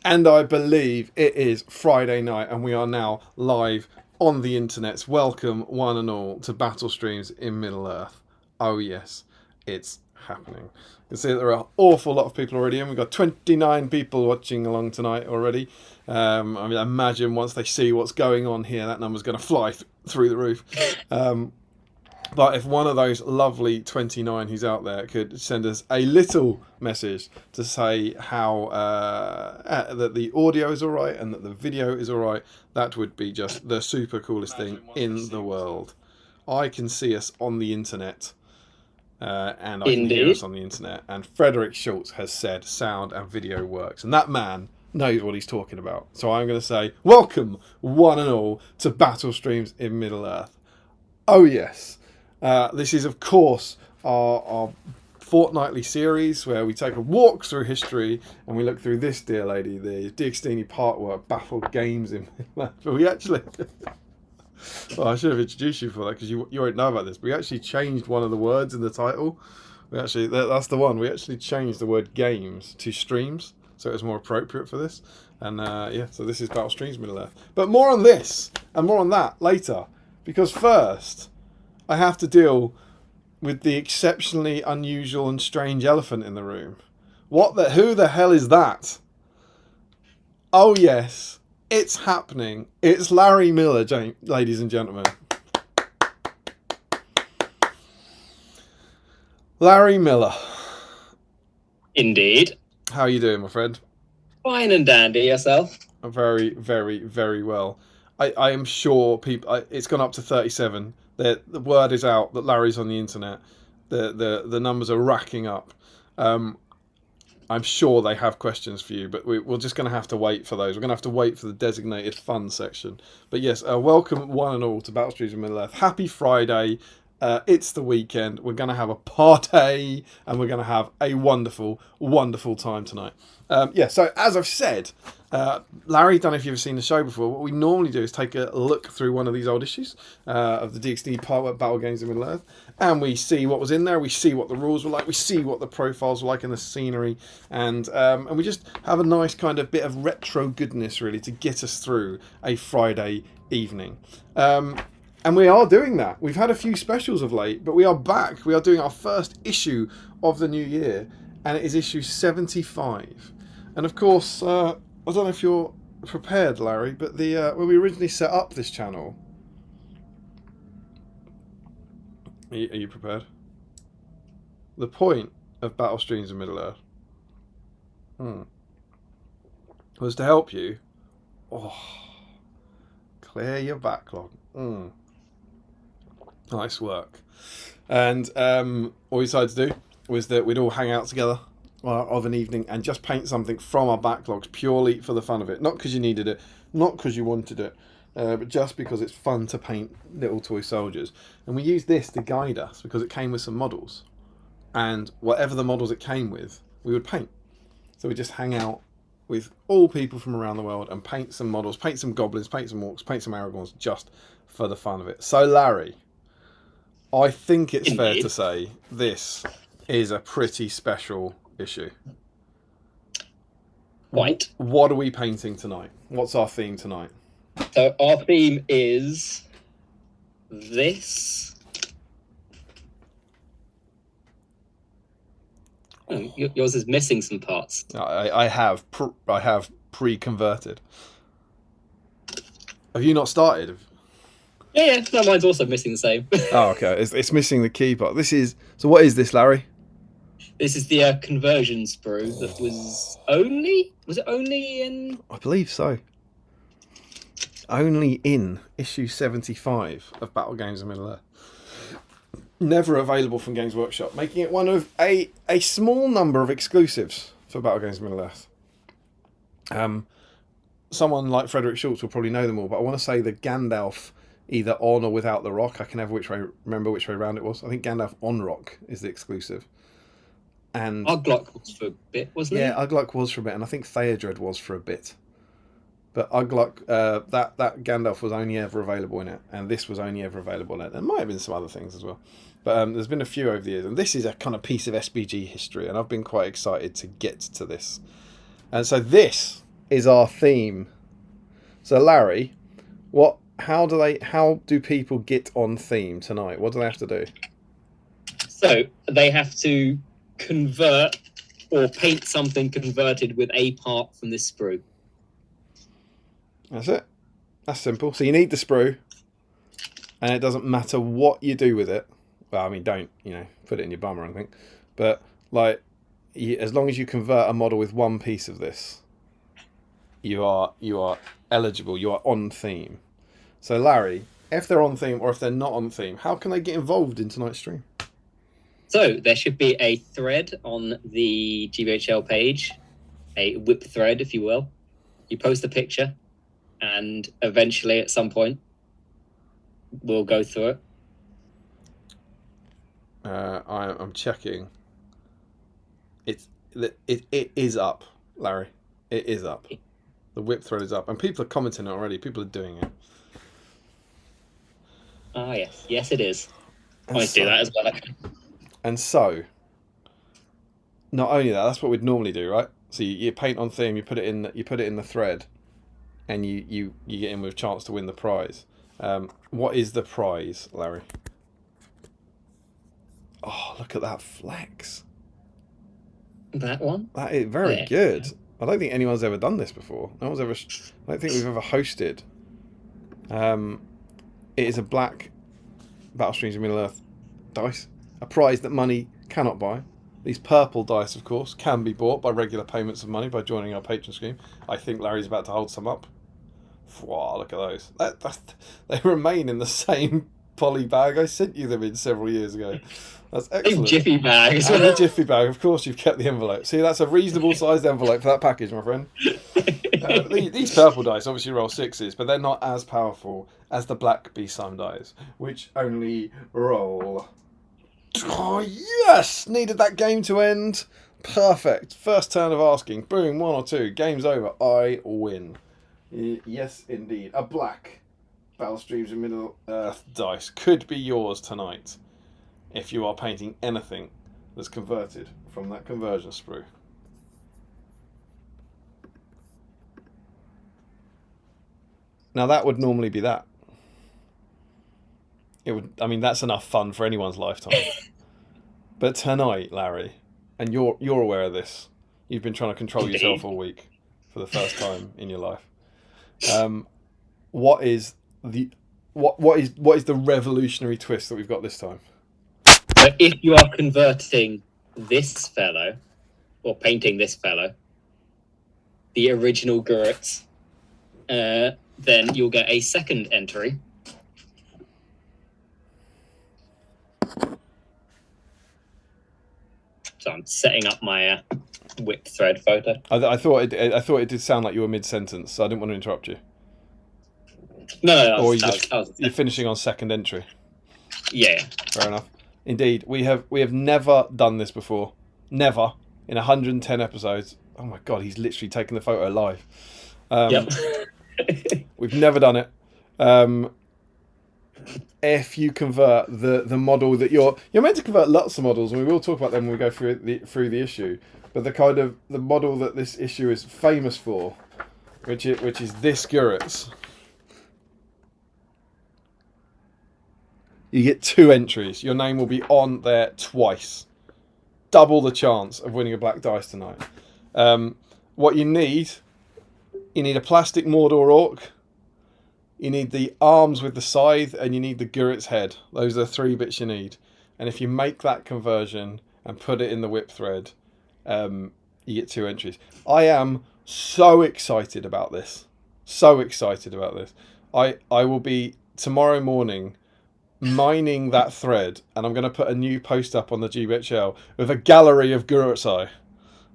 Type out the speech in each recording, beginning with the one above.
And I believe it is Friday night and we are now live on the internet. Welcome one and all to Battle Streams in Middle-earth. Oh yes, it's happening. You can see that there are an awful lot of people already in. We've got 29 people watching along tonight already. I mean, imagine once they see what's going on here, that number's going to fly through the roof. But if one of those lovely 29 who's out there could send us a little message to say how that the audio is all right and that the video is all right, that would be just the super coolest thing in the world. I can see us on the internet and I can hear us on the internet. And Frederick Schultz has said sound and video works. And that man knows what he's talking about. So I'm going to say, welcome one and all to Battle Streams in Middle-earth. Oh yes. This is, of course, our fortnightly series where we take a walk through history and we look through this, dear lady, the Diagstini part work, Battle Games in Middle-earth. But we actually... well, I should have introduced you for that because you won't know about this. But we actually changed one of the words in the title. We actually that's the one. We actually changed the word games to streams, so it was more appropriate for this. And yeah, so this is Battle Streams Middle-earth. But more on this and more on that later, because first I have to deal with the exceptionally unusual and strange elephant in the room. Who the hell is that? Oh yes, it's happening. It's Larry Miller, ladies and gentlemen. Larry Miller. Indeed. How are you doing, my friend? Fine and dandy. Yourself? Very, very, very well. I am sure people. It's gone up to 37. The word is out that Larry's on the internet. The numbers are racking up. I'm sure they have questions for you, but we're just going to have to wait for those. We're going to have to wait for the designated fun section. But yes, welcome one and all to Battle Streams in Middle-earth. Happy Friday. It's the weekend. We're going to have a party and we're going to have a wonderful, wonderful time tonight. Yeah, so as I've said, Larry, don't know if you've ever seen the show before. What we normally do is take a look through one of these old issues of the DXD Part Battle Games in Middle-earth, and we see what was in there. We see what the rules were like. We see what the profiles were like in the scenery, and we just have a nice kind of bit of retro goodness really to get us through a Friday evening. And we are doing that. We've had a few specials of late, but we are back. We are doing our first issue of the new year, and it is issue 75. And of course, I don't know if you're prepared, Larry, but when we originally set up this channel... Are you prepared? The point of Battle Streams in Middle-earth was to help you clear your backlog. Nice work. And what we decided to do was that we'd all hang out together of an evening and just paint something from our backlogs purely for the fun of it. Not because you needed it, not because you wanted it, but just because it's fun to paint little toy soldiers. And we used this to guide us because it came with some models. And whatever the models it came with, we would paint. So we just hang out with all people from around the world and paint some models, paint some goblins, paint some orcs, paint some aragorns, just for the fun of it. So Larry, I think it's fair to say this is a pretty special issue. Right. What are we painting tonight? What's our theme tonight? So our theme is this. Oh, yours is missing some parts. I have pre-converted. Have you not started? Yeah. No, mine's also missing the same. Oh, okay. It's missing the key part. So what is this, Larry? This is the conversion sprue that was it only in... I believe so. Only in issue 75 of Battle Games in Middle-earth. Never available from Games Workshop, making it one of a small number of exclusives for Battle Games in Middle-earth. Someone like Frederick Schultz will probably know them all, but I want to say the Gandalf either on or without the rock. I can never remember which way around it was. I think Gandalf on rock is the exclusive. And Ugluck was for a bit, wasn't it? Yeah, Ugluck was for a bit, and I think Theodred was for a bit. But Ugluck, that Gandalf was only ever available in it, and this was only ever available in it. There might have been some other things as well. But there's been a few over the years, and this is a kind of piece of SBG history, and I've been quite excited to get to this. And so this is our theme. So Larry, how do people get on theme tonight? What do they have to do? So they have to convert or paint something converted with a part from this sprue. That's it. That's simple. So you need the sprue, and it doesn't matter what you do with it. Well, I mean, don't put it in your bum or anything, but like, as long as you convert a model with one piece of this, you are eligible. You are on theme. So Larry, if they're on theme or if they're not on theme, how can they get involved in tonight's stream? So there should be a thread on the GBHL page, a whip thread, if you will. You post a picture, and eventually, at some point, we'll go through it. I'm checking. It is up, Larry. It is up. The whip thread is up, and people are commenting already. People are doing it. Ah, yes, it is. I might do that as well. And so, not only that, that's what we'd normally do, right? So you paint on theme, you put it in the thread, and you get in with a chance to win the prize. What is the prize, Larry? Oh, look at that flex. That one? That is very good. I don't think anyone's ever done this before. I don't think we've ever hosted. It is a black Battle Streams of Middle-earth dice. A prize that money cannot buy. These purple dice, of course, can be bought by regular payments of money by joining our patron scheme. I think Larry's about to hold some up. Wow, look at those. They remain in the same poly bag. I sent you them in several years ago. That's excellent. Jiffy bag. And a Jiffy bag, of course. You've kept the envelope. See, that's a reasonable sized envelope for that package, my friend. These purple dice obviously roll sixes, but they're not as powerful as the black BSIME dice, which only roll. Oh yes! Needed that game to end. Perfect. First turn of asking. Boom, 1 or 2. Game's over. I win. Yes, indeed. A black Battle Streams of Middle-earth dice could be yours tonight if you are painting anything that's converted from that conversion sprue. Now that would normally be that. It would. I mean, that's enough fun for anyone's lifetime. But tonight, Larry, and you're aware of this. You've been trying to control yourself all week for the first time in your life. What is the revolutionary twist that we've got this time? So if you are converting this fellow, or painting this fellow, the original Guritz, then you'll get a second entry. So I'm setting up my whip thread photo. I thought it did sound like you were mid-sentence, so I didn't want to interrupt you. No, or you're finishing on second entry. Yeah. Fair enough. Indeed, we have never done this before. Never in 110 episodes. Oh my god, he's literally taken the photo live. Yep. We've never done it. If you convert the model that you're meant to convert lots of models, and we will talk about them when we go through the issue. But the model that this issue is famous for, which is this Guritz. You get 2 entries. Your name will be on there twice. Double the chance of winning a black dice tonight. What you need a plastic Mordor Orc. You need the arms with the scythe, and you need the Guritz head. Those are the 3 bits you need. And if you make that conversion and put it in the whip thread, you get 2 entries. I am so excited about this. So excited about this. I will be tomorrow morning mining that thread, and I'm going to put a new post up on the GBHL with a gallery of Guritz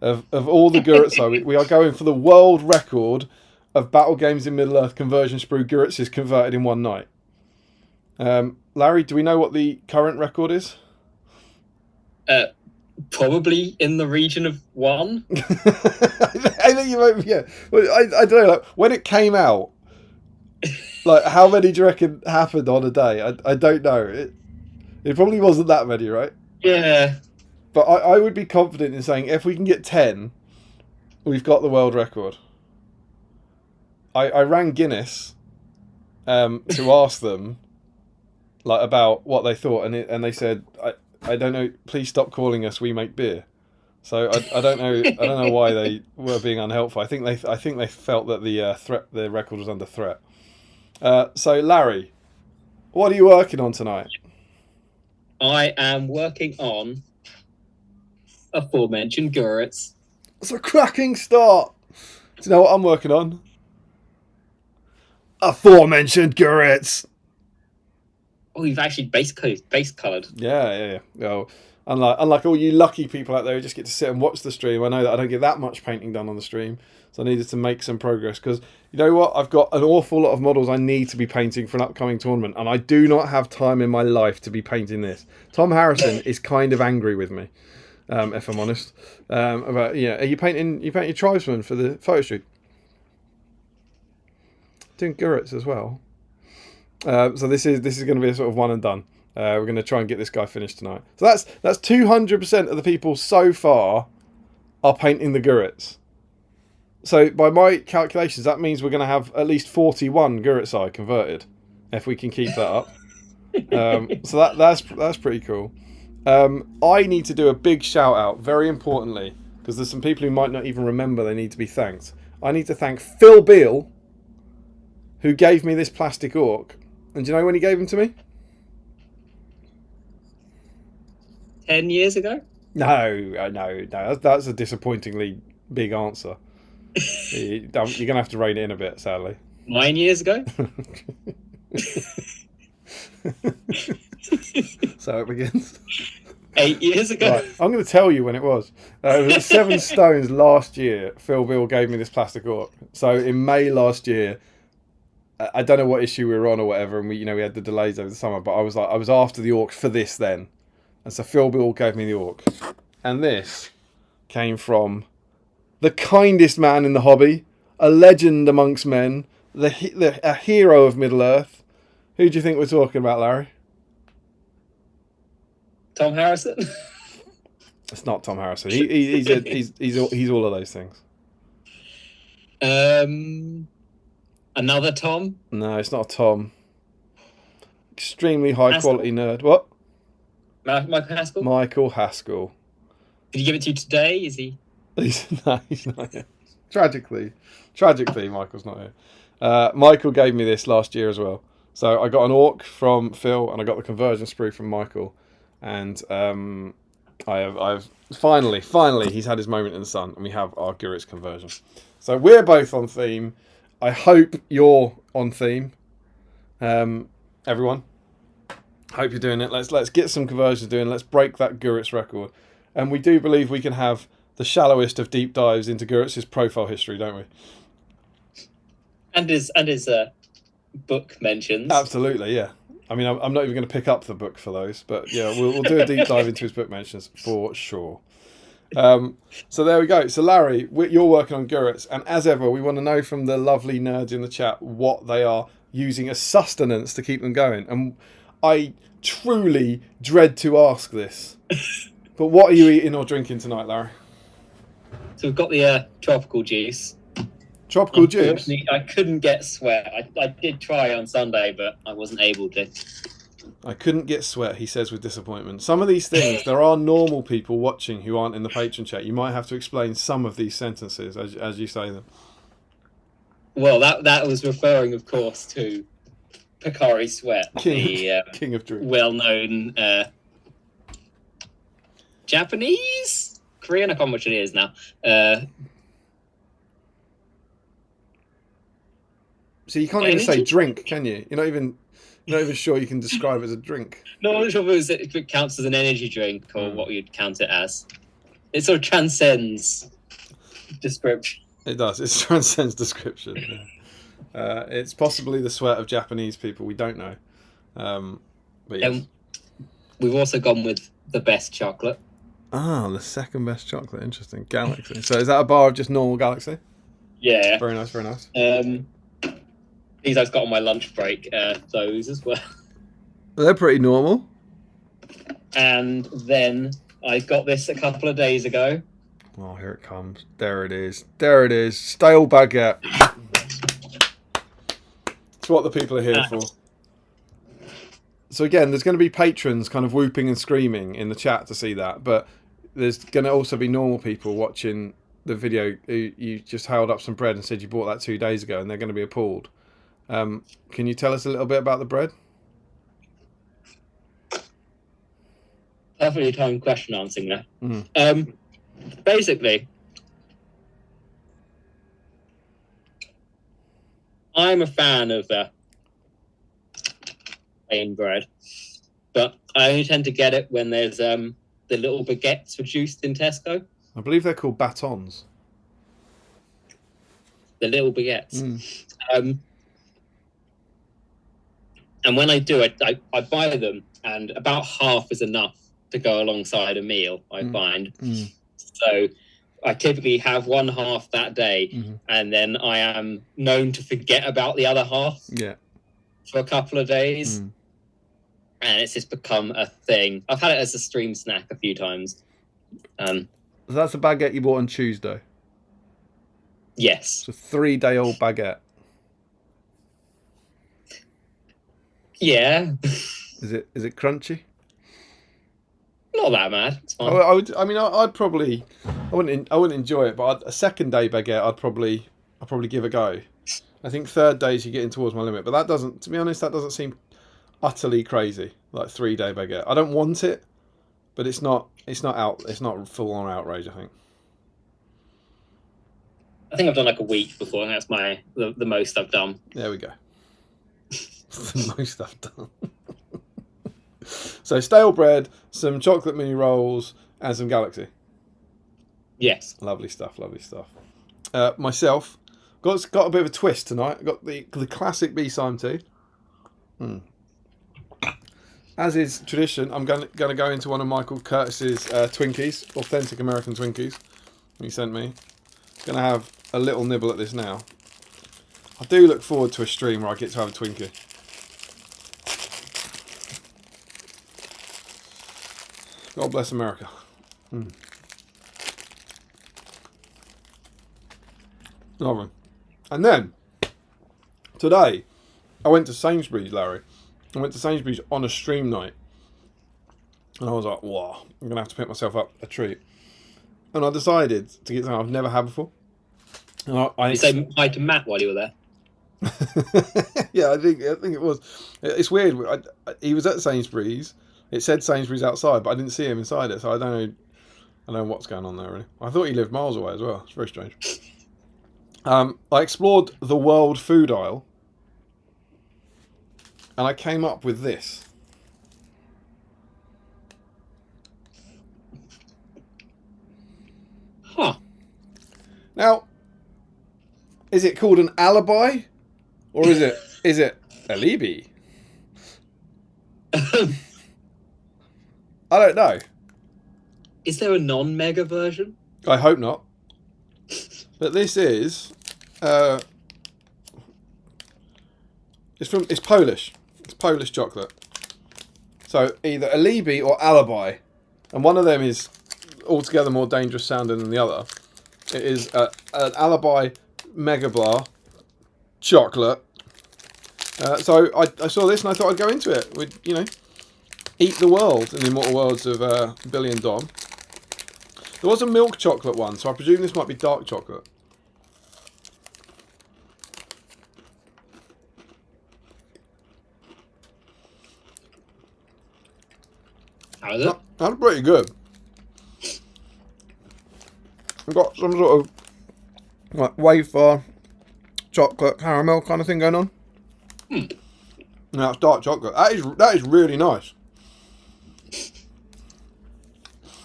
of all the Guritz. We are going for the world record of Battle Games in Middle-earth conversion sprue Guritz is converted in one night. Larry, do we know what the current record is? Probably in the region of 1. I think you might. Yeah, well, I don't know. Like, when it came out, like how many do you reckon happened on a day? I don't know. It probably wasn't that many, right? Yeah. But I would be confident in saying if we can get 10, we've got the world record. I rang Guinness to ask them like about what they thought, and they said, I don't know. Please stop calling us. We make beer. So I don't know. I don't know why they were being unhelpful. I think they felt that the record was under threat. So Larry, what are you working on tonight? I am working on aforementioned Guritz. It's a cracking start. Do you know what I'm working on? Aforementioned Guritz. Oh, you've actually base coloured. Yeah. Well, unlike all you lucky people out there who just get to sit and watch the stream, I know that I don't get that much painting done on the stream, so I needed to make some progress because you know what? I've got an awful lot of models I need to be painting for an upcoming tournament, and I do not have time in my life to be painting this. Tom Harrison is kind of angry with me, if I'm honest. About are you painting your tribesmen for the photo shoot? Doing Guritz as well. So this is going to be a sort of one and done. We're going to try and get this guy finished tonight. So that's 200% of the people so far are painting the Guritz. So by my calculations, that means we're going to have at least 41 Guritz converted if we can keep that up. So that's pretty cool. I need to do a big shout out, very importantly, because there's some people who might not even remember they need to be thanked. I need to thank Phil Beale, who gave me this plastic orc. And do you know when he gave them to me? 10 years ago? No. That's a disappointingly big answer. You're going to have to rein it in a bit, sadly. 9 years ago? So it begins. 8 years ago? Right, I'm going to tell you when it was. It was at 7 Stones last year. Phil Beale gave me this plastic orc. So in May last year, I don't know what issue we were on or whatever, and we had the delays over the summer. But I was after the orc for this then, and so Phil Beale gave me the orc, and this came from the kindest man in the hobby, a legend amongst men, a hero of Middle Earth. Who do you think we're talking about, Larry? Tom Harrison? It's not Tom Harrison. He's all of those things. Another Tom? No, it's not a Tom. Extremely high quality nerd. What? Michael Haskell? Michael Haskell. Did he give it to you today? Is he? He's not here. Tragically, Michael's not here. Michael gave me this last year as well. So I got an orc from Phil, and I got the conversion sprue from Michael, and I've finally he's had his moment in the sun, and we have our Guritz conversion. So we're both on theme. I hope you're on theme, everyone. Hope you're doing it. Let's get some conversions doing. Let's break that Guritz record, and we do believe we can have the shallowest of deep dives into Guritz's profile history, don't we? And his book mentions. Absolutely, yeah. I mean, I'm not even going to pick up the book for those, but yeah, we'll do a deep dive into his book mentions for sure. So there we go. So Larry, you're working on Guritz, and as ever, we want to know from the lovely nerds in the chat what they are using as sustenance to keep them going. And I truly dread to ask this, but what are you eating or drinking tonight, Larry? So we've got the tropical juice. Tropical juice? I couldn't get sweat. I did try on Sunday, but I wasn't able to. I couldn't get sweat, he says with disappointment. Some of these things, there are normal people watching who aren't in the patron chat. You might have to explain some of these sentences as you say them. Well, that was referring, of course, to Picari Sweat, King of Drink. Well-known Japanese? Korean? I can't remember which it is now. So you can't even say drink, can you? You're not even sure you can describe it as a drink. No, I'm not sure if it counts as an energy drink or what you'd count it as. It sort of transcends description. It does. It transcends description. Yeah. It's possibly the sweat of Japanese people. We don't know. But yes. We've also gone with the best chocolate. Ah, the second best chocolate. Interesting. Galaxy. So is that a bar of just normal Galaxy? Yeah. Very nice, very nice. These I've got on my lunch break, those as well. They're pretty normal. And then I got this a couple of days ago. Oh, here it comes. There it is. There it is. Stale baguette. It's what the people are here for. So again, there's going to be patrons kind of whooping and screaming in the chat to see that, but there's going to also be normal people watching the video who you just held up some bread and said you bought that 2 days ago, and they're going to be appalled. Can you tell us a little bit about the bread? Perfectly timed question answering that. Basically, I'm a fan of plain bread, but I only tend to get it when there's the little baguettes reduced in Tesco. I believe they're called batons. The little baguettes. And when I do it, I buy them, and about half is enough to go alongside a meal, I find. So I typically have one half that day, and then I am known to forget about the other half for a couple of days. And it's just become a thing. I've had it as a stream snack a few times. So that's a baguette you bought on Tuesday? Yes. It's a 3-day-old baguette. Yeah. Is it crunchy? Not that bad. It's fine. I'd probably, I wouldn't enjoy it, but a 2nd-day baguette, I'd probably give a go. I think 3rd days you get in towards my limit, but that doesn't, to be honest, that doesn't seem utterly crazy. Like 3-day baguette, I don't want it, but it's not full on outrage. I think I've done like a week before, and that's the most I've done. There we go. The most I've done. So stale bread, some chocolate mini rolls, and some Galaxy. Yes. Lovely stuff. Myself, got a bit of a twist tonight. Got the classic BSIME tea. As is tradition, I'm going to go into one of Michael Curtis's Twinkies, authentic American Twinkies he sent me. Going to have a little nibble at this now. I do look forward to a stream where I get to have a Twinkie. God bless America. Lovely. And then, today, I went to Sainsbury's, Larry. I went to Sainsbury's on a stream night. And I was like, wow, I'm going to have to pick myself up a treat. And I decided to get something I've never had before. And you say hi to Matt while you were there? Yeah, I think it was. It's weird. He was at Sainsbury's. It said Sainsbury's outside, but I didn't see him inside it, so I don't know what's going on there, really. I thought he lived miles away as well. It's very strange. I explored the world food aisle, and I came up with this. Huh. Now, is it called an alibi, or is it alibi? I don't know. Is there a non-mega version? I hope not. But this is it's Polish. It's Polish chocolate. So either alibi or alibi, and one of them is altogether more dangerous sounding than the other. It is an alibi mega bar chocolate. So I saw this and I thought I'd go into it. We'd eat the world in the immortal words of Billy and Dom. There was a milk chocolate one, so I presume this might be dark chocolate. How is it? That's pretty good. I've got some sort of like wafer, chocolate, caramel kind of thing going on. Now it's dark chocolate. That is really nice.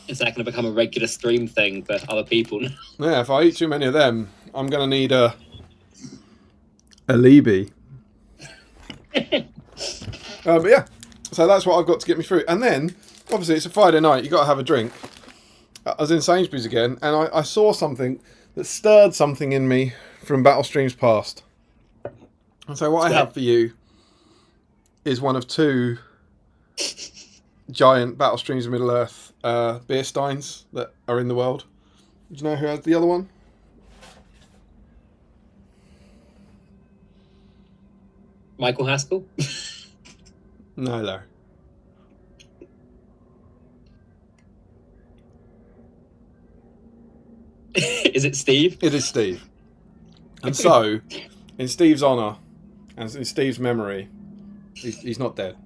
Is that going to become a regular stream thing for other people? Yeah, if I eat too many of them, I'm going to need a Libby. But yeah, so that's what I've got to get me through. And then, obviously, it's a Friday night. You've got to have a drink. I was in Sainsbury's again, and I saw something that stirred something in me from battle streams past. And so what I have for you is one of two giant Battle Streams of Middle Earth beer steins that are in the world. Do you know who has the other one? Michael Haskell? No, Larry. Is it Steve? It is Steve. And so, in Steve's honour, and in Steve's memory, he's not dead.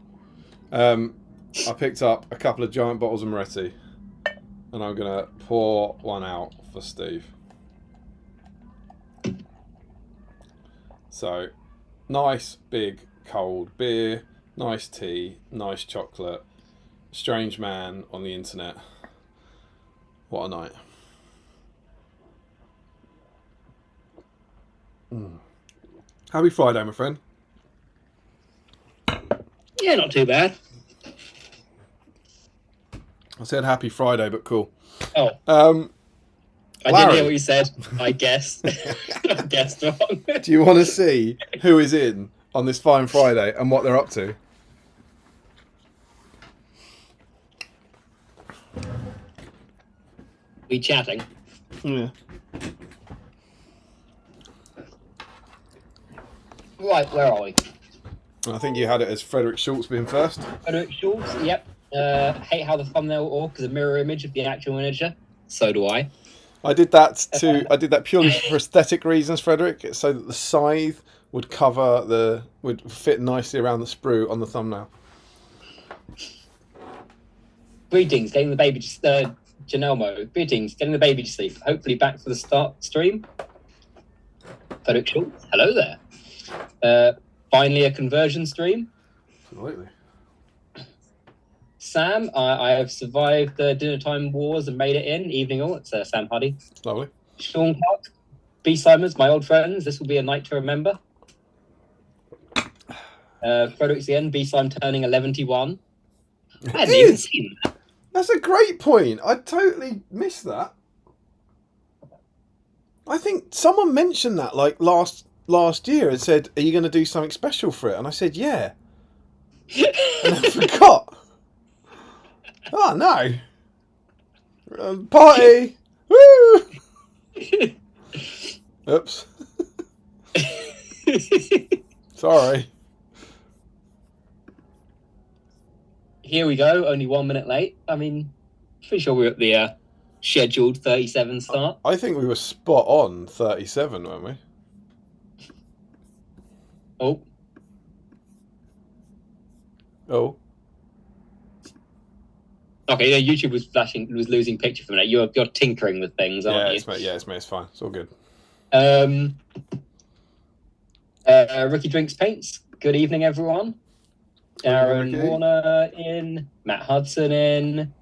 I picked up a couple of giant bottles of Moretti, and I'm going to pour one out for Steve. So, nice, big, cold beer, nice tea, nice chocolate, strange man on the internet. What a night. Happy Friday, my friend. Yeah, not too bad. I said happy Friday, but cool. Oh. I Larry. didn't hear what you said. I guessed. I guessed wrong. Do you want to see who is in on this fine Friday and what they're up to? We chatting? Yeah. Right, where are we? I think you had it as Frederick Schultz being first. Frederick Schultz, yep. Hate how the thumbnail orc is a mirror image of the actual miniature. So do I. I did that purely for aesthetic reasons, Frederick, so that the scythe would would fit nicely around the sprue on the thumbnail. Greetings, getting the baby to Janelmo. Greetings, getting the baby to sleep. Hopefully back for the start stream. Frederick Schultz, hello there. Finally a conversion stream. Absolutely. Sam, I have survived the dinner time wars and made it in. Evening all, it's Sam Huddy. Lovely. Sean Clark, BSIME, my old friends. This will be a night to remember. Frederick's the end. BSIME turning 11-1. I hadn't even seen that. That's a great point. I totally missed that. I think someone mentioned that like last year and said, "Are you going to do something special for it?" And I said, "Yeah." And I forgot. Oh no! Party! Woo! Oops. Sorry. Here we go. Only 1 minute late. I mean, pretty sure we're at the scheduled 37 start. I think we were spot on 37, weren't we? Oh. Oh. Okay, yeah, YouTube was losing picture for a minute. You're tinkering with things, aren't you? It's me. It's fine. It's all good. Ricky Drinks Paints. Good evening, everyone. Aaron Warner in, Matt Hudson in,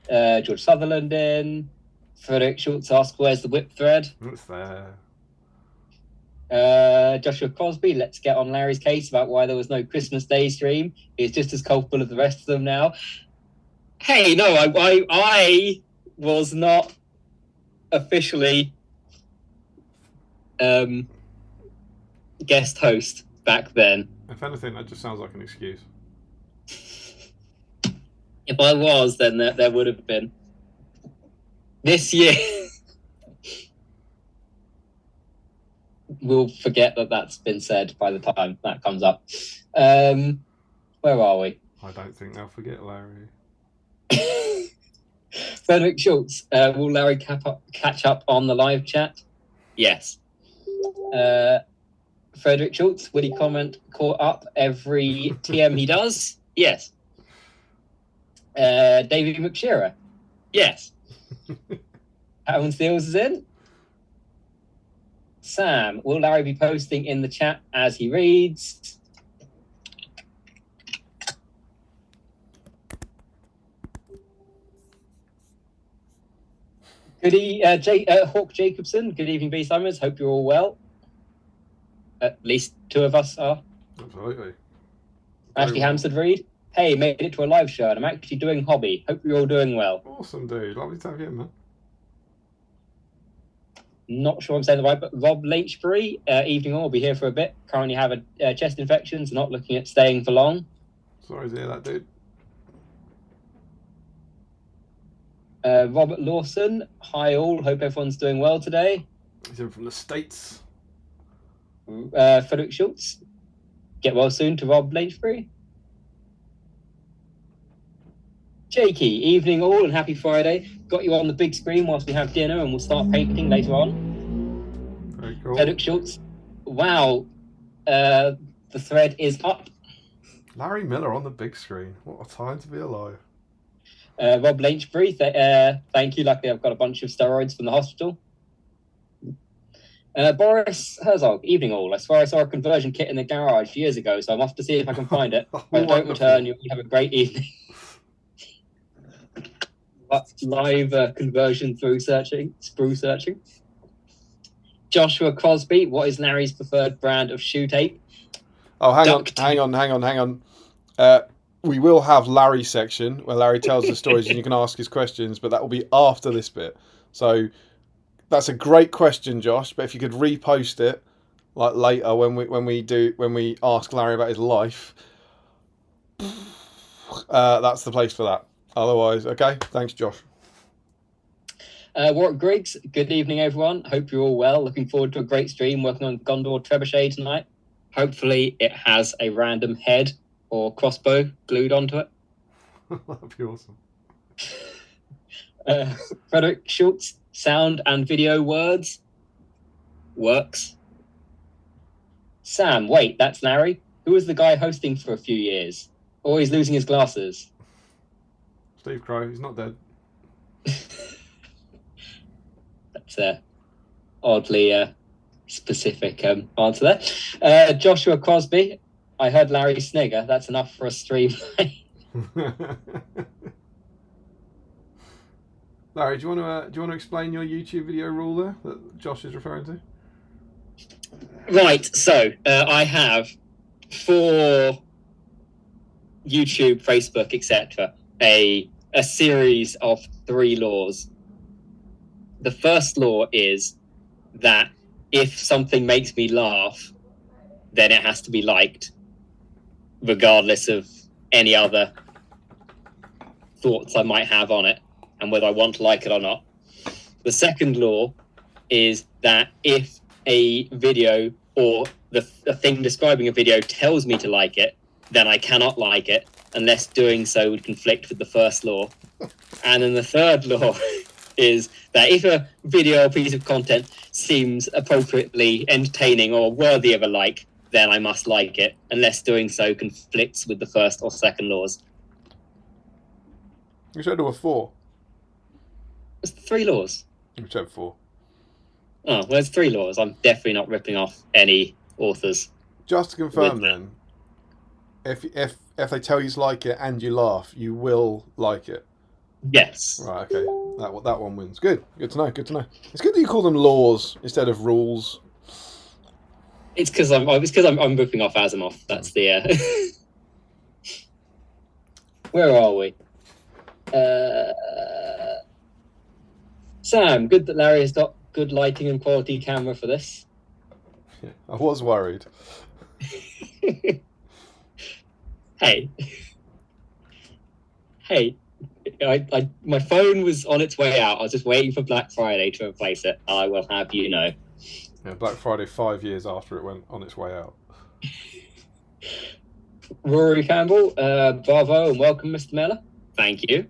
George Sutherland in, Frederick Schultz asks where's the whip thread. It's there. Joshua Crosby, let's get on Larry's case about why there was no Christmas Day stream. He's just as culpable as the rest of them now. Hey, no, I was not officially guest host back then. If anything, that just sounds like an excuse. If I was, then there would have been. This year, we'll forget that that's been said by the time that comes up. Where are we? I don't think they'll forget, Larry. Frederick Schultz, will Larry catch up on the live chat? Yes. Frederick Schultz, will he caught up every TM he does? Yes. David McShearer? Yes. Alan Steels is in. Sam, will Larry be posting in the chat as he reads? Hawk Jacobson, good evening, B-Simers. Hope you're all well. At least two of us are. Absolutely. Ashley Hampstead Reed, hey, made it to a live show and I'm actually doing hobby. Hope you're all doing well. Awesome, dude. Lovely to have you in, man. Not sure I'm saying the right, but Rob Lynchbury, evening all, will be here for a bit. Currently have a chest infection, so not looking at staying for long. Sorry to hear that, dude. Robert Lawson, hi all. Hope everyone's doing well today. He's in from the States. Frederick Schultz, get well soon to Rob Blanchbury. Jakey, evening all and happy Friday. Got you on the big screen whilst we have dinner and we'll start painting later on. Very cool. Frederick Schultz, wow, the thread is up. Larry Miller on the big screen. What a time to be alive. Rob Blanchbury, thank you. Luckily, I've got a bunch of steroids from the hospital. Boris Herzog, evening all. I swear I saw a conversion kit in the garage years ago, so I'm off to see if I can find it. If I don't return, you have a great evening. Live conversion through searching, Sprue searching. Joshua Crosby, what is Larry's preferred brand of shoe tape? Oh, hang on. We will have Larry's section where Larry tells the stories and you can ask his questions, but that will be after this bit. So that's a great question, Josh. But if you could repost it like later when we ask Larry about his life, that's the place for that. Otherwise, okay. Thanks, Josh. Warwick Griggs, good evening, everyone. Hope you're all well. Looking forward to a great stream working on Gondor Trebuchet tonight. Hopefully, it has a random head or crossbow glued onto it. That'd be awesome. Frederick Schultz, sound and video words. Works. Sam, wait, that's Larry? Who was the guy hosting for a few years? Or he's losing his glasses? Steve Crow, he's not dead. That's oddly specific answer there. Joshua Crosby, I heard Larry snigger. That's enough for a stream. Larry, do you want to explain your YouTube video rule there that Josh is referring to? Right. So I have for YouTube, Facebook, etc. a series of 3 laws. The first law is that if something makes me laugh, then it has to be liked, regardless of any other thoughts I might have on it and whether I want to like it or not. The second law is that if a video or the thing describing a video tells me to like it, then I cannot like it unless doing so would conflict with the first law. And then the third law is that if a video or piece of content seems appropriately entertaining or worthy of a like, then I must like it, unless doing so conflicts with the first or second laws. You said there were 4. It's 3 laws. You said 4. Oh, well, there's 3 laws. I'm definitely not ripping off any authors. Just to confirm then, if they tell you to like it and you laugh, you will like it. Yes. Right, okay. That one wins. Good to know. It's good that you call them laws instead of rules. It's because I'm ripping off Asimov. That's the. Where are we? Sam, good that Larry has got good lighting and quality camera for this. Yeah, I was worried. Hey, my phone was on its way out. I was just waiting for Black Friday to replace it. I will have you know. Yeah, Black Friday 5 years after it went on its way out. Rory Campbell, bravo and welcome, Mr. Miller. Thank you.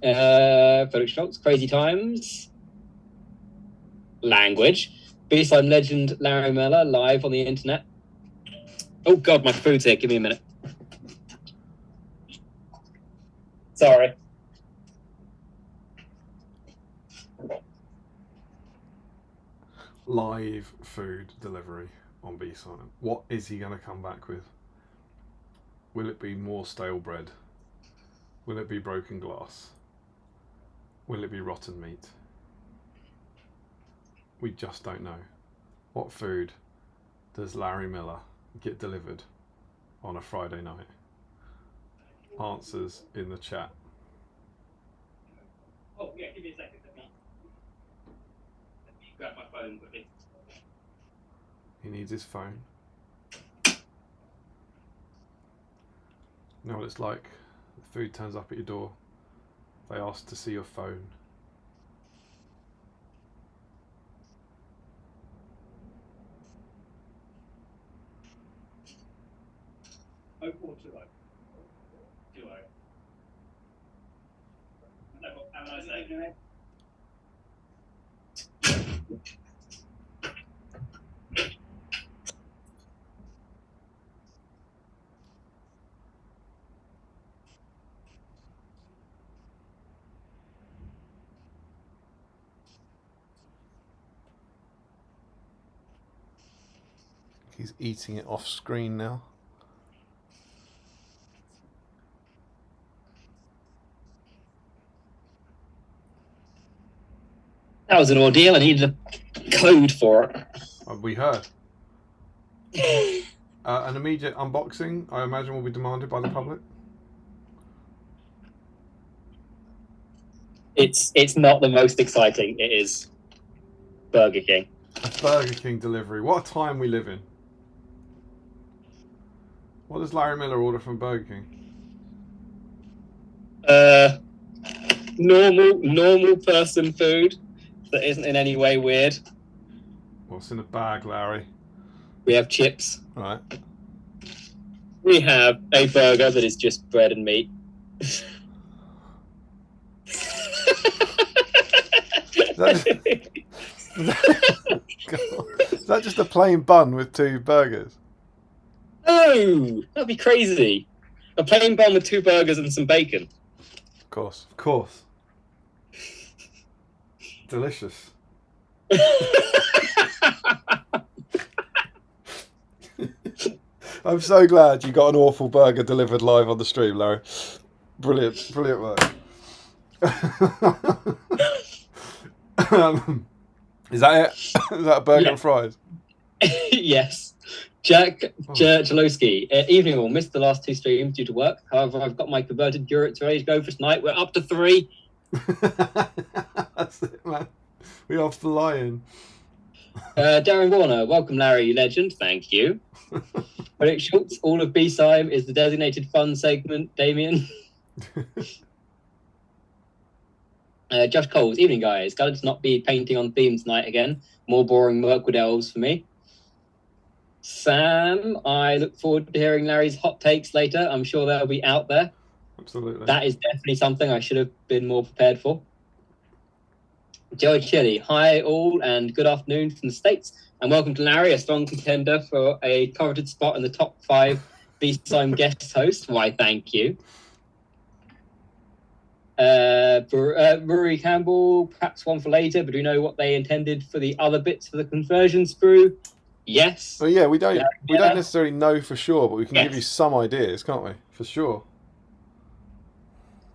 Felix Schultz, crazy times. Language. BSIME legend Larry Miller live on the internet. Oh God, my food's here. Give me a minute. Sorry. Live food delivery on BSIME. What is he going to come back with? Will it be more stale bread? Will it be broken glass? Will it be rotten meat? We just don't know. What food does Larry Miller get delivered on a Friday night? Answers in the chat. Oh, yeah, give me a second. Let me grab my phone quickly. He needs his phone. You know what it's like? The food turns up at your door. They asked to see your phone. He's eating it off screen now. That was an ordeal. I needed a code for it. We heard. An immediate unboxing, I imagine, will be demanded by the public. It's not the most exciting. It is Burger King. A Burger King delivery. What a time we live in. What does Larry Miller order from Burger King? Normal person food that isn't in any way weird. What's in the bag, Larry? We have chips. Right. We have a burger that is just bread and meat. Is that just a plain bun with 2 burgers? Oh, that'd be crazy. A plain bun with 2 burgers and some bacon. Of course. Delicious. I'm so glad you got an awful burger delivered live on the stream, Larry. Brilliant work. Is that it? Is that a burger and fries? Yes. Jack Jalowski. Evening all. Missed the last 2 streams due to work. However, I've got my converted Guritz ready to go for tonight. We're up to 3. That's it, man. We off the lion. Darren Warner. Welcome, Larry, you legend. Thank you. Rick Schultz. All of BSIME is the designated fun segment. Damien. Josh Coles. Evening, guys. Glad to not be painting on theme tonight again. More boring work with elves for me. Sam, I look forward to hearing Larry's hot takes later. I'm sure they'll be out there. Absolutely. That is definitely something I should have been more prepared for. Joey Chili, hi all, and good afternoon from the States. And welcome to Larry, a strong contender for a coveted spot in the top 5 BSIME guest host. Why, thank you. Rory Campbell, perhaps one for later, but do you know what they intended for the other bits for the conversion sprue? Yes. Well, yeah, we don't necessarily know for sure, but we can give you some ideas, can't we? For sure.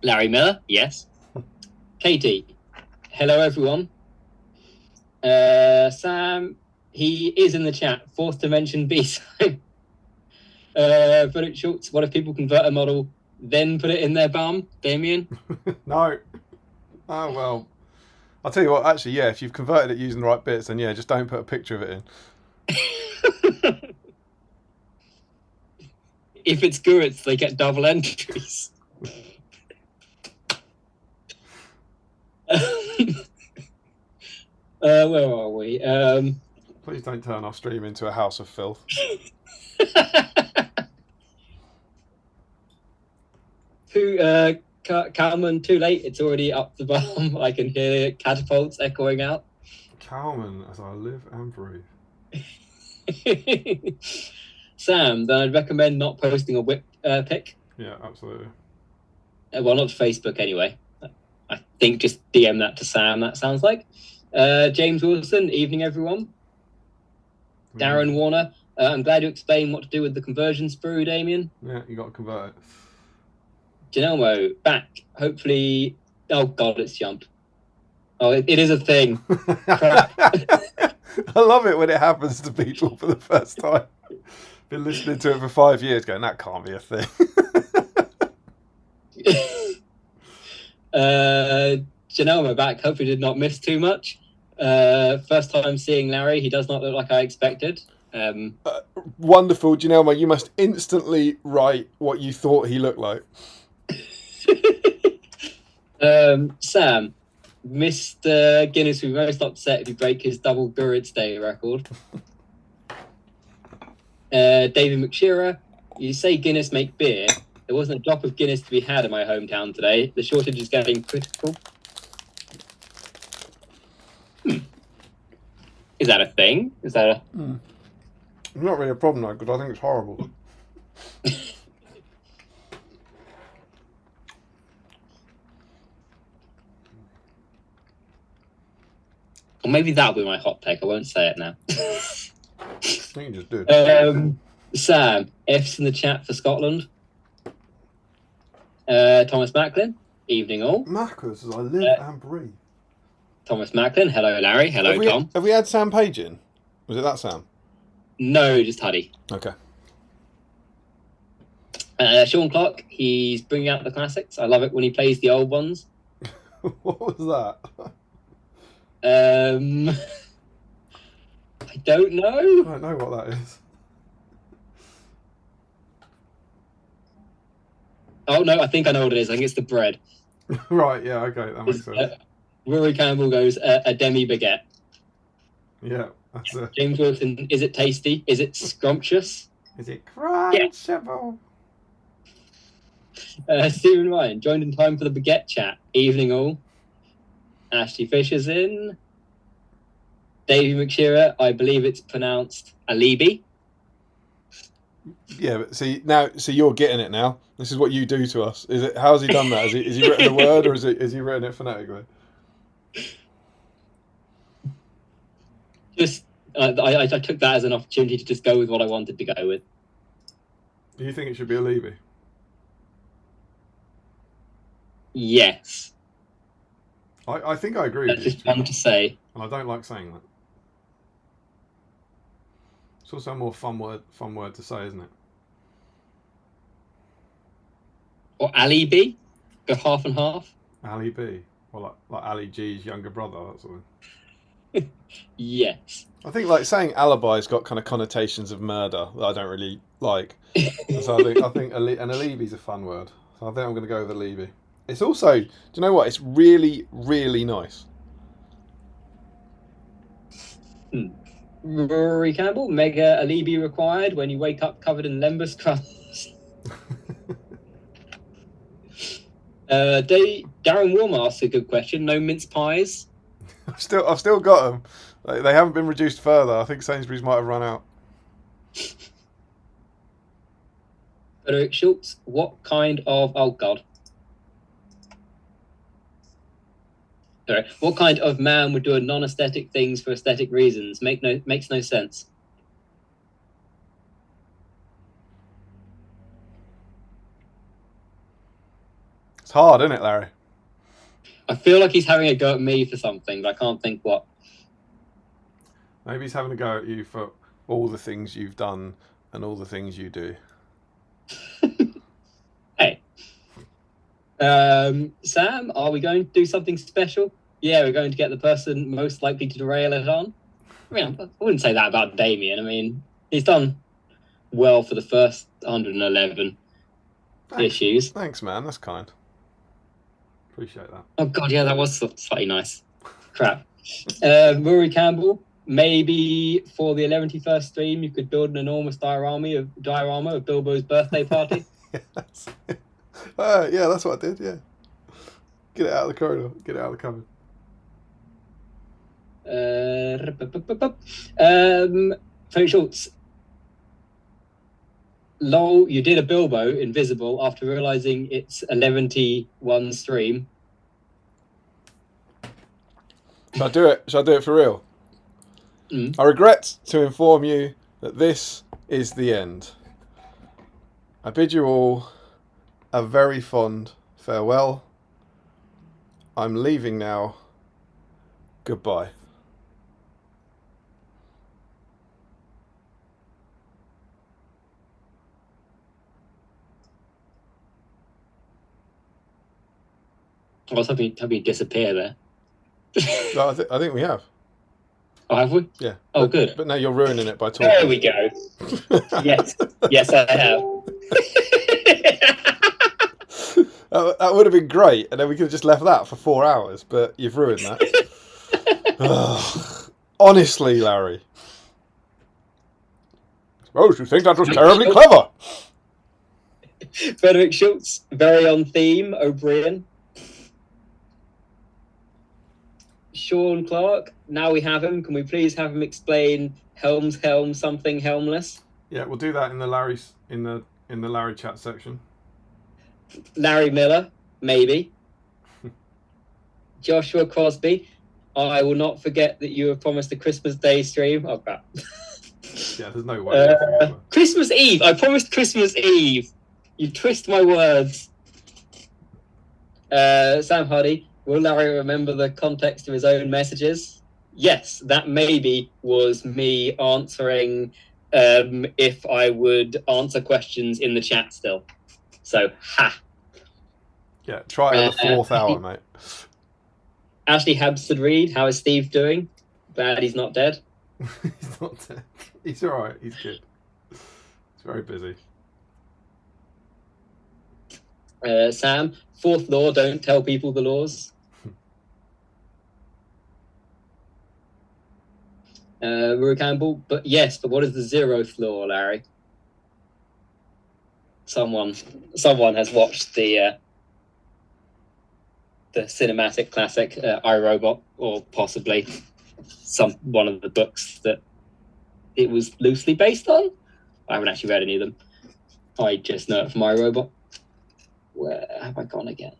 Larry Miller, yes. Katie, hello everyone. Sam, he is in the chat. 4th dimension B-side. Philip Schultz, what if people convert a model, then put it in their bum? Damien? No. Oh, well. I'll tell you what, actually, yeah, if you've converted it using the right bits, then yeah, just don't put a picture of it in. If it's Guritz, they get double entries. Where are we? Please don't turn our stream into a house of filth. Calman, too late. It's already up the bum. I can hear catapults echoing out. Calman, as I live and breathe. Sam, then I'd recommend not posting a whip pic. Yeah, absolutely. Well, not to Facebook anyway. I think just DM that to Sam, that sounds like. James Wilson, evening everyone. Darren Warner, I'm glad you explained what to do with the conversion sprue, Damien. Yeah, you got to convert it. Janelmo, back. Hopefully. Oh, God, it's jumped. Oh, it is a thing. Crap. I love it when it happens to people for the first time. Been listening to it for 5 years going, that can't be a thing. Janelmo back. Hopefully did not miss too much. First time seeing Larry. He does not look like I expected. Wonderful. Janelmo, you must instantly write what you thought he looked like. Sam, Mr. Guinness will be most upset if you break his double Guritz Day record. David McShearer, you say Guinness make beer. There wasn't a drop of Guinness to be had in my hometown today. The shortage is getting critical. Is that a thing? Is that a... It's not really a problem though, because I think it's horrible. Or maybe that'll be my hot take. I won't say it now. I think you just did. Sam, F's in the chat for Scotland. Thomas Macklin, evening all. Macca's, as I live and breathe. Thomas Macklin, hello Larry, hello Tom. Have we had Sam Page in? Was it that Sam? No, just Huddy. Okay. Sean Clark, he's bringing out the classics. I love it when he plays the old ones. What was that? I don't know. I don't know what that is. Oh no, I think I know what it is. I think it's the bread. Right, yeah, okay, that makes sense. Rory Campbell goes, a demi baguette. Yeah, that's it. James Wilson, is it tasty? Is it scrumptious? Is it crunchable? Stephen Ryan, joined in time for the baguette chat. Evening all. Ashley Fisher's in. Davey McShearer, I believe it's pronounced Alibi. Yeah, but see now, you're getting it now. This is what you do to us. Is it? How's he done that? Is he written a word, or is he written it phonetically? Just, I took that as an opportunity to just go with what I wanted to go with. Do you think it should be Alibi? Yes. I think I agree. That's just fun to say. And I don't like saying that. It's also a more fun word to say, isn't it? Or Alibi? Go half and half? Ali B. Well, like Ali G's younger brother, that sort of. Yes. I think like saying alibi's got kind of connotations of murder that I don't really like. So I think an alibi's a fun word. So I think I'm going to go with alibi. It's also, do you know what? It's really, really nice. Rory Campbell, mega alibi required when you wake up covered in lembas crumbs. Darren Warmer asks a good question. No mince pies? I've still got them. They haven't been reduced further. I think Sainsbury's might have run out. Frederick Schultz, what kind of... Oh, God. Sorry. What kind of man would do non-aesthetic things for aesthetic reasons? Makes no sense. It's hard, isn't it, Larry? I feel like he's having a go at me for something, but I can't think what. Maybe he's having a go at you for all the things you've done and all the things you do. Hey. Sam, are we going to do something special? Yeah, we're going to get the person most likely to derail it on. I mean, I wouldn't say that about Damien. I mean, he's done well for the first 111 issues. Thanks, man. That's kind. Appreciate that. Oh, God, yeah, that was slightly nice. Crap. Rory Campbell, maybe for the 11th stream, you could build an enormous diorama of Bilbo's birthday party. Yes. Yeah, that's what I did, yeah. Get it out of the corridor. Get it out of the cupboard. Tony Schultz. Lol, you did a Bilbo invisible after realising it's 11:1 stream. Shall I do it? Shall I do it for real? I regret to inform you that this is the end. I bid you all a very fond farewell. I'm leaving now. Goodbye. I was hoping you disappear there. No, I think we have. Oh, have we? Yeah. Oh, good. But now you're ruining it by talking. There we go. Yes, I have. That would have been great, and then we could have just left that for 4 hours. But you've ruined that. Ugh. Honestly, Larry. Suppose you think that was terribly clever. Frederick Schultz, very on theme. O'Brien. Sean Clark. Now we have him. Can we please have him explain helm, something helmless? Yeah, we'll do that in the Larry chat section. Larry Miller, maybe. Joshua Crosby. I will not forget that you have promised a Christmas Day stream. Oh, crap. Yeah, there's no way. Christmas Eve. I promised Christmas Eve. You twist my words. Sam Hardy. Will Larry remember the context of his own messages? Yes, that maybe was me answering if I would answer questions in the chat still. So, ha. Yeah, try it at the 4th hour, mate. Ashley Habsford Reed, how is Steve doing? Glad he's not dead. He's not dead. He's all right. He's good. He's very busy. Sam, 4th law, don't tell people the laws. Rue Campbell, but what is the 0th law, Larry? Someone has watched the cinematic classic iRobot, or possibly one of the books that it was loosely based on. I haven't actually read any of them. I just know it from iRobot. Where have I gone again?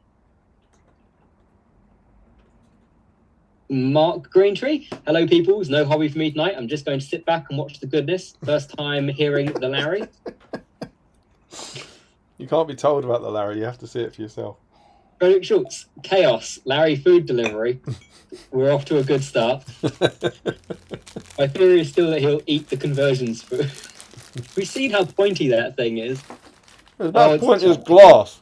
Mark Greentree. Hello, peoples. No hobby for me tonight. I'm just going to sit back and watch the goodness. First time hearing the Larry. You can't be told about the Larry. You have to see it for yourself. Frederick Schultz. Chaos. Larry food delivery. We're off to a good start. My theory is still that he'll eat the conversions food. We've seen how pointy that thing is. It's about pointy as glass.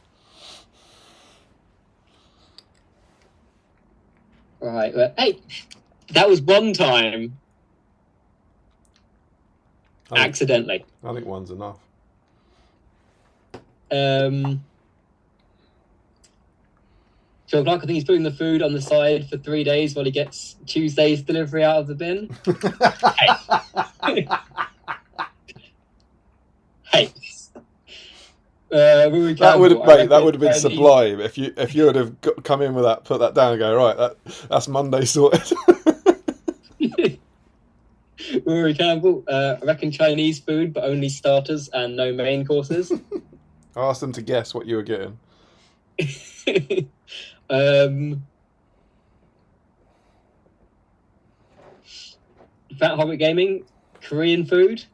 Right. Well, hey, that was one time. Accidentally. I think one's enough. Joe Clark, I think he's putting the food on the side for 3 days while he gets Tuesday's delivery out of the bin. Hey. That would have been sublime if you would have come in with that, put that down, and go right. That's Monday sorted. Rory Campbell, I reckon Chinese food, but only starters and no main courses. I asked them to guess what you were getting. Fat Hobbit Gaming, Korean food.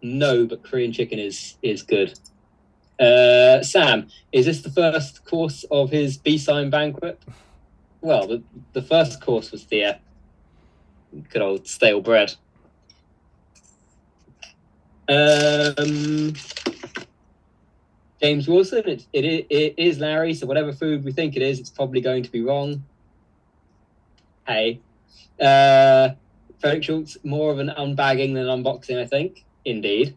No, but Korean chicken is good. Sam, is this the first course of his BSIME banquet? Well, the first course was the good old stale bread. James Wilson, it is Larry, so whatever food we think it is, it's probably going to be wrong. Hey. Frederick Schultz, more of an unbagging than unboxing, I think. Indeed.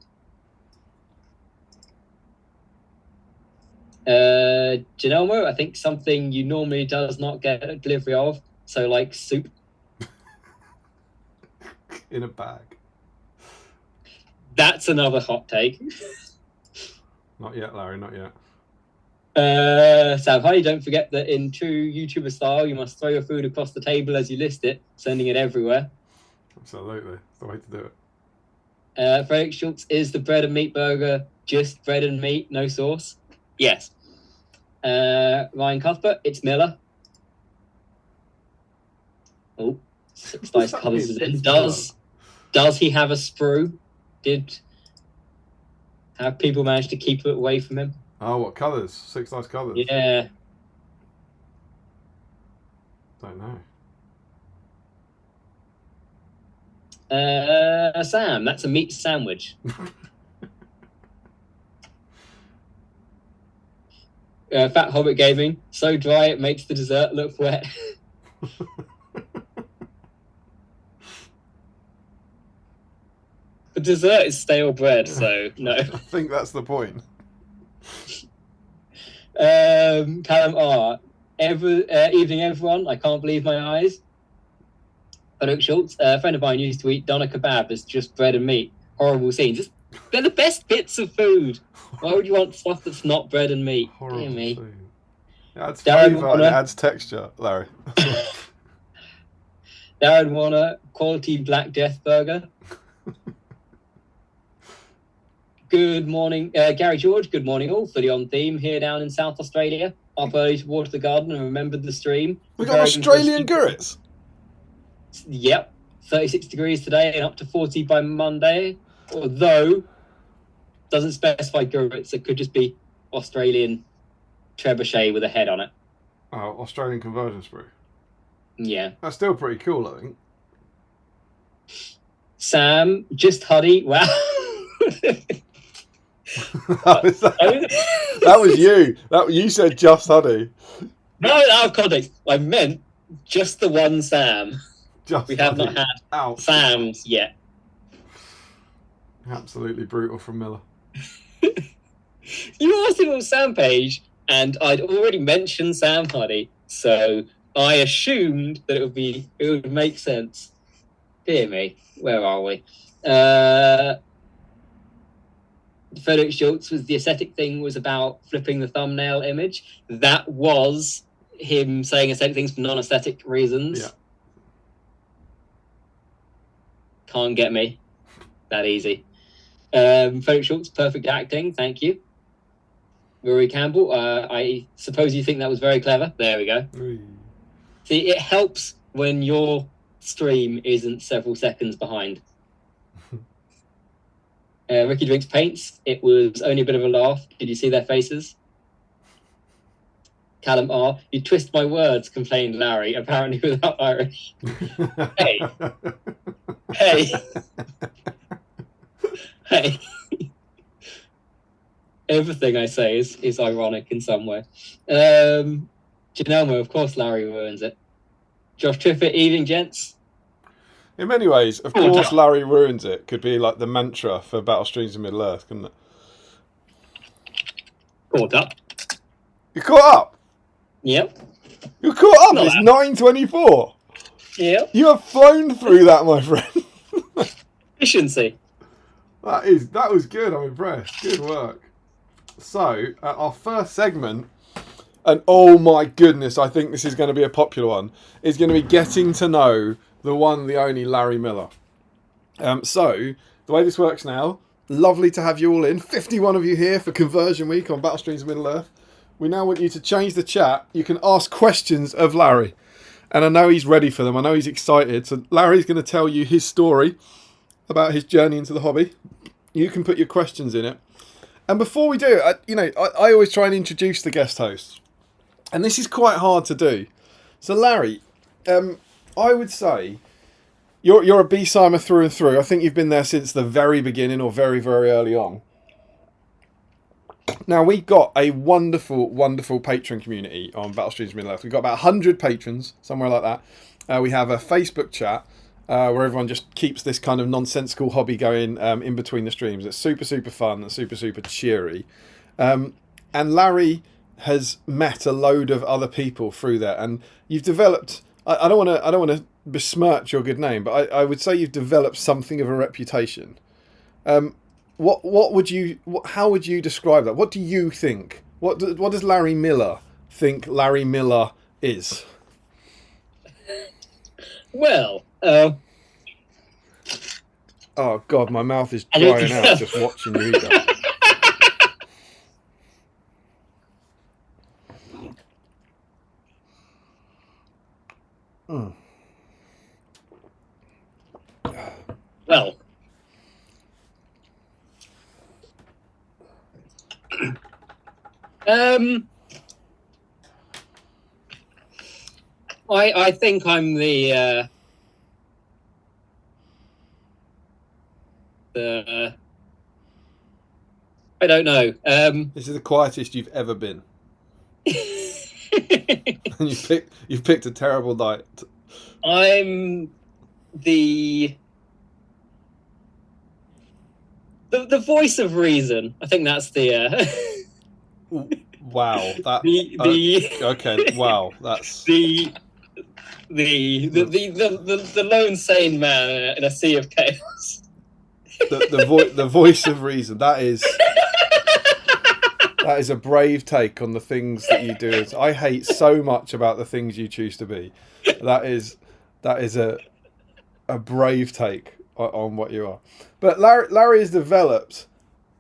Janelmo, I think something you normally does not get a delivery of, so like soup. In a bag. That's another hot take. Not yet, Larry, not yet. Sam, hi, don't forget that in true YouTuber style, you must throw your food across the table as you list it, sending it everywhere. Absolutely. That's the way to do it. Frederick Schultz, is the bread and meat burger just bread and meat, no sauce? Yes. Ryan Cuthbert, it's Miller. Oh, Six Dice Colours is in. Does he have a sprue? Have people managed to keep it away from him? Oh, what colours? Six Dice Colours? Yeah. Don't know. Sam, that's a meat sandwich. Fat Hobbit Gaming, so dry it makes the dessert look wet. The dessert is stale bread, so no. I think that's the point. Callum R. Evening, everyone. I can't believe my eyes. Luke Schultz, a friend of mine used to eat doner kebab as just bread and meat. Horrible scenes. They're the best bits of food. Why would you want stuff that's not bread and meat? Horrible Dear me. food. It adds Darren flavour and Warner. it adds texture, Larry. Darren Warner, quality Black Death burger. Good morning, Gary George. Good morning, all. Fully on theme here down in South Australia. Up early to water the garden and remembered the stream. We got Australian Guritz. Yep, 36 degrees today and up to 40 by Monday. Although doesn't specify Guritz, it could just be Australian trebuchet with a head on it. Oh, Australian conversion sprue. Yeah, That's still pretty cool, I think. Sam, just Huddy. Wow. that was you. You said just Huddy. No, out of context. I meant just the one Sam. Just We have Huddy. not had Ouch. Sams yet. Absolutely brutal from Miller. You asked him on Sam page, and I'd already mentioned Sam Huddy, so I assumed that it would make sense. Dear me, where are we? Felix Schultz was the aesthetic thing was about flipping the thumbnail image. That was him saying aesthetic things for non-aesthetic reasons. Yeah. Can't get me that easy. Felix Schultz, perfect acting, thank you. Rory Campbell, I suppose you think that was very clever. There we go. Ooh. See, it helps when your stream isn't several seconds behind. Ricky Drinks Paints, it was only a bit of a laugh. Did you see their faces? Callum R, you twist my words, complained Larry, apparently without Irish. Hey. Hey. Hey. Everything I say is ironic in some way. Janelmo, of course Larry ruins it. Josh Triffett, evening, gents. In many ways, of course, Larry ruins it. Could be like the mantra for Battle Streams in Middle Earth, couldn't it? Caught up. You caught up. Yep. You caught up. Not It's that. 9:24. Yep. You have flown through that, my friend. Efficiency. That was good. I'm impressed. Good work. So, our first segment, and oh my goodness, I think this is going to be a popular one, is going to be getting to know the one, the only Larry Miller. So, the way this works now, lovely to have you all in. 51 of you here for Conversion Week on Battle Streams of Middle Earth. We now want you to change the chat. You can ask questions of Larry. And I know he's ready for them. I know he's excited. So, Larry's going to tell you his story about his journey into the hobby. You can put your questions in it. And before we do, I always try and introduce the guest hosts. And this is quite hard to do. So, Larry, I would say you're a BSIME through and through. I think you've been there since the very beginning or very, very early on. Now, we've got a wonderful, wonderful patron community on Battle Streams Middle Earth. We've got about 100 patrons, somewhere like that. We have a Facebook chat where everyone just keeps this kind of nonsensical hobby going in between the streams. It's super, super fun and super, super cheery. And Larry has met a load of other people through there, and you've developed. I don't want to besmirch your good name, but I would say you've developed something of a reputation. How would you describe that? What do you think? What does Larry Miller think Larry Miller is? Well, oh God, my mouth is drying out just watching you go. Well, I think I'm the I don't know. This is the quietest you've ever been. And you've picked a terrible night. I'm the voice of reason. I think that's the Wow, that the okay. Wow, that's the the lone sane man in a sea of chaos. the voice of reason. That is a brave take on the things that you do. I hate so much about the things you choose to be. That is a brave take on what you are. But Larry has developed,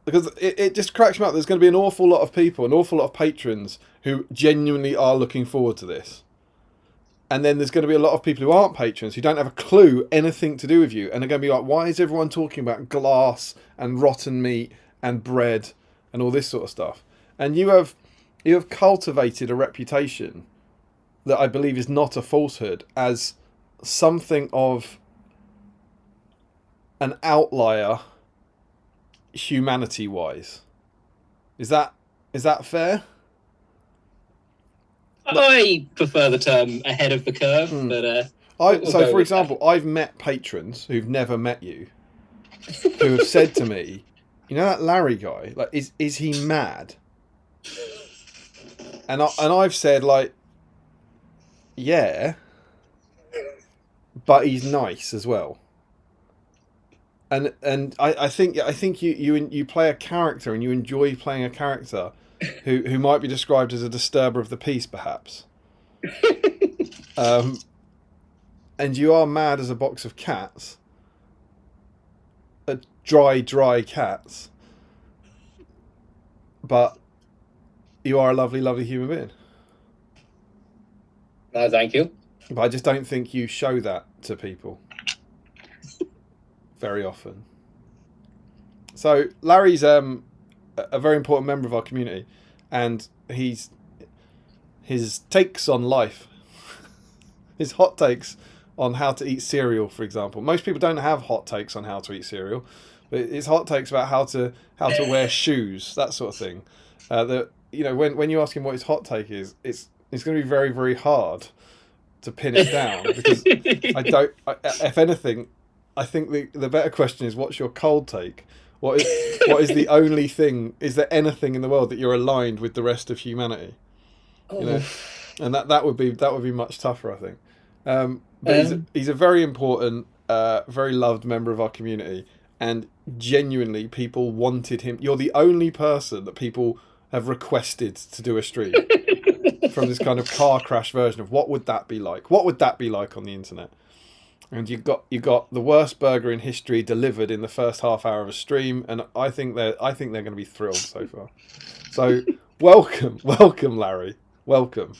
because it just cracks me up. There's going to be an awful lot of people, an awful lot of patrons who genuinely are looking forward to this. And then there's going to be a lot of people who aren't patrons, who don't have a clue anything to do with you, and are going to be like, why is everyone talking about glass and rotten meat and bread and all this sort of stuff? And you have cultivated a reputation that I believe is not a falsehood, as something of an outlier humanity-wise. Is that fair? I prefer the term ahead of the curve, but so for example, I've met patrons who've never met you, who have said to me, you know that Larry guy, like, is he mad? And I've said, like, yeah, but he's nice as well. And I think you play a character, and you enjoy playing a character who might be described as a disturber of the peace, perhaps. And you are mad as a box of cats, dry cats. But you are a lovely, lovely human being. Thank you. But I just don't think you show that to people very often. So Larry's a very important member of our community, and his takes on life, his hot takes on how to eat cereal, for example. Most people don't have hot takes on how to eat cereal, but his hot takes about how to wear shoes, that sort of thing. That, you know, when you ask him what his hot take is, it's going to be very, very hard to pin it down, because if anything, I think the better question is, what's your cold take? What is the only thing? Is there anything in the world that you're aligned with the rest of humanity? You know, and that would be much tougher, I think. But he's a very important, very loved member of our community, and genuinely, people wanted him. You're the only person that people have requested to do a stream from this kind of car crash version of what would that be like? What would that be like on the internet? And you got the worst burger in history delivered in the first half hour of a stream, and I think they're going to be thrilled so far. So welcome, Larry, welcome.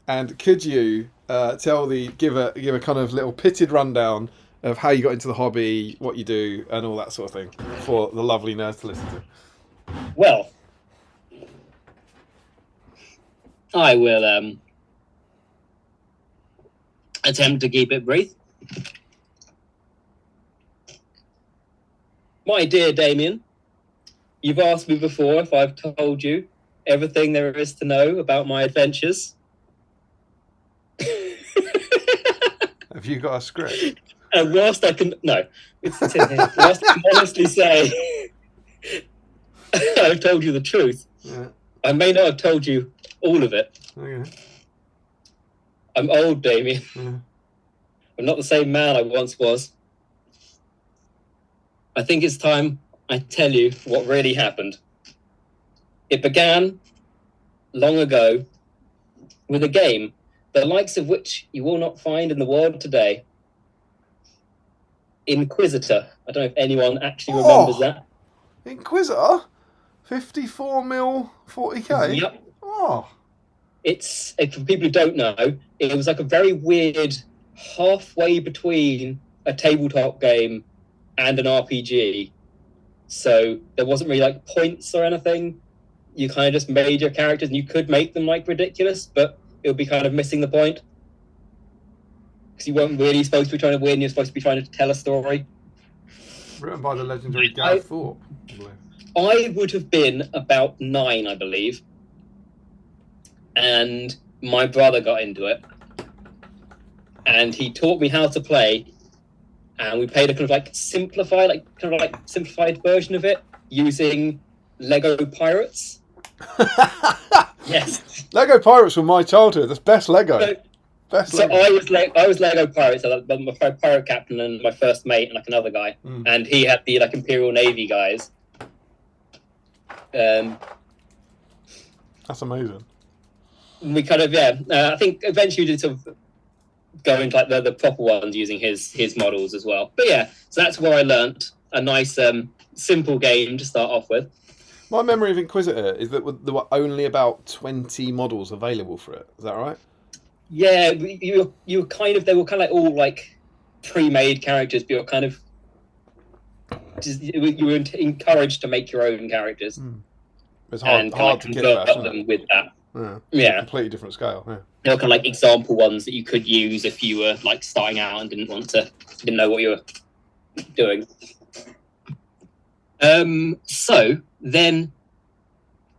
And could you give a kind of little pitted rundown of how you got into the hobby, what you do, and all that sort of thing for the lovely nerds to listen to? Well, I will attempt to keep it brief. My dear Damien, you've asked me before if I've told you everything there is to know about my adventures. Have you got a script? And whilst I can honestly say I've told you the truth, Yeah. I may not have told you all of it. Okay. I'm old, Damien. Yeah. I'm not the same man I once was. I think it's time I tell you what really happened. It began long ago with a game, the likes of which you will not find in the world today. Inquisitor. I don't know if anyone actually remembers that. Inquisitor? 54 mil 40k? Yep. Oh. It's, for people who don't know, it was like a very weird halfway between a tabletop game and an RPG. So there wasn't really like points or anything. You kind of just made your characters, and you could make them like ridiculous, but it would be kind of missing the point. Because you weren't really supposed to be trying to win, you're supposed to be trying to tell a story. Written by the legendary Gareth Thorpe, I believe. I would have been about 9, I believe. And my brother got into it. And he taught me how to play. And we played a kind of like simplified version of it using Lego Pirates. Yes. Lego Pirates were my childhood. That's best Lego. Best So Lego. I was Lego Pirates, so my pirate captain and my first mate and like another guy, and he had the like Imperial Navy guys. That's amazing. We kind of I think eventually we did sort of go into like the proper ones using his models as well. But yeah, so that's where I learnt a nice simple game to start off with. My memory of Inquisitor is that there were only about 20 models available for it. Is that right? Yeah, you were kind of, they were kind of like all like pre-made characters, but you're kind of just, you were encouraged to make your own characters. It's hard to get that, them with that. Yeah. Completely different scale. Yeah. They were kind of like example ones that you could use if you were like starting out and didn't know what you were doing. So then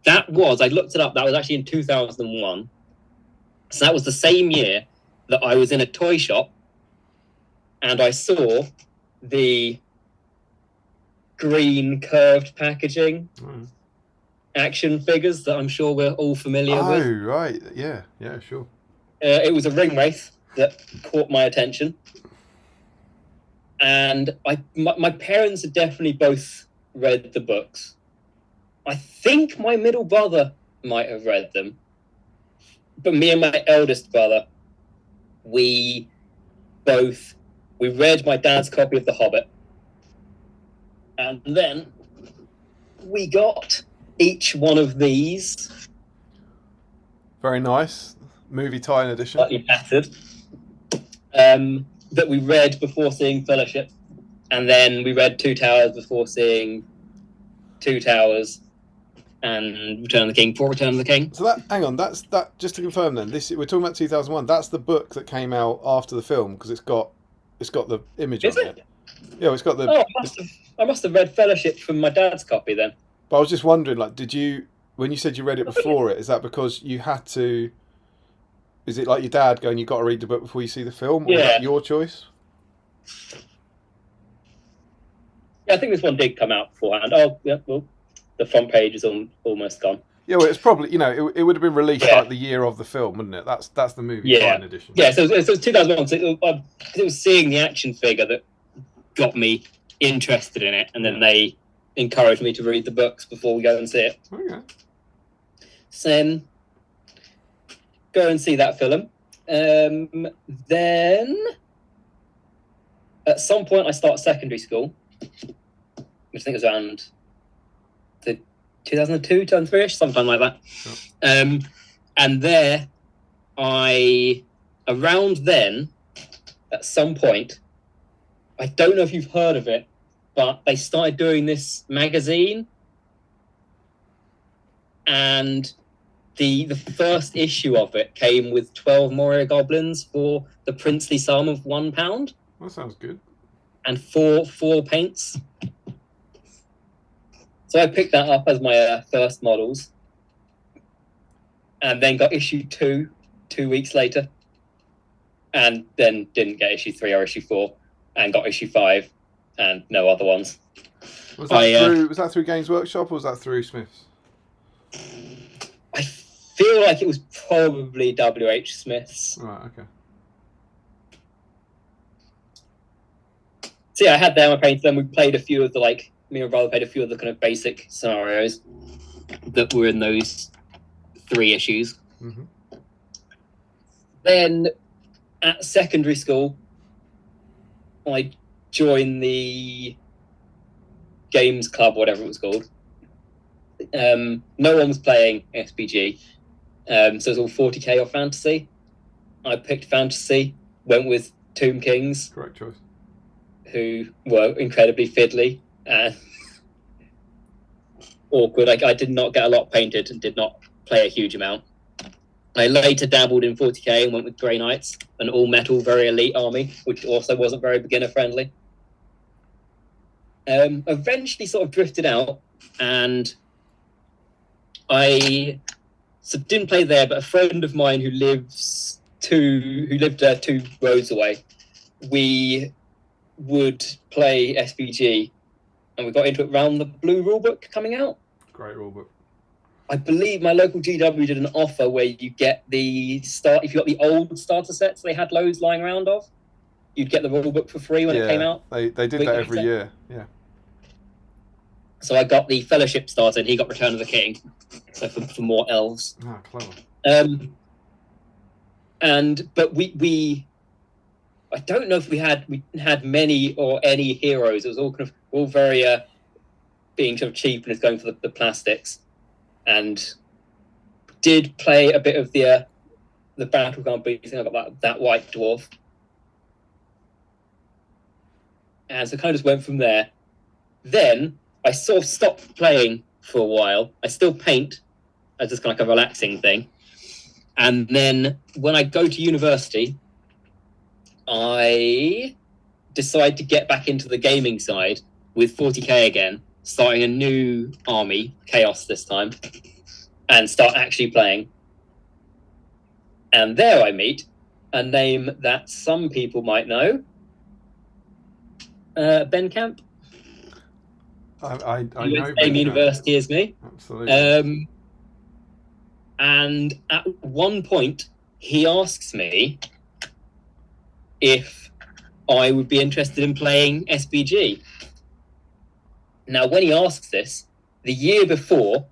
I looked it up, that was actually in 2001. So that was the same year that I was in a toy shop and I saw the green curved packaging action figures that I'm sure we're all familiar with. Oh, right. Yeah, sure. It was a ring wraith that caught my attention. And my parents had definitely both read the books. I think my middle brother might have read them. But me and my eldest brother, we read my dad's copy of The Hobbit. And then we got each one of these. Very nice. Movie tie-in edition. Slightly battered. That we read before seeing Fellowship. And then we read Two Towers before seeing Two Towers. And Return of the King for Return of the King. So that just to confirm then, we're talking about 2001. That's the book that came out after the film because it's got the image Is on it? Yeah, it's got the. Oh, I must have read Fellowship from my dad's copy then. But I was just wondering, like, when you said you read it before it, is that because you had to? Is it like your dad going, you got to read the book before you see the film, or is that your choice? Yeah, I think this one did come out beforehand. Oh, yeah, well, the front page is almost gone. Yeah, well, it's probably, it would have been released like the year of the film, wouldn't it? That's the movie tie-in edition. Yeah, so it was 2001. So it was seeing the action figure that got me interested in it, and then they encouraged me to read the books before we go and see it. Okay. So then go and see that film. Then at some point I start secondary school, which I think was around 2002, 2003-ish, sometime like that. Sure. And there, around then, at some point, I don't know if you've heard of it, but they started doing this magazine, and the first issue of it came with 12 Moria goblins for the princely sum of £1. That sounds good. And four paints. So I picked that up as my first models, and then got issue 2 weeks later, and then didn't get issue 3 or issue 4, and got issue 5, and no other ones. Was that through Games Workshop or was that through Smith's? I feel like it was probably W.H. Smith's. Right, okay. So yeah, I had them, I painted them, we played a few of the me and my brother played a few of the kind of basic scenarios that were in those 3 issues. Mm-hmm. Then at secondary school, I joined the games club, whatever it was called. No one was playing SBG, so it was all 40k or fantasy. I picked fantasy, went with Tomb Kings. Correct choice. Who were incredibly fiddly and awkward. I did not get a lot painted and did not play a huge amount. I later dabbled in 40k and went with Grey Knights, an all-metal, very elite army, which also wasn't very beginner-friendly. Eventually sort of drifted out, and I didn't play there, but a friend of mine who lived 2 roads away, we would play SBG, and we got into it around the blue rulebook coming out. Great rulebook. I believe my local GW did an offer where you get the start. If you got the old starter sets, they had loads lying around of. You'd get the rule book for free when it came out. They did that every year. Yeah. So I got the Fellowship starter, and he got Return of the King. So for more elves. Ah, clever. But we I don't know if we had many or any heroes. It was all very being sort of cheap and it's going for the plastics. And did play a bit of the Battleground beat thing. I got that white dwarf. And so kind of just went from there. Then I sort of stopped playing for a while. I still paint as just kind of like a relaxing thing. And then when I go to university, I decide to get back into the gaming side with 40k again, starting a new army, Chaos this time, and start actually playing. And there I meet a name that some people might know, Ben Camp. I know the same university as me. Absolutely. And at one point, he asks me if I would be interested in playing SBG. Now, when he asks this, the year before,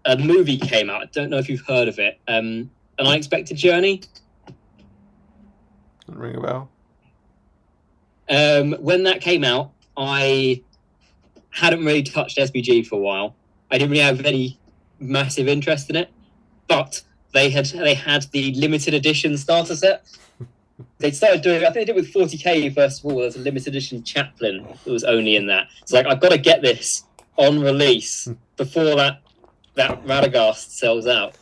a movie came out. I don't know if you've heard of it. An Unexpected Journey. Doesn't ring a bell. When that came out, I hadn't really touched SBG for a while. I didn't really have any massive interest in it, but they had the limited edition starter set. They started doing. I think they did it with 40k first of all. There's a limited edition chaplain that was only in that. It's like I've got to get this on release before that Radagast sells out.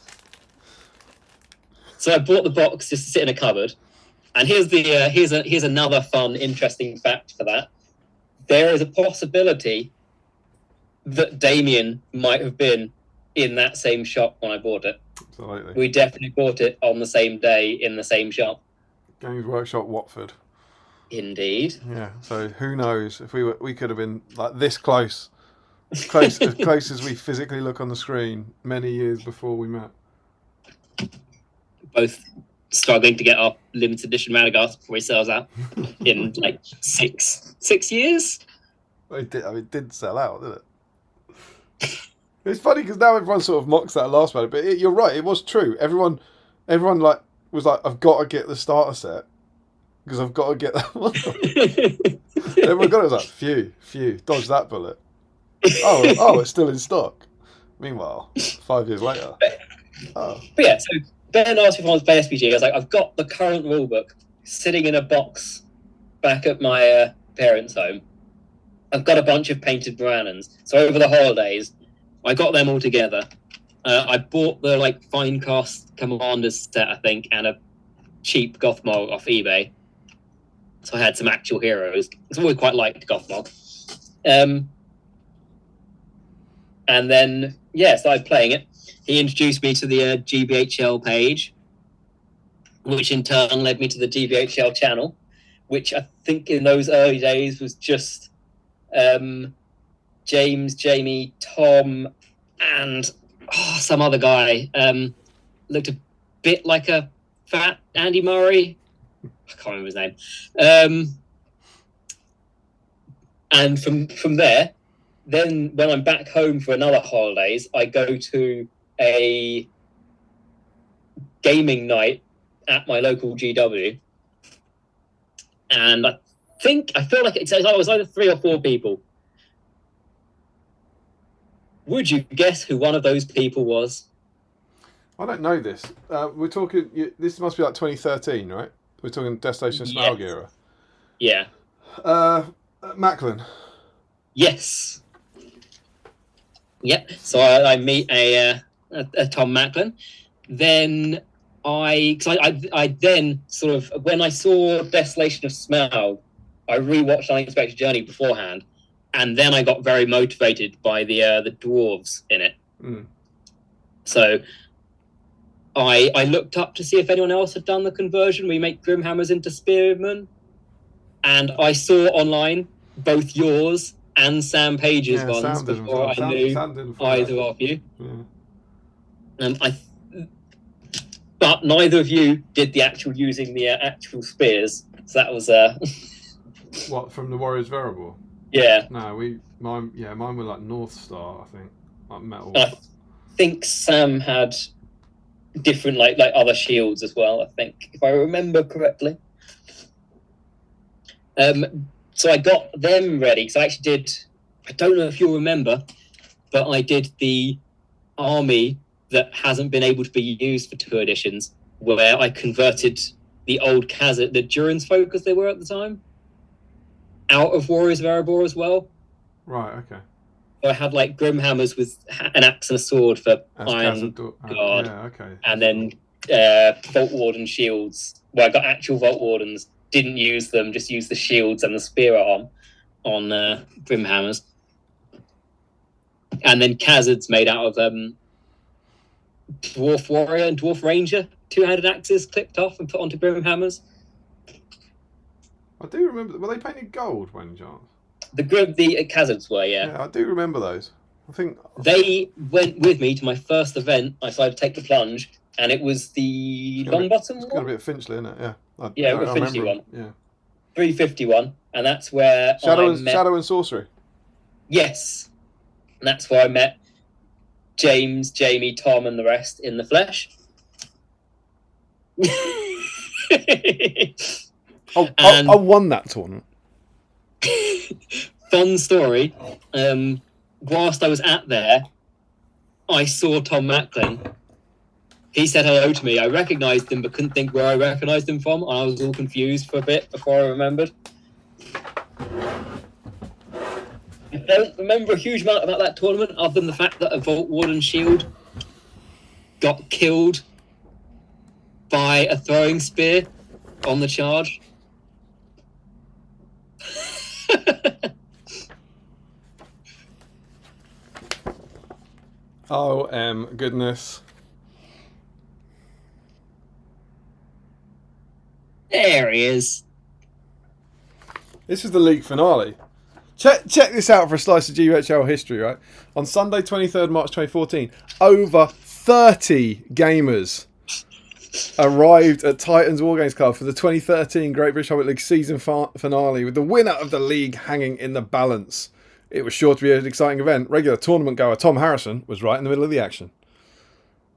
So I bought the box just to sit in a cupboard. And here's another fun, interesting fact for that. There is a possibility that Damien might have been in that same shop when I bought it. Absolutely. We definitely bought it on the same day in the same shop. Games Workshop, Watford. Indeed. Yeah. So who knows if we could have been like this close as close as we physically look on the screen many years before we met. Both struggling to get our limited edition Radagast before he sells out in like six years. Well, it did sell out, didn't it? It's funny because now everyone sort of mocks that last one, but you're right. It was true. Everyone like was like, I've got to get the starter set because I've got to get that one. Everyone got it. Was like, phew, dodge that bullet. Oh, it's still in stock. Meanwhile, 5 years later. Oh. But yeah, so Ben asked me if I was play SBG. I was like, I've got the current rulebook sitting in a box back at my parents' home. I've got a bunch of painted Brannons. So over the holidays, I got them all together. I bought the Finecast Commanders set, I think, and a cheap Gothmog off eBay. So I had some actual heroes. I've always quite liked Gothmog. And then, started playing it. He introduced me to the GBHL page, which in turn led me to the GBHL channel, which I think in those early days was just James, Jamie, Tom, and some other guy. Looked a bit like a fat Andy Murray. I can't remember his name. And from there, then when I'm back home for another holidays, I go to a gaming night at my local GW. And I feel like it was either 3 or 4 people. Would you guess who one of those people was? I don't know this. We're talking. This must be like 2013, right? We're talking Destination Smaug era. Yeah. Macklin. Yes. Yep. So I meet a Tom Macklin. Then I then sort of, when I saw Desolation of Smaug, I rewatched Unexpected Journey beforehand, and then I got very motivated by the dwarves in it. Mm. So I looked up to see if anyone else had done the conversion. We make Grimhammers into Spearmen, and I saw online both yours and Sam Page's ones before I knew either of you. Yeah. But neither of you did the actual using the actual spears. So that was What, from the Warriors variable? Yeah. No, mine were like North Star, I think, like metal. I think Sam had different like other shields as well. I think, if I remember correctly. So I got them ready. So I actually did. I don't know if you'll remember, but I did the army that hasn't been able to be used for 2 editions, where I converted the old Khazad, the Durin's folk as they were at the time, out of Warriors of Erebor as well. Right, okay. So I had like Grimhammers with an axe and a sword for Iron Guard. Yeah, okay. And then Vault Warden shields, where I got actual Vault Wardens, didn't use them, just used the shields and the spear arm on Grimhammers. And then Khazad's made out of Dwarf Warrior and Dwarf Ranger, 2-handed axes clipped off and put onto Grimhammers. I do remember. Were they painted gold by any chance? The Khazad's were, yeah. Yeah, I do remember those. I think they went with me to my first event. I decided to take the plunge, and it was the Longbottom one. It's got a bit of Finchley, isn't it? Yeah. Yeah, the Finchley one. Yeah. 351, and that's where Shadow and Sorcery. Yes, and that's where I met James, Jamie, Tom, and the rest in the flesh. I won that tournament. Fun story. Whilst I was there, I saw Tom Macklin. He said hello to me. I recognised him, but couldn't think where I recognised him from. And I was all confused for a bit before I remembered. I don't remember a huge amount about that tournament, other than the fact that a Vault Warden shield got killed by a throwing spear on the charge. Oh, goodness. There he is. This is the league finale. Check this out for a slice of GHL history, right? On Sunday, 23rd March 2014, over 30 gamers arrived at Titans Wargames Club for the 2013 Great British Hobbit League season finale, with the winner of the league hanging in the balance. It was sure to be an exciting event. Regular tournament goer Tom Harrison was right in the middle of the action.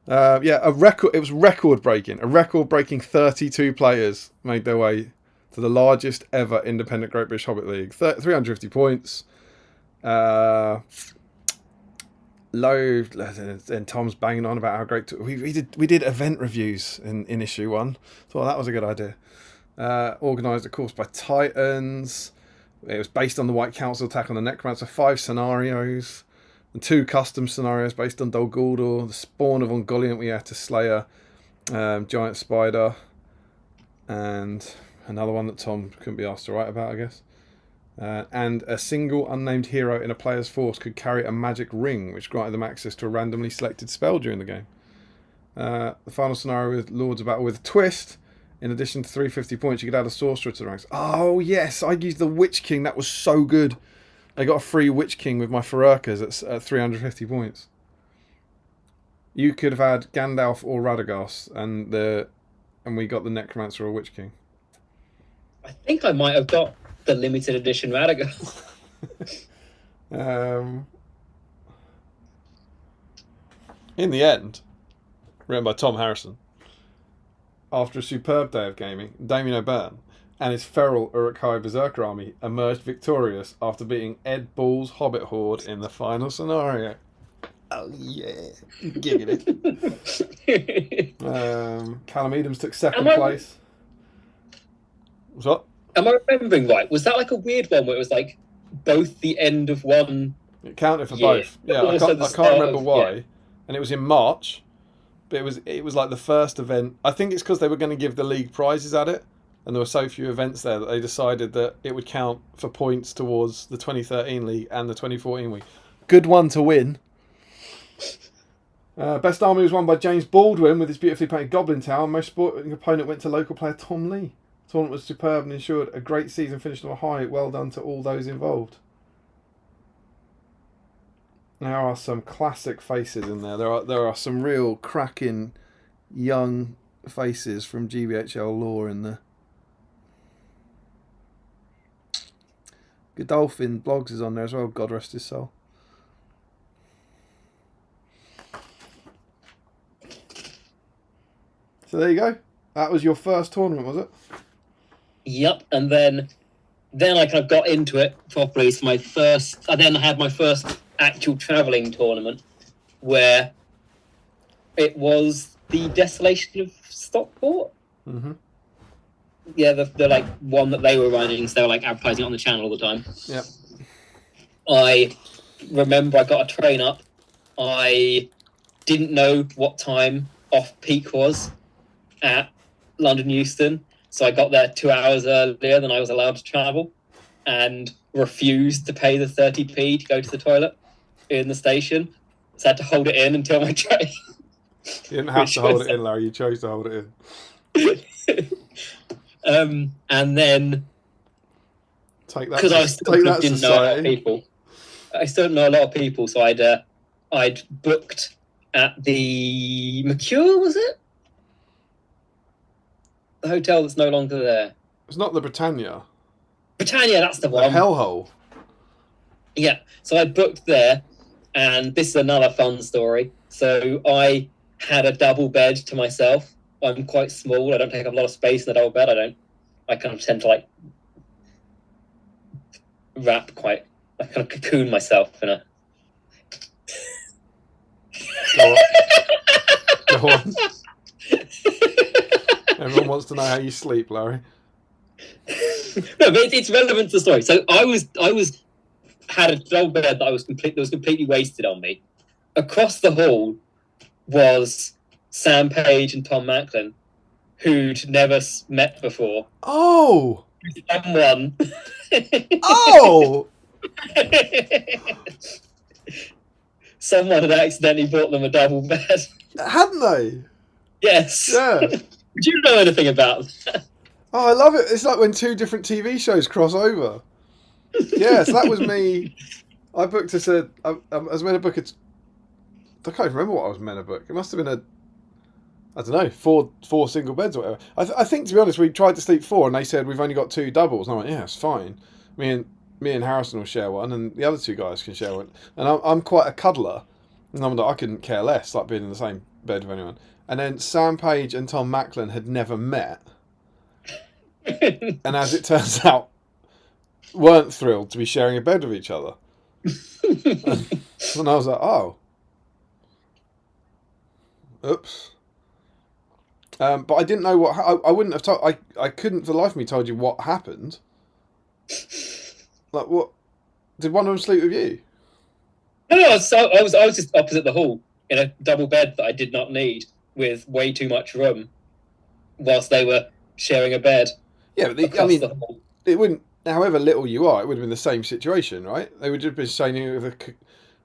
It was record-breaking. A record-breaking 32 players made their way to the largest ever independent Great British Hobbit League. 350 points. Low, and Tom's banging on about how great we did event reviews in issue 1. Thought that was a good idea. Organised, of course, by Titans. It was based on the White Council attack on the Necromancer. 5 scenarios and 2 custom scenarios based on Dol Guldur, the spawn of Ungoliant we had to Slayer, Giant Spider, and another one that Tom couldn't be asked to write about, I guess. And a single unnamed hero in a player's force could carry a magic ring, which granted them access to a randomly selected spell during the game. The final scenario with Lords of Battle with a twist. In addition to 350 points, you could add a sorcerer to the ranks. Oh, yes, I used the Witch King. That was so good. I got a free Witch King with my Fururkas at 350 points. You could have had Gandalf or Radagast, and we got the Necromancer or Witch King. I think I might have got the limited edition Radagast. In the end, written by Tom Harrison, after a superb day of gaming, Damien O'Byrne and his feral Uruk-hai Berserker army emerged victorious after beating Ed Ball's Hobbit Horde in the final scenario. Oh yeah, giggity. Callum Edams took second place. What's up? Am I remembering right? Was that like a weird one where it was like both the end of one? It counted for both. Yeah, I can't remember why. Yeah. And it was in March, but it was like the first event. I think it's because they were going to give the league prizes at it, and there were so few events there that they decided that it would count for points towards the 2013 league and the 2014 league. Good one to win. Best army was won by James Baldwin with his beautifully painted Goblin Tower. Most sporting opponent went to local player Tom Lee. The tournament was superb and ensured a great season, finished on a high. Well done to all those involved. There are some classic faces in there. There are some real cracking young faces from GBHL lore in there. Godolphin Blogs is on there as well, God rest his soul. So there you go. That was your first tournament, was it? Yep, and then I kind of got into it properly. So I then had my first actual travelling tournament, where it was the Desolation of Stockport. Mm-hmm. Yeah, the like one that they were running, so they were like advertising it on the channel all the time. Yep. I remember I got a train up. I didn't know what time off peak was at London Euston, so I got there 2 hours earlier than I was allowed to travel, and refused to pay the 30p to go to the toilet in the station. So I had to hold it in until my train. You didn't have to hold it in, Larry. You chose to hold it in. And then take that because I still didn't know a lot of people. I still didn't know a lot of people, so I'd booked at the Mercure, was it? The hotel that's no longer there. It's not the Britannia. Britannia, that's the one. The hellhole. Yeah, so I booked there, and this is another fun story. So I had a double bed to myself. I'm quite small. I don't take up a lot of space in the double bed. I kind of tend to like I kind of cocoon myself in a. Go on. Everyone wants to know how you sleep, Larry. No, but it's relevant to the story. So I had a double bed that was completely wasted on me. Across the hall was Sam Page and Tom Macklin, who'd never met before. Oh! Someone. Oh! Someone had accidentally bought them a double bed. Hadn't they? Yes. Yeah. Do you know anything about that? Oh, I love it. It's like when two different TV shows cross over. Yeah, so that was me. I booked I was meant to book I can't even remember what I was meant to book. It must have been I don't know, four single beds or whatever. I think, to be honest, we tried to sleep 4 and they said we've only got 2 doubles. And I went, yeah, it's fine. Me and Harrison will share one and the other 2 guys can share one. And I'm quite a cuddler. And I'm like, I couldn't care less, like being in the same bed with anyone. And then Sam Page and Tom Macklin had never met. And as it turns out, weren't thrilled to be sharing a bed with each other. And I was like, oh. Oops. But I didn't know what... I wouldn't have told... I couldn't for the life of me told you what happened. Like, what... Did one of them sleep with you? No, I was just opposite the hall in a double bed that I did not need with way too much room whilst they were sharing a bed. Yeah, but it wouldn't... However little you are, it would have been the same situation, right? They would have been sharing it with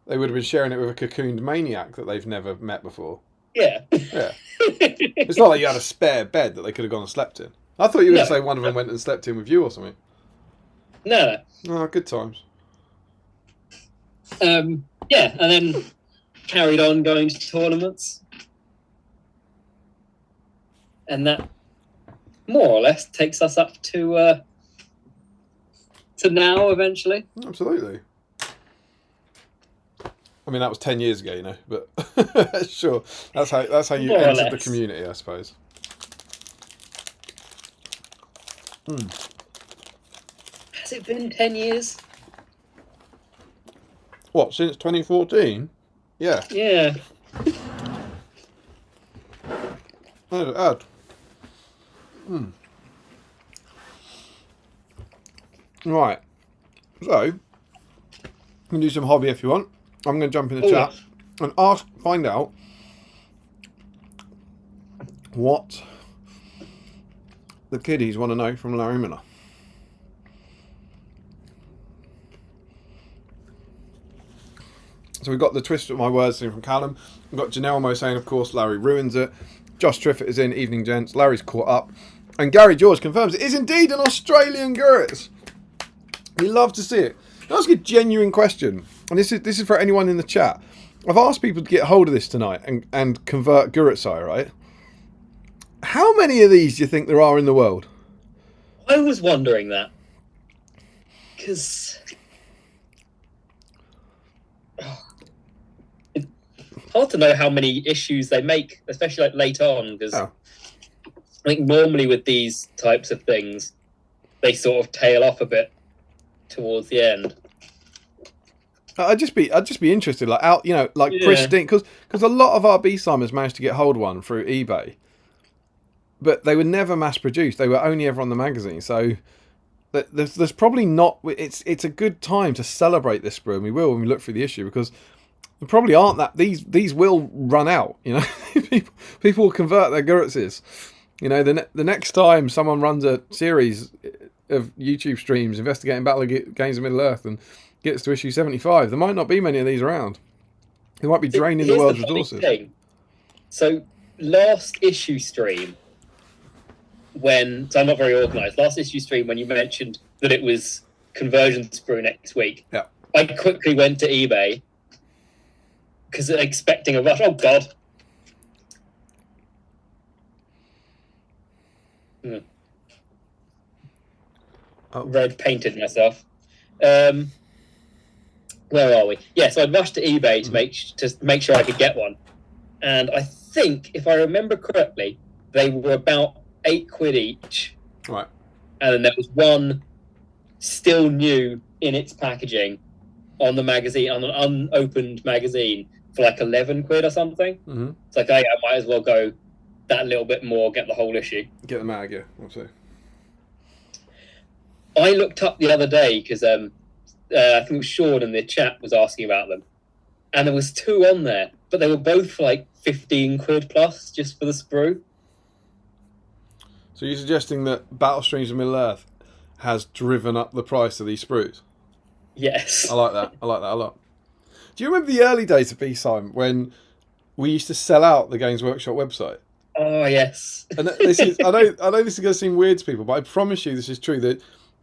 they would have been sharing it with a cocooned maniac that they've never met before. Yeah. Yeah. It's not like you had a spare bed that they could have gone and slept in. I thought you were going to say one of them went and slept in with you or something. No. Oh, good times. Yeah, and then carried on going to tournaments. And that more or less takes us up to now eventually. Absolutely. I mean, that was 10 years ago, you know, but sure. That's how you more entered the community, I suppose. Has it been 10 years? What, since 2014? Yeah. Yeah. Add. Right. So, you can do some hobby if you want. I'm going to jump in the chat and find out what the kiddies want to know from Larry Miller. So we've got the twist of my words thing from Callum. We've got Janelmo saying, of course, Larry ruins it. Josh Triffett is in. Evening, gents. Larry's caught up. And Gary George confirms it is indeed an Australian Guritz. We love to see it. Ask a genuine question, and this is for anyone in the chat. I've asked people to get hold of this tonight and convert Guritz, right? How many of these do you think there are in the world? I was wondering that. Because it's hard to know how many issues they make, especially like late on, because I think normally with these types of things, they sort of tail off a bit towards the end. I'd just be interested, like out, pristine, because a lot of our BSIMers managed to get hold of one through eBay, but they were never mass produced. They were only ever on the magazine. So there's probably not. It's a good time to celebrate this sprue, and we will when we look through the issue, because there probably aren't that these will run out. People will convert their Guritzes. The next time someone runs a series of YouTube streams investigating Battle of Games of Middle Earth and gets to issue 75, there might not be many of these around. They might be draining the world's resources. So last issue stream, so I'm not very organised. Last issue stream, when you mentioned that it was conversion sprue next week, yeah, I quickly went to eBay because expecting a rush. Oh God. Red painted myself. Where are we? Yeah, so I'd rushed to eBay to make sure I could get one, and I think, if I remember correctly, they were about £8 each. Right. And then there was one still new in its packaging on the magazine, on an unopened magazine, for like £11 or something. Mm-hmm. It's like, I might as well go that little bit more, get the whole issue. Get the mag, yeah. I'll see. I looked up the other day because I think it was Sean in the chat was asking about them, and there was 2 on there, but they were both for like £15 plus just for the sprue. So you're suggesting that Battle Streams of Middle Earth has driven up the price of these sprues? Yes. I like that a lot. Do you remember the early days of BSIME when we used to sell out the Games Workshop website? Oh yes. And this is I know this is going to seem weird to people, but I promise you this is true. That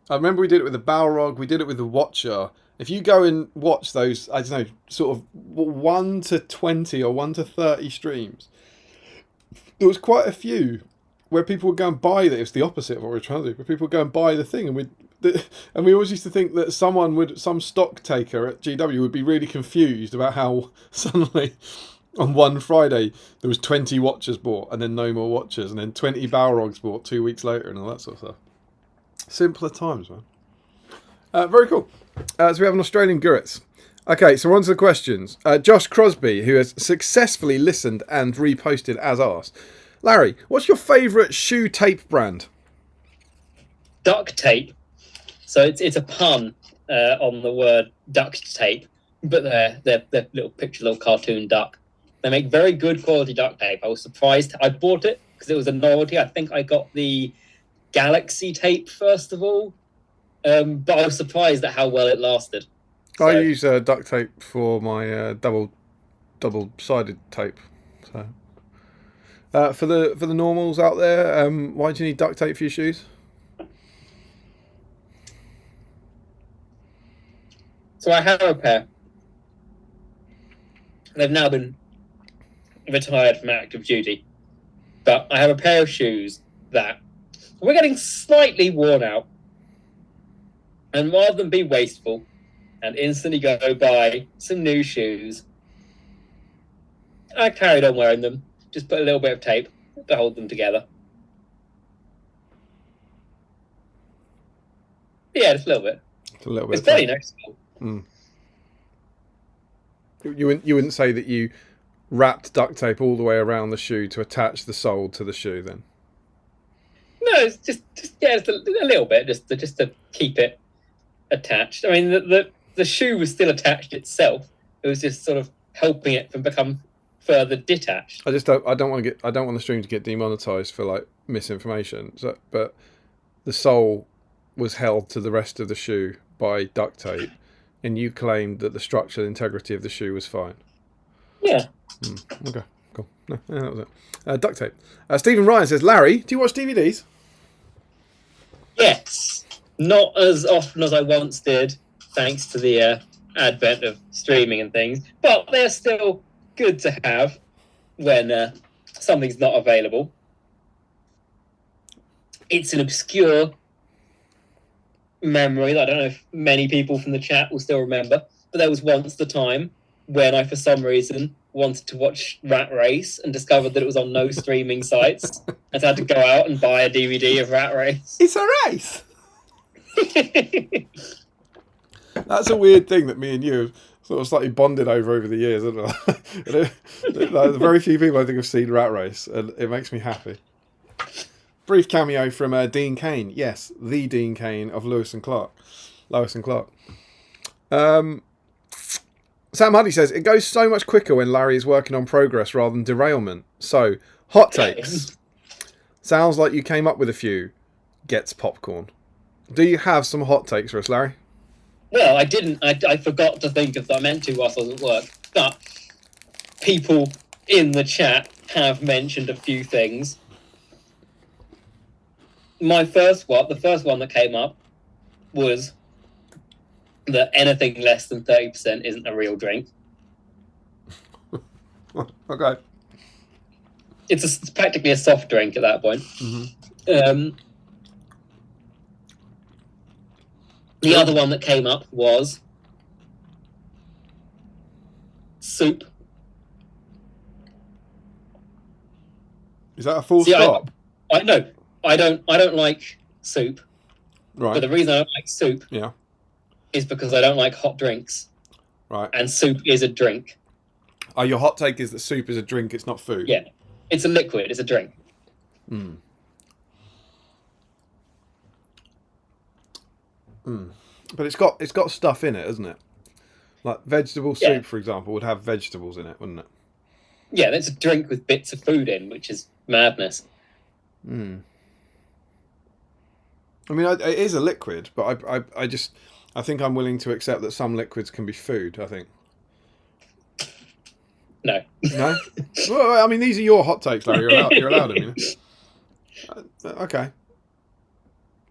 I remember we did it with the Balrog, we did it with the Watcher. If you go and watch those, I don't know, sort of 1 to 20 or 1 to 30 streams, there was quite a few where people would go and buy it. It's the opposite of what we're trying to do, but people would go and buy the thing, and we always used to think that some stock taker at GW would be really confused about how suddenly on one Friday there was 20 Watchers bought and then no more Watchers, and then 20 Balrogs bought 2 weeks later and all that sort of stuff. Simpler times, man. Very cool. So we have an Australian Guritz. Okay, so on to the questions. Josh Crosby, who has successfully listened and reposted as asked. Larry, what's your favourite shoe tape brand? Duct tape. So it's a pun on the word duct tape, but they're little cartoon duck. They make very good quality duct tape. I was surprised. I bought it because it was a novelty. I think I got the Galaxy tape first of all, but I was surprised at how well it lasted. So, I use duct tape for my double-sided tape. So, for the normals out there, why do you need duct tape for your shoes? So I have a pair. They've now been retired from active duty, but I have a pair of shoes that we're getting slightly worn out, and rather than be wasteful and instantly go buy some new shoes, I carried on wearing them. Just put a little bit of tape to hold them together. Yeah, just a little bit. It's very noticeable. Mm. You wouldn't say that you wrapped duct tape all the way around the shoe to attach the sole to the shoe, then? No, it's just a little bit, just to keep it attached. I mean, the shoe was still attached itself. It was just sort of helping it from become further detached. I don't want the stream to get demonetized for like misinformation. So, but the sole was held to the rest of the shoe by duct tape, and you claimed that the structural integrity of the shoe was fine. Yeah. Okay. Cool. No, that was it. Duct tape. Stephen Ryan says, Larry, do you watch DVDs? Yes. Not as often as I once did. thanks to the advent of streaming and things. But they're still good to have when something's not available. It's an obscure memory that I don't know if many people from the chat will still remember, but there was once the time when I, for some reason, wanted to watch Rat Race and discovered that it was on no streaming sites, and so I had to go out and buy a DVD of Rat Race. It's a race! That's a weird thing that me and you have sort of slightly bonded over the years, isn't it? Like, very few people I think have seen Rat Race, and it makes me happy. Brief cameo from Dean Cain. Yes, the Dean Cain of Lois and Clark. Sam Huddy says, it goes so much quicker when Larry is working on progress rather than derailment. So, hot takes. Sounds like you came up with a few. Gets popcorn. Do you have some hot takes for us, Larry? Well, I didn't. I forgot to think of that. I meant to whilst I was at work. But people in the chat have mentioned a few things. The first one that came up was that anything less than 30% isn't a real drink. Okay. It's practically a soft drink at that point. Mm-hmm. The other one that came up was soup. Is that a full stop? I know. I don't like soup. Right. But the reason I don't like soup is because I don't like hot drinks. Right. And soup is a drink. Oh, your hot take is that soup is a drink, it's not food? Yeah. It's a liquid, it's a drink. Mm. Mm. But it's got stuff in it, isn't it? Like vegetable soup, for example, would have vegetables in it, wouldn't it? Yeah, that's a drink with bits of food in, which is madness. Mm. I mean, it is a liquid, but I think I'm willing to accept that some liquids can be food, I think. No. No? Well, I mean, these are your hot takes, Larry. You're allowed them, you know? Okay.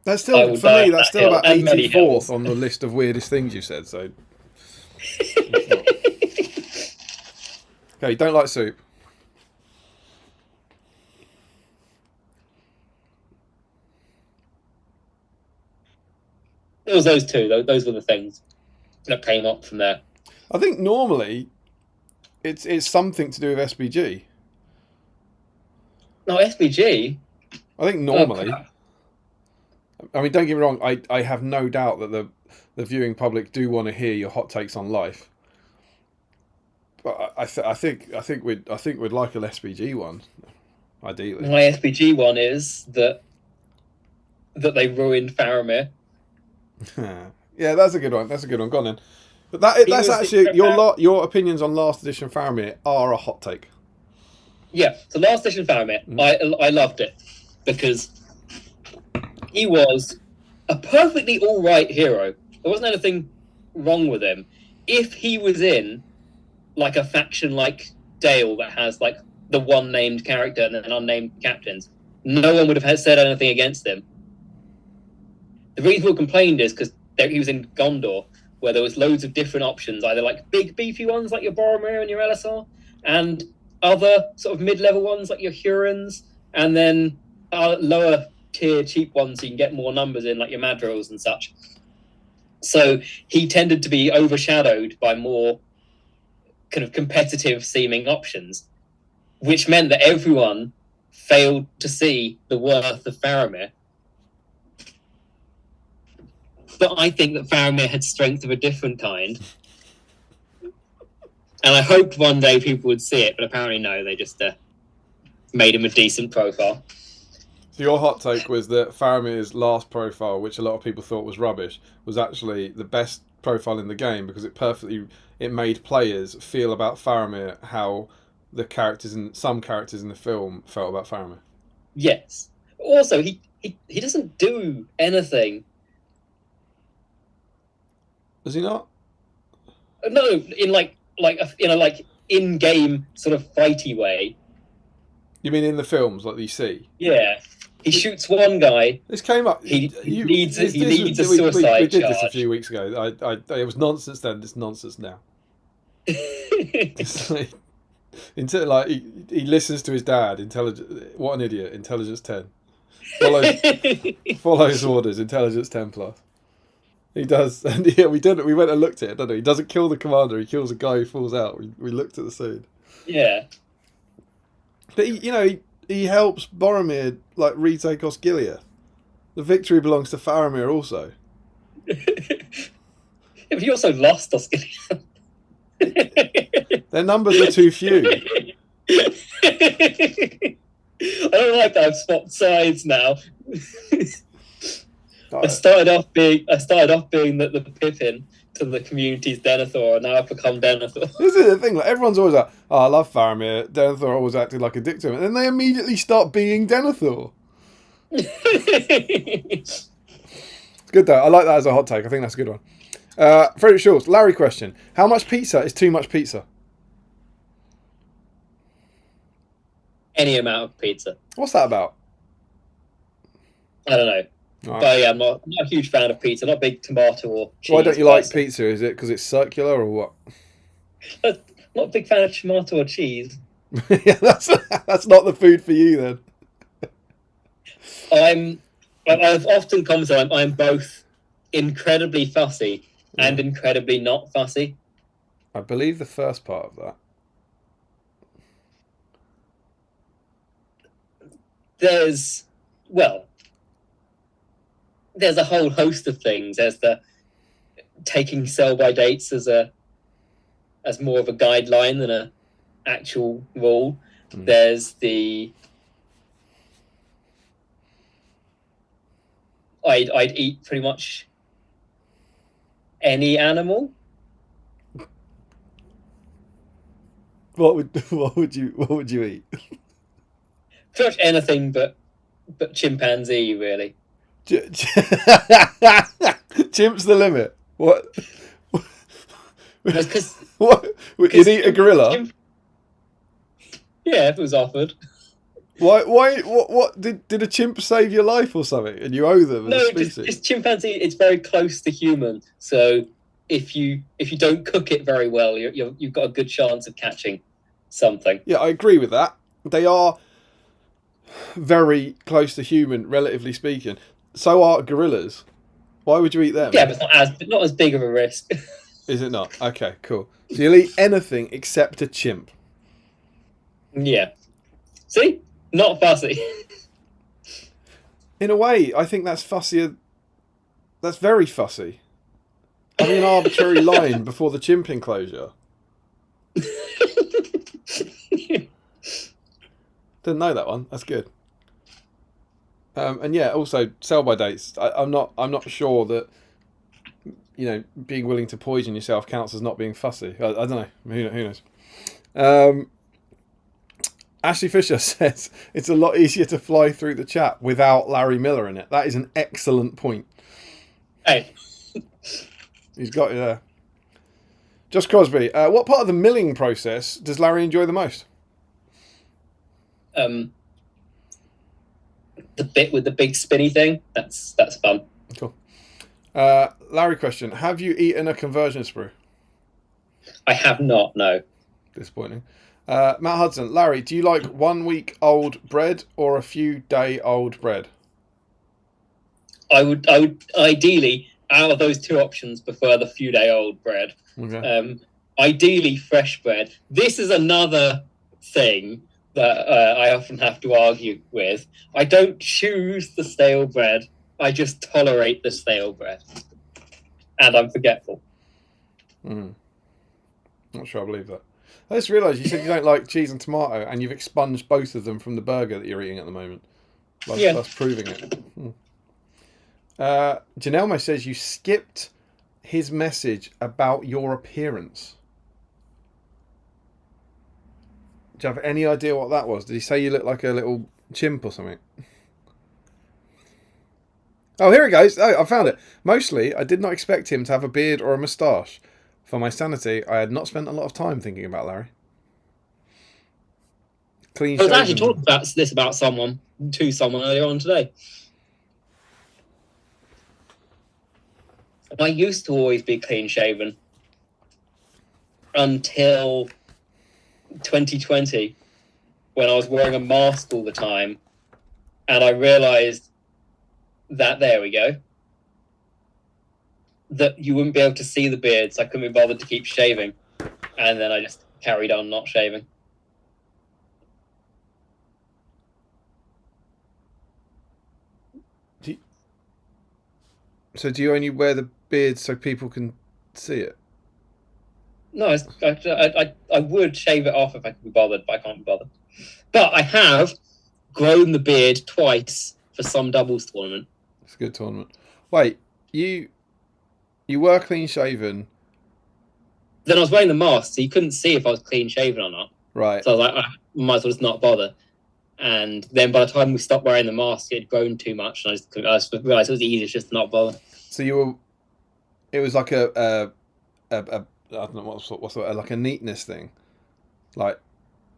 That's still, for me, that's still about 84th on the list of weirdest things you said, so... Okay, you don't like soup. It was those two. Those were the things that came up from there. I think normally it's something to do with SBG. No, SBG? I think normally... I mean, don't get me wrong, I have no doubt that the viewing public do want to hear your hot takes on life. But I think we'd like an SBG one, ideally. My SBG one is that they ruined Faramir. Yeah, that's a good one. Go on then. But that's actually your opinions on last edition Faramir are a hot take. Yeah, so last edition Faramir, I loved it because he was a perfectly all right hero. There wasn't anything wrong with him. If he was in like a faction like Dale that has like the one named character and then unnamed captains, no one would have said anything against him. The reason people complained is because he was in Gondor, where there was loads of different options, either like big beefy ones like your Boromir and your Elisar, and other sort of mid-level ones like your Hurons, and then lower tier cheap ones so you can get more numbers in like your Madrils and such. So he tended to be overshadowed by more kind of competitive seeming options, which meant that everyone failed to see the worth of Faramir. But I think that Faramir had strength of a different kind. And I hoped one day people would see it, but apparently no, they just made him a decent profile. So your hot take was that Faramir's last profile, which a lot of people thought was rubbish, was actually the best profile in the game because it made players feel about Faramir how some characters in the film felt about Faramir. Yes. Also, he doesn't do anything. Does he not? No, in like in-game sort of fighty way. You mean in the films, like you see? Yeah. He shoots one guy. This came up. He leads a suicide we did charge. this a few weeks ago. It was nonsense then. It's nonsense now. It's like, until like he listens to his dad. What an idiot. Intelligence 10. Follows orders. Intelligence 10 plus. He does, and yeah, we did. We went and looked at it. Don't we? He doesn't kill the commander. He kills a guy who falls out. We looked at the scene. Yeah, but he helps Boromir like retake Osgiliath. The victory belongs to Faramir also. yeah, but he also lost Osgiliath. Their numbers are too few. I don't like that I've swapped sides now. I started off being the Pippin to the community's Denethor, and now I've become Denethor. This is the thing. Like everyone's always like, "Oh, I love Faramir." Denethor always acted like a dick to him, and then they immediately start being Denethor. It's good though. I like that as a hot take. I think that's a good one. Frederick Schultz, Larry question: how much pizza is too much pizza? Any amount of pizza. What's that about? I don't know. Right. But yeah, I'm not a huge fan of pizza. Not a big tomato or cheese. Why don't you like pizza? Is it because it's circular or what? Not a big fan of tomato or cheese. Yeah, that's not the food for you then. I've often commented I'm both incredibly fussy and incredibly not fussy. I believe the first part of that. There's a whole host of things. There's the taking sell-by dates as more of a guideline than a actual rule. There's the I'd eat pretty much any animal. What would you eat? Pretty much anything but chimpanzee, really. Chimp's the limit. What? What? You'd eat a gorilla? Yeah, if it was offered. Why? What? Did a chimp save your life or something? And you owe them as a species? No, just chimpanzee. It's very close to human. So if you don't cook it very well, you've got a good chance of catching something. Yeah, I agree with that. They are very close to human, relatively speaking. So are gorillas. Why would you eat them? Yeah, but not as big of a risk. Is it not? Okay, cool. So you'll eat anything except a chimp. Yeah. See? Not fussy. In a way, I think that's fussier. That's very fussy. Having an arbitrary line before the chimp enclosure. Didn't know that one. That's good. And yeah, also sell by dates. I'm not sure that being willing to poison yourself counts as not being fussy. I don't know. Who knows? Ashley Fisher says it's a lot easier to fly through the chat without Larry Miller in it. That is an excellent point. Hey, he's got you there. Just Crosby. What part of the milling process does Larry enjoy the most? The bit with the big spinny thing. That's fun. Cool. Larry question: have you eaten a conversion sprue? I have not. No. Disappointing. Matt Hudson, Larry, do you like 1 week old bread or a few day old bread? I would ideally, out of those two options, prefer the few day old bread. Okay. Ideally fresh bread. This is another thing that I often have to argue with. I don't choose the stale bread. I just tolerate the stale bread. And I'm forgetful. Not sure I believe that. I just realised you said you don't like cheese and tomato, and you've expunged both of them from the burger that you're eating at the moment. That's proving it. Janelmo says you skipped his message about your appearance. Do you have any idea what that was? Did he say you look like a little chimp or something? Oh, here it goes. Oh, I found it. Mostly, I did not expect him to have a beard or a moustache. For my sanity, I had not spent a lot of time thinking about Larry. Clean I was actually shaven. talking about this about someone earlier on today. I used to always be clean shaven until 2020, when I was wearing a mask all the time, and I realised that there we go, that you wouldn't be able to see the beard, so I couldn't be bothered to keep shaving, and then I just carried on not shaving. So do you only wear the beard so people can see it? No, I would shave it off if I could be bothered, but I can't be bothered. But I have grown the beard twice for some doubles tournament. It's a good tournament. Wait, you were clean shaven, Then I was wearing the mask, so you couldn't see if I was clean shaven or not. right? So I was like, I might as well just not bother. And then by the time we stopped wearing the mask, it had grown too much, and I just realised it was easier just to not bother. So you were. It was like a I don't know what's like a neatness thing. Like,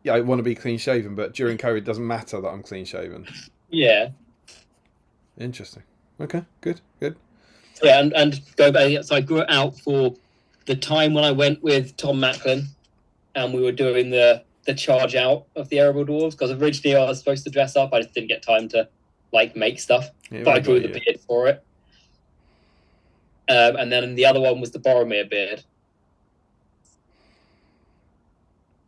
yeah, I want to be clean shaven, but during COVID, it doesn't matter that I'm clean shaven. Yeah. Interesting. Okay, good. So, yeah, and go back. So I grew it out for the time when I went with Tom Macklin, and we were doing the charge out of the Erebor Dwarves, because originally I was supposed to dress up. I just didn't get time to make stuff, but I grew the beard for it. And then the other one was the Boromir beard.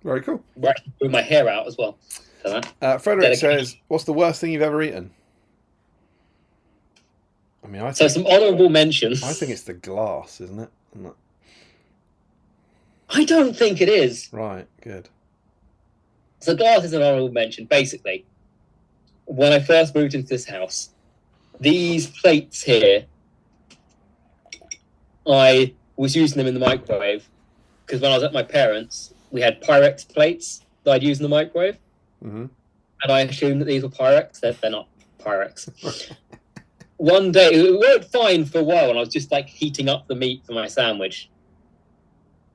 Very cool. Where I grew my hair out as well. For that. Frederick says, "What's the worst thing you've ever eaten?" I mean, so some honourable mentions. I think it's the glass, isn't it? I don't think it is. Right, good. So glass is an honourable mention. Basically, when I first moved into this house, these plates here, I was using them in the microwave, because when I was at my parents', we had Pyrex plates that I'd use in the microwave. Mm-hmm. And I assumed that these were Pyrex. They're not Pyrex. One day, it worked fine for a while, and I was just like heating up the meat for my sandwich.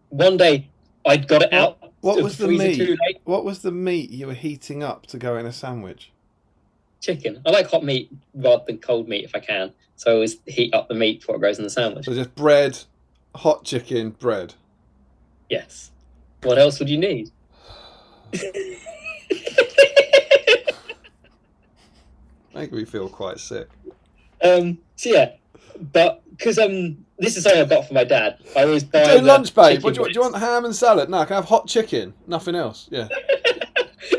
One day, I'd got it out. What was the meat? What was the meat you were heating up to go in a sandwich? Chicken. I like hot meat rather than cold meat if I can. So I always heat up the meat before it goes in the sandwich. So just bread, hot chicken, bread. Yes. What else would you need? Make me feel quite sick. So yeah, but because this is something I got for my dad. I always buy Hey, lunch, babe. chicken Do you want ham and salad? No, can I have hot chicken? Nothing else. Yeah.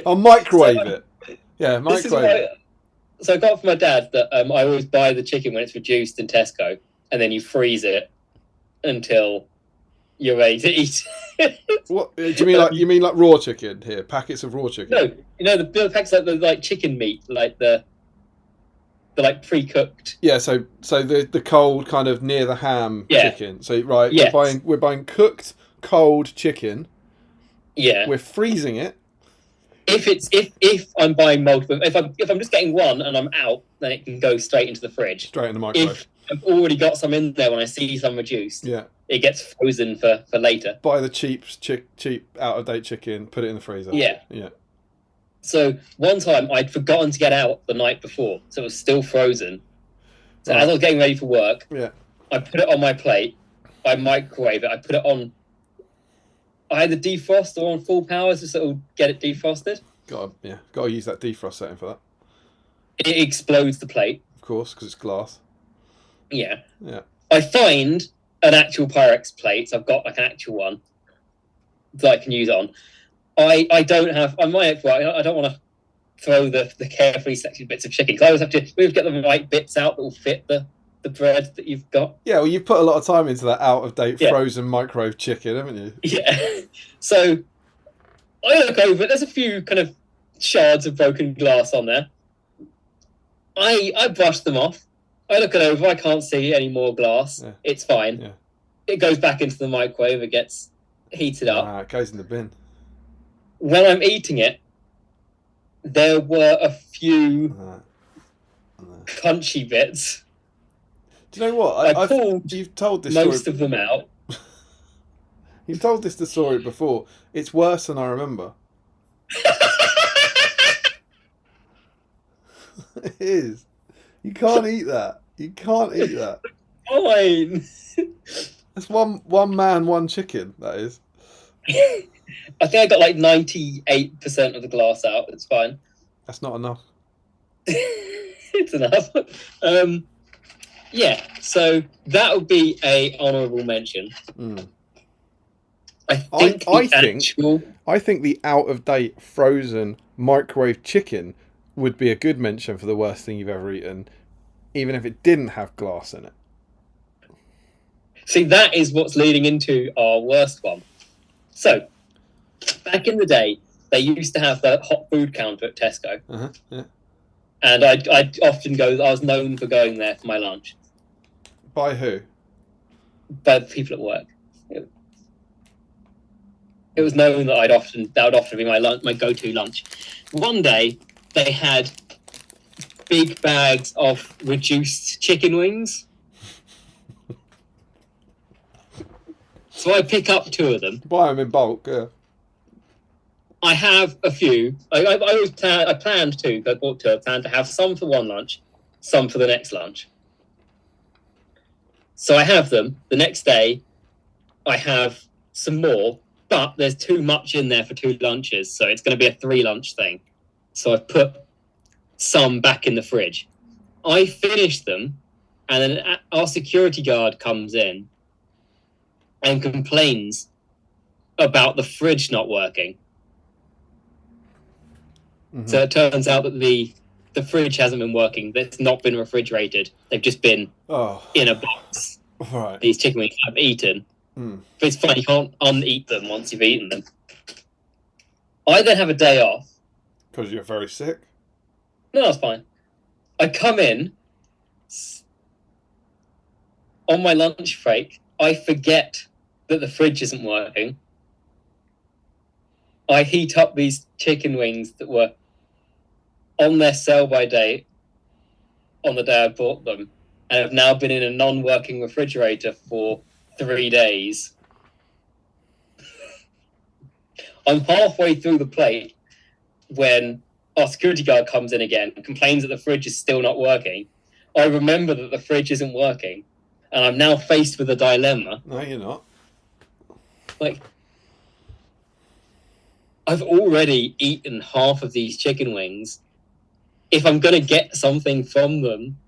I'll microwave it. Yeah, microwave it. So I got for my dad that I always buy the chicken when it's reduced in Tesco, and then you freeze it until you're ready to eat. What do you mean like raw chicken here? Packets of raw chicken? No, you know the packs like chicken meat, like the like pre-cooked. Yeah, so the cold kind of near the ham chicken. So right, yes. we're buying cooked cold chicken. Yeah, we're freezing it. If I'm buying multiple, if I'm just getting one and I'm out, then it can go straight into the fridge. Straight in the microwave. If I've already got some in there, when I see some reduced, yeah, it gets frozen for later. Buy the cheap out of date chicken, put it in the freezer. Yeah. Yeah. So one time I'd forgotten to get out the night before, so it was still frozen. So as I was getting ready for work, I put it on my plate, I microwave it, I put it on. I had the defroster on full power so it'll get it defrosted. Got to use that defrost setting for that. It explodes the plate. Of course, because it's glass. Yeah. Yeah. I find an actual Pyrex plate. So I've got like an actual one that I can use it on. I don't have on my I don't want to throw the carefully sectioned bits of chicken, because I always have to get the right bits out that will fit the bread that you've got. Yeah, well, you've put a lot of time into that out of date frozen microwave chicken, haven't you? Yeah. So I look over. There's a few kind of shards of broken glass on there. I brush them off. I look it over. I can't see any more glass. Yeah. It's fine. Yeah. It goes back into the microwave. It gets heated up. It goes in the bin. When I'm eating it, there were a few crunchy bits. Do you know what? You've told this most story. Of them out. You've told this story before. It's worse than I remember. It is. You can't eat that. You can't eat that. Fine. That's one man, one chicken. That is. I think I got like 98% of the glass out. It's fine. That's not enough. It's enough. Yeah, so that would be a honourable mention. Mm. I think I think the out of date frozen microwave chicken would be a good mention for the worst thing you've ever eaten, even if it didn't have glass in it. See, that is what's leading into our worst one. So, back in the day, they used to have the hot food counter at Tesco. Yeah. And I'd often go, I was known for going there for my lunch. By who? By the people at work. It was known that that would often be my go-to lunch. One day, they had big bags of reduced chicken wings. So I pick up 2 of them. Buy them in bulk, yeah. I have a few. I planned to. I bought 2. I planned to have some for one lunch, some for the next lunch. So I have them. The next day, I have some more, but there's too much in there for 2 lunches, so it's going to be a 3 lunch thing. So I put some back in the fridge. I finish them, and then our security guard comes in and complains about the fridge not working. Mm-hmm. So it turns out that the fridge hasn't been working. It's not been refrigerated. They've just been in a box. Right. These chicken wings I've eaten. But it's funny, you can't uneat them once you've eaten them. I then have a day off. Because you're very sick? No, that's fine. I come in on my lunch break. I forget that the fridge isn't working. I heat up these chicken wings that were on their sell-by date on the day I bought them, and have now been in a non-working refrigerator for 3 days. I'm halfway through the plate when our security guard comes in again and complains that the fridge is still not working. I remember that the fridge isn't working, and I'm now faced with a dilemma. No, you're not. Like, I've already eaten half of these chicken wings. If I'm going to get something from them,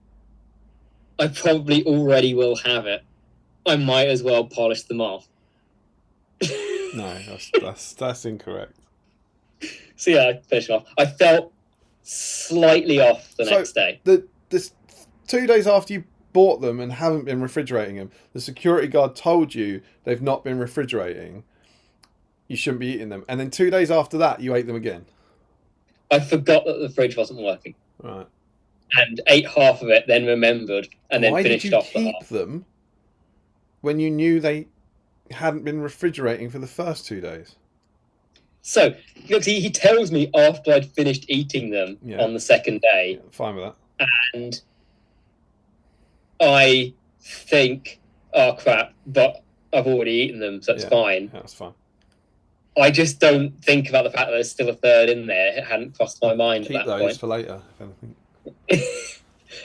I probably already will have it. I might as well polish them off. No, that's incorrect. So yeah, I finished off. I felt slightly off the next day. This 2 days after you bought them and haven't been refrigerating them, the security guard told you they've not been refrigerating. You shouldn't be eating them. And then 2 days after that, you ate them again. I forgot that the fridge wasn't working. Right. And ate half of it, then remembered, and then finished off the half. Why did you keep them when you knew they hadn't been refrigerating for the first 2 days? So, look, he tells me after I'd finished eating them on the second day. Yeah, fine with that. And I think, oh crap, but I've already eaten them, so it's fine. Yeah, that's fine. I just don't think about the fact that there's still a third in there. It hadn't crossed my mind Keep at that those point. for later, if anything.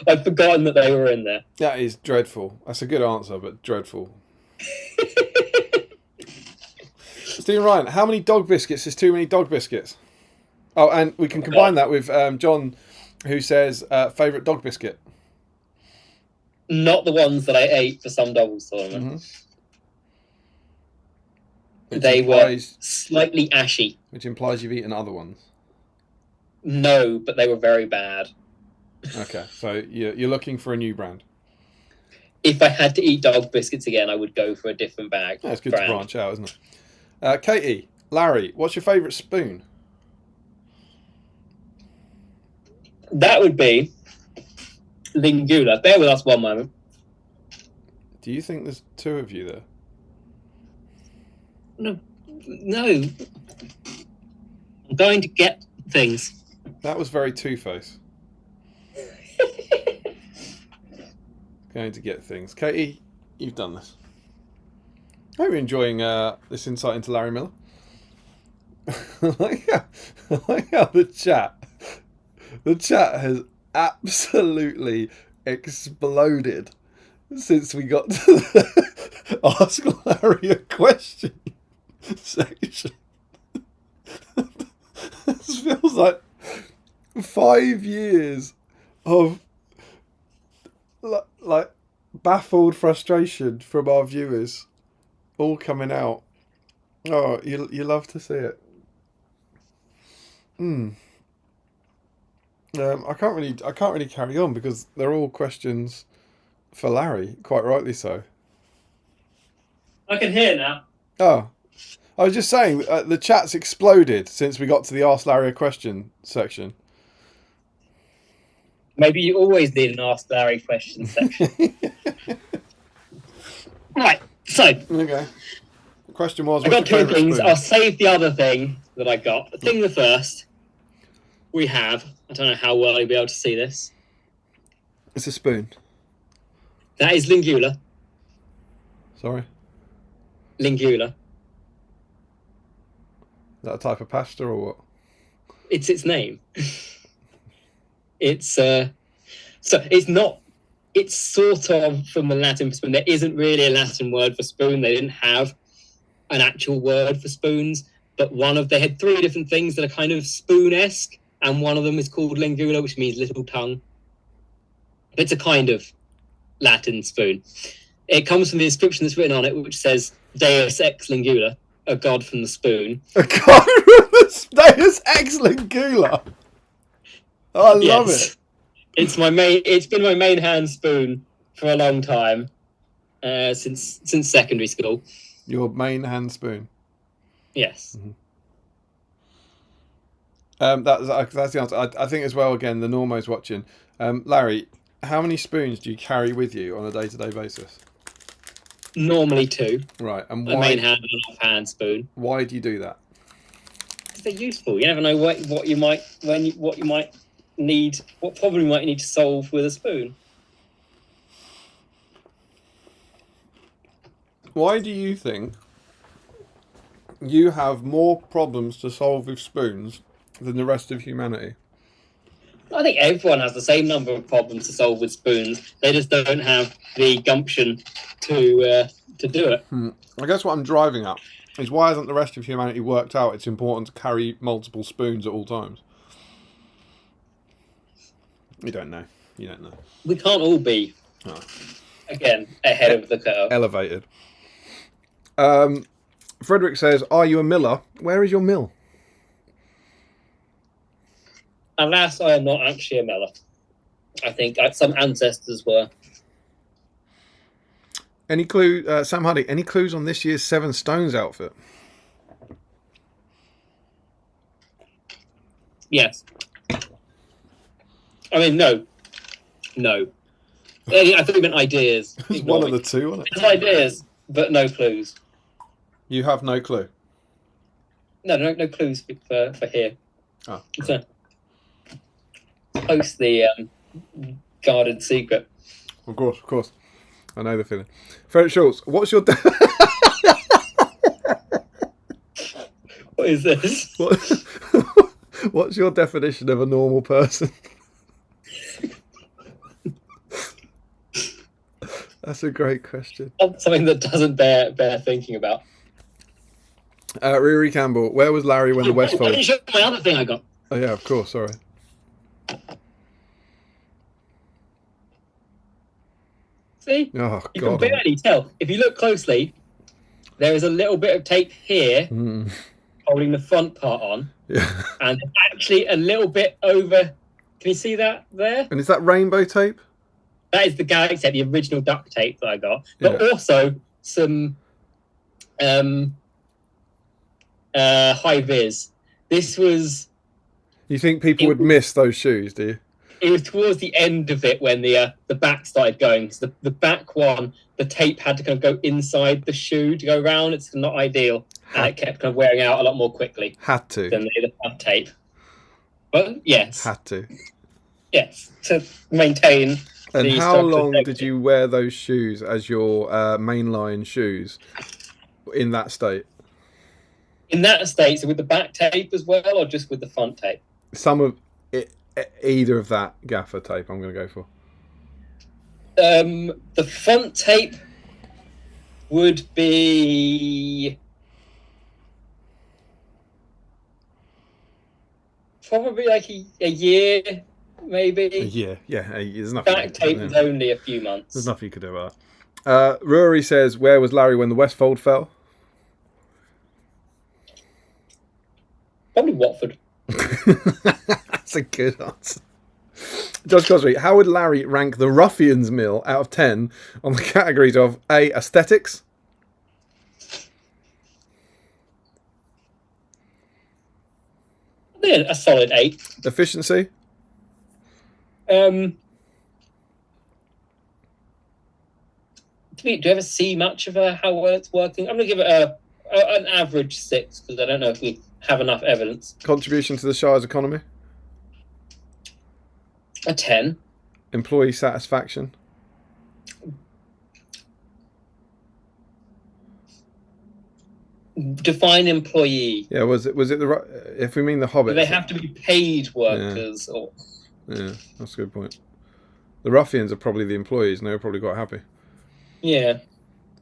I'd forgotten that they were in there. That is dreadful. That's a good answer, but dreadful. Stephen Ryan, how many dog biscuits is too many dog biscuits? Oh, and we can combine that with John, who says favourite dog biscuit. Not the ones that I ate for some doubles tournament. Mm-hmm. They were slightly ashy. Which implies you've eaten other ones. No, but they were very bad. Okay, so you're looking for a new brand. If I had to eat dog biscuits again, I would go for a different bag. Yeah, it's good to branch out, isn't it? Katie, Larry, what's your favourite spoon? That would be Lingula. Bear with us one moment. Do you think there's 2 of you there? No. I'm going to get things. That was very Two-Face. Going to get things. Katie, you've done this. I hope you're enjoying this insight into Larry Miller. I like how the chat has absolutely exploded since we got to the Ask Larry a Question section. This feels like 5 years of like baffled frustration from our viewers all coming out. Oh, you love to see it. I can't really carry on because they're all questions for Larry, quite rightly so. I can hear now. Oh, I was just saying the chat's exploded since we got to the Ask Larry a Question section. Maybe you always need an Ask Larry question section. Right, so Okay. The question was, I got what's your two favourite things. spoon? I'll save the other thing that I got. The first, we have, I don't know how well you'll be able to see this. It's a spoon. That is Lingula. Sorry. Lingula. Is that a type of pasta or what? It's its name. So it's not. It's sort of from the Latin for spoon. There isn't really a Latin word for spoon. They didn't have an actual word for spoons, but they had three different things that are kind of spoon-esque, and one of them is called lingula, which means little tongue. It's a kind of Latin spoon. It comes from the inscription that's written on it, which says Deus ex lingula, a god from the spoon. A god from the Deus ex lingula. Oh, I love it. It's been my main hand spoon for a long time, since secondary school. Your main hand spoon. Yes. Mm-hmm. That's the answer. I think as well. Again, the Normo's watching. Larry, how many spoons do you carry with you on a day-to-day basis? Normally 2. Right, and why? A main hand and an offhand spoon. Why do you do that? Because they're useful. You never know what you might need. What problem you might need to solve with a spoon. Why do you think you have more problems to solve with spoons than the rest of humanity? I think everyone has the same number of problems to solve with spoons. They just don't have the gumption to do it. I guess what I'm driving at is, why hasn't the rest of humanity worked out it's important to carry multiple spoons at all times? You don't know. We can't all be, again, ahead of the curve. Elevated. Frederick says, are you a miller? Where is your mill? Alas, I am not actually a miller. I think some ancestors were. Any clue, Sam Hardy, any clues on this year's Seven Stones outfit? Yes. I mean, no. I think you meant ideas. It's one of the two, wasn't it? It's ideas, but no clues. You have no clue? No clues for here. Oh. So, post the guarded secret. Of course. I know the feeling. Frederick Schultz, what's your... What is this? What's your definition of a normal person? That's a great question. Something that doesn't bear thinking about. Riri Campbell, where was Larry when the Westfold... I didn't show my other thing I got. Oh yeah, of course, sorry. See? Oh, you God. can barely tell. If you look closely, there is a little bit of tape here holding the front part on. Yeah. And actually a little bit over. Can you see that there? And is that rainbow tape? That is the Galaxy tape, the original duct tape that I got. But also some high vis. This was... You think people would miss those shoes, do you? It was towards the end of it when the back started going. So the back one, the tape had to kind of go inside the shoe to go around. It's not ideal. And it kept kind of wearing out a lot more quickly. Had to. Than the front tape. But yes. Had to. Yes. To maintain... And how long did you wear those shoes as your mainline shoes in that state? In that state, so with the back tape as well, or just with the front tape? Some of it, either of that gaffer tape I'm going to go for. The front tape would be probably like a year, maybe. Yeah. There's nothing. Back tape was only a few months. There's nothing you could do about that. Rory says, "Where was Larry when the Westfold fell?" Probably Watford. That's a good answer. Josh Cosby, how would Larry rank the Ruffians Mill out of 10 on the categories of A, aesthetics? Yeah, a solid 8. Efficiency? Do you ever see much of how well it's working? I'm going to give it an average 6 because I don't know if we have enough evidence. Contribution to the Shire's economy? A 10. Employee satisfaction? Define employee. Yeah, was it if we mean the Hobbit? Do they have to be paid workers? Yeah. Or... Yeah, that's a good point. The Ruffians are probably the employees, and they were probably quite happy. Yeah.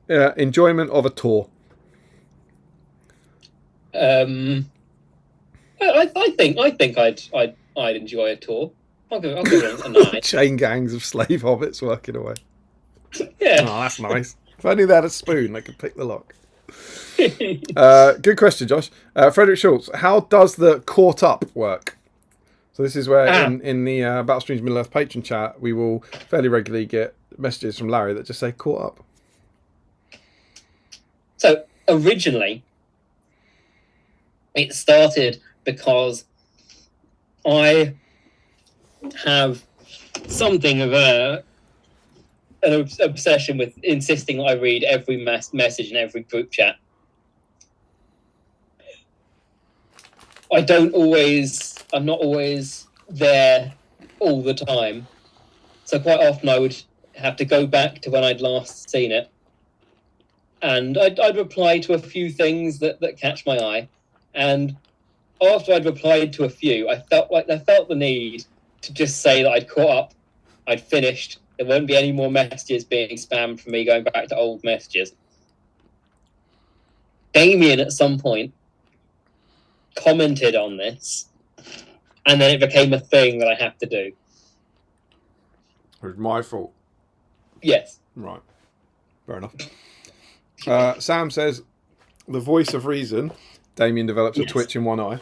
Yeah, enjoyment of a tour. I think I'd enjoy a tour. I'll give it a 9. Chain gangs of slave hobbits working away. Yeah. Oh, that's nice. If I knew they had a spoon, they could pick the lock. Good question, Josh. Frederick Schultz, how does the caught up work? So this is where in the Battle Streams Middle Earth patron chat, we will fairly regularly get messages from Larry that just say caught up. So originally, it started because I have something of an obsession with insisting I read every message in every group chat. I'm not always there all the time. So quite often I would have to go back to when I'd last seen it. And I'd reply to a few things that catch my eye. And after I'd replied to a few, I felt the need to just say that I'd caught up, I'd finished. There won't be any more messages being spammed from me going back to old messages. Damien at some point commented on this, and then it became a thing that I have to do. It was my fault. Yes. Right. Fair enough. Sam says, the voice of reason. Damien develops a twitch in one eye.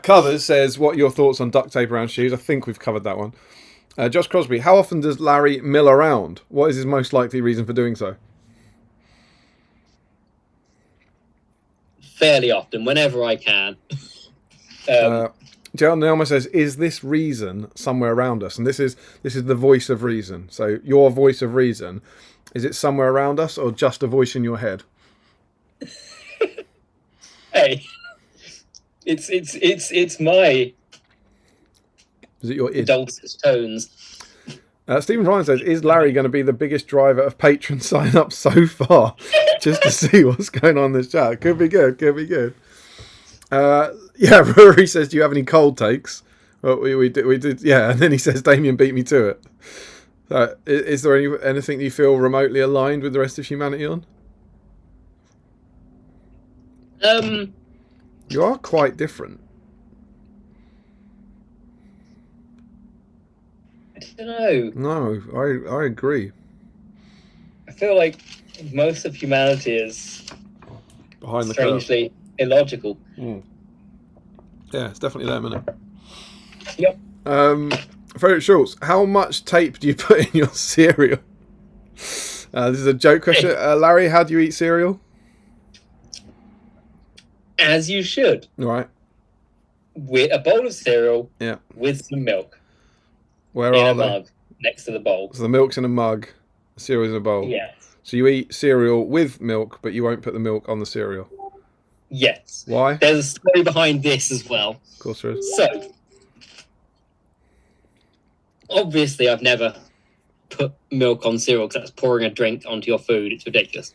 Covers says, what are your thoughts on duct tape around shoes? I think we've covered that one. Josh Crosby, how often does Larry mill around? What is his most likely reason for doing so? Fairly often, whenever I can. Gerald Nelma says, is this reason somewhere around us? And this is the voice of reason. So your voice of reason, is it somewhere around us or just a voice in your head? Hey, it's my... Is it your id? Dulcet tones. Stephen Ryan says, is Larry going to be the biggest driver of patron sign-ups so far? Just to see what's going on in this chat. Could be good. Yeah, Rory says, do you have any cold takes? Well, we did, yeah. And then he says, Damien beat me to it. Is there anything you feel remotely aligned with the rest of humanity on? You are quite different. I don't know. No, I agree. I feel like most of humanity is behind the strangely illogical. Mm. Yeah, it's definitely them, isn't it? Yep. Frederick Schultz, how much tape do you put in your cereal? This is a joke question. Larry, how do you eat cereal? As you should. Right. With a bowl of cereal. Yeah. With some milk. Where in are a they? Mug next to the bowl. So the milk's in a mug, the cereal's in a bowl. Yes. So you eat cereal with milk, but you won't put the milk on the cereal. Yes. Why? There's a story behind this as well. Of course there is. So, obviously I've never put milk on cereal because that's pouring a drink onto your food. It's ridiculous.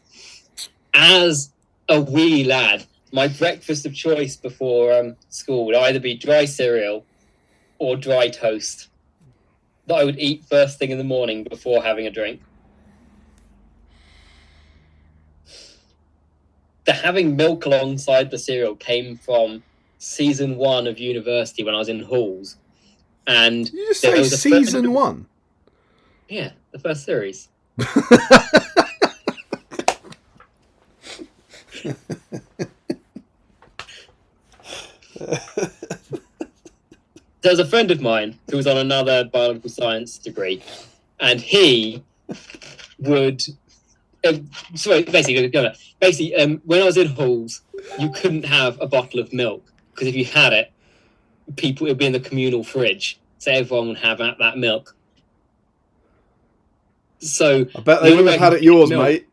As a wee lad, my breakfast of choice before school would either be dry cereal or dry toast that I would eat first thing in the morning before having a drink. The having milk alongside the cereal came from season 1 of university when I was in halls. And you just say season 1? Yeah, the first series. There was a friend of mine who was on another biological science degree, and he would. Basically, when I was in halls, you couldn't have a bottle of milk because if you had it, it would be in the communal fridge, so everyone would have that milk. So I bet they wouldn't have had it yours, milk, mate.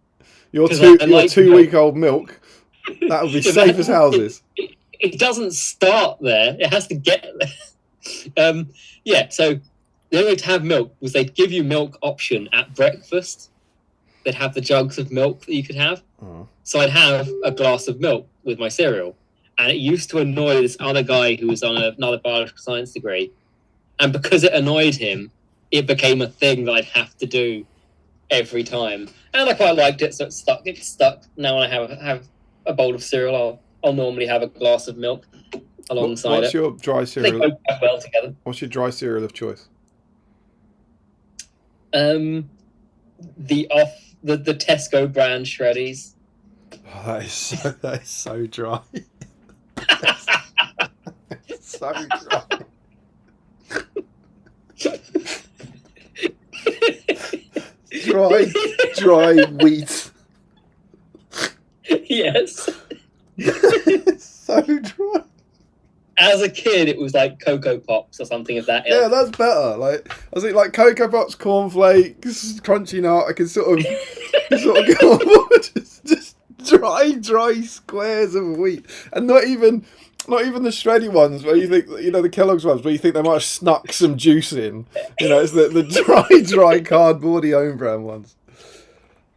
Your 2-week-old milk. That would be safe as houses. It doesn't start there. It has to get there. So the only way to have milk was they'd give you milk option at breakfast. They'd have the jugs of milk that you could have. Oh. So I'd have a glass of milk with my cereal. And it used to annoy this other guy who was on another biological science degree. And because it annoyed him, it became a thing that I'd have to do every time. And I quite liked it, so it stuck. It's stuck. Now when I have a bowl of cereal, I'll normally have a glass of milk alongside it. What's your dry cereal? They go quite well together. What's your dry cereal of choice? The Tesco brand Shreddies. Oh, that is so dry. It's so dry. dry wheat. Yes. So dry. As a kid, it was like Cocoa Pops or something of that ilk. Yeah, that's better. Like, I was like Cocoa Pops, cornflakes, crunchy nut. I can sort of go on board. Just dry squares of wheat, and not even the shreddy ones where you think, the Kellogg's ones where you think they might have snuck some juice in. It's the dry cardboardy own brand ones.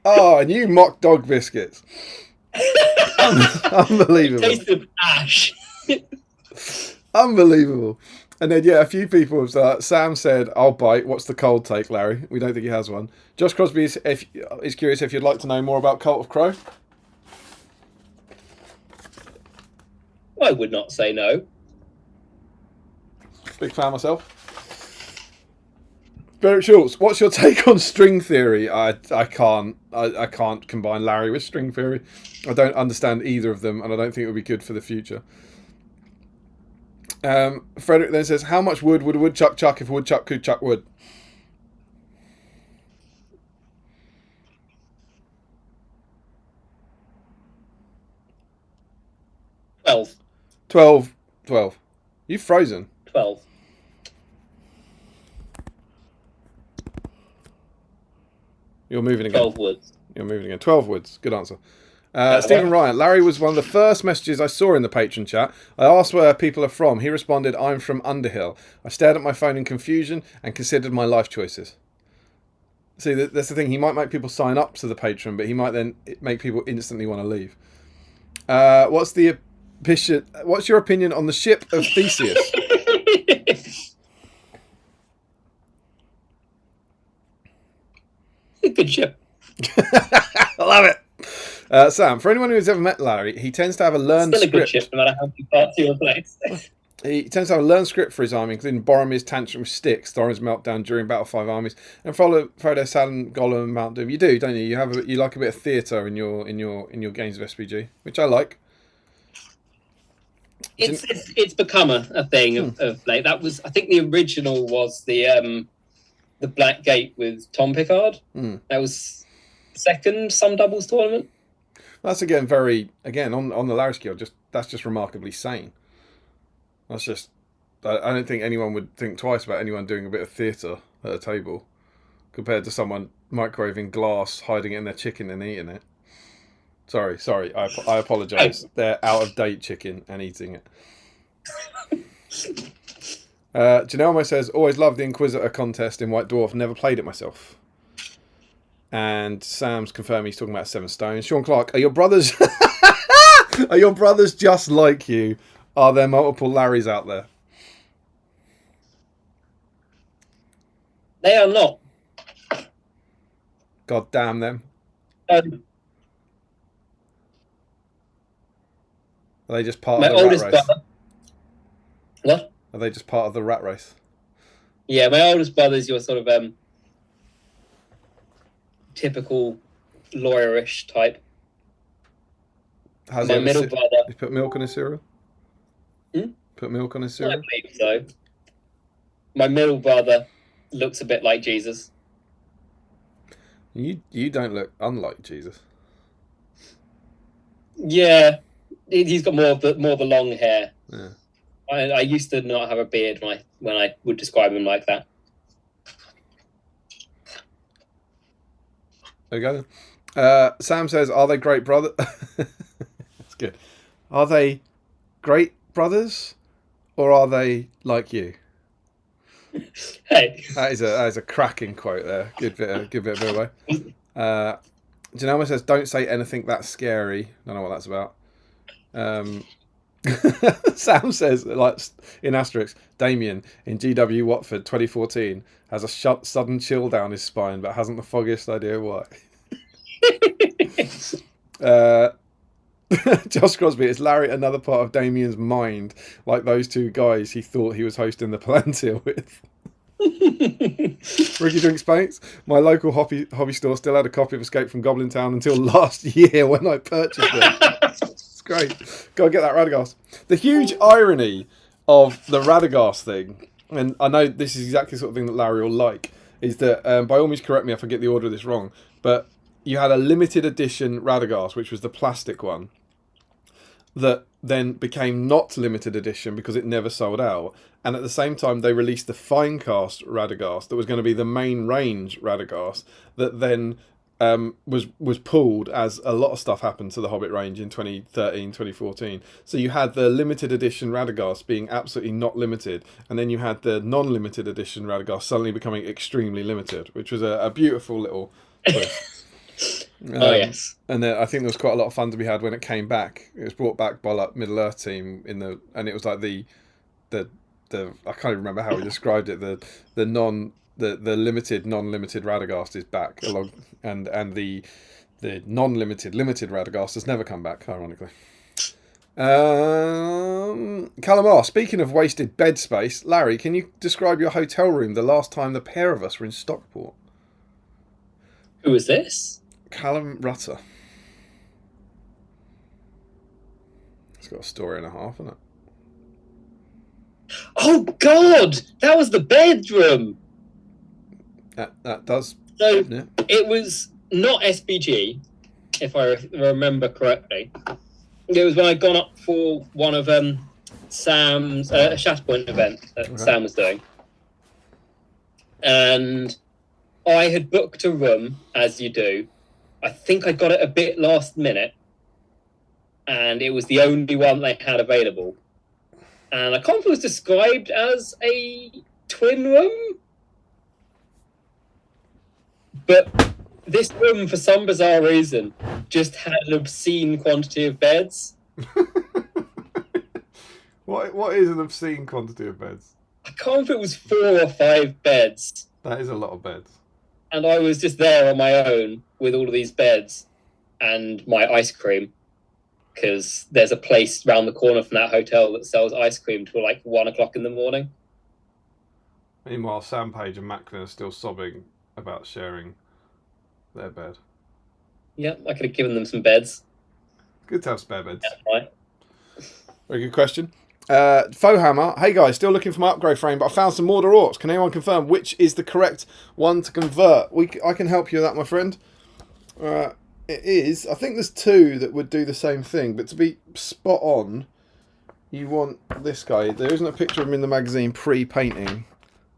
Oh, and you mock dog biscuits. Unbelievable. Taste of ash. Unbelievable. And then, a few people have Sam said, I'll bite. What's the cold take, Larry? We don't think he has one. Josh Crosby is curious if you'd like to know more about Cult of Crow. I would not say no. Big fan myself. Derek Schultz, what's your take on string theory? I can't combine Larry with string theory. I don't understand either of them, and I don't think it would be good for the future. Frederick then says, how much wood would a woodchuck chuck if a woodchuck could chuck wood? Twelve. You've frozen. 12. You're moving again. 12 woods. You're moving again. 12 woods. Good answer. Stephen Ryan. Larry was one of the first messages I saw in the patron chat. I asked where people are from. He responded, I'm from Underhill. I stared at my phone in confusion and considered my life choices. See, that's the thing. He might make people sign up to the patron, but he might then make people instantly want to leave. What's your opinion on the ship of Theseus? Good ship. I love it. Sam, for anyone who's ever met Larry, he tends to have a learned script. Still a good ship, no matter how many parts of your place. He tends to have a learned script for his army, including Boromir's tantrum with sticks, Thorin's meltdown during Battle 5 armies, and Frodo, Sam, Gollum, and Mount Doom. You do, don't you? You like a bit of theatre in your games of SBG, which I like. It's become a thing of late. That was, I think, the original was the Black Gate with Tom Pickard. That was second some doubles tournament. That's again on the Larry scale. That's just remarkably sane. That's just, I don't think anyone would think twice about anyone doing a bit of theatre at a table compared to someone microwaving glass, hiding it in their chicken and eating it. Sorry. I apologise. They're out of date chicken and eating it. Janelle says, always loved the Inquisitor contest in White Dwarf. Never played it myself. And Sam's confirming he's talking about 7 Stones. Sean Clark, are your brothers are your brothers just like you? Are there multiple Larrys out there? They are not. God damn them. Um, Are they just part my of the rat oldest race? brother. What? Are they just part of the rat race? Yeah, my oldest brother's your sort of typical lawyerish type. Has My he middle brother. He put milk on his cereal? Put milk on his I cereal? believe so. My middle brother looks a bit like Jesus. You don't look unlike Jesus. Yeah, he's got more of the long hair. Yeah. I used to not have a beard when I would describe him like that. There you go. Sam says, "Are they great brother?" That's good. Are they great brothers, or are they like you? Hey, That is a cracking quote there. Good bit of away. Janelma says, "Don't say anything that's scary." Don't know what that's about. Sam says, like in asterisk, Damien in GW Watford 2014 has a sudden chill down his spine, but hasn't the foggiest idea why. Josh Crosby, is Larry another part of Damien's mind, like those two guys he thought he was hosting the Palantir with? Ricky Drinks Paints. My local hobby store still had a copy of Escape from Goblin Town until last year when I purchased it. It's great. Gotta get that Radagast. The huge irony of the Radagast thing, and I know this is exactly the sort of thing that Larry will like, is that, by all means correct me if I get the order of this wrong, but you had a limited edition Radagast, which was the plastic one, that then became not limited edition because it never sold out. And at the same time, they released the Finecast Radagast that was going to be the main range Radagast that then was pulled as a lot of stuff happened to the Hobbit range in 2013, 2014. So you had the limited edition Radagast being absolutely not limited, and then you had the non-limited edition Radagast suddenly becoming extremely limited, which was a beautiful little twist. Oh yes, and then I think there was quite a lot of fun to be had when it came back. It was brought back by like Middle Earth team and it was like the I can't even remember how we described it. The limited non-limited Radagast is back along, and the non-limited limited Radagast has never come back, ironically. Calamar, speaking of wasted bed space, Larry, can you describe your hotel room the last time the pair of us were in Stockport? who is this? Callum Rutter. It's got a story and a half, isn't it? Oh God, that was the bedroom. That does. So yeah. It was not SBG, if I remember correctly. It was when I'd gone up for one of Sam's Shatterpoint event that Sam was doing, and I had booked a room, as you do. I think I got it a bit last minute, and it was the only one they had available. And I can't remember if it was described as a twin room, but this room, for some bizarre reason, just had an obscene quantity of beds. What is an obscene quantity of beds? I can't remember if it was 4 or 5 beds. That is a lot of beds. And I was just there on my own with all of these beds and my ice cream, because there's a place round the corner from that hotel that sells ice cream till like 1 o'clock in the morning. Meanwhile, Sam Page and Macklin are still sobbing about sharing their bed. Yeah, I could have given them some beds. Good to have spare beds. Yeah, right. Very good question. Fohammer, hey guys, still looking for my upgrade frame, but I found some Mordor Orcs. Can anyone confirm which is the correct one to convert? I can help you with that, my friend. It is. I think there's 2 that would do the same thing, but to be spot on, you want this guy. There isn't a picture of him in the magazine pre-painting,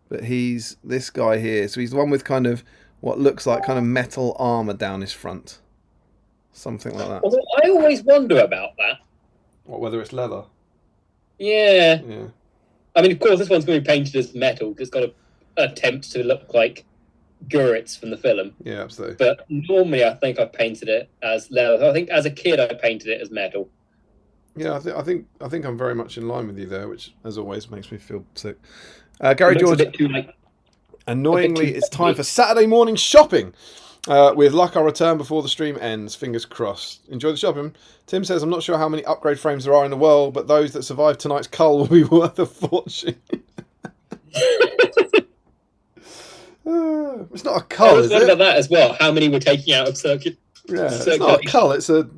but he's this guy here. So he's the one with kind of what looks like kind of metal armour down his front. Something like that. Although I always wonder about that. What, whether it's leather? Yeah. Yeah. I mean, of course, this one's going to be painted as metal because it's got to attempt to look like Guritz from the film. Yeah, absolutely. But normally, I think I've painted it as leather. I think as a kid, I painted it as metal. Yeah, I think I'm very much in line with you there, which, as always, makes me feel sick. Gary George. A bit too like Annoyingly, too it's time early. for Saturday morning shopping. With luck, I'll return before the stream ends. Fingers crossed. Enjoy the shopping. Tim says, I'm not sure how many upgrade frames there are in the world, but those that survive tonight's cull will be worth a fortune. It's not a I cull, was is wondering it? about that as well. How many we're taking out of circuit? Yeah, it's not a Circulation. cull. It's a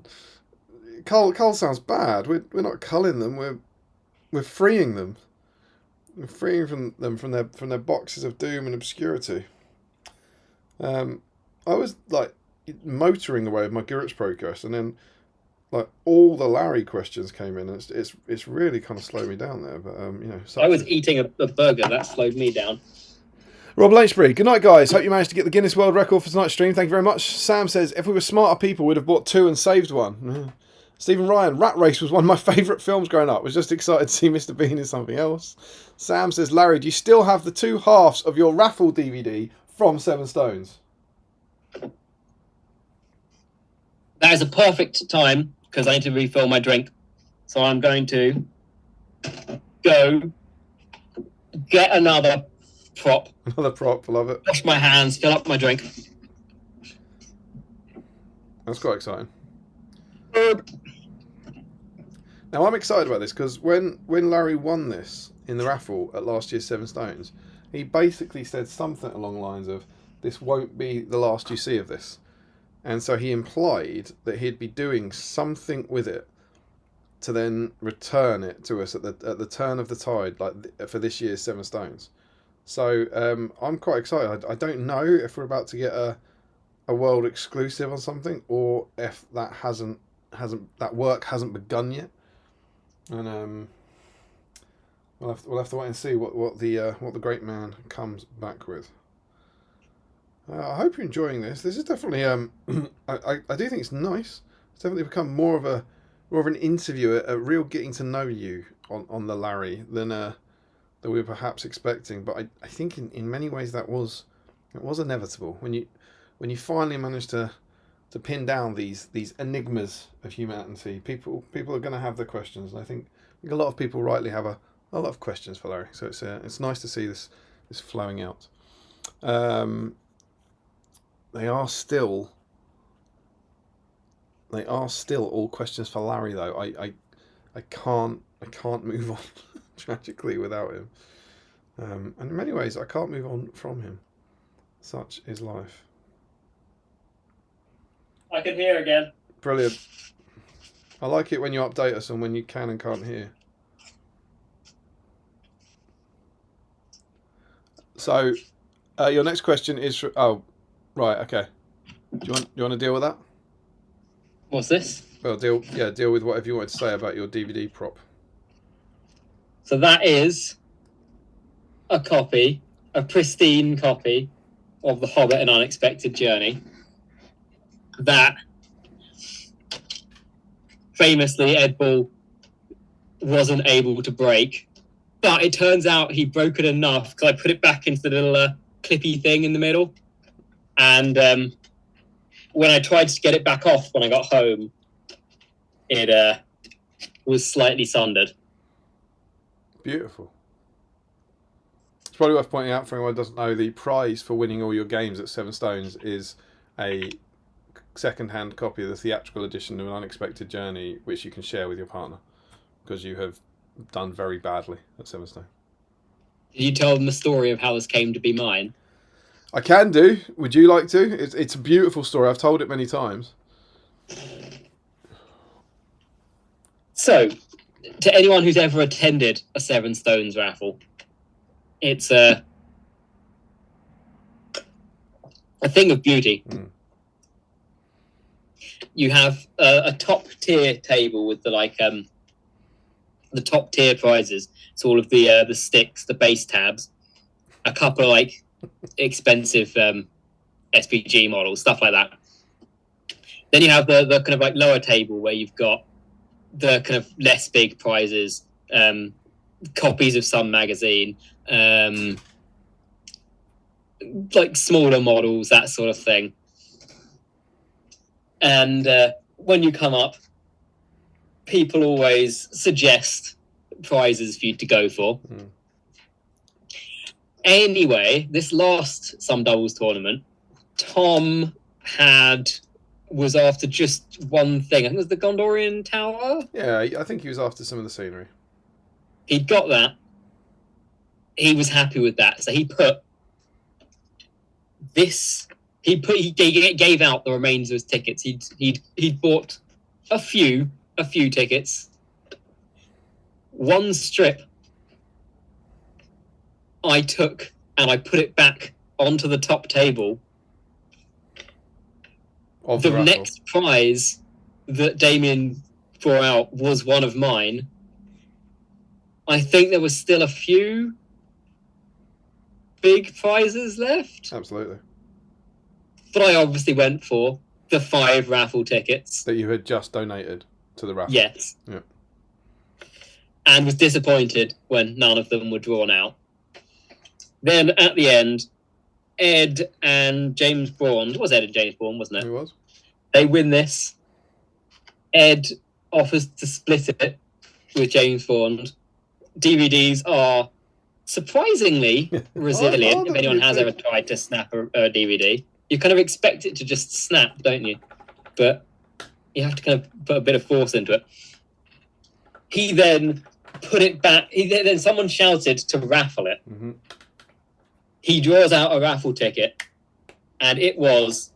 cull. Cull sounds bad. We're not culling them. We're freeing them. We're freeing from their boxes of doom and obscurity. I was like motoring away with my Guritz progress, and then like all the Larry questions came in, and it's really kind of slowed me down there. But I was eating a burger. That slowed me down. Rob Lynchbury, good night, guys. Hope you managed to get the Guinness World Record for tonight's stream. Thank you very much. Sam says, if we were smarter people, we'd have bought 2 and saved one. Stephen Ryan, Rat Race was one of my favourite films growing up. Was just excited to see Mr. Bean in something else. Sam says, Larry, do you still have the 2 halves of your raffle DVD from Seven Stones? That is a perfect time because I need to refill my drink. So I'm going to go get another prop. Another prop, love it. Wash my hands, fill up my drink. That's quite exciting. Now I'm excited about this because when Larry won this in the raffle at last year's Seven Stones, he basically said something along the lines of, this won't be the last you see of this. And so he implied that he'd be doing something with it to then return it to us at the turn of the tide, like for this year's Seven Stones. So I'm quite excited. I don't know if we're about to get a world exclusive on something, or if that that work hasn't begun yet. And we'll have to wait and see what the great man comes back with. I hope you're enjoying this. This is definitely I do think it's nice. It's definitely become more of an interview, a real getting to know you on the Larry than we were perhaps expecting. But I think in many ways it was inevitable when you finally manage to pin down these enigmas of humanity. People are going to have their questions, and I think a lot of people rightly have a lot of questions for Larry. So it's nice to see this flowing out. They are still all questions for Larry, though. I can't move on tragically without him. And in many ways, I can't move on from him. Such is life. I can hear again. Brilliant. I like it when you update us on when you can and can't hear. So, your next question is oh, right, okay. Do you want to deal with that? What's this? Well, deal with whatever you wanted to say about your DVD prop. So that is a pristine copy of The Hobbit: An Unexpected Journey. That famously Ed Bull wasn't able to break, but it turns out he broke it enough because I put it back into the little clippy thing in the middle, and when I tried to get it back off when I got home, it was slightly sundered. Beautiful. It's probably worth pointing out for anyone who doesn't know, the prize for winning all your games at Seven Stones is a second-hand copy of the theatrical edition of An Unexpected Journey, which you can share with your partner, because you have done very badly at Seven Stones. Did you tell them the story of how this came to be mine? I can do. Would you like to? It's a beautiful story. I've told it many times. So, to anyone who's ever attended a Seven Stones raffle, it's a thing of beauty. Mm. You have a top tier table with the top tier prizes. It's all of the sticks, the base tabs, a couple of expensive SBG models, stuff like that. Then you have the kind of lower table where you've got the kind of less big prizes, copies of some magazine, smaller models, that sort of thing. And when you come up, people always suggest prizes for you to go for. Mm. Anyway, this last Some Doubles tournament, Tom was after just one thing. I think it was the Gondorian Tower. Yeah, I think he was after some of the scenery. He'd got that. He was happy with that, so he put this. He gave out the remains of his tickets. He'd bought a few tickets. One strip I took and I put it back onto the top table. The next prize that Damien brought out was one of mine. I think there was still a few big prizes left. Absolutely. But I obviously went for the 5 raffle tickets. That you had just donated to the raffle. Yes. Yeah. And was disappointed when none of them were drawn out. Then at the end, Ed and James Bond, it was Ed and James Bond, wasn't it? It was. They win this. Ed offers to split it with James Bond. DVDs are surprisingly resilient if anyone has ever tried to snap a DVD. You kind of expect it to just snap, don't you? But you have to kind of put a bit of force into it. He then put it back. Then someone shouted to raffle it. Mm-hmm. He draws out a raffle ticket, and it was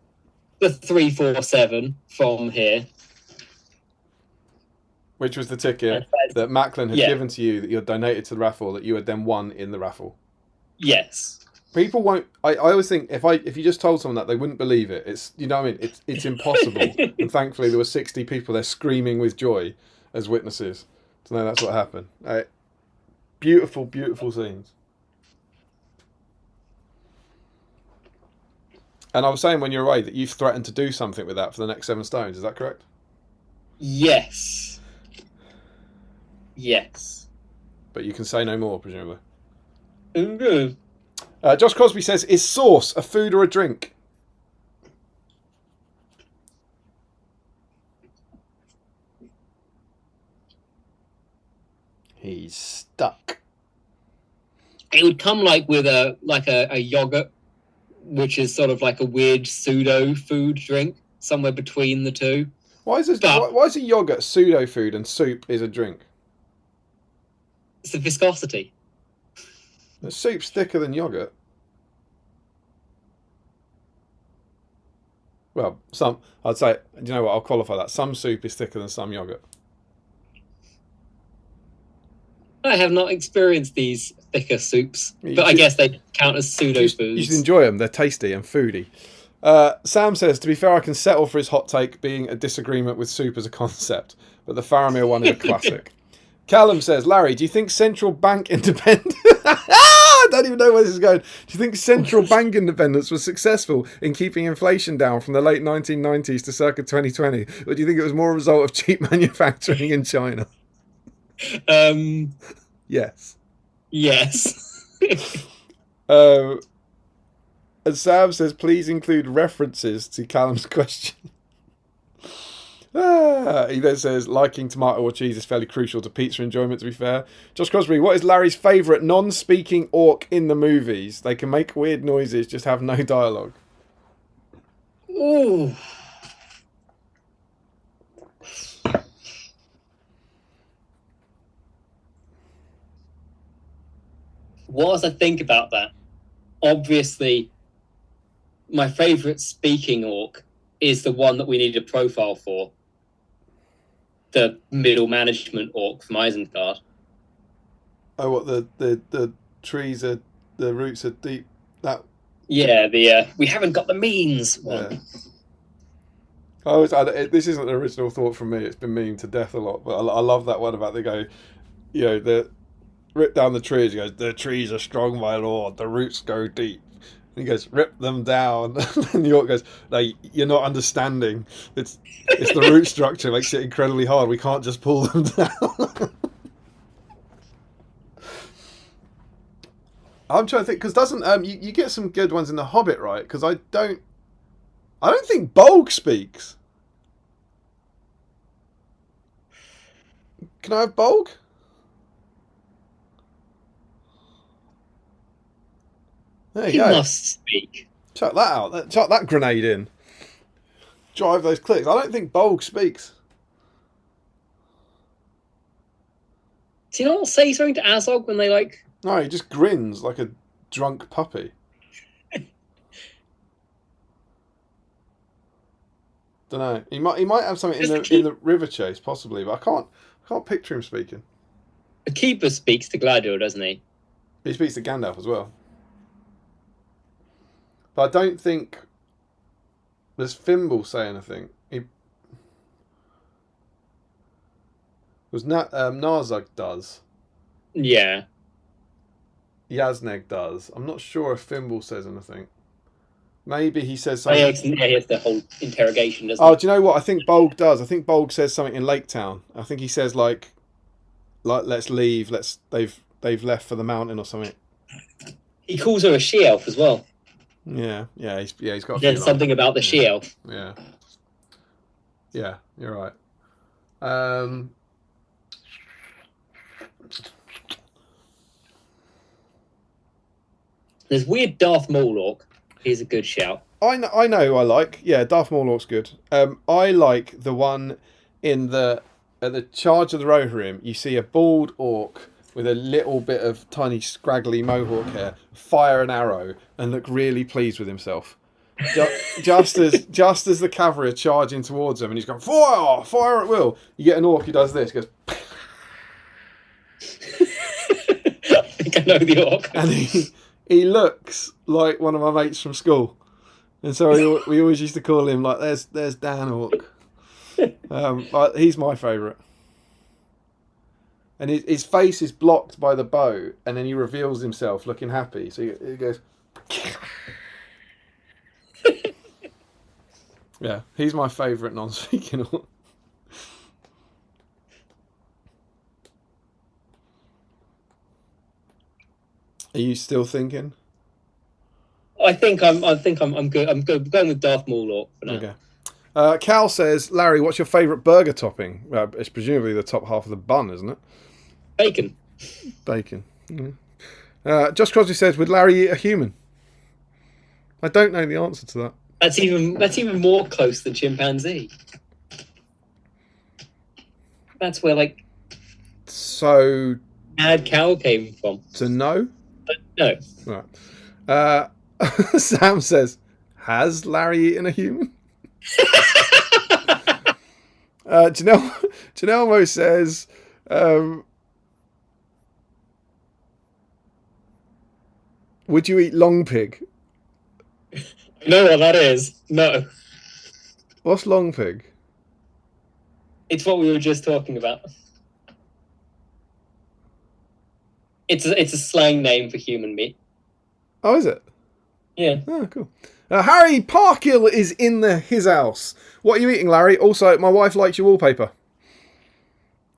the 347 from here. Which was the ticket that Macklin had given to you that you had donated to the raffle that you had then won in the raffle. Yes. People won't. I always think if you just told someone that, they wouldn't believe it. It's, you know what I mean. It's impossible. And thankfully there were 60 people there screaming with joy as witnesses to know that's what happened. Beautiful, beautiful scenes. And I was saying when you were away that you've threatened to do something with that for the next 7 stones. Is that correct? Yes. Yes. But you can say no more, presumably. Mm-hmm. Josh Crosby says, is sauce a food or a drink? He's stuck. It would come with a yogurt, which is sort of like a weird pseudo food drink, somewhere between the two. Why is a yogurt pseudo food and soup is a drink? It's the viscosity. The soup's thicker than yogurt. Well, I'd say, you know what, I'll qualify that. Some soup is thicker than some yogurt. I have not experienced these thicker soups, but I guess they count as pseudo foods. You should enjoy them. They're tasty and foody. Sam says, to be fair, I can settle for his hot take being a disagreement with soup as a concept, but the Faramir one is a classic. Callum says, Larry, do you think central bank independence... I don't even know where this is going. Do you think central bank independence was successful in keeping inflation down from the late 1990s to circa 2020? Or do you think it was more a result of cheap manufacturing in China? Yes. Yes. And Sam says, please include references to Callum's question. He then says, liking tomato or cheese is fairly crucial to pizza enjoyment, to be fair. Josh Crosby, what is Larry's favourite non-speaking orc in the movies? They can make weird noises, just have no dialogue. Ooh. Whilst I think about that, obviously, my favourite speaking orc is the one that we need a profile for. The middle management orc from Isengard. Oh, what, the trees are, the roots are deep? That. Yeah, we haven't got the means one. Yeah. This isn't an original thought from me. It's been memed to death a lot, but I love that one about they go, you know, the rip down the trees. He goes, the trees are strong, my lord. The roots go deep. And he goes, rip them down. And the orc goes, no, you're not understanding. It's the root structure makes it incredibly hard. We can't just pull them down. I'm trying to think, because doesn't you get some good ones in The Hobbit, right? Because I don't think Bolg speaks. Can I have Bolg? There you He go. must speak. Chuck that out. Chuck that grenade in. Drive those clicks. I don't think Bolg speaks. Do you not say something to Azog when they like? No, he just grins like a drunk puppy. Don't know. He might have something in the river chase, possibly, but I can't picture him speaking. The keeper speaks to Gladio, doesn't he? He speaks to Gandalf as well. But I don't think does Fimble say anything. Narzug does. Yeah. Yazneg does. I'm not sure if Fimble says anything. Maybe he says Oh, something. yeah, he has the whole interrogation, doesn't Oh, he? do you know what? I think Bolg does. I think Bolg says something in Lake Town. I think he says like let's leave. They've left for the mountain or something. He calls her a she-elf as well. Yeah, he's got. There's something about the she-elf. Yeah, you're right. There's weird Darth Maul. He's a good shout. I know who I like. Yeah, Darth Maul's good. I like the one at the charge of the Rohirrim. You see a bald orc with a little bit of tiny scraggly mohawk hair fire an arrow and look really pleased with himself. Just as the cavalry are charging towards him and he's going fire at will. You get an orc who does this. He goes. I think I know the orc. And he looks like one of my mates from school. And so we always used to call him like, there's Dan Orc. But he's my favourite. And his face is blocked by the bow, and then he reveals himself looking happy. So he goes... Yeah, he's my favourite non-speaking Orc. Are you still thinking? I think I'm good. I'm going with Darth Maul for now. Okay. Cal says, Larry, what's your favourite burger topping? It's presumably the top half of the bun, isn't it? Bacon. Yeah. Josh Crosby says, would Larry eat a human? I don't know the answer to that. That's even more close than chimpanzee. That's where So mad cow came from. To know? No. Right. Sam says, has Larry eaten a human? Janelle says, would you eat long pig? You know what that is? No. What's long pig? It's what we were just talking about. It's a slang name for human meat. Oh, is it? Yeah. Oh, cool. Harry Parkill is in his house. What are you eating, Larry? Also, my wife likes your wallpaper.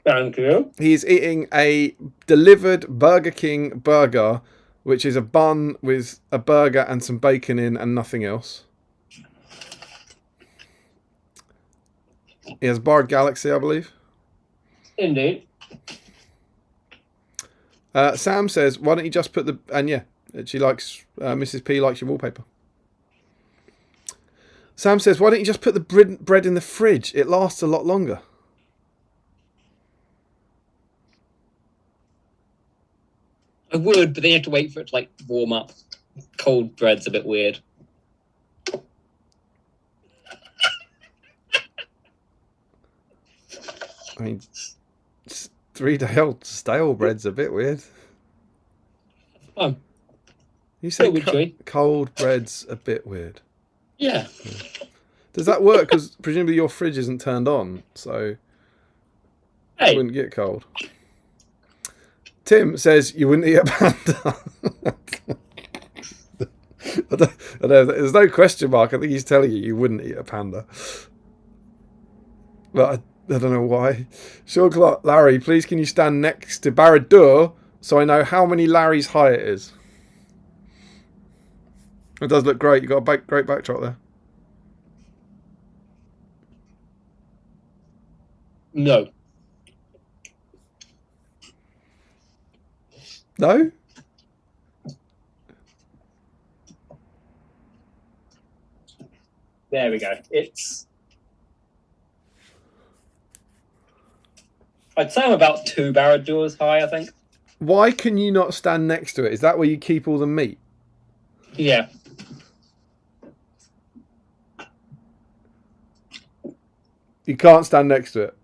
Thank you. He's eating a delivered Burger King burger, which is a bun with a burger and some bacon in and nothing else. He has Bard Galaxy, I believe. Indeed. Sam says, why don't you just put the... And yeah, she likes... Mrs. P likes your wallpaper. Sam says, why don't you just put the bread in the fridge? It lasts a lot longer. I would, but then you have to wait for it to warm up. Cold bread's a bit weird. I mean, 3-day-old stale bread's a bit weird. You say cold bread's a bit weird. Yeah. Does that work? Because presumably your fridge isn't turned on, so it wouldn't get cold. Tim says you wouldn't eat a panda. I don't know. There's no question mark. I think he's telling you wouldn't eat a panda. But I don't know why. Sean Clark, Larry, please can you stand next to Barad-dûr so I know how many Larry's high it is? It does look great. You've got a great backdrop there. No. No? There we go. I'd say I'm about 2 barra doors high, I think. Why can you not stand next to it? Is that where you keep all the meat? Yeah. You can't stand next to it.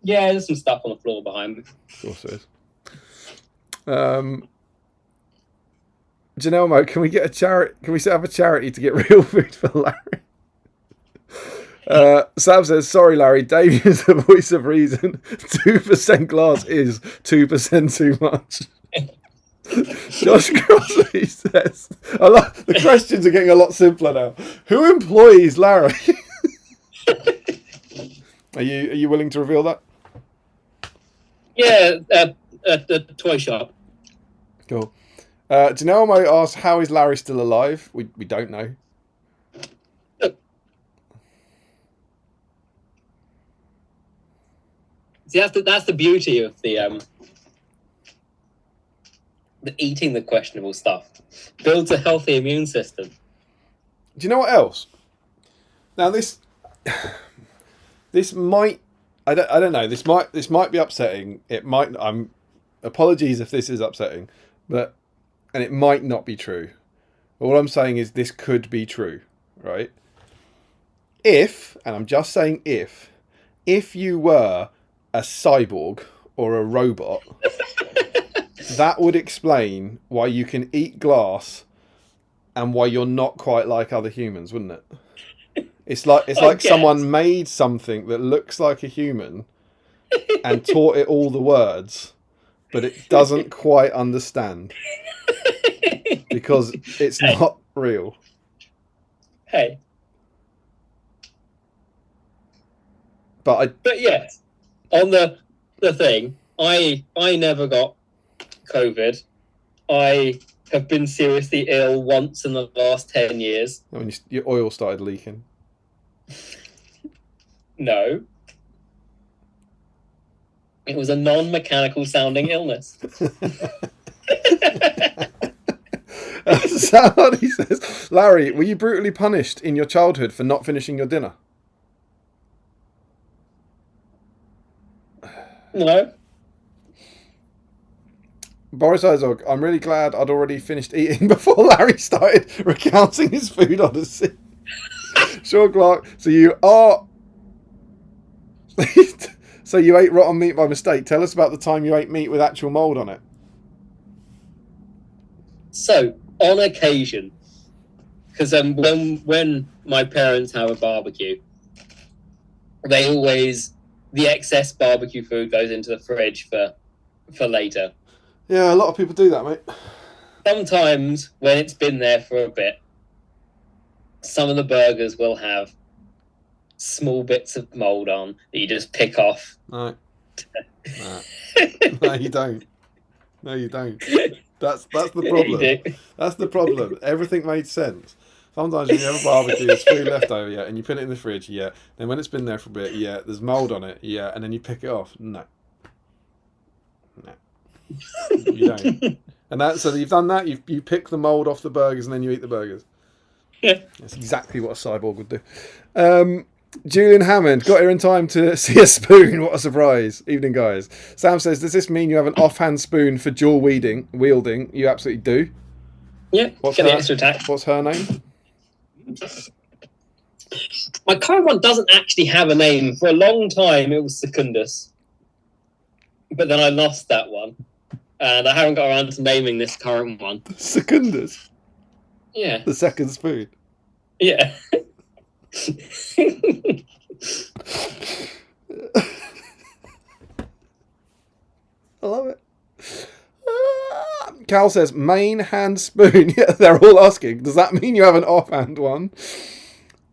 Yeah, there's some stuff on the floor behind me. Of course there is. Janelle, can we get a charity? Can we set up a charity to get real food for Larry? Sam says, sorry, Larry, Dave is the voice of reason. 2% glass is 2% too much. Josh Crossley says, the questions are getting a lot simpler now. Who employs Larry? Are you willing to reveal that? Yeah, at the toy shop. Cool. Janelle asks, how is Larry still alive? We don't know. See, that's the beauty of the eating the questionable stuff. Builds a healthy immune system. Do you know what else? Now this might, I don't know. This might be upsetting. It might. Apologies if this is upsetting, and it might not be true. All I'm saying is this could be true, right? And I'm just saying if you were a cyborg or a robot, that would explain why you can eat glass and why you're not quite like other humans, wouldn't it? It's like someone made something that looks like a human and taught it all the words, but it doesn't quite understand because it's not real. Hey. But yes, on the thing, I never got COVID. I have been seriously ill once in the last 10 years. When your oil started leaking. No. It was a non-mechanical sounding illness. Somebody says, Larry, were you brutally punished in your childhood for not finishing your dinner? No. Boris Herzog, I'm really glad I'd already finished eating before Larry started recounting his food odyssey. Sean Clark, so you ate rotten meat by mistake. Tell us about the time you ate meat with actual mould on it. So, on occasion, because when my parents have a barbecue, the excess barbecue food goes into the fridge for later. Yeah, a lot of people do that, mate. Sometimes when it's been there for a bit, some of the burgers will have small bits of mould on that you just pick off. No. No, you don't. No, you don't. That's the problem. That's the problem. Everything made sense. Sometimes when you have a barbecue, there's food left over, yeah, and you put it in the fridge, yeah. Then when it's been there for a bit, yeah, there's mould on it, yeah, and then you pick it off. No. You don't. And so you've done that. You pick the mould off the burgers and then you eat the burgers. Yeah. That's exactly what a cyborg would do. Julian Hammond got here in time to see a spoon. What a surprise. Evening, guys. Sam says, does this mean you have an offhand spoon for dual wielding? You absolutely do. Yeah. What's the extra attack. What's her name? My current one doesn't actually have a name. For a long time, it was Secundus. But then I lost that one. And I haven't got around to naming this current one. Secundus? Yeah. The second spoon? Yeah. I love it. Cal says, main hand spoon. Yeah, they're all asking, does that mean you have an offhand one?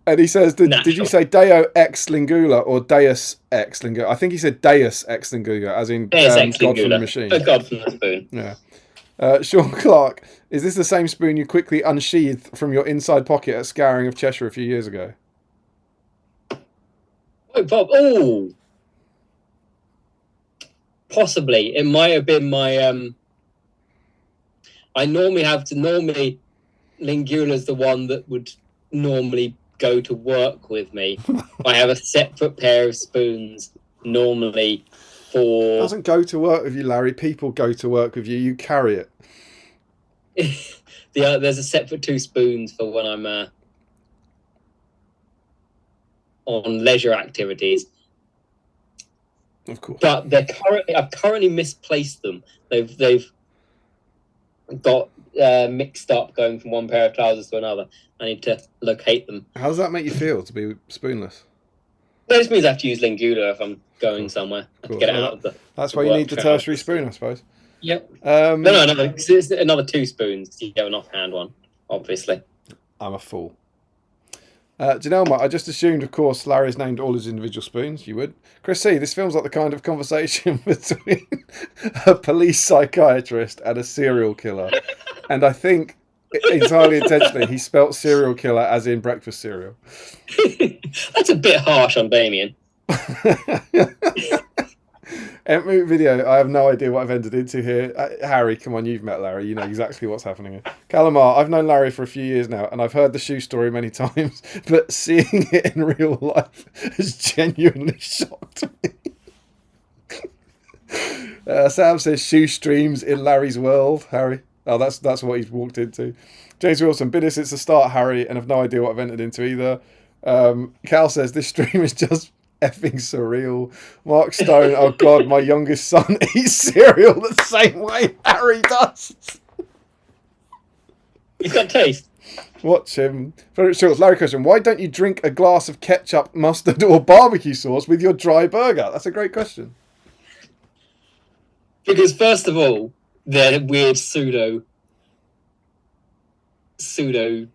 And he says, did you say Deo ex Lingula or Deus ex Lingula? I think he said Deus ex Lingula, as in God from the machine. God from the spoon. Yeah. Sean Clark, is this the same spoon you quickly unsheathed from your inside pocket at Scouring of Cheshire a few years ago? Oh, Bob. Oh! Possibly. It might have been my... Normally Lingula's the one that would normally go to work with me. I have a separate pair of spoons normally for... It doesn't go to work with you, Larry. People go to work with you. You carry it. There's a separate 2 spoons for when I'm on leisure activities. Of course. But I've currently misplaced them. They've got mixed up going from one pair of trousers to another. I need to locate them. How does that make you feel to be spoonless? That just means I have to use Lingula if I'm going somewhere. I have to get it out of the... That's why you need the tertiary spoon, I suppose. Yep. No. It's another 2 spoons. You have an offhand one, obviously. I'm a fool. Janelle, I just assumed, of course, Larry's named all his individual spoons. You would. Chris C, this feels like the kind of conversation between a police psychiatrist and a serial killer. And I think, entirely intentionally, he spelt serial killer as in breakfast cereal. That's a bit harsh on Damien. Emu video, I have no idea what I've entered into here. Harry, come on, you've met Larry. You know exactly what's happening here. Calamar, I've known Larry for a few years now, and I've heard the shoe story many times, but seeing it in real life has genuinely shocked me. Sam says shoe streams in Larry's world. Harry, oh, that's what he's walked into. James Wilson, Bidis, it's a start, Harry, and I've no idea what I've entered into either. Cal says this stream is just effing surreal. Mark Stone, oh god, my youngest son eats cereal the same way Harry does. He's got taste. Watch him. Very short. Larry question, why don't you drink a glass of ketchup, mustard or barbecue sauce with your dry burger? That's a great question. Because first of all, they're weird pseudo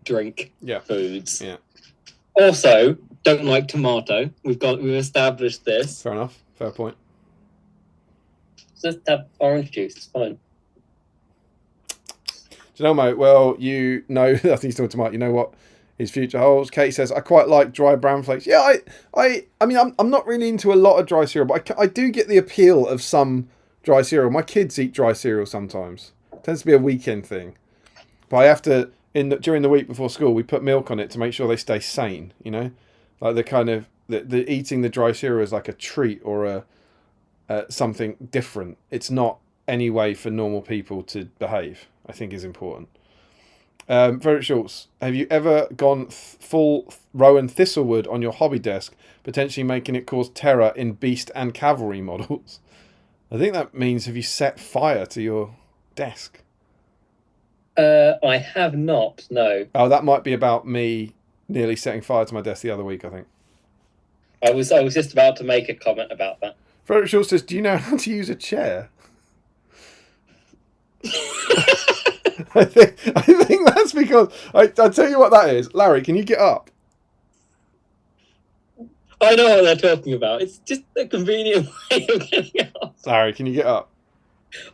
drink foods. Yeah. Also, don't like tomato. We've established this. Fair enough. Fair point. Just have orange juice. It's fine. Do you know, mate? Well, you know, I think he's talking about. You know what his future holds. Kate says, I quite like dry bran flakes. Yeah, I mean, I'm not really into a lot of dry cereal, but I do get the appeal of some dry cereal. My kids eat dry cereal sometimes. It tends to be a weekend thing, but I have to during the week before school we put milk on it to make sure they stay sane. You know. Like the kind of the eating the dry cereal is like a treat or something different. It's not any way for normal people to behave. I think is important. Frederick Schultz, have you ever gone full Rowan Thistlewood on your hobby desk, potentially making it cause terror in beast and cavalry models? I think that means have you set fire to your desk? I have not. No. Oh, that might be about me. Nearly setting fire to my desk the other week, I think. I was just about to make a comment about that. Frederick Shaw says, do you know how to use a chair? I think that's because... I'll tell you what that is. Larry, can you get up? I know what they're talking about. It's just a convenient way of getting up. Larry, can you get up?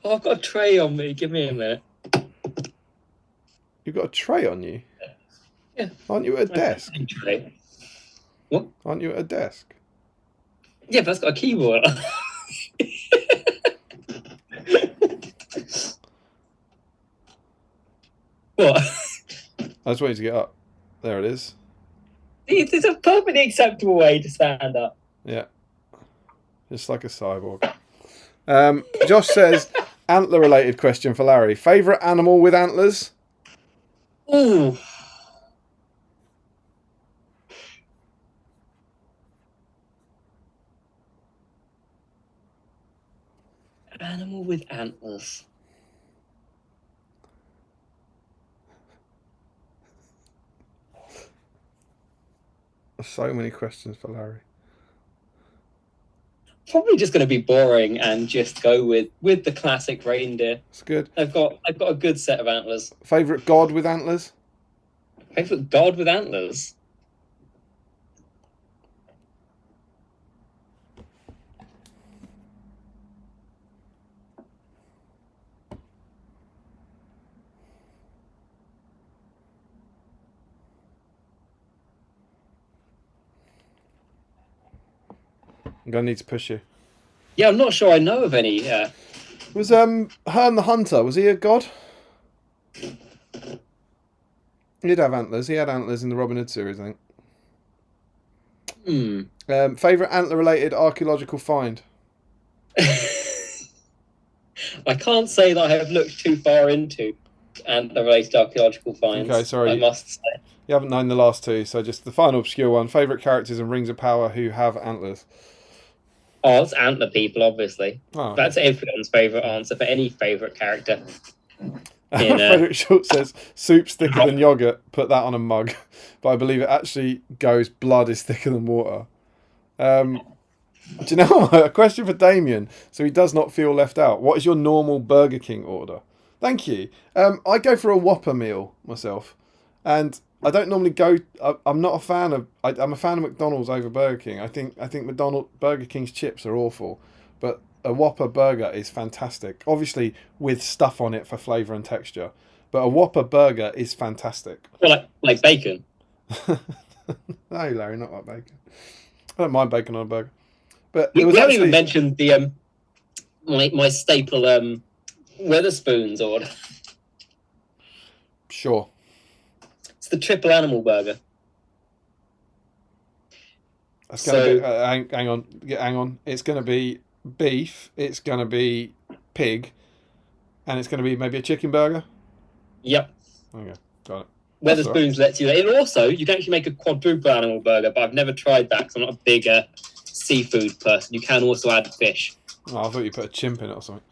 Oh, I've got a tray on me. Give me a minute. You've got a tray on you? Yeah. Aren't you at a desk? What? Aren't you at a desk? Yeah, but that's got a keyboard. What? I just want you to get up. There it is. It's a perfectly acceptable way to stand up. Yeah. Just like a cyborg. Josh says, antler-related question for Larry. Favourite animal with antlers? Ooh. Animal with antlers. So many questions for Larry. Probably just going to be boring and just go with the classic reindeer. It's good. I've got a good set of antlers. Favourite god with antlers? Favourite god with antlers? I'm going to need to push you. Yeah, I'm not sure I know of any. Was Herne the Hunter, was he a god? He did have antlers. He had antlers in the Robin Hood series, I think. Favourite antler-related archaeological find? I can't say that I have looked too far into antler-related archaeological finds. Okay, sorry. I must say. You haven't known the last two, so just the final obscure one. Favourite characters in Rings of Power who have antlers? Oh, it's antler people, obviously. Oh, That's everyone's favourite answer for any favourite character. Frederick Schultz says, soup's thicker than yogurt, put that on a mug. But I believe it actually goes, blood is thicker than water. Do you know what? A question for Damien, so he does not feel left out. What is your normal Burger King order? Thank you. I go for a Whopper meal myself. And I don't normally go... I'm not a fan of... I'm a fan of McDonald's over Burger King. I think Burger King's chips are awful. But a Whopper burger is fantastic. Obviously, with stuff on it for flavour and texture. But a Whopper burger is fantastic. Well, like bacon. No, Larry, not like bacon. I don't mind bacon on a burger. But we haven't even mentioned the my staple Weatherspoons order. Sure. It's the triple animal burger. That's going to be... hang on. It's going to be beef. It's going to be pig. And it's going to be maybe a chicken burger? Yep. Okay, got it. Weatherspoons lets you... And also, you can actually make a quadruple animal burger, but I've never tried that because I'm not a big seafood person. You can also add fish. Oh, I thought you put a chimp in it or something.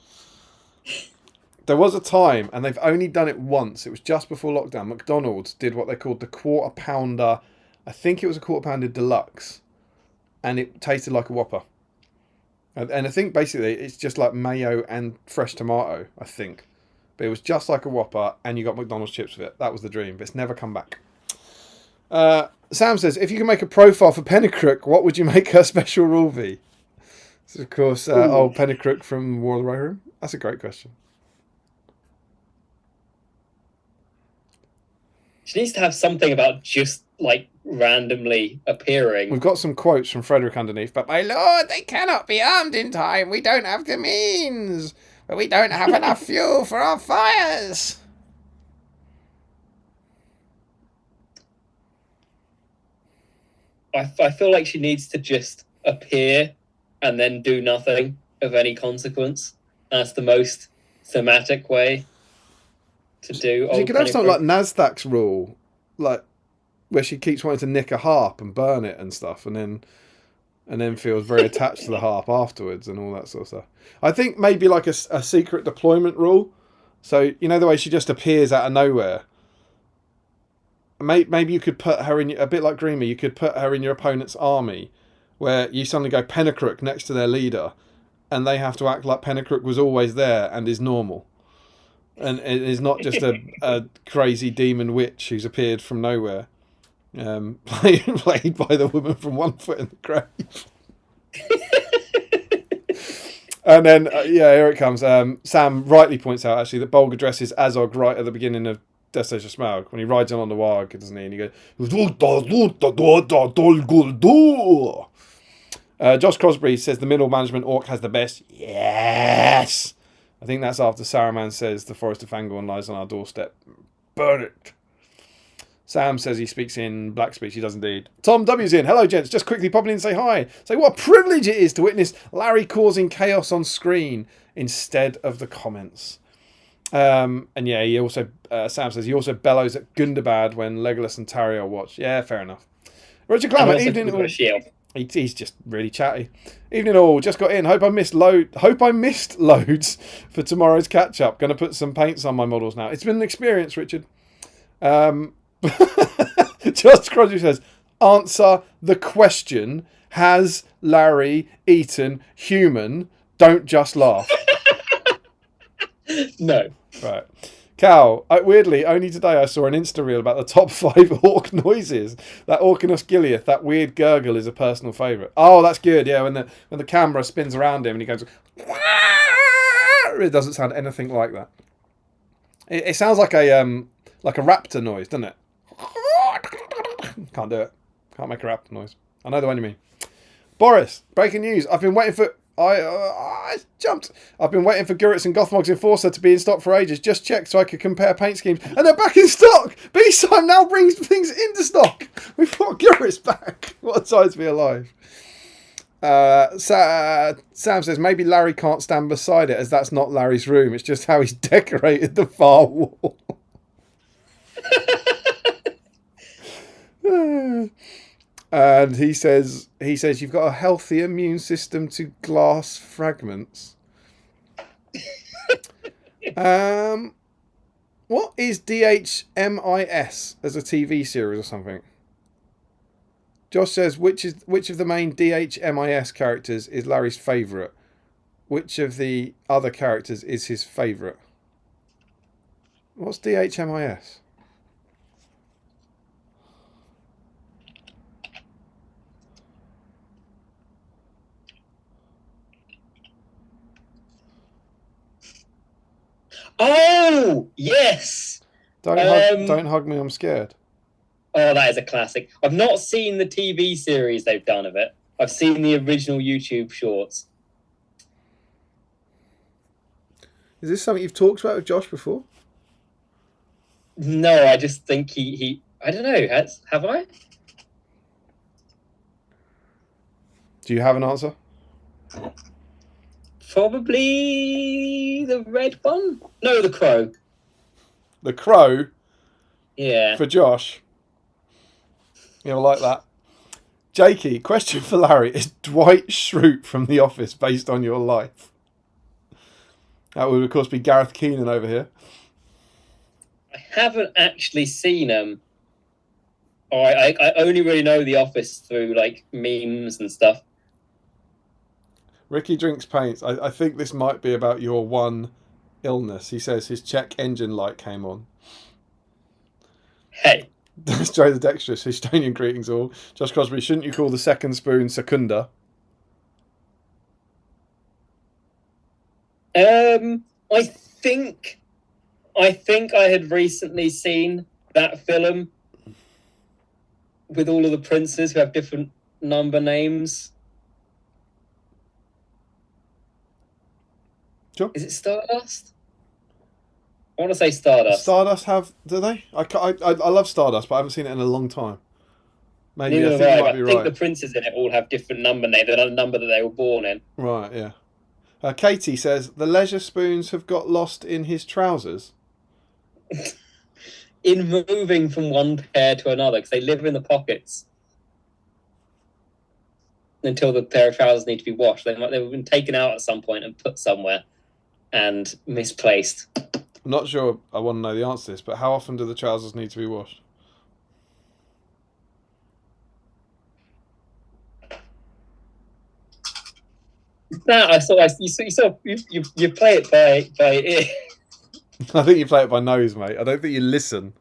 There was a time, and they've only done it once. It was just before lockdown. McDonald's did what they called the quarter pounder. I think it was a quarter pounder deluxe. And it tasted like a Whopper. And I think basically it's just like mayo and fresh tomato, I think. But it was just like a Whopper, and you got McDonald's chips with it. That was the dream, but it's never come back. Sam says, if you can make a profile for Pennycrook, what would you make her special rule be? This is, of course, old Pennycrook from War of the Row Room. That's a great question. She needs to have something about just, like, randomly appearing. We've got some quotes from Frederick underneath. But my lord, they cannot be armed in time. We don't have the means. But we don't have enough fuel for our fires. I feel like she needs to just appear and then do nothing of any consequence. That's the most thematic way to do. She could have something like Nasdaq's rule, like where she keeps wanting to nick a harp and burn it and stuff, and then feels very attached to the harp afterwards and all that sort of stuff. I think maybe like a secret deployment rule. So you know the way she just appears out of nowhere. Maybe you could put her in, a bit like Greenme, you could put her in your opponent's army, where you suddenly go Pennycrook next to their leader, and they have to act like Pennycrook was always there and is normal. And it is not just a crazy demon witch who's appeared from nowhere. Played by the woman from One Foot in the Grave. And then, here it comes. Sam rightly points out, actually, that Bolger dresses Azog right at the beginning of Destination Smaug, when he rides in on the warg, doesn't he? And he goes... Josh Crosby says the middle management orc has the best. Yes! I think that's after Saruman says the Forest of Fangorn lies on our doorstep. Burn it! Sam says he speaks in black speech. He does indeed. Tom W's in. Hello, gents. Just quickly pop in and say hi. Say what a privilege it is to witness Larry causing chaos on screen instead of the comments. And yeah, he also Sam says he also bellows at Gundabad when Legolas and Tario watch. Yeah, fair enough. Roger Glamour, evening all. He's just really chatty. Evening all, just got in. Hope I missed loads for tomorrow's catch up. Going to put some paints on my models now. It's been an experience, Richard. Just Crosby says, answer the question: has Larry eaten human? Don't just laugh. No. Right. Cal, weirdly, only today I saw an Insta reel about the top 5 orc noises. That Orcanos Gileath, that weird gurgle, is a personal favourite. Oh, that's good, yeah, when the camera spins around him and he goes... It doesn't sound anything like that. It sounds like a raptor noise, doesn't it? Can't do it. Can't make a raptor noise. I know the one you mean. Boris, breaking news. I've been waiting for I jumped. I've been waiting for Guritz and Gothmog's Enforcer to be in stock for ages. Just checked so I could compare paint schemes. And they're back in stock! BSIME now brings things into stock. We've got Guritz back. What a time to be alive. Sam says, maybe Larry can't stand beside it as that's not Larry's room. It's just how he's decorated the far wall. And he says you've got a healthy immune system to glass fragments. What is DHMIS as a TV series or something? Josh says which of the main DHMIS characters is Larry's favourite? Which of the other characters is his favourite? What's DHMIS? Oh, yes! Don't hug me, I'm scared. Oh, that is a classic. I've not seen the TV series they've done of it. I've seen the original YouTube shorts. Is this something you've talked about with Josh before? No, I just think he I don't know. Have I? Do you have an answer? Probably the red one? No, the crow. The Crow? Yeah. For Josh? You'll like that. Jakey, question for Larry. Is Dwight Schrute from The Office based on your life? That would, of course, be Gareth Keenan over here. I haven't actually seen him. I only really know The Office through, like, memes and stuff. Ricky drinks paints. I think this might be about your one illness. He says his check engine light came on. Hey. Joe the Dexterous, Estonian greetings all. Josh Crosby, shouldn't you call the second spoon Secunda? I think I had recently seen that film with all of the princes who have different number names. Sure. Is it Stardust? I want to say Stardust. Stardust do they? I love Stardust, but I haven't seen it in a long time. Maybe Neither I think you might be I think right. the princes in it all have different number names. They're not the number that they were born in. Right, yeah. Katie says the leisure spoons have got lost in his trousers. In moving from one pair to another, because they live in the pockets until the pair of trousers need to be washed. They've been taken out at some point and put somewhere and misplaced. I'm not sure I want to know the answer to this, but how often do the trousers need to be washed? That I saw. You play it by ear. I think you play it by nose, mate. I don't think you listen.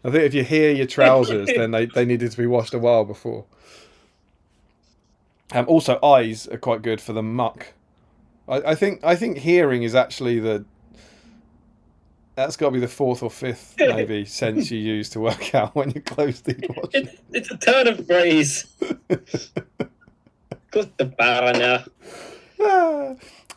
I think if you hear your trousers, then they needed to be washed a while before. Also, eyes are quite good for the muck. I think hearing is actually that's got to be the fourth or fifth maybe sense you use to work out when you close the watch. It's a turn of phrase.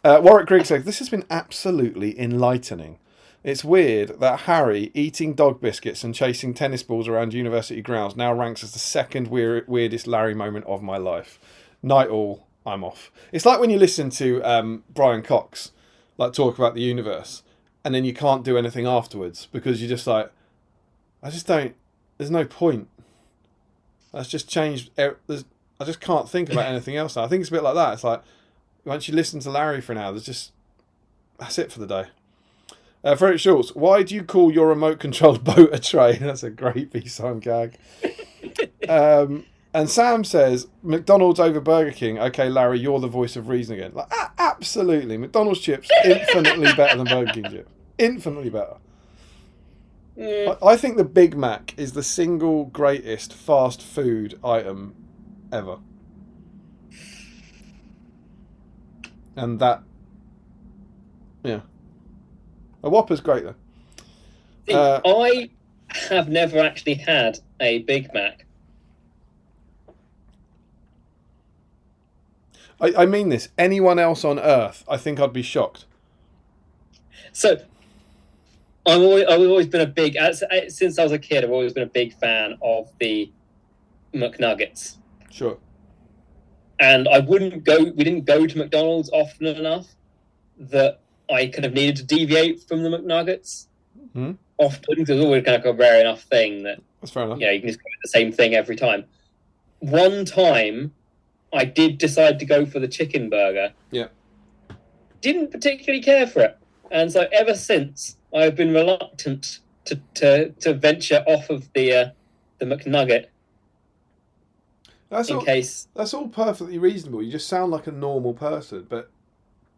Warwick Greek says, this has been absolutely enlightening. It's weird that Harry eating dog biscuits and chasing tennis balls around university grounds now ranks as the second weirdest Larry moment of my life. Night all, I'm off. It's like when you listen to Brian Cox like talk about the universe and then you can't do anything afterwards because you're just like, there's no point. That's just changed. I just can't think about anything else now. I think it's a bit like that. It's like, once you listen to Larry for an hour, that's it for the day. Frederick Schultz, why do you call your remote-controlled boat a tray? That's a great BSIME gag. And Sam says, McDonald's over Burger King. Okay, Larry, you're the voice of reason again. Like, absolutely. McDonald's chips, infinitely better than Burger King chips. Infinitely better. I think the Big Mac is the single greatest fast food item ever. And that, yeah. A Whopper's great though. See, I have never actually had a Big Mac. I mean this. Anyone else on Earth, I think I'd be shocked. So I've always been a big, since I was a kid, I've always been a big fan of the McNuggets. Sure. And we didn't go to McDonald's often enough that I kind of needed to deviate from the McNuggets. Mm-hmm. Often, because it's always kind of a rare enough thing that, that's fair enough. You know, you can just go with the same thing every time. One time, I did decide to go for the chicken burger. Yeah. Didn't particularly care for it. And so ever since, I've been reluctant to venture off of the McNugget. That's all perfectly reasonable. You just sound like a normal person, but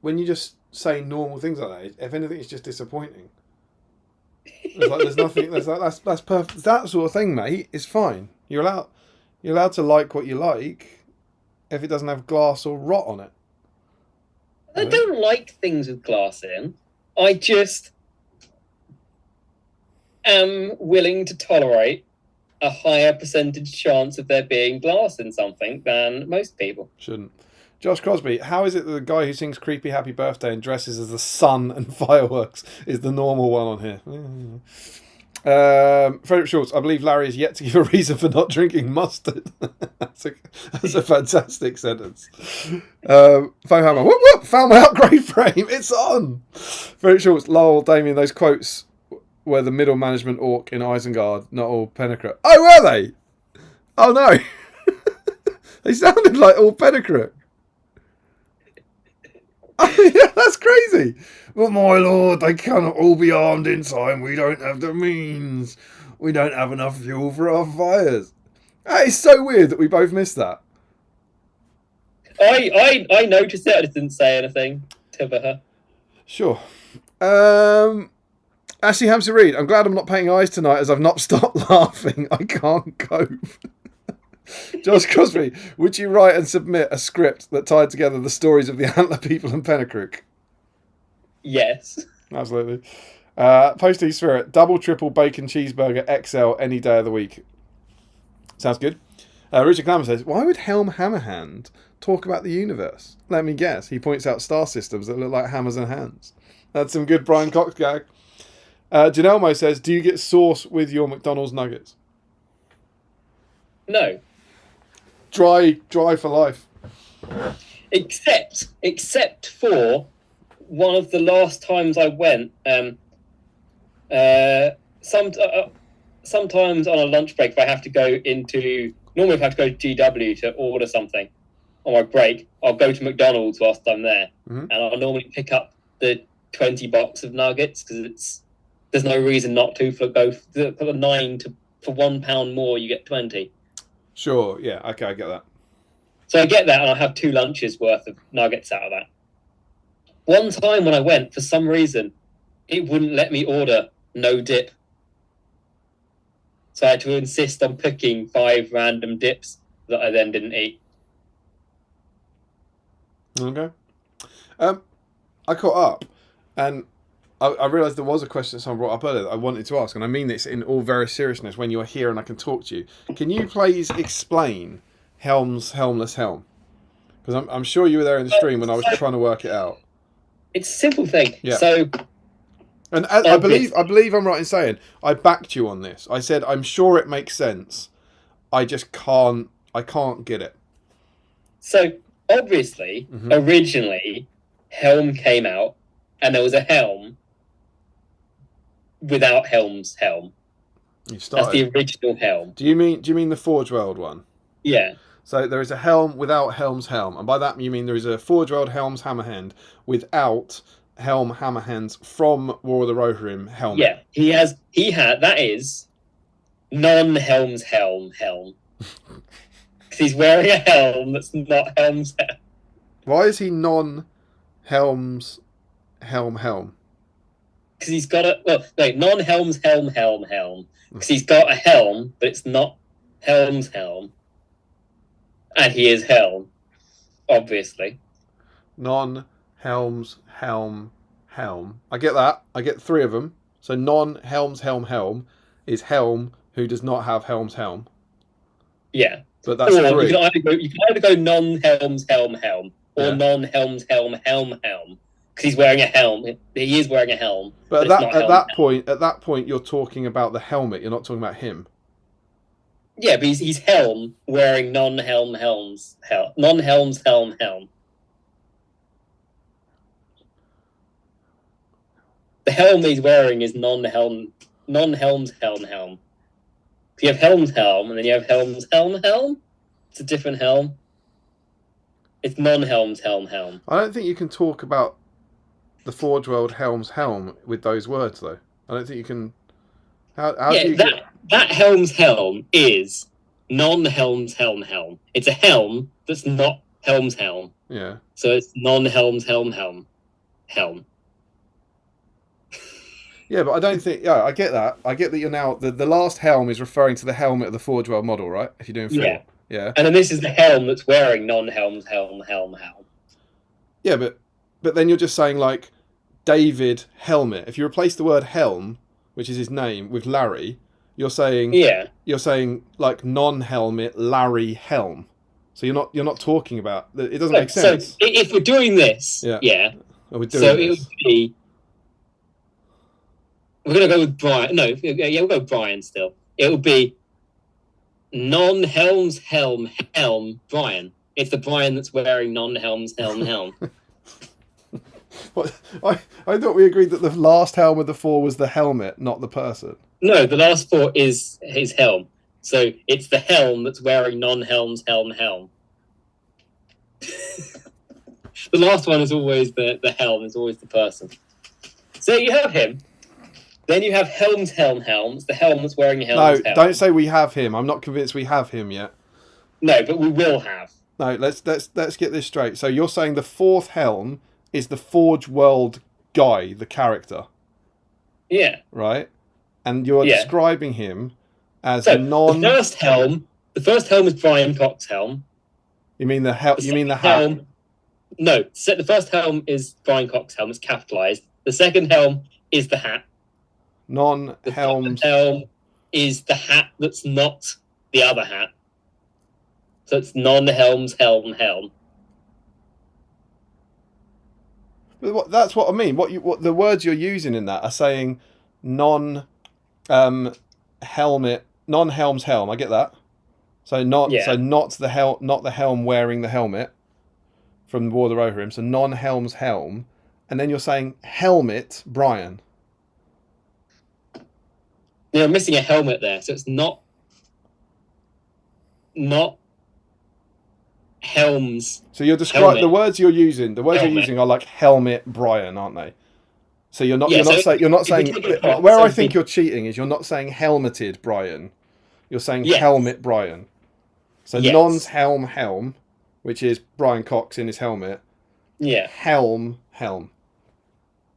when you just say normal things like that, if anything, it's just disappointing. There's nothing. That's perfect. That sort of thing, mate, is fine. You're allowed to like what you like, if it doesn't have glass or rot on it. I don't like things with glass in. I just am willing to tolerate a higher percentage chance of there being glass in something than most people. Shouldn't. Josh Crosby, how is it that the guy who sings Creepy Happy Birthday and dresses as the sun and fireworks is the normal one on here? Frederick Schultz, I believe Larry is yet to give a reason for not drinking mustard. That's a fantastic sentence. Foe Hammer, whoop whoop, found my upgrade frame, it's on! Frederick Schultz, lol, Damien, those quotes were the middle management orc in Isengard, not all Penacrook. Oh, were they? Oh no. They sounded like all Penacrook. Oh, yeah, that's crazy. But my lord, they cannot all be armed in time. We don't have the means. We don't have enough fuel for our fires. That is so weird that we both missed that. I noticed it. I just didn't say anything to her. Sure. Ashley Hampson Reed, I'm glad I'm not paying eyes tonight as I've not stopped laughing. I can't cope. Josh Crosby, would you write and submit a script that tied together the stories of the Antler people and Penacrook? Yes. Absolutely. Posty Spirit, double, triple bacon cheeseburger XL any day of the week. Sounds good. Richard Clammer says, why would Helm Hammerhand talk about the universe? Let me guess. He points out star systems that look like hammers and hands. That's some good Brian Cox gag. Janelmo says, do you get sauce with your McDonald's nuggets? No. Dry for life. Except for one of the last times I went. Sometimes on a lunch break, if I have to go normally if I have to go to GW to order something on my break, I'll go to McDonald's whilst I'm there, and I'll normally pick up the 20 box of nuggets because there's no reason not to. For the 9 for £1 more, you get 20. Sure, yeah, okay, I get that. So I get that, and I'll have 2 lunches worth of nuggets out of that. One time when I went, for some reason, it wouldn't let me order no dip. So I had to insist on picking 5 random dips that I then didn't eat. Okay. I caught up, and I realised there was a question that someone brought up earlier that I wanted to ask, and I mean this in all very seriousness when you're here and I can talk to you. Can you please explain Helm's Helmless Helm? Because I'm sure you were there in the stream when I was trying to work it out. It's a simple thing. Yeah. So, and I believe I'm right in saying I backed you on this. I said I'm sure it makes sense. I just can't get it. So obviously, originally, Helm came out, and there was a helm without Helm's helm. That's the original helm. Do you mean the Forge World one? Yeah. So there is a helm without Helm's helm, and by that you mean there is a Forge World Helm's Hammerhand without Helm Hammerhand's from War of the Rohirrim helmet. Yeah, he had that is non-Helm's helm. Because he's wearing a helm that's not Helm's helm. Why is he non-Helm's helm? Because he's got non-Helm's helm. Because he's got a helm, but it's not Helm's helm. And he is Helm, obviously. Non-Helm's helm. I get that. I get 3 of them. So non-Helm's helm is Helm who does not have Helm's helm. Yeah. But that's or 3. You can either go non-Helm's helm, or Yeah. non-helmed helm. Because he's wearing a helm. He is wearing a helm. But it's not at helm. that point, you're talking about the helmet. You're not talking about him. Yeah, but he's helm wearing non-helmed helm. The helm he's wearing is non-helm's helm. You have helm's helm, and then you have helm's helm. It's a different helm. It's non-helm's helm. I don't think you can talk about the Forge World helm's helm with those words, though. I don't think you can. How do you that helm's helm is non-helm's helm. It's a helm that's not helm's helm. Yeah. So it's non-helm's helm. Yeah, but I don't think. Yeah, I get that. I get that you're now. The last helm is referring to the helmet of the Forge World model, right? If you're doing 4. Yeah. Yeah. And then this is the helm that's wearing non-helm's helm. Yeah, but then you're just saying like David Helmet. If you replace the word helm, which is his name, with Larry, you're saying like non-helmet Larry Helm. So you're not talking about it. Doesn't make sense. So if we're doing this, We're doing this. It would be. We're gonna go with Brian. No, we'll go with Brian still. It would be non-helm's helm Brian. It's the Brian that's wearing non-helm's helm. What? I thought we agreed that the last helm of the 4 was the helmet, not the person. No, the last 4 is his helm. So it's the helm that's wearing non-helm's helm. The last one is always the helm, is always the person. So you have him. Then you have helm's helm. It's the helm that's wearing helm's helm. No, don't say we have him. I'm not convinced we have him yet. No, but we will have. No, let's get this straight. So you're saying the 4th helm is the Forge World guy, the character. Yeah. Right? And you're describing him as The first helm is Brian Cox's helm. You mean the hat? No, the first helm is Brian Cox's helm. It's capitalized. The second helm is the hat. Non-helms. The helm is the hat that's not the other hat. So it's non-helm's helm. That's what I mean. What the words you're using in that are saying non-helm's helm. I get that. So not the helm wearing the helmet from War of the Rohirrim. So non-helm's helm, and then you're saying helmet Brian. You're missing a helmet there, so it's not helms. So you're describing the words you're using. The words you're using are like helmet Brian, aren't they? So you're not saying where I think you're cheating is you're not saying helmeted Brian. You're saying helmet Brian. So non's helm, which is Brian Cox in his helmet. Yeah. Helm.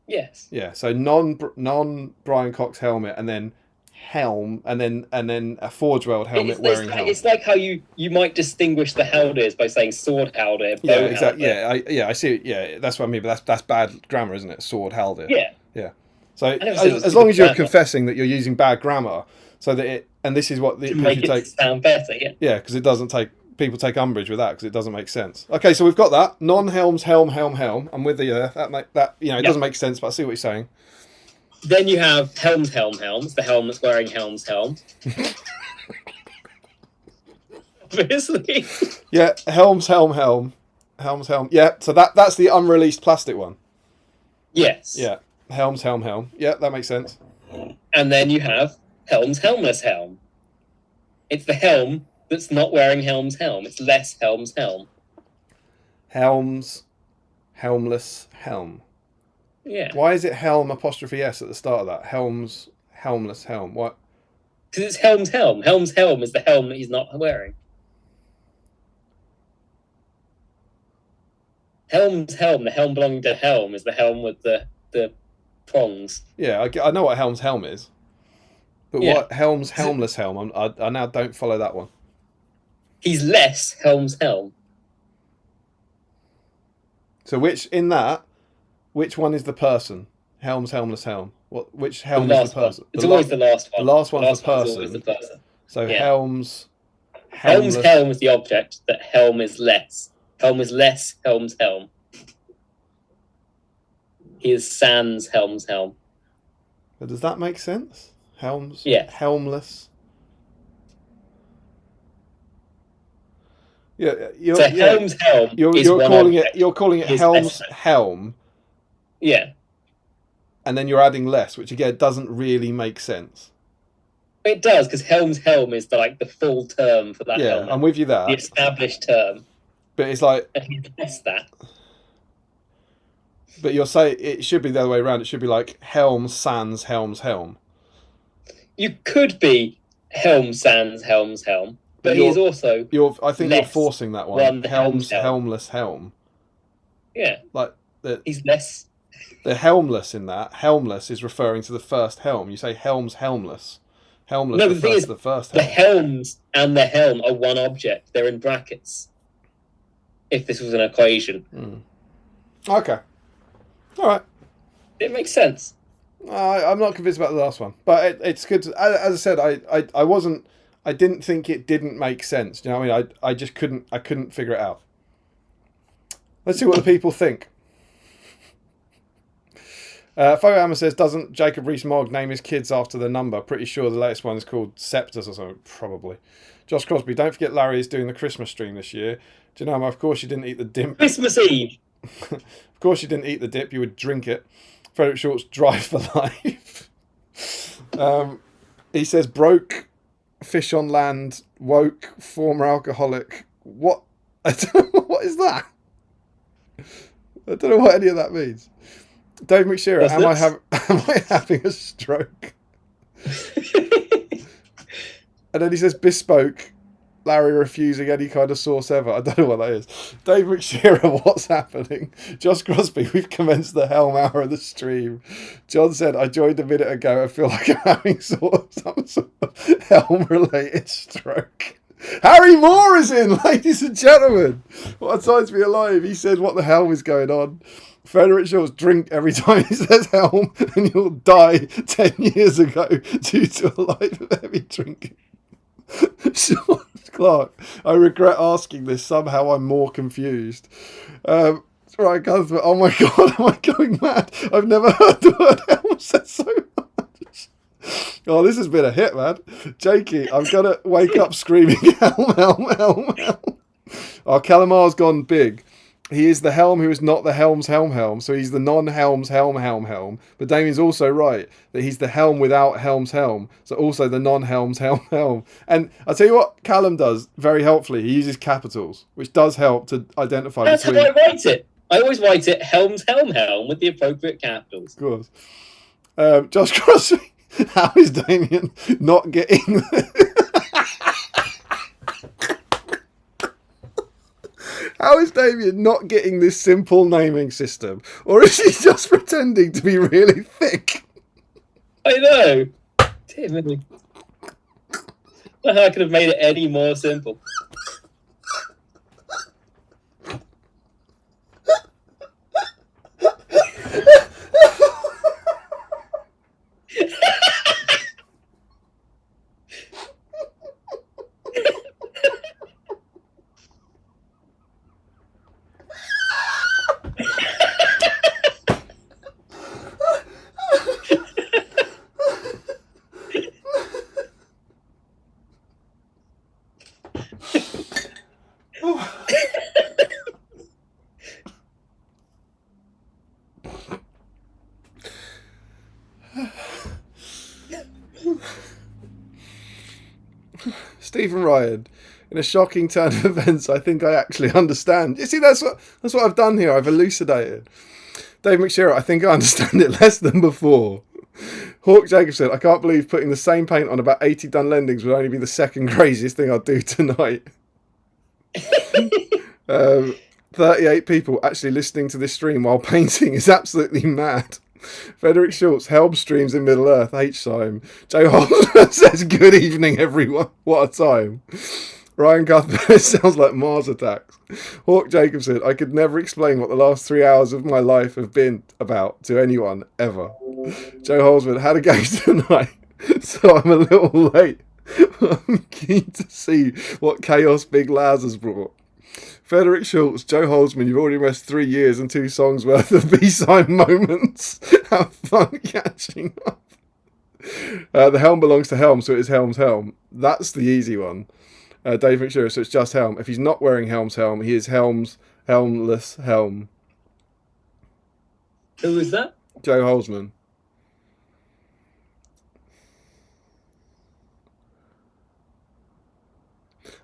Yes. Yeah. So non Brian Cox helmet, and then helm, and then a Forge World helmet wearing helm. It's like how you might distinguish the Halders by saying sword Halder. Yeah, exactly. I see. Yeah, that's what I mean. But that's bad grammar, isn't it? Sword Halder. Yeah. Yeah. So as long as you're confessing that you're using bad grammar, so that this is what to make it sound better. Yeah. Yeah, because it doesn't people take umbrage with that because it doesn't make sense. Okay, so we've got that non-helms helm. I'm with you. It doesn't make sense, but I see what you're saying. Then you have helm's the helm that's wearing helm's helm. Obviously. Yeah, helm's helm. Yeah, so that's the unreleased plastic one. Yes. Yeah, helm's helm. Yeah, that makes sense. And then you have helm's helmless helm. It's the helm that's not wearing helm's helm. It's less helm's helm. Helm's helmless helm. Yeah. Why is it helm apostrophe S at the start of that? Helm's helmless helm. What? Because it's helm's helm. Helm's helm is the helm that he's not wearing. Helm's helm, the helm belonging to Helm, is the helm with the prongs. Yeah, I know what Helm's helm is. But what Helm's helmless helm? I now don't follow that one. He's less Helm's helm. So which one is the person? Helm's helmless helm. Which helm is the person? It's always the last one. The last one's the person. So Helm's helm is the object, that Helm is less Helm is less Helm's helm. He is sans Helm's helm. But does that make sense? Helms? Yeah. Helmless? Yeah, Helm's helm is you're one calling object. you're calling it His Helm's less. helm, Yeah. and then you're adding less, which again doesn't really make sense. It does, because Helm's helm is the full term for that helmet. I'm with you there. The established term. But it's like, And he missed that. but you're saying it should be the other way around. It should be like Helm sans Helm's helm. You could be Helm sans Helm's helm, but he's also. I think you're forcing that one. Helm's helmless helm. Yeah. Like he's less. The helmless in that helmless is referring to the first helm. You say Helm's helmless. Helmless No, the thing is, the first the helm. helms and the helm are one object. They're in brackets. If this was an equation. Okay. All right. It makes sense. I'm not convinced about the last one, but it's good. As I said, I wasn't. I didn't think it didn't make sense. You know what I mean? I just couldn't. I couldn't figure it out. Let's see what the people think. Photo Hammer says, doesn't Jacob Rees-Mogg name his kids after the number? Pretty sure the latest one is called Scepters or something. Probably. Josh Crosby, don't forget Larry is doing the Christmas stream this year. Do you know, of course you didn't eat the dip. Christmas Eve. Of course you didn't eat the dip. You would drink it. Frederick Short's Drive for Life. He says, broke, fish on land, woke, former alcoholic. What? I don't know. What is that? I don't know what any of that means. Dave McShearer, am I having a stroke? And then he says, bespoke, Larry refusing any kind of sauce ever. I don't know what that is. Dave McShearer, what's happening? Josh Crosby, we've commenced the Helm hour of the stream. John said, I joined a minute ago. I feel like I'm having some sort of Helm-related stroke. Harry Moore is in, ladies and gentlemen. What a time to be alive. He said, what the hell is going on? Frederick Shorts drink every time he says Helm, and you'll die 10 years ago due to a life of heavy drinking. Sean Clark, I regret asking this. Somehow I'm more confused. Right, guys, oh my god, am I going mad? I've never heard the word Helm said so much. Oh, this has been a hit, man. Jakey, I'm gonna wake up screaming Helm, Helm, Helm, Helm. Oh, Calamar's gone big. He is the Helm who is not the Helm's Helm, so he's the non-Helm's Helm. But Damien's also right, that he's the Helm without Helm's Helm, so also the non-Helm's Helm. And I'll tell you what Callum does very helpfully, he uses capitals, which does help to identify That's between... how I write it. I always write it Helm's Helm with the appropriate capitals. Of course. Josh Crosby, how is Damien not getting... How is Damien not getting this simple naming system? Or is he just pretending to be really thick? I know. Dear me. I could have made it any more simple. Stephen Ryan, in a shocking turn of events, I think I actually understand. You see, that's what I've done here. I've elucidated. Dave McShearer, I think I understand it less than before. Hawk Jacobson, I can't believe putting the same paint on about 80 Dunlendings would only be the second craziest thing I'll do tonight. 38 people actually listening to this stream while painting is absolutely mad. Frederick Schultz, Helm streams in Middle Earth, H-Sime. Joe Holmes says, good evening, everyone. What a time. Ryan Cuthbert, sounds like Mars attacks. Hawk Jacobson, I could never explain what the last 3 hours of my life have been about to anyone, ever. Joe Holzman, had a game tonight, so I'm a little late. I'm keen to see what chaos Big Laz has brought. Frederick Schultz, Joe Holzman, you've already missed 3 years and 2 songs worth of BSIME moments. Have fun catching up. The helm belongs to Helm, so it is Helm's helm. That's the easy one. Dave McShure, so it's just Helm. If he's not wearing Helm's helm, he is Helm's helmless helm. Who is that? Joe Holzman.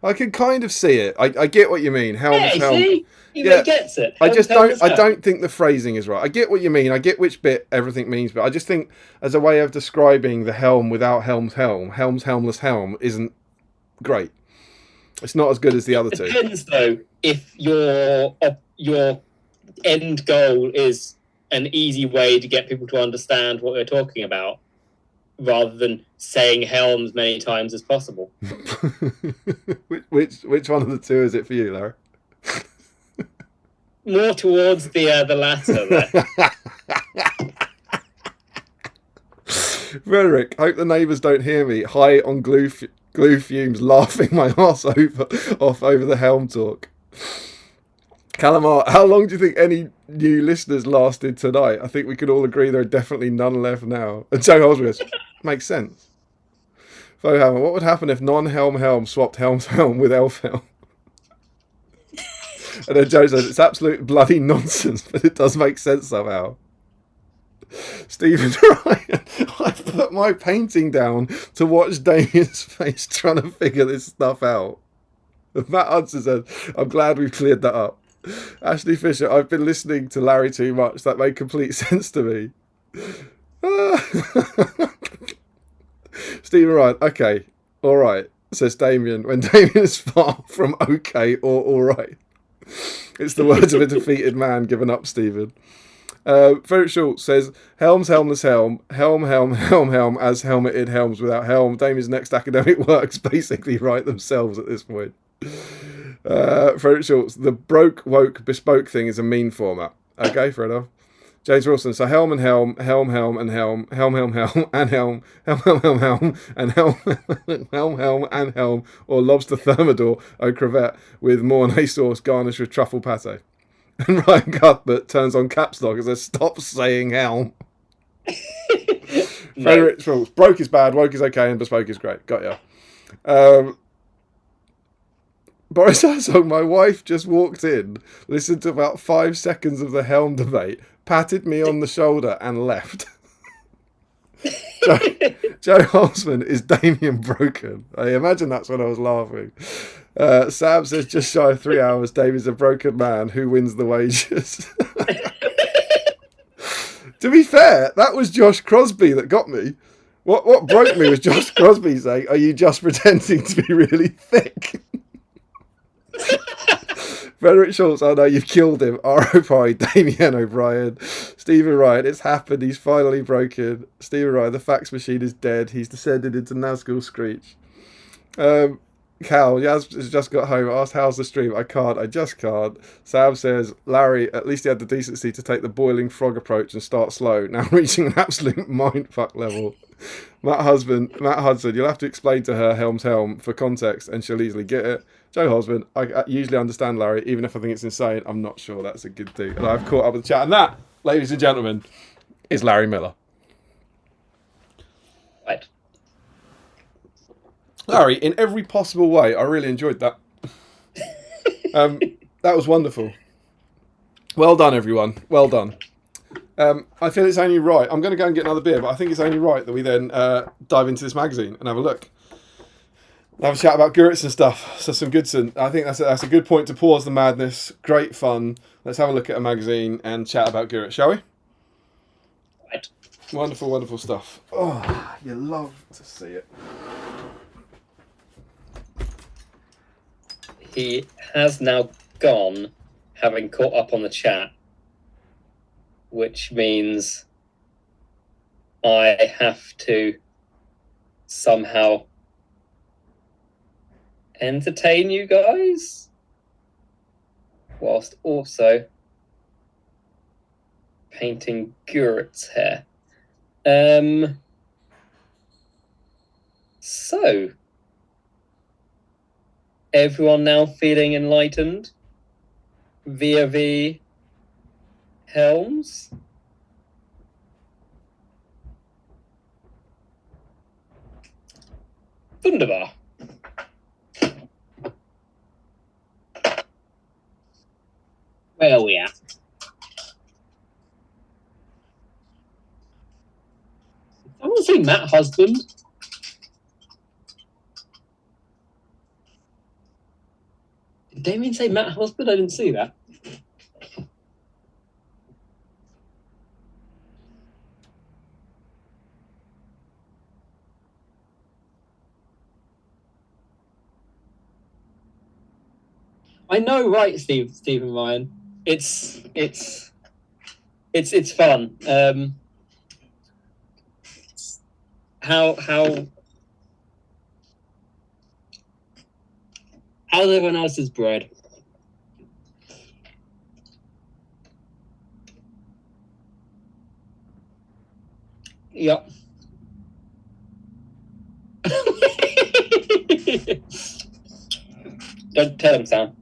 I can kind of see it. I get what you mean. Helm's helm. See? He gets it. I don't think the phrasing is right. I get what you mean. I get which bit everything means, but I just think as a way of describing the helm without Helm's helm, Helm's helmless helm isn't great. It's not as good as the other two. It depends, though, if your end goal is an easy way to get people to understand what we're talking about, rather than saying helm as many times as possible. which one of the two is it for you, Larry? More towards the latter there. Frederick, hope the neighbours don't hear me. High on glue fumes, laughing my arse off over the helm talk. Calamar, how long do you think any new listeners lasted tonight? I think we could all agree there are definitely none left now. And Joe Holsworth, makes sense. Fohammer, what would happen if non-helm swapped Helm's helm with elf helm? And then Joe says, it's absolute bloody nonsense, but it does make sense somehow. Stephen Ryan, I put my painting down to watch Damien's face trying to figure this stuff out. Matt Hudson says, I'm glad we've cleared that up. Ashley Fisher, I've been listening to Larry too much. That made complete sense to me. Stephen Ryan, okay, all right, says Damien, when Damien is far from okay or all right. It's the words of a defeated man. Given up, Stephen. Frederick Schultz says, Helm's helmless helm, helm, as helmeted helms without helm. Damien's next academic works basically write themselves at this point. Frederick Schultz, the broke, woke, bespoke thing is a mean format. Okay, fair enough. James Wilson, so helm and helm, helm and helm, helm and helm, and helm and helm and helm, or lobster thermidor au crevette with Mornay sauce garnished with truffle pate. And Ryan Cuthbert turns on caps lock and says, stop saying helm. Frederick Schultz, broke is bad, woke is okay, and bespoke is great. Got ya. Boris Herzog, my wife just walked in, listened to about 5 seconds of the helm debate, patted me on the shoulder and left. Joe Holzman, is Damien broken? I imagine that's when I was laughing. Sam says, just shy of 3 hours, Damien's a broken man. Who wins the wages? To be fair, that was Josh Crosby that got me. What broke me was Josh Crosby saying, are you just pretending to be really thick? Frederick Schultz, I know you've killed him. R.O.P. Damien O'Brien. Stephen Ryan, it's happened. He's finally broken. Stephen Ryan, the fax machine is dead. He's descended into Nazgul Screech. Cal, Yaz has just got home. Asked, how's the stream? I just can't. Sam says, Larry, at least he had the decency to take the boiling frog approach and start slow. Now reaching an absolute mindfuck level. Matt Hudson, you'll have to explain to her Helm's helm for context and she'll easily get it. Joe Hosman, I usually understand Larry, even if I think it's insane. I'm not sure that's a good thing. And I've caught up with the chat. And that, ladies and gentlemen, is Larry Miller. Right. Larry, in every possible way, I really enjoyed that. That was wonderful. Well done, everyone. Well done. I feel it's only right. I'm going to go and get another beer, but I think it's only right that we then dive into this magazine and have a look. Have a chat about Guritz and stuff. So some Goodson. I think that's a good point to pause the madness. Great fun. Let's have a look at a magazine and chat about Guritz, shall we? Right. Wonderful, wonderful stuff. Oh, you love to see it. He has now gone, having caught up on the chat, which means I have to somehow entertain you guys whilst also painting Gurit's hair. So everyone now feeling enlightened? VOV Helms. Wunderbar. Where are we at? I want to say Matt Husband. Did Damien say Matt Husband? I didn't see that. I know, right, Stephen Ryan. It's fun. How's everyone else's bread? Yep. Don't tell him, Sam.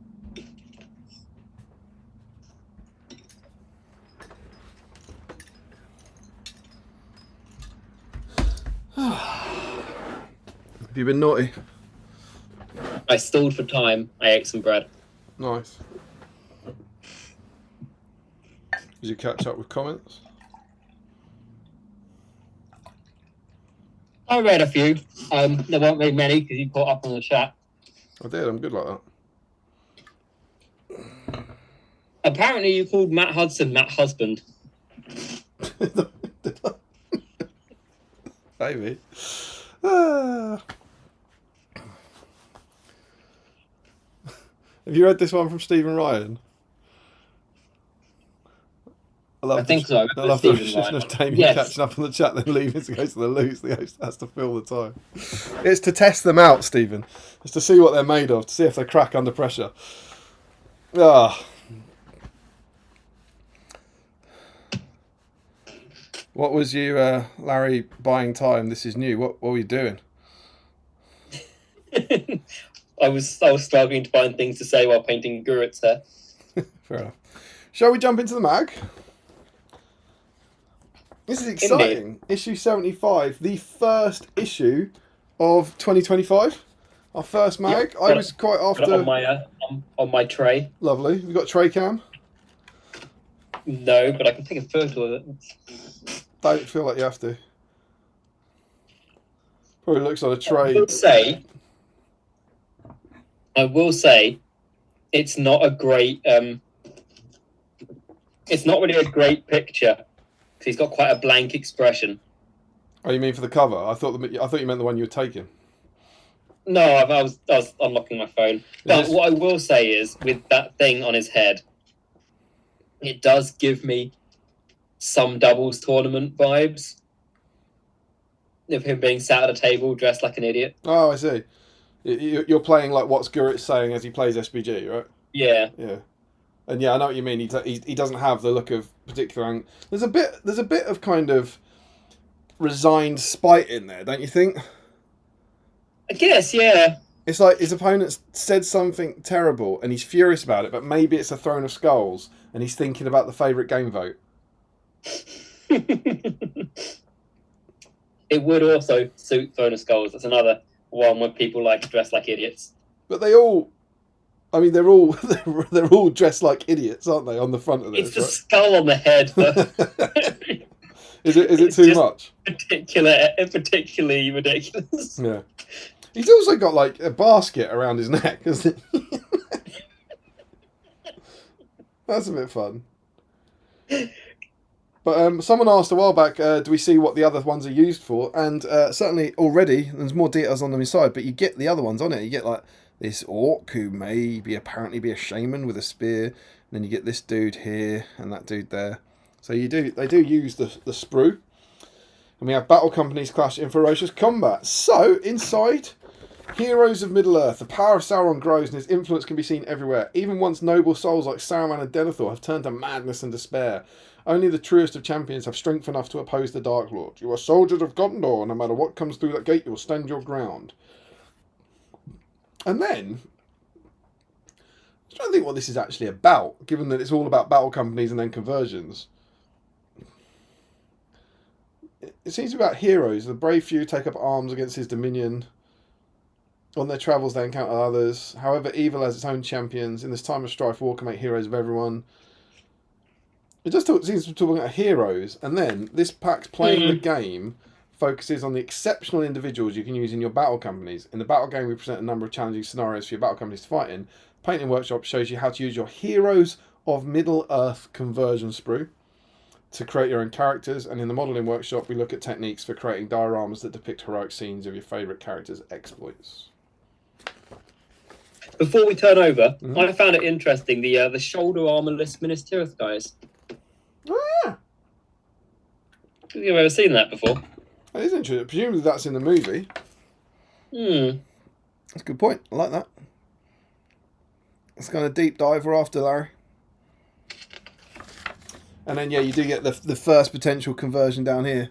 Have you been naughty? I stalled for time. I ate some bread. Nice. Did you catch up with comments? I read a few. There weren't very many because you caught up on the chat. I did. I'm good like that. Apparently, you called Matt Hudson Matt Husband. Did I? Maybe. Have you read this one from Stephen Ryan? I think so. I love the decision of Damien catching up on the chat, then leaving to go to the loose. The host has to fill the time. It's to test them out, Stephen. It's to see what they're made of, to see if they crack under pressure. Ah. What was you, Larry, buying time? This is new. What were you doing? I was struggling to find things to say while painting Guritz hair. Fair enough. Shall we jump into the mag? This is exciting. Indeed. Issue 75, the first issue of 2025. Our first mag. Yep, I was quite after on my tray. Lovely. You got tray cam? No, but I can take a photo of it. Don't feel like you have to. Probably looks like a tray. I will say, it's not a great. It's not really a great picture. He's got quite a blank expression. Oh, you mean for the cover? I thought you meant the one you were taking. No, I was unlocking my phone. But what I will say is, with that thing on his head, it does give me some doubles tournament vibes of him being sat at a table dressed like an idiot. Oh, I see. You're playing like what's Guritz saying as he plays SBG, right? Yeah. Yeah. And yeah, I know what you mean. He doesn't have the look of particular. There's a bit of kind of resigned spite in there, don't you think? I guess, yeah. It's like his opponent said something terrible and he's furious about it, but maybe it's a throne of skulls and he's thinking about the favourite game vote. It would also suit Throne of Skulls. That's another one where people like to dress like idiots. But they're all dressed like idiots, aren't they? On the front of this, it's the skull on the head. Is it too much? Particularly ridiculous. Yeah. He's also got like a basket around his neck, isn't he? That's a bit fun. But someone asked a while back, do we see what the other ones are used for? And certainly already, there's more details on them inside, but you get the other ones on it. You get like this orc who may apparently be a shaman with a spear. And then you get this dude here and that dude there. So they do use the sprue. And we have battle companies clash in ferocious combat. So, inside, heroes of Middle-earth. The power of Sauron grows and his influence can be seen everywhere. Even once noble souls like Saruman and Denethor have turned to madness and despair. Only the truest of champions have strength enough to oppose the Dark Lord. You are soldiers of Gondor. No matter what comes through that gate, you will stand your ground. And then, I'm trying to think what this is actually about, given that it's all about battle companies and then conversions. It seems to be about heroes. The brave few take up arms against his dominion. On their travels, they encounter others. However, evil has its own champions. In this time of strife, war can make heroes of everyone. It just seems to be talking about heroes. And then, this pack's playing the game focuses on the exceptional individuals you can use in your battle companies. In the battle game, we present a number of challenging scenarios for your battle companies to fight in. Painting Workshop shows you how to use your Heroes of Middle-earth conversion sprue to create your own characters, and in the Modelling Workshop we look at techniques for creating dioramas that depict heroic scenes of your favourite characters' exploits. Before we turn over, I found it interesting, the shoulder armourless Ministirith guys. Oh yeah! You've ever seen that before? That is interesting. Presumably that's in the movie. That's a good point. I like that. It's kind of deep dive we're after, Larry. And then, yeah, you do get the first potential conversion down here.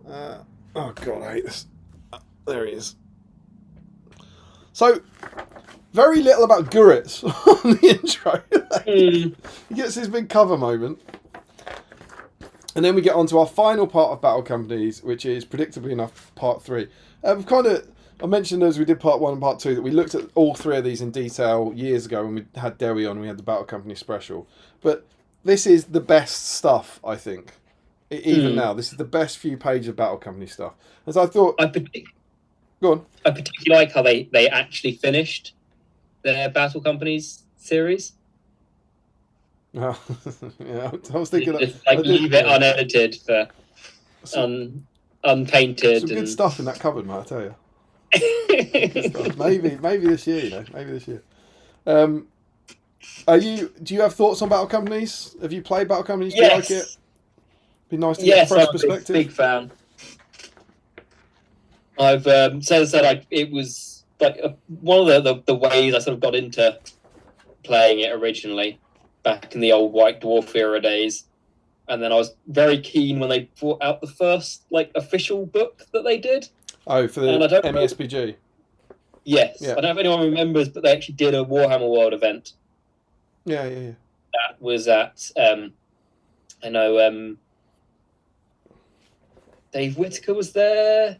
Oh, God, I hate this. There he is. So, very little about Guritz on the intro. He gets his big cover moment. And then we get on to our final part of Battle Companies, which is, predictably enough, part 3. I mentioned as we did part 1 and part 2 that we looked at all 3 of these in detail years ago when we had Dewi on and we had the Battle Company special. But this is the best stuff, I think. Even now, this is the best few pages of Battle Company stuff. As I thought... Go on. I particularly like how they actually finished their Battle Companies series. Yeah, I was thinking... Just leave it unedited for unpainted. Some good stuff in that cupboard, mate, I tell you. Maybe this year, you know. Maybe this year. Do you have thoughts on Battle Companies? Have you played Battle Companies? Do you like it? Be nice to get a fresh perspective. Big fan. I've said it was like one of the ways I sort of got into playing it originally back in the old White Dwarf era days, and then I was very keen when they brought out the first official book that they did. Oh, for the MESBG. Yes, yeah. I don't know if anyone remembers, but they actually did a Warhammer World event. Yeah. That was at I know Dave Whitaker was there.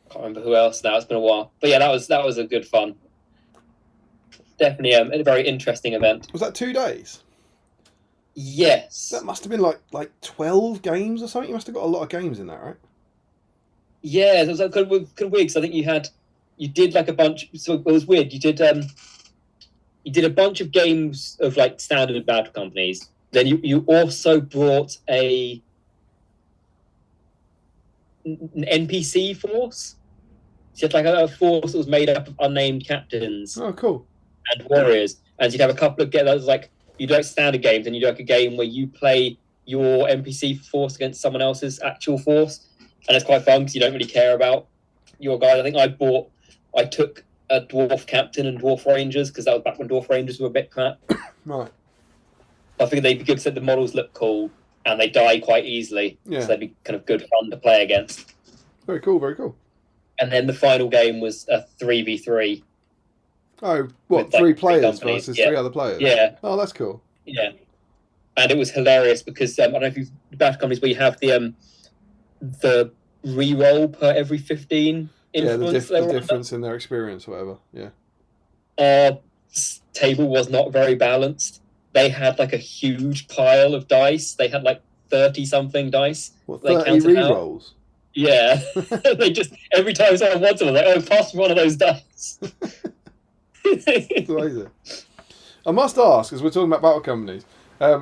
Can't remember who else now. It's been a while, but yeah, that was a good fun. Definitely a very interesting event. Was that 2 days? Yes. That must have been like 12 games or something. You must have got a lot of games in that, right? Yeah, it was like kind of weird. I think you did like a bunch. So it was weird. You did a bunch of games of like standard battle companies. Then you also brought an NPC force. So you had like a force that was made up of unnamed captains. Oh, cool. And warriors. And you'd have a couple of games like you do like standard games, and you do like a game where you play your NPC force against someone else's actual force. And it's quite fun because you don't really care about your guys. I think I took a dwarf captain and dwarf rangers because that was back when dwarf rangers were a bit crap. Right. I figured they'd be good because the models look cool and they die quite easily. Yeah. So they'd be kind of good fun to play against. Very cool, very cool. And then the final game was a 3v3. Oh, what, with, 3 players versus 3 other players? Yeah. Oh, that's cool. Yeah. And it was hilarious because I don't know if you've battle companies where you have the re-roll per every 15 influence. Yeah, the difference in their experience, whatever. Yeah. Our table was not very balanced. They had like a huge pile of dice. They had like 30-something dice. What, 30 re-rolls? Yeah. They just, every time someone wanted them, like, oh, pass me one of those dice. It's amazing. I must ask, as we're talking about battle companies, I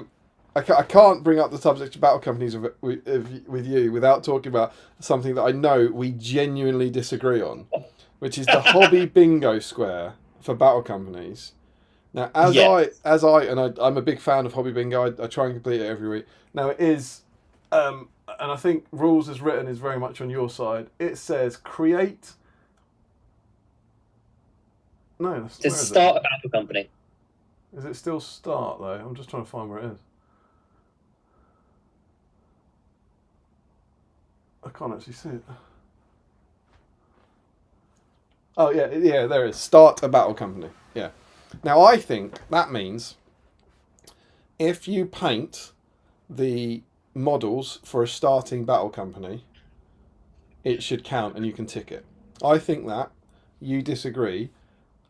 can't bring up the subject of battle companies with you without talking about something that I know we genuinely disagree on, which is the hobby bingo square for battle companies. Now, I'm a big fan of hobby bingo. I try and complete it every week. Now, it is, and I think rules as written is very much on your side. It says create. No, that's to start a battle company. Is it still start though? I'm just trying to find where it is. I can't actually see it. Oh yeah, there it is. Start a battle company. Yeah. Now, I think that means if you paint the models for a starting battle company, it should count and you can tick it. I think that. You disagree.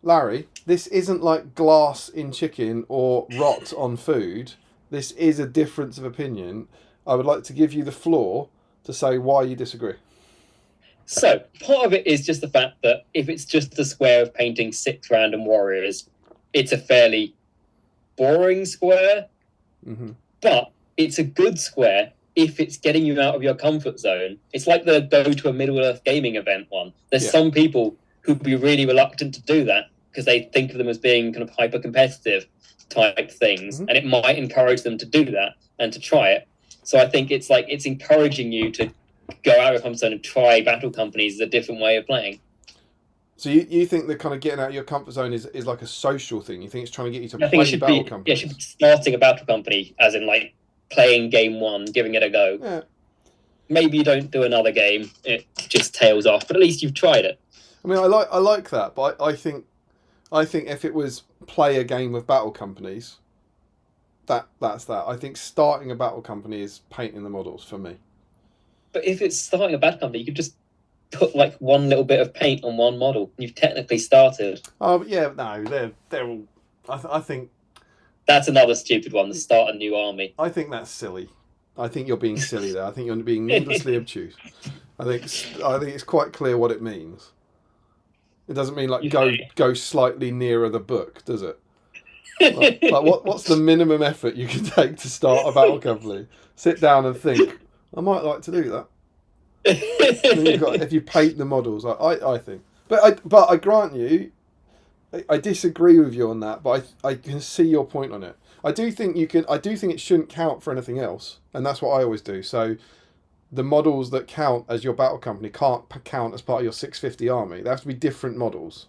Larry, this isn't like glass in chicken or rot on food. This is a difference of opinion. I would like to give you the floor to say why you disagree. So, part of it is just the fact that if it's just a square of painting 6 random warriors, it's a fairly boring square. Mm-hmm. But it's a good square if it's getting you out of your comfort zone. It's like the go to a Middle-earth gaming event one. There's some people who'd be really reluctant to do that because they think of them as being kind of hyper-competitive type things, and it might encourage them to do that and to try it. So I think it's like it's encouraging you to go out of your comfort zone and try battle companies as a different way of playing. So you think that kind of getting out of your comfort zone is like a social thing? You think it's trying to get you to I think play battle companies? Yeah, it should be starting a battle company, as in like playing game 1, giving it a go. Yeah. Maybe you don't do another game; it just tails off. But at least you've tried it. I mean, I like that, but I think if it was play a game of battle companies, that's that. I think starting a battle company is painting the models for me. But if it's starting a battle company, you could just put like one little bit of paint on one model. You've technically started. Oh yeah, no, they're all. I think that's another stupid one. To start a new army. I think that's silly. I think you're being silly there. I think you're being needlessly obtuse. I think it's quite clear what it means. It doesn't mean like go slightly nearer the book, does it? Like what's the minimum effort you can take to start a battle company? Sit down and think. I might like to do that. If you paint the models, I think. But I grant you, I disagree with you on that. But I can see your point on it. I do think it shouldn't count for anything else, and that's what I always do. So, the models that count as your battle company can't count as part of your 650 army. They have to be different models.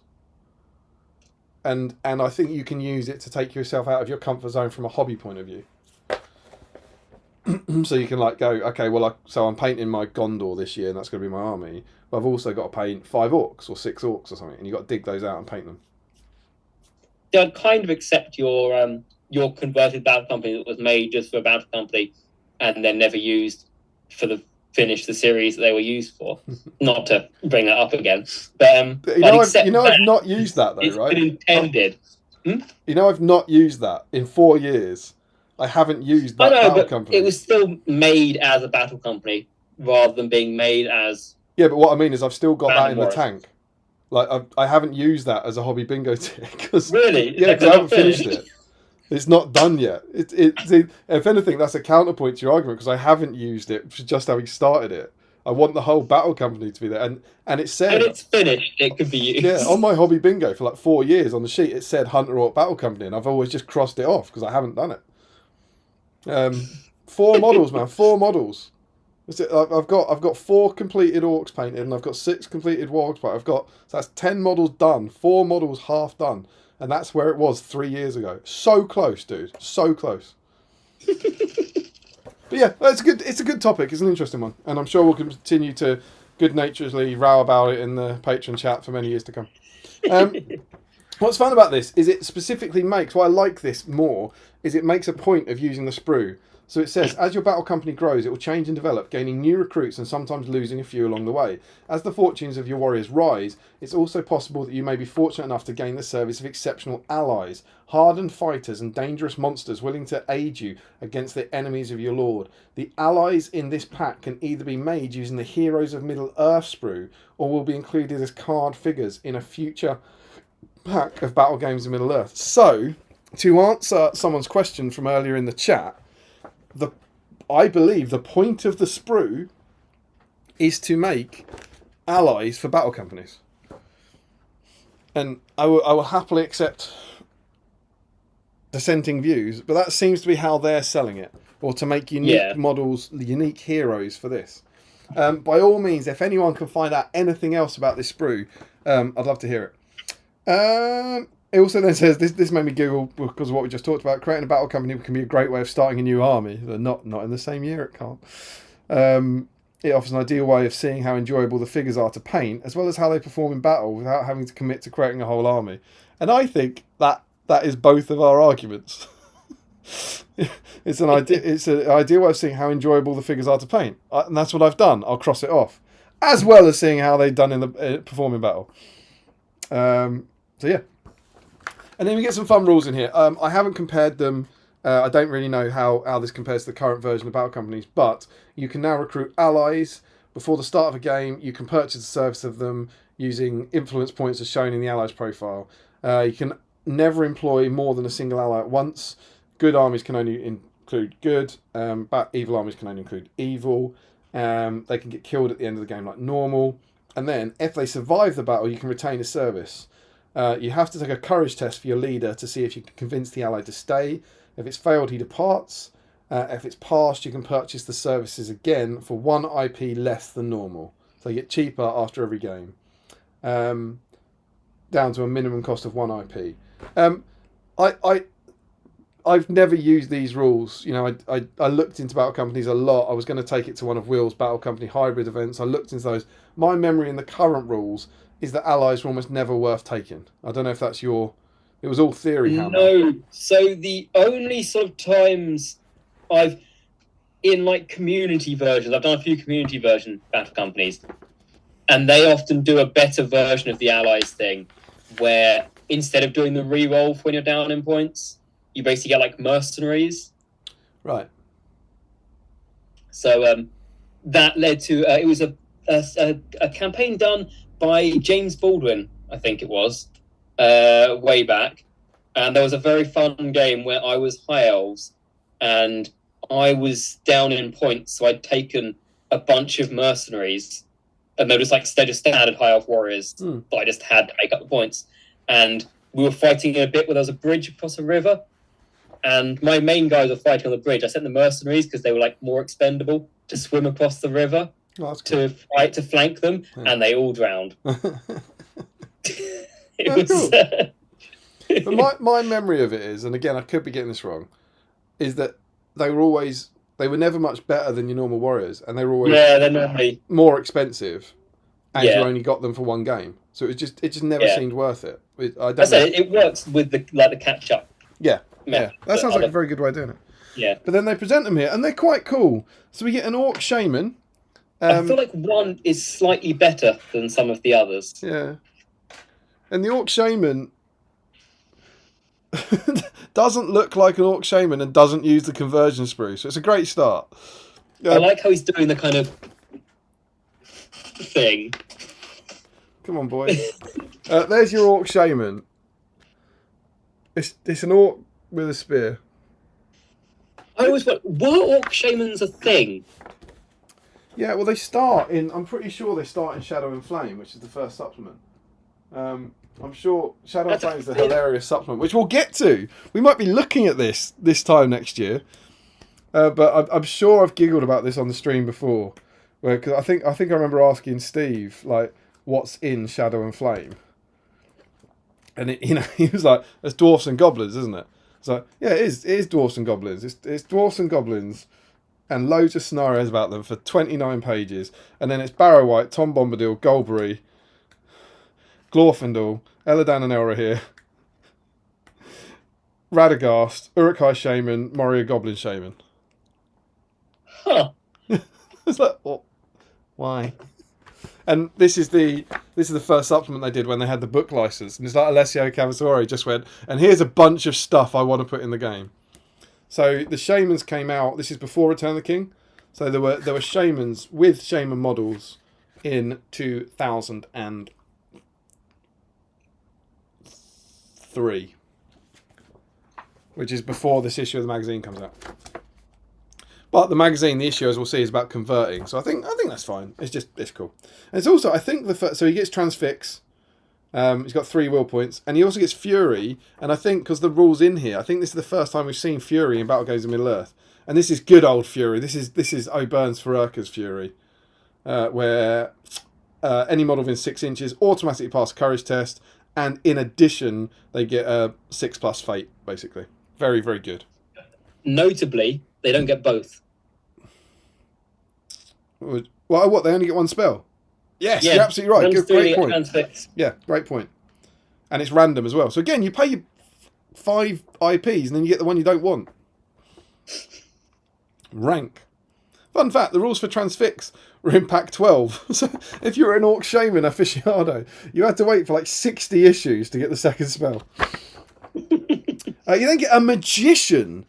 And I think you can use it to take yourself out of your comfort zone from a hobby point of view. So you can like go, okay, well, so I'm painting my Gondor this year, and that's going to be my army. But I've also got to paint 5 orcs or 6 orcs or something, and you've got to dig those out and paint them. Yeah, I'd kind of accept your converted battle company that was made just for a battle company and then never used for the finish the series that they were used for. Not to bring that up again, but I've not used that though, it's right? Been intended. I've not used that in 4 years. I haven't used that battle company. It was still made as a battle company rather than being made as. Yeah, but what I mean is I've still got that in the tank. Like I haven't used that as a hobby bingo tick. Really? Yeah, because I haven't finished it. It's not done yet. If anything, that's a counterpoint to your argument because I haven't used it for just having started it. I want the whole battle company to be there, and it said. When it's finished, it could be used. Yeah, on my hobby bingo for like 4 years on the sheet, it said Hunter Orc Battle Company, and I've always just crossed it off because I haven't done it. 4 models, man. 4 models. I've got 4 completed orcs painted, and I've got 6 completed wargs painted. So that's 10 models done. 4 models half done. And that's where it was 3 years ago. So close, dude. So close. But yeah, it's a good topic. It's an interesting one. And I'm sure we'll continue to good-naturedly row about it in the Patreon chat for many years to come. What's fun about this is it specifically makes, why I like this more, is it makes a point of using the sprue. So it says, as your battle company grows, it will change and develop, gaining new recruits and sometimes losing a few along the way. As the fortunes of your warriors rise, it's also possible that you may be fortunate enough to gain the service of exceptional allies, hardened fighters and dangerous monsters willing to aid you against the enemies of your lord. The allies in this pack can either be made using the Heroes of Middle-earth sprue, or will be included as card figures in a future pack of battle games in Middle-earth. So, to answer someone's question from earlier in the chat, I believe the point of the sprue is to make allies for battle companies. And I will happily accept dissenting views, but that seems to be how they're selling it. Or to make unique models, unique heroes for this. By all means, if anyone can find out anything else about this sprue, I'd love to hear it. It also then says, this made me Google because of what we just talked about, creating a battle company can be a great way of starting a new army. Not in the same year, it can't. It offers an ideal way of seeing how enjoyable the figures are to paint, as well as how they perform in battle without having to commit to creating a whole army. And I think that that is both of our arguments. It's an idea. It's an ideal way of seeing how enjoyable the figures are to paint, and that's what I've done. I'll cross it off, as well as seeing how they've done in the performing battle. So yeah, and then we get some fun rules in here. I haven't compared them. I don't really know how this compares to the current version of Battle Companies, but you can now recruit allies before the start of a game. You can purchase the service of them using influence points as shown in the allies profile. You can never employ more than a single ally at once. Good armies can only include good. Evil armies can only include evil. They can get killed at the end of the game like normal. And then, if they survive the battle, you can retain a service. You have to take a courage test for your leader to see if you can convince the ally to stay. If it's failed, he departs. If it's passed, you can purchase the services again for 1 IP less than normal. So you get cheaper after every game. Down to a minimum cost of 1 IP. I've never used these rules. You know, I looked into Battle Companies a lot. I was going to take it to one of Will's Battle Company hybrid events. I looked into those. My memory in the current rules is that allies are almost never worth taking. I don't know if that's your... It was all theory, Hammer. No. So the only sort of times in like community versions, I've done a few community version Battle Companies, and they often do a better version of the allies thing, where instead of doing the reroll when you're down in points, you basically get like mercenaries. Right. So that led to it was a campaign done by James Baldwin, I think it was, way back, and there was a very fun game where I was High Elves, and I was down in points, so I'd taken a bunch of mercenaries, and they're just standard High Elf warriors, but I just had to make up the points, and we were fighting in a bit where there was a bridge across a river. And my main guys were fighting on the bridge. I sent the mercenaries because they were like more expendable to swim across the river to fight to flank them, and they all drowned. But my memory of it is, and again I could be getting this wrong, is that they were never much better than your normal warriors, and they were always they're normally more expensive, and you only got them for one game. So it just never seemed worth it. It works with the catch up. Yeah. Yeah, that sounds like a very good way of doing it. Yeah. But then they present them here, and they're quite cool. So we get an Orc Shaman. I feel like one is slightly better than some of the others. Yeah. And the Orc Shaman doesn't look like an Orc Shaman and doesn't use the conversion sprue, so it's a great start. I like how he's doing the kind of thing. Come on, boy. There's your Orc Shaman. It's an Orc with a spear. I always wonder, were Orc Shamans a thing? Yeah, well, they start in... I'm pretty sure they start in Shadow and Flame, which is the first supplement. I'm sure Shadow and Flame is a hilarious supplement, which we'll get to. We might be looking at this time next year. But I'm sure I've giggled about this on the stream before. Because I think I remember asking Steve, like, what's in Shadow and Flame? And he was like, "It's dwarfs and goblins, isn't it?" It's like, yeah, it is dwarfs and goblins. It's dwarfs and goblins, and loads of scenarios about them for 29 pages. And then it's Barrow White, Tom Bombadil, Golbery, Glorfindel, Eladan and Elrahir, Radagast, Uruk-hai Shaman, Moria Goblin Shaman. Huh. It's like, well, why? And this is the first supplement they did when they had the book license, and it's like Alessio Cavasori just went, and here's a bunch of stuff I want to put in the game. So the Shamans came out. This is before Return of the King. So there were Shamans with Shaman models in 2003, which is before this issue of the magazine comes out. But the magazine, the issue, as we'll see, is about converting. So I think that's fine. It's cool. And it's also, I think, so he gets Transfix. He's got 3 will points. And he also gets Fury. And I think, because the rule's in here, I think this is the first time we've seen Fury in Battle Games of Middle-earth. And this is good old Fury. This is O'Byrne's Ferurka's Fury. Where any model within 6 inches automatically pass a courage test. And in addition, they get a 6+ fate, basically. Very, very good. Notably, they don't get both. Well, what? They only get 1 spell? Yes, you're absolutely right. Great point. Yeah, great point. And it's random as well. So again, you pay 5 IPs, and then you get the one you don't want. Rank. Fun fact, the rules for Transfix were in Pack 12. So if you were an Orc Shaman aficionado, you had to wait for like 60 issues to get the second spell. You then get a Magician,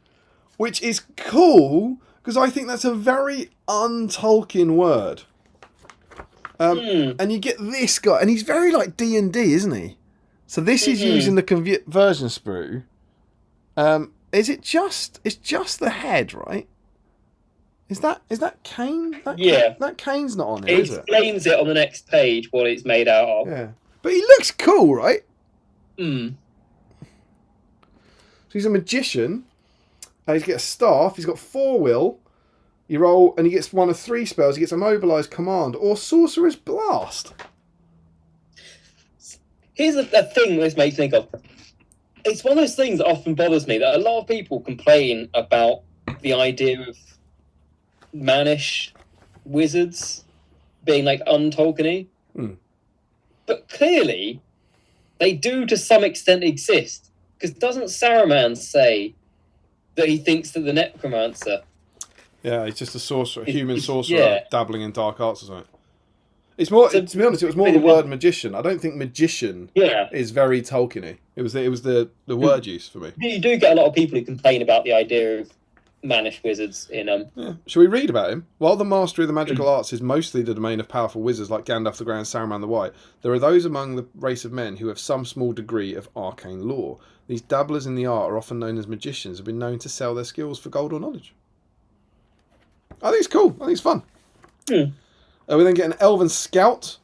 which is cool, because I think that's a very un-Tolkien word. And you get this guy, and he's very like D&D, isn't he? So this is using the conversion sprue. It's just the head, right? Is that Kane? That Kane's not on it, is it? Explains it on the next page what it's made out of. Yeah. But he looks cool, right? Mm. So he's a magician. He's got a staff. He's got 4 will. You roll, and he gets one of 3 spells. He gets Immobilize, Command, or Sorcerer's Blast. Here's a thing this makes me think of. It's one of those things that often bothers me, that a lot of people complain about the idea of mannish wizards being like un-Tolkien-y. But clearly, they do to some extent exist. Because doesn't Saruman say that he thinks that the necromancer... Yeah, he's just a sorcerer, a human sorcerer dabbling in dark arts or something. It's more, So, to be honest, it was more the word magician. I don't think magician Yeah. is very Tolkien-y. It was the word use for me. You do get a lot of people who complain about the idea of mannish wizards in Yeah. Shall we read about him? While the mastery of the magical arts is mostly the domain of powerful wizards like Gandalf the Grey and Saruman the White, there are those among the race of men who have some small degree of arcane lore. These dabblers in the art are often known as magicians, have been known to sell their skills for gold or knowledge. I think it's cool. I think it's fun. We then get an Elven Scout.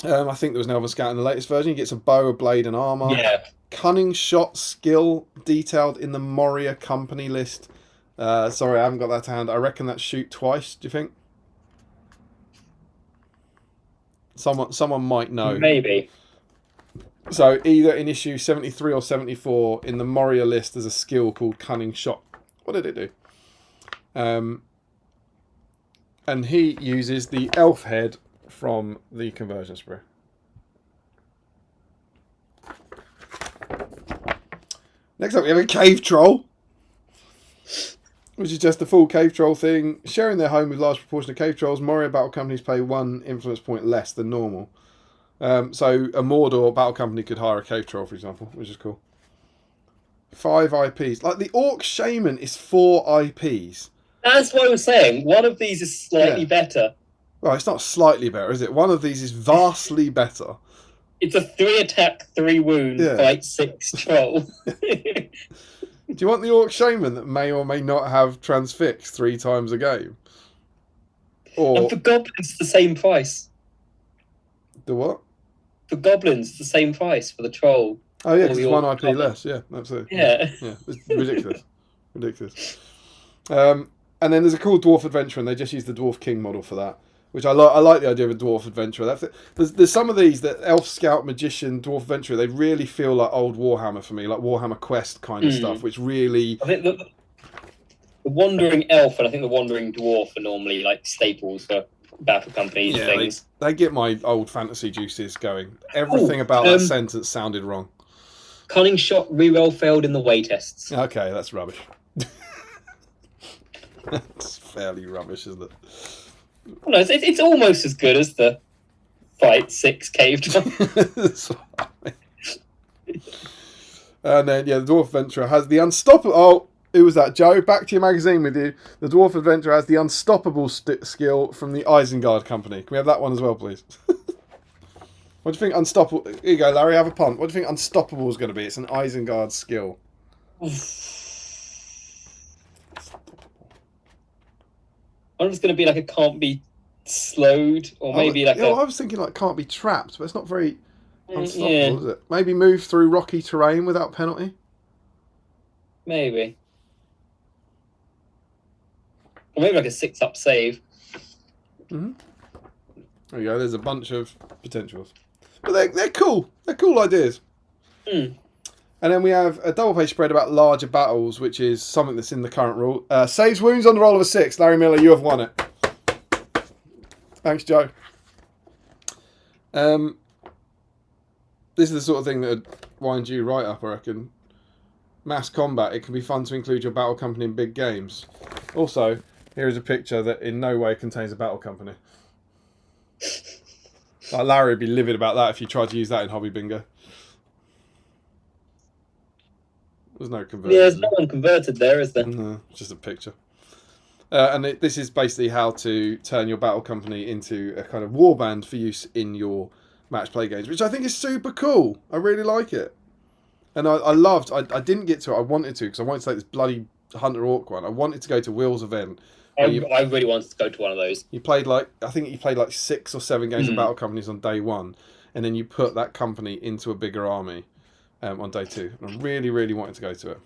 I think there was an Elven Scout in the latest version. He gets a bow, a blade, and armour. Yeah. Cunning shot skill detailed in the Moria company list. Sorry, I haven't got that to hand. I reckon that's shoot twice, do you think? Someone might know. Maybe. So either in issue 73 or 74, in the Moria list, there's a skill called Cunning Shot. What did it do? And he uses the elf head from the conversion sprue. Next up, we have a cave troll, which is just the full cave troll thing. Sharing their home with large proportion of cave trolls, Moria battle companies pay 1 influence point less than normal. So a Mordor battle company could hire a cave troll, for example, which is cool. 5 IPs. Like the Orc Shaman is 4 IPs. That's what I was saying. One of these is slightly better. Well, it's not slightly better, is it? One of these is vastly better. It's a 3 attack, 3 wound, fight 6 troll. Do you want the Orc Shaman that may or may not have Transfix 3 times a game? Or And for goblins, it's the same price. The what? For goblins, it's the same price for the troll. Oh yeah, 'cause it's 1 IP less. Yeah, absolutely. Yeah. Yeah, it's ridiculous. Ridiculous. And then there's a cool Dwarf Adventurer, and they just use the Dwarf King model for that, which I like the idea of a Dwarf Adventurer. There's some of these, that Elf Scout, Magician, Dwarf Adventurer, they really feel like old Warhammer for me, like Warhammer Quest kind of stuff, which really... I think the Wandering Elf and I think the Wandering Dwarf are normally like staples for battle companies and things. They get my old fantasy juices going. Everything about that sentence sounded wrong. Cunning Shot reroll failed in the way tests. Okay, that's rubbish. That's fairly rubbish, isn't it? Well, no, it's almost as good as the fight 6 cave troll. And then, the Dwarf Adventurer has the unstoppable... Oh, who was that, Joe? Back to your magazine with you. The Dwarf Adventurer has the unstoppable skill from the Isengard Company. Can we have that one as well, please? What do you think unstoppable... Here you go, Larry, have a punt. What do you think unstoppable is going to be? It's an Isengard skill. I'm just going to be like, it can't be slowed, or maybe like I was thinking like can't be trapped, but it's not very unstoppable, is it? Maybe move through rocky terrain without penalty? Maybe. Or maybe like a 6-up save. Mm-hmm. There you go, there's a bunch of potentials. But they're cool. They're cool ideas. Mm. And then we have a double page spread about larger battles, which is something that's in the current rule. Saves wounds on the roll of a 6. Larry Miller, you have won it. Thanks, Joe. This is the sort of thing that would wind you right up, I reckon. mass combat, it can be fun to include your battle company in big games. Also, here is a picture that in no way contains a battle company. Like Larry would be livid about that if you tried to use that in Hobby Bingo. There's no conversion. Yeah, there's no one converted there, is there? No, just a picture. This is basically how to turn your battle company into a kind of warband for use in your match play games, which I think is super cool. I really like it. And I loved, I didn't get to it, I wanted to, because I wanted to take this bloody Hunter Orc one. I wanted to go to Will's event. I really wanted to go to one of those. I think you played like 6 or 7 games of battle companies on day 1, and then you put that company into a bigger army on day 2. And I really, really wanted to go to it.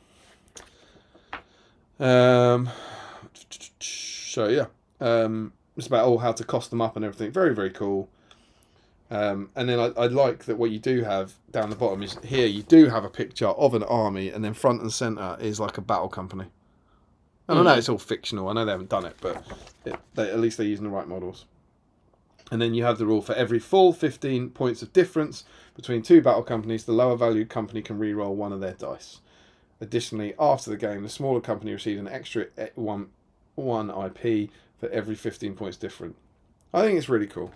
So yeah, it's about how to cost them up and everything. Very, very cool. And then I like that what you do have down the bottom is here you do have a picture of an army, and then front and centre is like a battle company. And I know it's all fictional. I know they haven't done it, but at least they're using the right models. And then you have the rule for every full 15 points of difference between 2 battle companies, the lower valued company can re-roll 1 of their dice. Additionally, after the game, the smaller company receives an extra 1 IP for every 15 points different. I think it's really cool.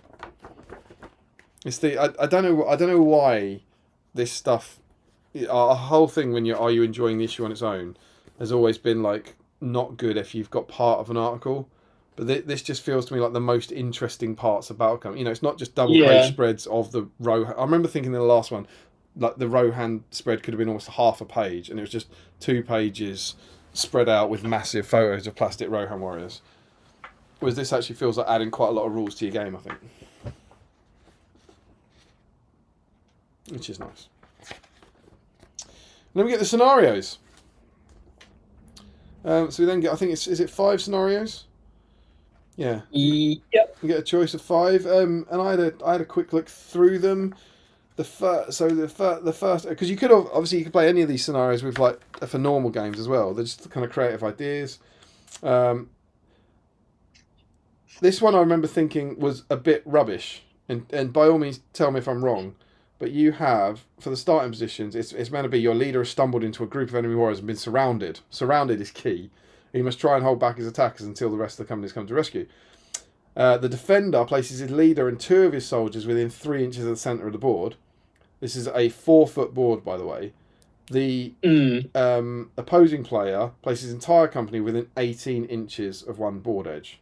It's I don't know why this stuff, our whole thing when are you enjoying the issue on its own has always been like not good if you've got part of an article, but this just feels to me like the most interesting parts about Battle. It's not just double page spreads of the row. I remember thinking in the last one, like the Rohan spread could have been almost half a page, and it was just 2 pages spread out with massive photos of plastic Rohan warriors. Whereas this actually feels like adding quite a lot of rules to your game, I think. Which is nice. And then we get the scenarios. So we then get, I think is it 5 scenarios? Yeah. Yep. You get a choice of 5. And I had a quick look through them. The first, because you could obviously you could play any of these scenarios with like for normal games as well. They're just kind of creative ideas. This one I remember thinking was a bit rubbish, and by all means tell me if I'm wrong. But you have, for the starting positions, it's meant to be your leader has stumbled into a group of enemy warriors and been surrounded. Surrounded is key. He must try and hold back his attackers until the rest of the companies come to rescue. The defender places his leader and 2 of his soldiers within 3 inches of the centre of the board. This is a 4-foot board, by the way. The opposing player places his entire company within 18 inches of one board edge.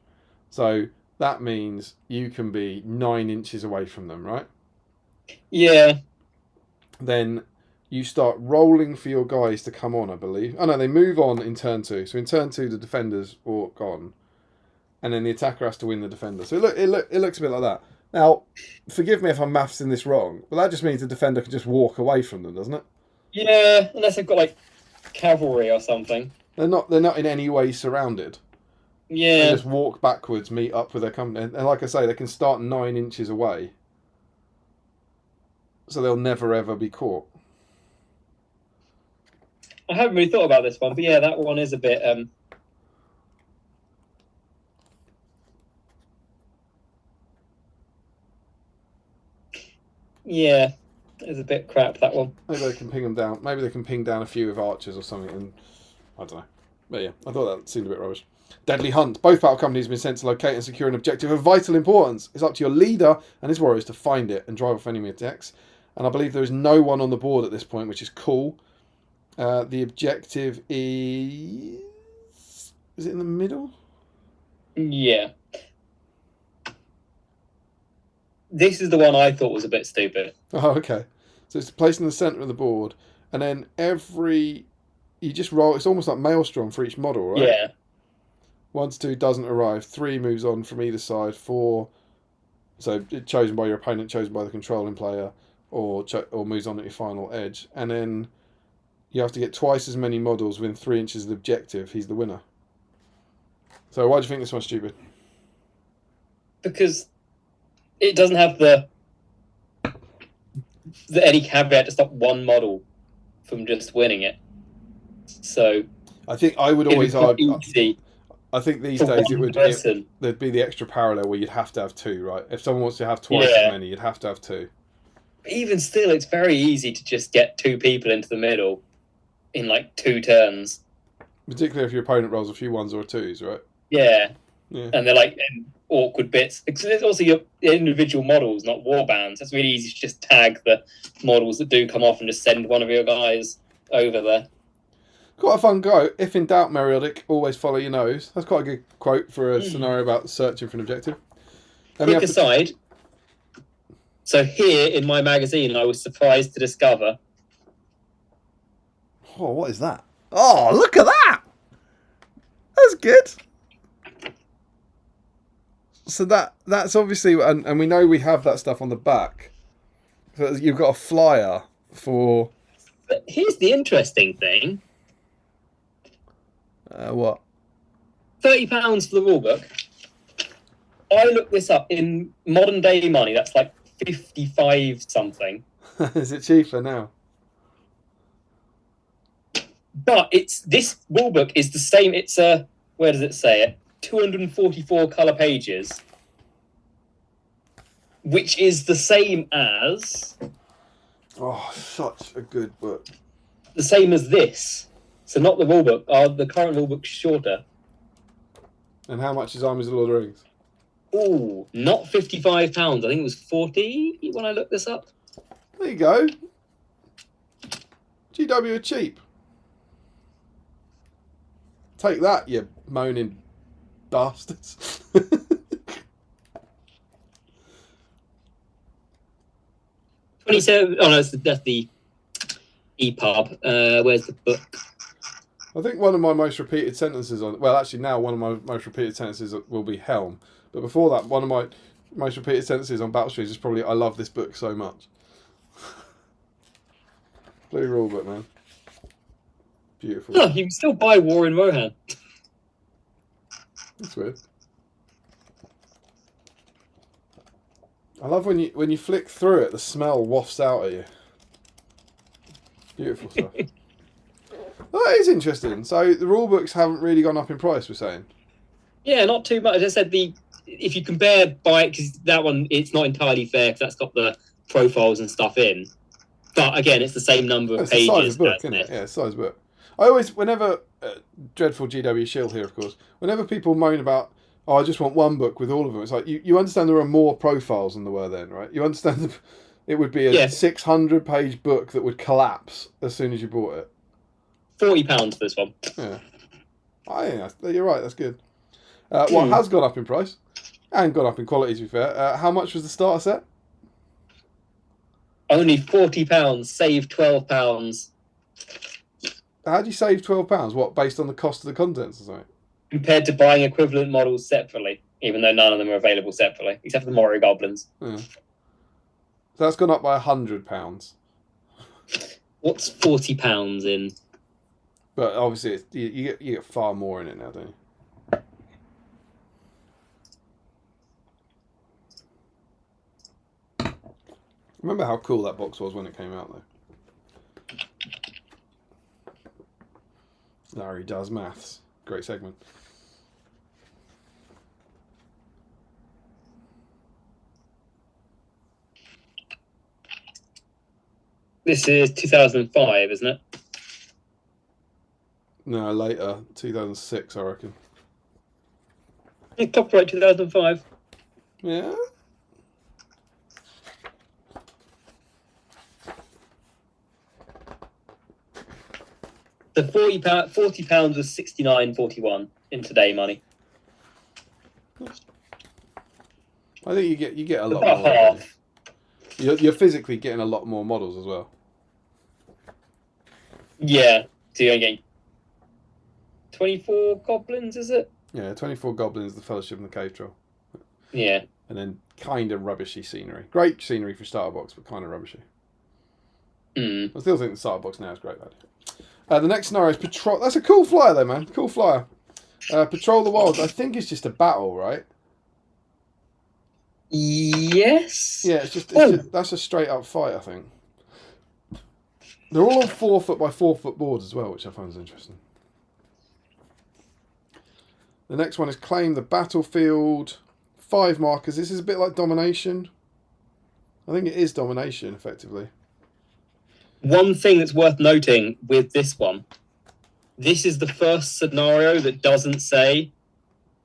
So that means you can be 9 inches away from them, right? Yeah. Then you start rolling for your guys to come on, I believe. Oh, no, they move on in turn 2. So in turn 2, the defender's all gone. And then the attacker has to win the defender. So it looks a bit like that. Now, forgive me if I'm mathsing this wrong, but that just means the defender can just walk away from them, doesn't it? Yeah, unless they've got, like, cavalry or something. They're not in any way surrounded. Yeah. They just walk backwards, meet up with their company. And like I say, they can start 9 inches away. So they'll never, ever be caught. I haven't really thought about this one, but yeah, that one is a bit... Yeah, it's a bit crap, that one. Maybe they can ping them down. Maybe they can ping down a few with archers or something. And I don't know. But yeah, I thought that seemed a bit rubbish. Deadly Hunt. Both battle companies have been sent to locate and secure an objective of vital importance. It's up to your leader and his warriors to find it and drive off enemy attacks. And I believe there is no one on the board at this point, which is cool. The objective is... Is it in the middle? Yeah. This is the one I thought was a bit stupid. Oh, okay. So it's placed in the centre of the board. And then you just roll... It's almost like Maelstrom for each model, right? Yeah. 1 to 2 doesn't arrive. 3 moves on from either side. 4... So chosen by your opponent, chosen by the controlling player, or moves on at your final edge. And then you have to get twice as many models within 3 inches of the objective. He's the winner. So why do you think this one's stupid? Because it doesn't have any caveat to stop one model from just winning it. So I think I would always argue. Easy I think these days there'd be the extra parallel where you'd have to have 2, right? If someone wants to have twice as many, you'd have to have 2. Even still, it's very easy to just get 2 people into the middle in like 2 turns. Particularly if your opponent rolls a few 1s or 2s, right? Yeah. Yeah. And they're like awkward bits. Because there's also your individual models, not warbands. It's really easy to just tag the models that do come off and just send one of your guys over there. Quite a fun go. If in doubt, Meriodic, always follow your nose. That's quite a good quote for a scenario about searching for an objective. Quick aside. So here in my magazine, I was surprised to discover. Oh, what is that? Oh, look at that! That's good. So that's obviously, and we know we have that stuff on the back. So you've got a flyer for. But here's the interesting thing. What? £30 for the rulebook. I looked this up in modern day money. That's like 55 something. Is it cheaper now? But this rulebook is the same. It's where does it say it? 244 color pages, which is the same as. Oh, such a good book. The same as this. So not the rulebook. The current rulebook's shorter. And how much is Armies of the Lord of the Rings? Ooh, not £55. I think it was 40 when I looked this up. There you go. GW are cheap. Take that, you moaning bastards. 27. Oh no, that's the EPUB. Where's the book? I think one of my most repeated sentences on... Well, actually now one of my most repeated sentences will be Helm. But before that, one of my most repeated sentences on Battle Streams is probably, I love this book so much. Blue rulebook, man. Beautiful. Oh, you can still buy War in Rohan. That's weird. I love when you flick through it, the smell wafts out at you. Beautiful stuff. Well, that is interesting. So the rule books haven't really gone up in price, we're saying? Yeah, not too much. As I said, if you compare because that one, it's not entirely fair because that's got the profiles and stuff in. But again, it's the same number of pages. It's the size of the book, isn't it? Yeah, it's the size of the book. I always, whenever, dreadful GW Shield here, of course, whenever people moan about, oh, I just want one book with all of them, it's like, you understand there are more profiles than there were then, right? You understand it would be a 600-page book that would collapse as soon as you bought it. £40 for this one. Yeah. I think you're right, that's good. What has gone up in price, and gone up in quality, to be fair, how much was the starter set? Only £40, save £12. How do you save £12? What, based on the cost of the contents or something? Compared to buying equivalent models separately, even though none of them are available separately, except for the Moray Goblins. Yeah. So that's gone up by £100. What's £40 in? But obviously, you get far more in it now, don't you? Remember how cool that box was when it came out, though. Larry does maths. Great segment. This is 2005, isn't it? No, later. 2006, I reckon. Copyright 2005. Yeah? The £40 was £69.41 in today money. I think you get a lot About more. half. You're physically getting a lot more models as well. Yeah, so you're getting 24 goblins, is it? Yeah, 24 goblins, the Fellowship and the Cave Troll. Yeah. And then kind of rubbishy scenery. Great scenery for starter box, but kind of rubbishy. I still think the starter box now is great value. The next scenario is Patrol. That's a cool flyer, though, man. Cool flyer. Patrol the Wilds. I think it's just a battle, right? Yes. Yeah, it's just that's a straight up fight, I think. They're all on 4 foot by 4 foot boards as well, which I find is interesting. The next one is Claim the Battlefield. 5 markers. This is a bit like Domination. I think it is Domination, effectively. One thing that's worth noting with this one, this is the first scenario that doesn't say,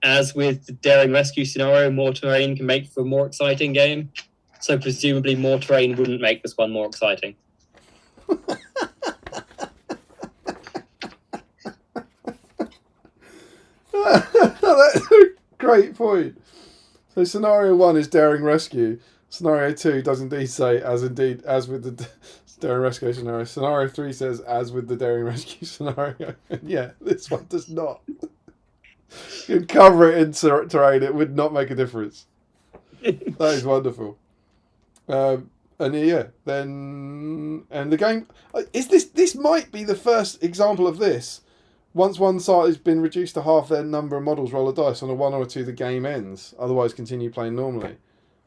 as with the Daring Rescue scenario, more terrain can make for a more exciting game. So presumably more terrain wouldn't make this one more exciting. That's a great point. So scenario 1 is Daring Rescue. Scenario 2 does indeed say, as with the Daring Rescue scenario. Scenario 3 says, as with the Daring Rescue scenario. And yeah, this one does not. You can cover it in terrain, it would not make a difference. That is wonderful. And yeah, then and the game is this might be the first example of this. Once one side has been reduced to half their number of models, roll a dice. On a 1 or a 2, the game ends. Otherwise, continue playing normally.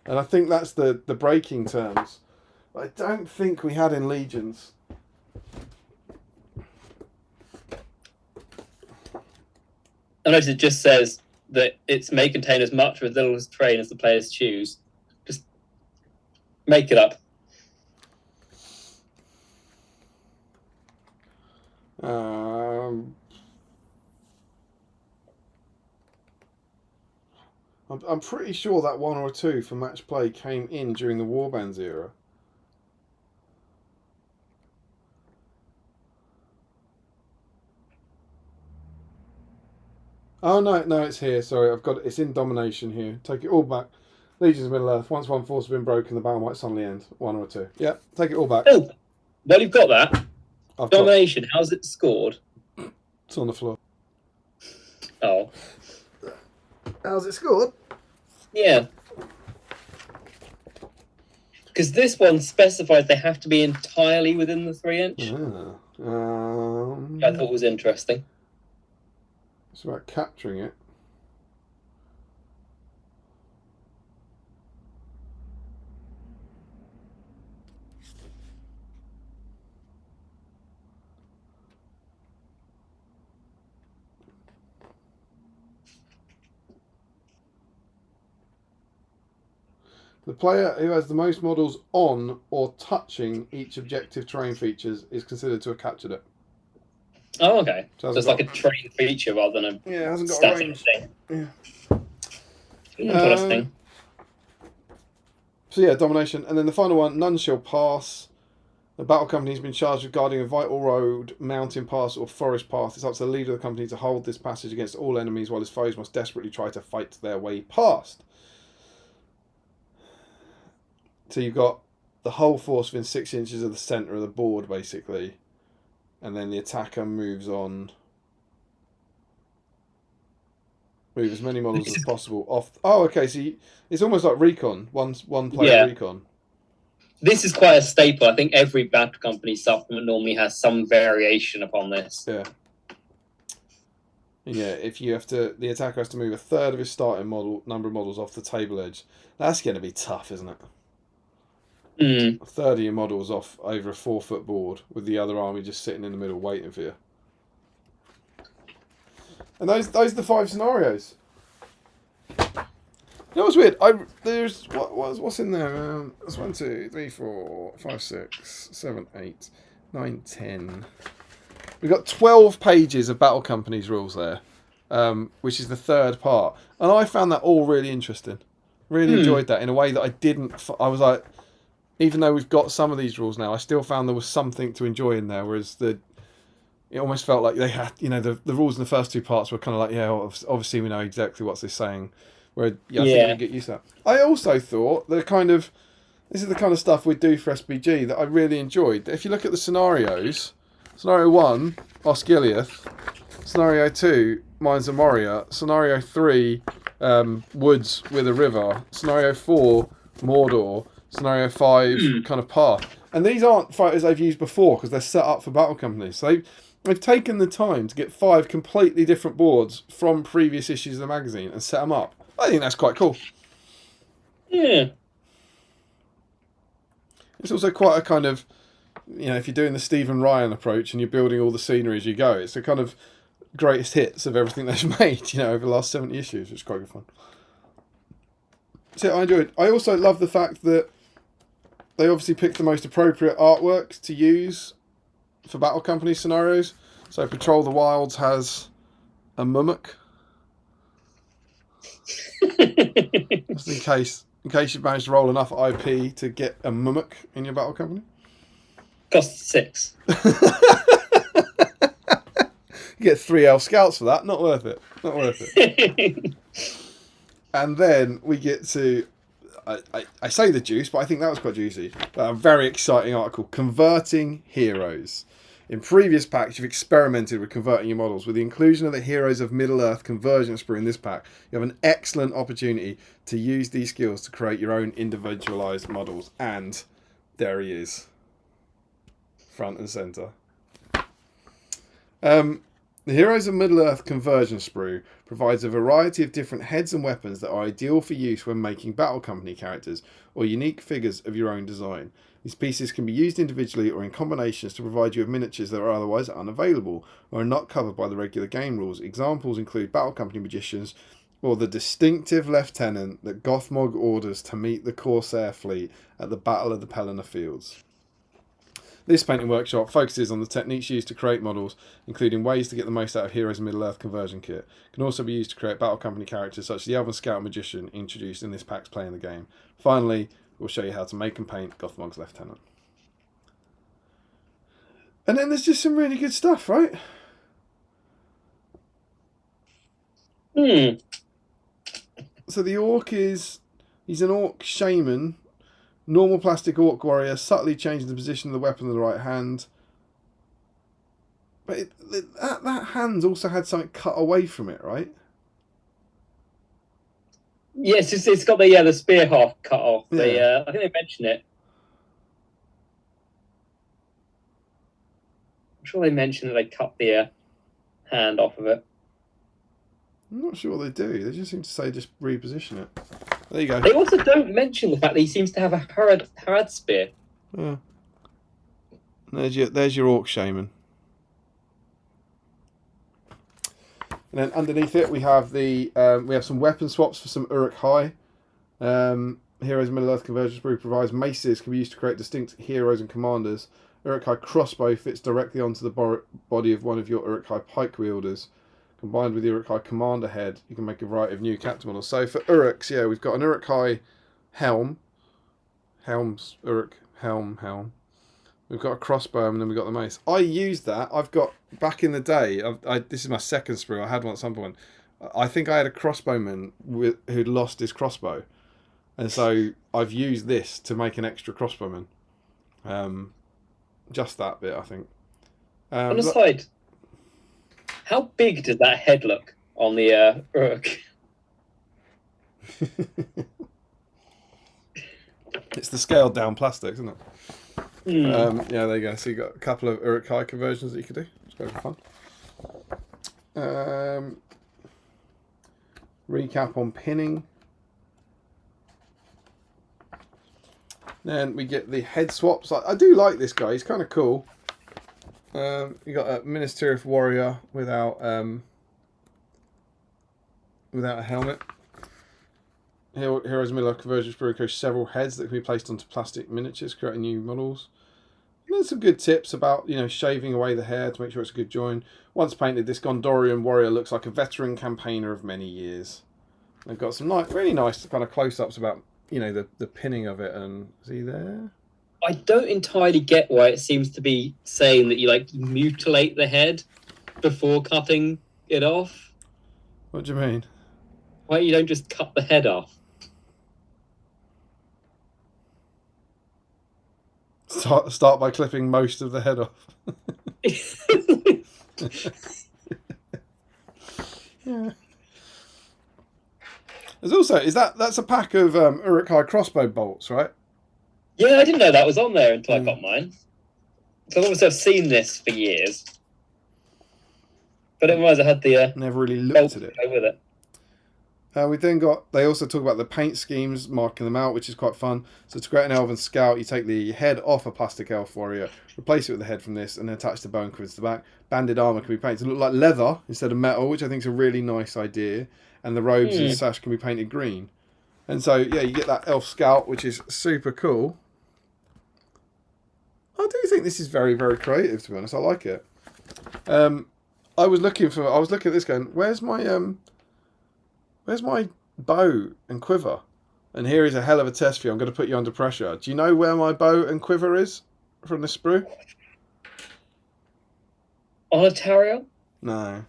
And I think that's the breaking terms. I don't think we had in Legions. I notice it just says that it may contain as much or as little as terrain as the players choose. Just make it up. I'm pretty sure that 1 or 2 for match play came in during the Warbands era. Oh no, it's here. Sorry, it's in Domination here. Take it all back. Legions of Middle Earth. Once one force has been broken, the battle might suddenly end. 1 or 2. Yeah, take it all back. Oh, well, you've got that. Domination. How's it scored? It's on the floor. Oh. How's it scored? Yeah. Because this one specifies they have to be entirely within the 3-inch. I thought was interesting. It's about capturing it. The player who has the most models on or touching each objective terrain features is considered to have captured it. Oh, okay. So it's like a terrain feature rather than a it hasn't got static a range thing. Yeah. Interesting. So yeah, Domination. And then the final one, none shall pass. The battle company has been charged with guarding a vital road, mountain pass, or forest path. It's up to the leader of the company to hold this passage against all enemies, while his foes must desperately try to fight their way past. So you've got the whole force within 6 inches of the centre of the board, basically. And then the attacker moves on. Move as many models as possible off. Oh, okay. So it's almost like recon. One player recon. This is quite a staple. I think every battle company supplement normally has some variation upon this. Yeah. Yeah, if you have to, the attacker has to move a third of his starting number of models off the table edge. That's going to be tough, isn't it? Mm. A third of your models off over a 4-foot board with the other army just sitting in the middle waiting for you. And those are the 5 scenarios. You know what's weird? What's in there? That's 1, 2, 3, 4, 5, 6, 7, 8, 9, 10. We've got 12 pages of Battle Company's rules there, which is the 3rd part, and I found that all really interesting. Really enjoyed that in a way that I didn't. I was like, even though we've got some of these rules now, I still found there was something to enjoy in there. Whereas it almost felt like they had, the rules in the first 2 parts were kind of like, yeah, obviously we know exactly what's this saying. Where I think we get used to that. I also thought this is the kind of stuff we do for SBG that I really enjoyed. If you look at the scenarios, scenario 1, Osgiliath. Scenario 2, Mines of Moria. Scenario 3, Woods with a River. Scenario 4, Mordor. Scenario 5, kind of Path. And these aren't fighters they've used before because they're set up for battle companies. So they've taken the time to get 5 completely different boards from previous issues of the magazine and set them up. I think that's quite cool. Yeah. It's also quite a kind of, if you're doing the Stephen Ryan approach and you're building all the scenery as you go, it's a kind of greatest hits of everything they've made, over the last 70 issues, which is quite good fun. So I enjoyed. I also love the fact that they obviously picked the most appropriate artwork to use for Battle Company scenarios. So Patrol the Wilds has a mummock. Just in case you've managed to roll enough IP to get a mummock in your Battle Company. Costs 6. You get 3 elf scouts for that. Not worth it. Not worth it. And then we get to, I say the juice, but I think that was quite juicy. A very exciting article, Converting Heroes. In previous packs, you've experimented with converting your models. With the inclusion of the Heroes of Middle-earth conversion sprue in this pack, you have an excellent opportunity to use these skills to create your own individualised models. And there he is. Front and centre. The Heroes of Middle-earth conversion sprue provides a variety of different heads and weapons that are ideal for use when making Battle Company characters or unique figures of your own design. These pieces can be used individually or in combinations to provide you with miniatures that are otherwise unavailable or are not covered by the regular game rules. Examples include Battle Company magicians or the distinctive lieutenant that Gothmog orders to meet the Corsair fleet at the Battle of the Pelennor Fields. This painting workshop focuses on the techniques used to create models, including ways to get the most out of Heroes of Middle-earth conversion kit. It can also be used to create Battle Company characters such as the Elven Scout Magician introduced in this pack's play in the game. Finally, we'll show you how to make and paint Gothmog's Lieutenant. And then there's just some really good stuff, right? So the orc he's an orc shaman. Normal plastic orc warrior, subtly changing the position of the weapon in the right hand. But that hand also had something cut away from it, right? Yes, it's got the spear half cut off. Yeah. I think they mentioned it. I'm sure they mentioned that they cut the hand off of it. I'm not sure what they do. They just seem to say just reposition it. There you go. They also don't mention the fact that he seems to have a Harad spear. Yeah. There's your orc shaman. And then underneath it we have some weapon swaps for some Uruk-hai. Heroes of Middle-earth conversion sprue provides maces can be used to create distinct heroes and commanders. Uruk-hai crossbow fits directly onto the body of one of your Uruk-hai pike wielders. Combined with the Uruk-hai commander head, you can make a variety of new captain models. So for Uruks, yeah, we've got an Uruk-hai helm. Helm's Uruk, helm. We've got a crossbow and then we've got the mace. I used that. I've got, back in the day, this is my second sprue. I had one at some point. I think I had a crossbowman who'd lost his crossbow. And so I've used this to make an extra crossbowman. Just that bit, I think. On the side, how big does that head look on the Uruk? It's the scaled down plastic, isn't it? Yeah, there you go. So you got a couple of Uruk-hai conversions that you could do. It's very fun. Recap on pinning. Then we get the head swaps. I do like this guy. He's kind of cool. You got a Ministerial warrior without a helmet. Heroes Middle-earth conversion sprue carries several heads that can be placed onto plastic miniatures, creating new models. And there's some good tips about shaving away the hair to make sure it's a good join. Once painted, this Gondorian warrior looks like a veteran campaigner of many years. They've got some really nice kind of close-ups about the pinning of it. And is he there? I don't entirely get why it seems to be saying that you mutilate the head before cutting it off. What do you mean? Why you don't just cut the head off? Start by clipping most of the head off. Yeah. There's also that's a pack of Uruk-hai crossbow bolts, right? Yeah, I didn't know that was on there until I got mine. So obviously I've seen this for years, but I didn't realise I had the never really looked at it. With it. We then they also talk about the paint schemes, marking them out, which is quite fun. So to create an Elven Scout, you take the head off a plastic elf warrior, replace it with the head from this, and then attach the bone quids to the back. Banded armour can be painted to look like leather instead of metal, which I think is a really nice idea. And the robes and sash can be painted green. And so, yeah, you get that Elf Scout, which is super cool. I do think this is very, very creative. To be honest, I like it. I was looking at this going, where's my bow and quiver? And here is a hell of a test for you. I'm going to put you under pressure. Do you know where my bow and quiver is from the sprue? Ontario? No.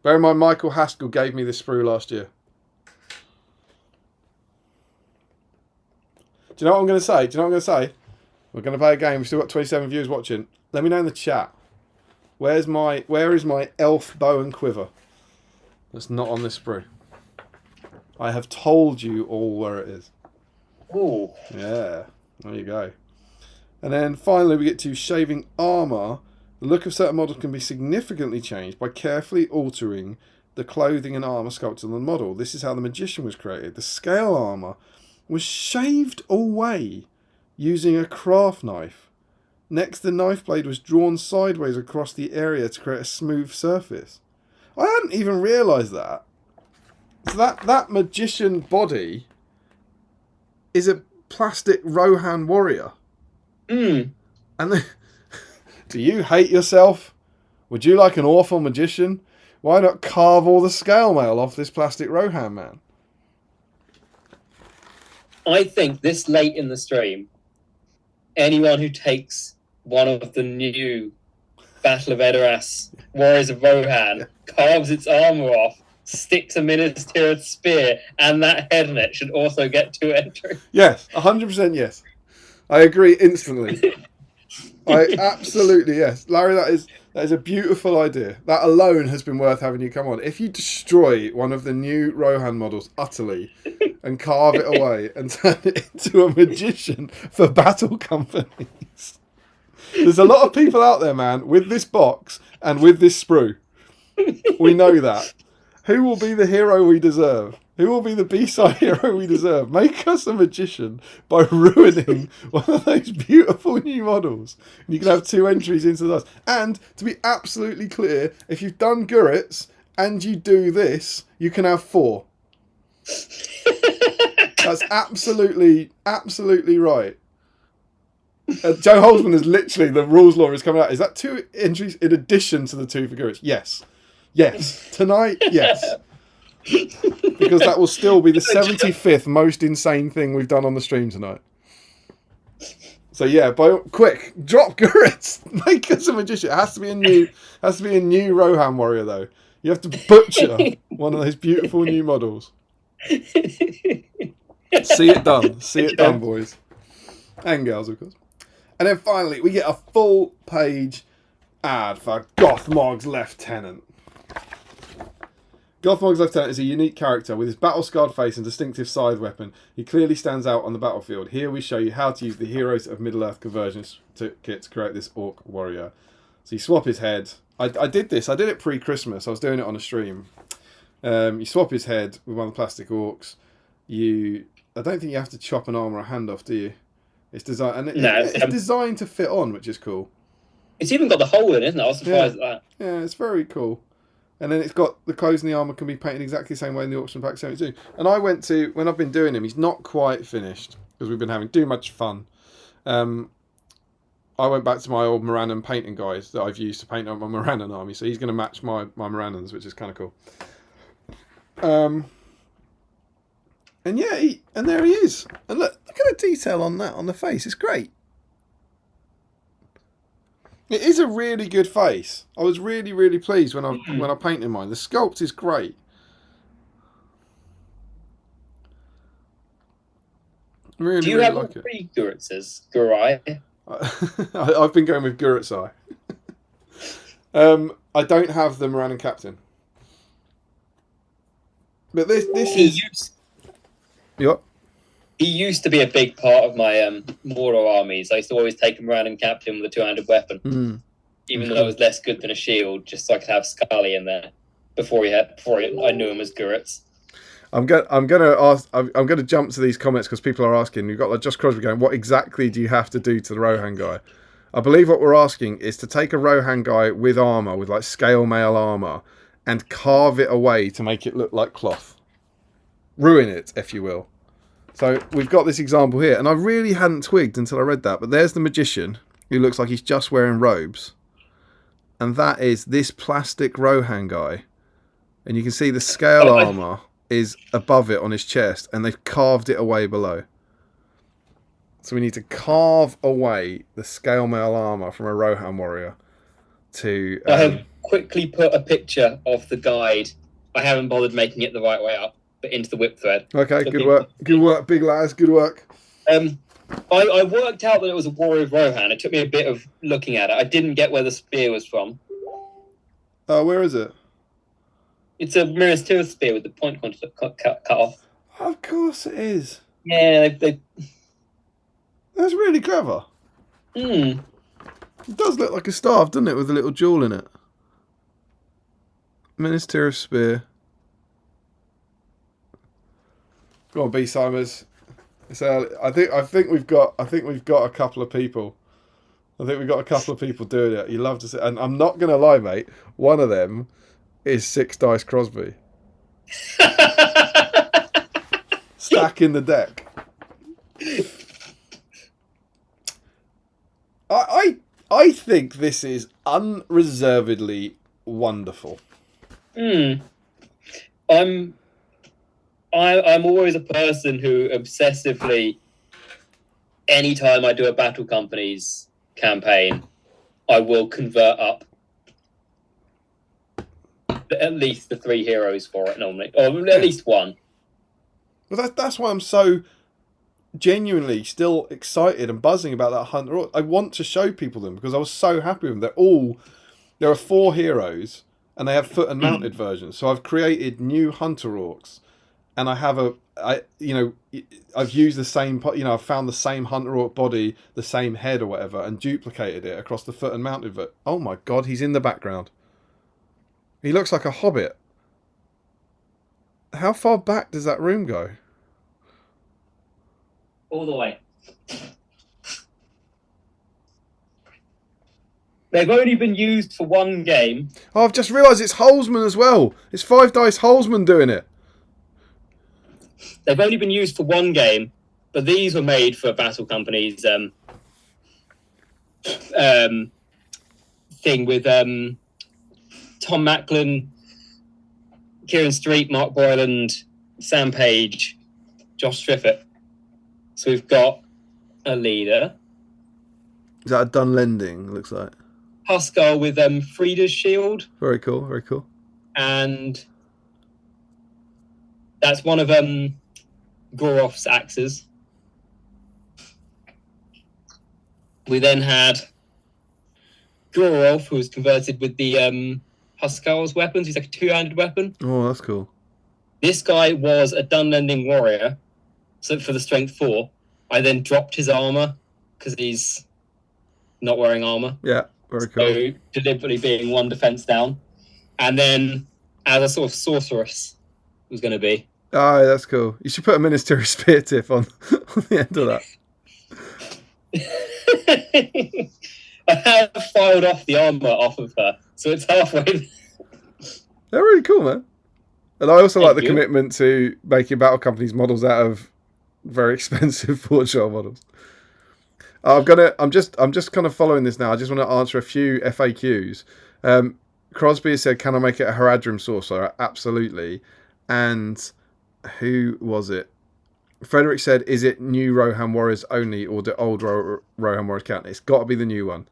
Bear in mind, Michael Haskell gave me this sprue last year. Do you know what I'm going to say? We're going to play a game. We've still got 27 viewers watching. Let me know in the chat. Where is my elf bow and quiver? That's not on this sprue. I have told you all where it is. Ooh. Yeah, there you go. And then finally we get to shaving armour. The look of certain models can be significantly changed by carefully altering the clothing and armour sculpted on the model. This is how the magician was created. The scale armour was shaved away using a craft knife. Next, the knife blade was drawn sideways across the area to create a smooth surface. I hadn't even realised that. So that magician body is a plastic Rohan warrior. Mm. And do you hate yourself? Would you like an awful magician? Why not carve all the scale mail off this plastic Rohan man? I think this late in the stream, anyone who takes one of the new Battle of Edoras Warriors of Rohan, carves its armour off, sticks a Minister spear, and that head on it should also get 2 entries. Yes, 100% yes. I agree instantly. I absolutely yes. Larry, that is a beautiful idea. That alone has been worth having you come on. If you destroy one of the new Rohan models utterly and carve it away and turn it into a magician for battle companies. There's a lot of people out there, man, with this box and with this sprue. We know that. Who will be the hero we deserve? Who will be the B-side hero we deserve? Make us a magician by ruining one of those beautiful new models. And you can have 2 entries into this. And to be absolutely clear, if you've done Guritz and you do this, you can have 4. That's absolutely right. Joe Holzman is literally, the rules law is coming out. Is that 2 entries in addition to the 2 for Guritz? Yes. Tonight, yes. Because that will still be the 75th most insane thing we've done on the stream tonight. So yeah, quick, drop Guritz. Make us a magician. It has to be a new Rohan warrior though. You have to butcher one of those beautiful new models. See it done, boys. And girls, of course. And then finally, we get a full page ad for Gothmog's Lieutenant. Gothmog's Lieutenant is a unique character with his battle-scarred face and distinctive scythe weapon. He clearly stands out on the battlefield. Here we show you how to use the Heroes of Middle-earth conversion kit to create this orc warrior. So you swap his head. I did this. I did it pre-Christmas. I was doing it on a stream. You swap his head with one of the plastic orcs. I don't think you have to chop an arm or a hand off, do you? It's designed, and it's designed to fit on, which is cool. It's even got the hole in it, isn't it? I was surprised at that. Yeah, it's very cool. And then it's got the clothes and the armour can be painted exactly the same way in the Auction Pack 72. And I went to, when I've been doing him, he's not quite finished because we've been having too much fun. I went back to my old Morannon painting guys that I've used to paint up my Morannon army. So he's going to match my Morannons, which is kind of cool. And yeah, and there he is. And look at the detail on that, on the face. It's great. It is a really good face. I was really, really pleased when I painted mine. The sculpt is great. Really, do you really have like all 3 Guritzes? Gurai? I've been going with Guritz Eye. I don't have the Morannon Captain. But this is... What? He used to be a big part of my Moro armies. I used to always take him around and captain with a 2-handed weapon, even though it was less good than a shield, just so I could have Scully in there before I knew him as Guritz. I'm gonna jump to these comments because people are asking. You've got like Just Crosby going, what exactly do you have to do to the Rohan guy? I believe what we're asking is to take a Rohan guy with armor, with like scale mail armor, and carve it away to make it look like cloth. Ruin it, if you will. So we've got this example here, and I really hadn't twigged until I read that. But there's the magician who looks like he's just wearing robes, and that is this plastic Rohan guy. And you can see the scale armor is above it on his chest, and they've carved it away below. So we need to carve away the scale mail armor from a Rohan warrior. To I have quickly put a picture of the guide. I haven't bothered making it the right way up, but into the whip thread. Okay, good work. Good work, big lads. Good work. I worked out that it was a warrior of Rohan. It took me a bit of looking at it. I didn't get where the spear was from. Where is it? It's a Minas Tirith spear with the point cut off. Of course it is. Yeah, That's really clever. It does look like a staff, doesn't it, with a little jewel in it? Minas Tirith spear. Go on, BSIMers. So I think we've got a couple of people. I think we've got a couple of people doing it. You love to see, and I'm not gonna lie, mate. One of them is 6 Dice Crosby. Stacking the deck. I think this is unreservedly wonderful. I'm always a person who obsessively, anytime I do a Battle Companies campaign, I will convert up at least the 3 heroes for it normally, or at least one. Well, that's why I'm so genuinely still excited and buzzing about that Hunter. I want to show people them because I was so happy with them. There are 4 heroes and they have foot and mounted versions. So I've created new Hunter Orcs, and I've used the same, I've found the same Hunter Orc body, the same head or whatever, and duplicated it across the foot and mounted. Oh my God, he's in the background. He looks like a hobbit. How far back does that room go? All the way. They've only been used for 1 game. Oh, I've just realised it's Holzman as well. It's 5 Dice Holzman doing it. They've only been used for 1 game, but these were made for Battle Companies thing with Tom Macklin, Kieran Street, Mark Boyland, Sam Page, Josh Triffitt. So we've got a leader. Is that a Dunlending, looks like? Huskar with Frida's shield. Very cool, very cool. And that's one of Goroff's axes. We then had Goroff, who was converted with the Huskar's weapons. He's like a 2-handed weapon. Oh, that's cool. This guy was a Dunlending warrior, so for the strength 4. I then dropped his armor because he's not wearing armor. Yeah, very cool. So deliberately being 1 defense down. And then as a sort of sorceress was going to be. Oh, that's cool. You should put a Ministry Spear tip on the end of that. I have filed off the armor off of her, so it's halfway. They're really cool, man. And I also like the commitment to making Battle Companies models out of very expensive Forge Shell models. I'm just kind of following this now. I just want to answer a few FAQs. Crosby has said, "Can I make it a Haradrim sorcerer?" Absolutely. And who was it? Frederick said, "Is it new Rohan warriors only, or do old Rohan warriors count?" It's got to be the new one.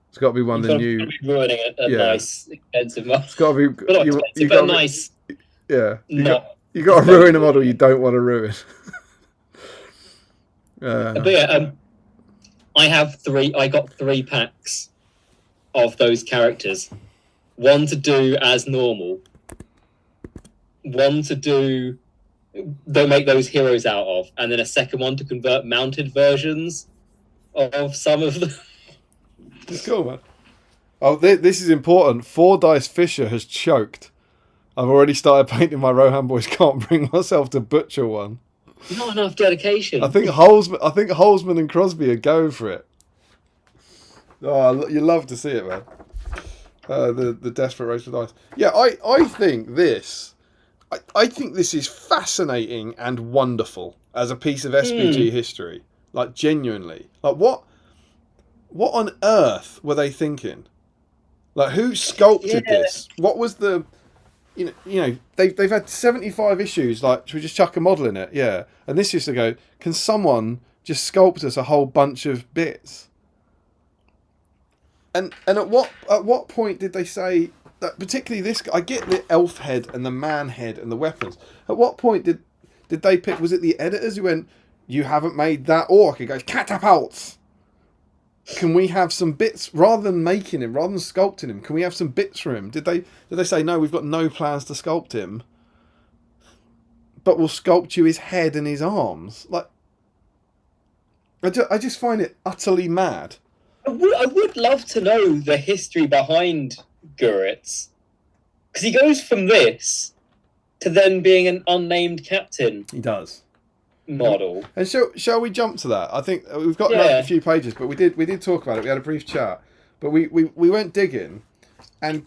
It's got to be one of the new. Ruining a nice expensive model. It's got to be. You got nice. Yeah. You got to ruin a model you don't want to ruin. But yeah, I got 3 packs of those characters. 1 to do as normal. 1 to do they'll make those heroes out of, and then a second one to convert mounted versions of some of them. It's cool, man. Oh, this is important. 4 Dice Fisher has choked. I've already started painting my Rohan boys. Can't bring myself to butcher one. Not enough dedication. I think Holzman and Crosby are going for it. Oh, you love to see it, man. The desperate race for dice. Yeah, I think this. I think this is fascinating and wonderful. as a piece of SBG history. Like, genuinely. Like, what on earth were they thinking? Like, who sculpted this? What was the... You know, they've had 75 issues. Like, should we just chuck a model in it? Yeah. And this used to go, can someone just sculpt us a whole bunch of bits? And at what point did they say that? Particularly this guy, I get the elf head and the man head and the weapons. At what point did they pick? Was it the editors who went, "You haven't made that orc"? He goes, "Catapults. Can we have some bits rather than making him, rather than sculpting him? Can we have some bits for him?" Did they say, "No, we've got no plans to sculpt him, but we'll sculpt you his head and his arms"? Like, I just find it utterly mad. I would love to know the history behind Guritz, because he goes from this to then being an unnamed captain. He does. Model. And shall we jump to that? I think we've got a few pages, but we did talk about it. We had a brief chat, but we went digging, and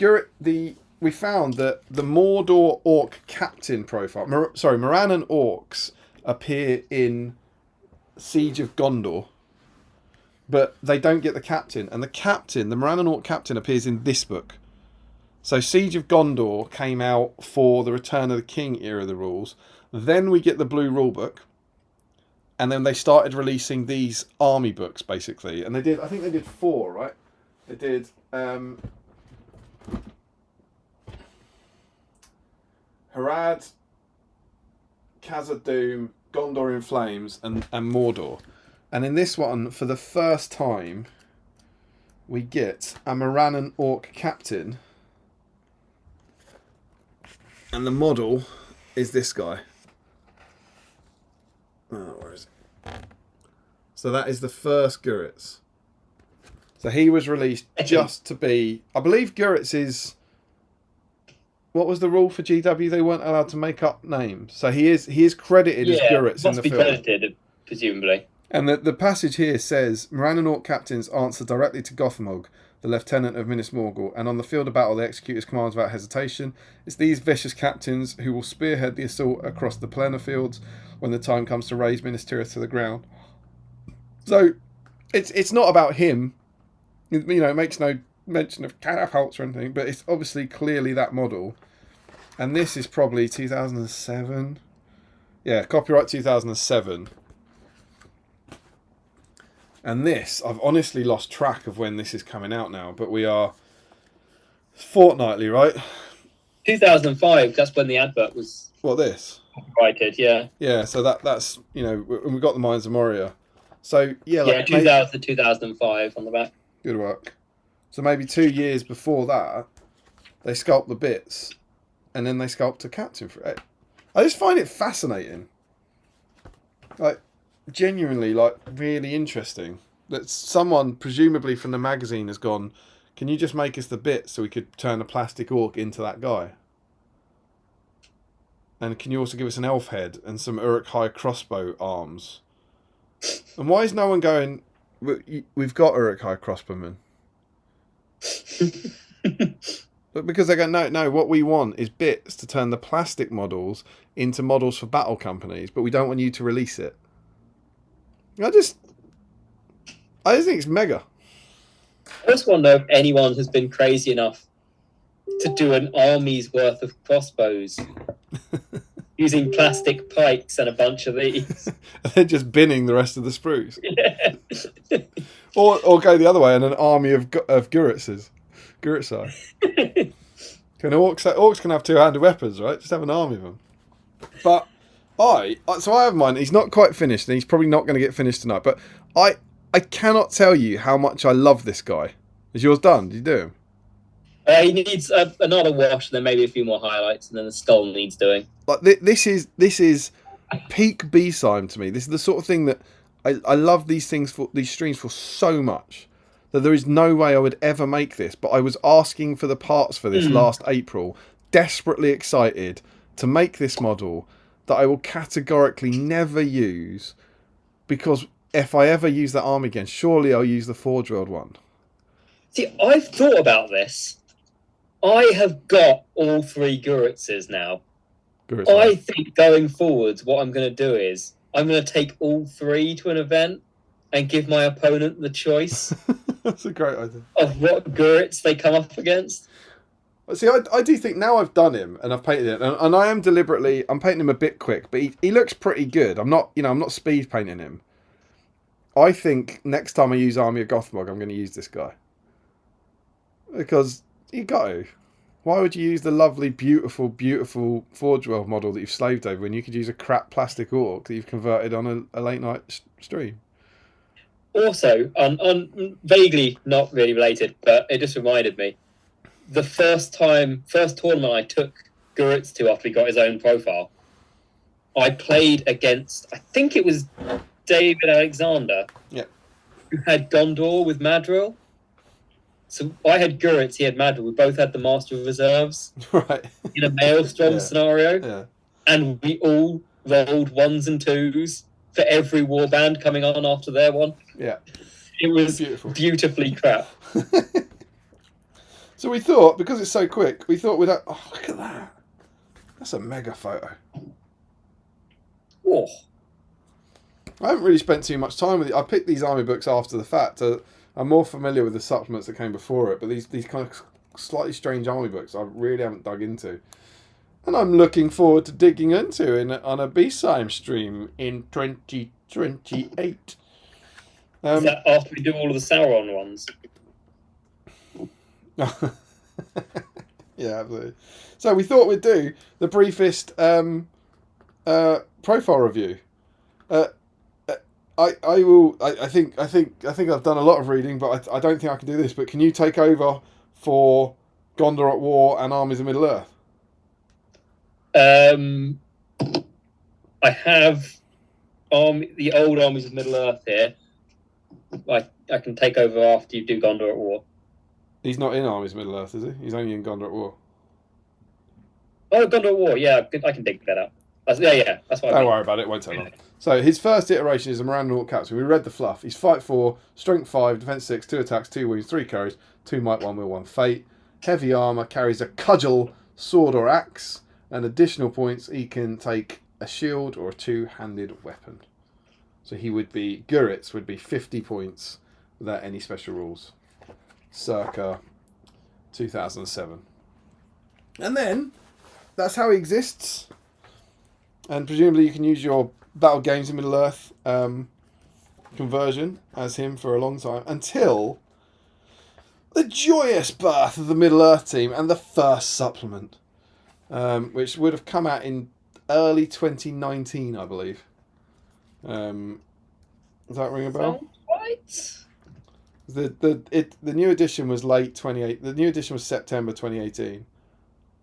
we found that the Mordor orc captain profile. Moran and orcs appear in Siege of Gondor, but they don't get the captain. And the captain, the Moran and orc captain, appears in this book. So Siege of Gondor came out for the Return of the King era of the rules. Then we get the blue rulebook. And then they started releasing these army books, basically. And I think they did 4, right? They did Harad, Khazad-dûm, Gondor in Flames, and Mordor. And in this one, for the first time, we get a Morannon orc captain. And the model is this guy. Oh, where is it? So that is the first Guritz. So he was released just to be... I believe Guritz is... What was the rule for GW? They weren't allowed to make up names. So he is credited as Guritz in the film. Must be credited, presumably. And the passage here says, Morannon orc captains answer directly to Gothamog, the lieutenant of Minas Morgul, and on the field of battle they execute his commands without hesitation. It's these vicious captains who will spearhead the assault across the Pelennor fields when the time comes to raise Minas Tirith to the ground. So it's not about him. You know, it makes no mention of catapults or anything, but it's obviously clearly that model. And this is probably 2007. Yeah, copyright 2007. And this, I've honestly lost track of when this is coming out now, but we are fortnightly, right? 2005, that's when the advert was... What, this? Copyrighted, yeah. Yeah, so that's, you know, and we've got the Mines of Moria. So, yeah. Yeah, 2000 to 2005 on the back. Good work. So maybe 2 years before that, they sculpt the bits, and then they sculpt a captain for it. I just find it fascinating. Like, genuinely, like, really interesting that someone, presumably from the magazine, has gone, can you just make us the bit so we could turn a plastic orc into that guy? And can you also give us an elf head and some Uruk-hai crossbow arms? And why is no one going, we've got Uruk-hai crossbowmen? But because they go, no, what we want is bits to turn the plastic models into models for battle companies, but we don't want you to release it. I just think it's mega. I just wonder if anyone has been crazy enough to do an army's worth of crossbows using plastic pikes and a bunch of these. And then just binning the rest of the sprues. Yeah. Or go the other way and an army of Guritzes. Guritz-eye. Orcs can have two-handed weapons, right? Just have an army of them. But I have mine. He's not quite finished, and he's probably not going to get finished tonight. But I cannot tell you how much I love this guy. Is yours done? Did you do him? He needs another wash, and then maybe a few more highlights, and then the skull needs doing. Like this is peak BSIME to me. This is the sort of thing that I love these streams for so much that there is no way I would ever make this. But I was asking for the parts for this last April, desperately excited to make this model that I will categorically never use, because if I ever use that arm again, surely I'll use the Forge World one. See, I've thought about this. I have got all 3 Guritzes now. I think going forwards, what I'm going to do is I'm going to take all 3 to an event and give my opponent the choice That's a great idea. of what Guritz they come up against. See, I do think now I've done him and I've painted it, and I am deliberately, I'm painting him a bit quick, but he looks pretty good. I'm not speed painting him. I think next time I use Army of Gothmog, I'm going to use this guy. Because you got to. Why would you use the lovely, beautiful, beautiful Forge World model that you've slaved over when you could use a crap plastic orc that you've converted on a late night stream? Also, on vaguely not really related, but it just reminded me. The first tournament I took Guritz to after he got his own profile, I played against, I think it was David Alexander, who had Gondor with Madril. So I had Guritz, he had Madril. We both had the Master of Reserves Right. in a Maelstrom scenario. Yeah. And we all rolled 1s and 2s for every warband coming on after their one. Yeah. It was beautifully crap. So we thought, because it's so quick, we thought we'd have, oh, look at that. That's a mega photo. Oh. I haven't really spent too much time with it. I picked these army books after the fact. I'm more familiar with the supplements that came before it, but these kind of slightly strange army books I really haven't dug into. And I'm looking forward to digging into on a BSIME stream in 2028. Is that after we do all of the Sauron ones? Yeah, absolutely. So we thought we'd do the briefest profile review. I think I've done a lot of reading, but I don't think I can do this. But can you take over for Gondor at War and Armies of Middle Earth? I have the old Armies of Middle Earth here. I can take over after you do Gondor at War. He's not in Armies of Middle Earth, is he? He's only in Gondor at War. Oh, Gondor at War, yeah, I can dig that up. That's what Don't worry about it, it won't take long. So his first iteration is a Miranda Orc Captain. We read the fluff. He's Fight 4, Strength 5, Defense 6, 2 attacks, 2 wounds, 3 courage, 2 might, 1 will, 1 fate. Heavy armor, carries a cudgel, sword or axe, and additional points he can take a shield or a 2-handed weapon. So Guritz would be 50 points without any special rules. Circa 2007. And then, that's how he exists. And presumably you can use your Battle Games in Middle-earth conversion as him for a long time. Until the joyous birth of the Middle-earth team and the first supplement. Which would have come out in early 2019, I believe. Does that ring a bell? Right. The new edition was late 28. The new edition was September 2018.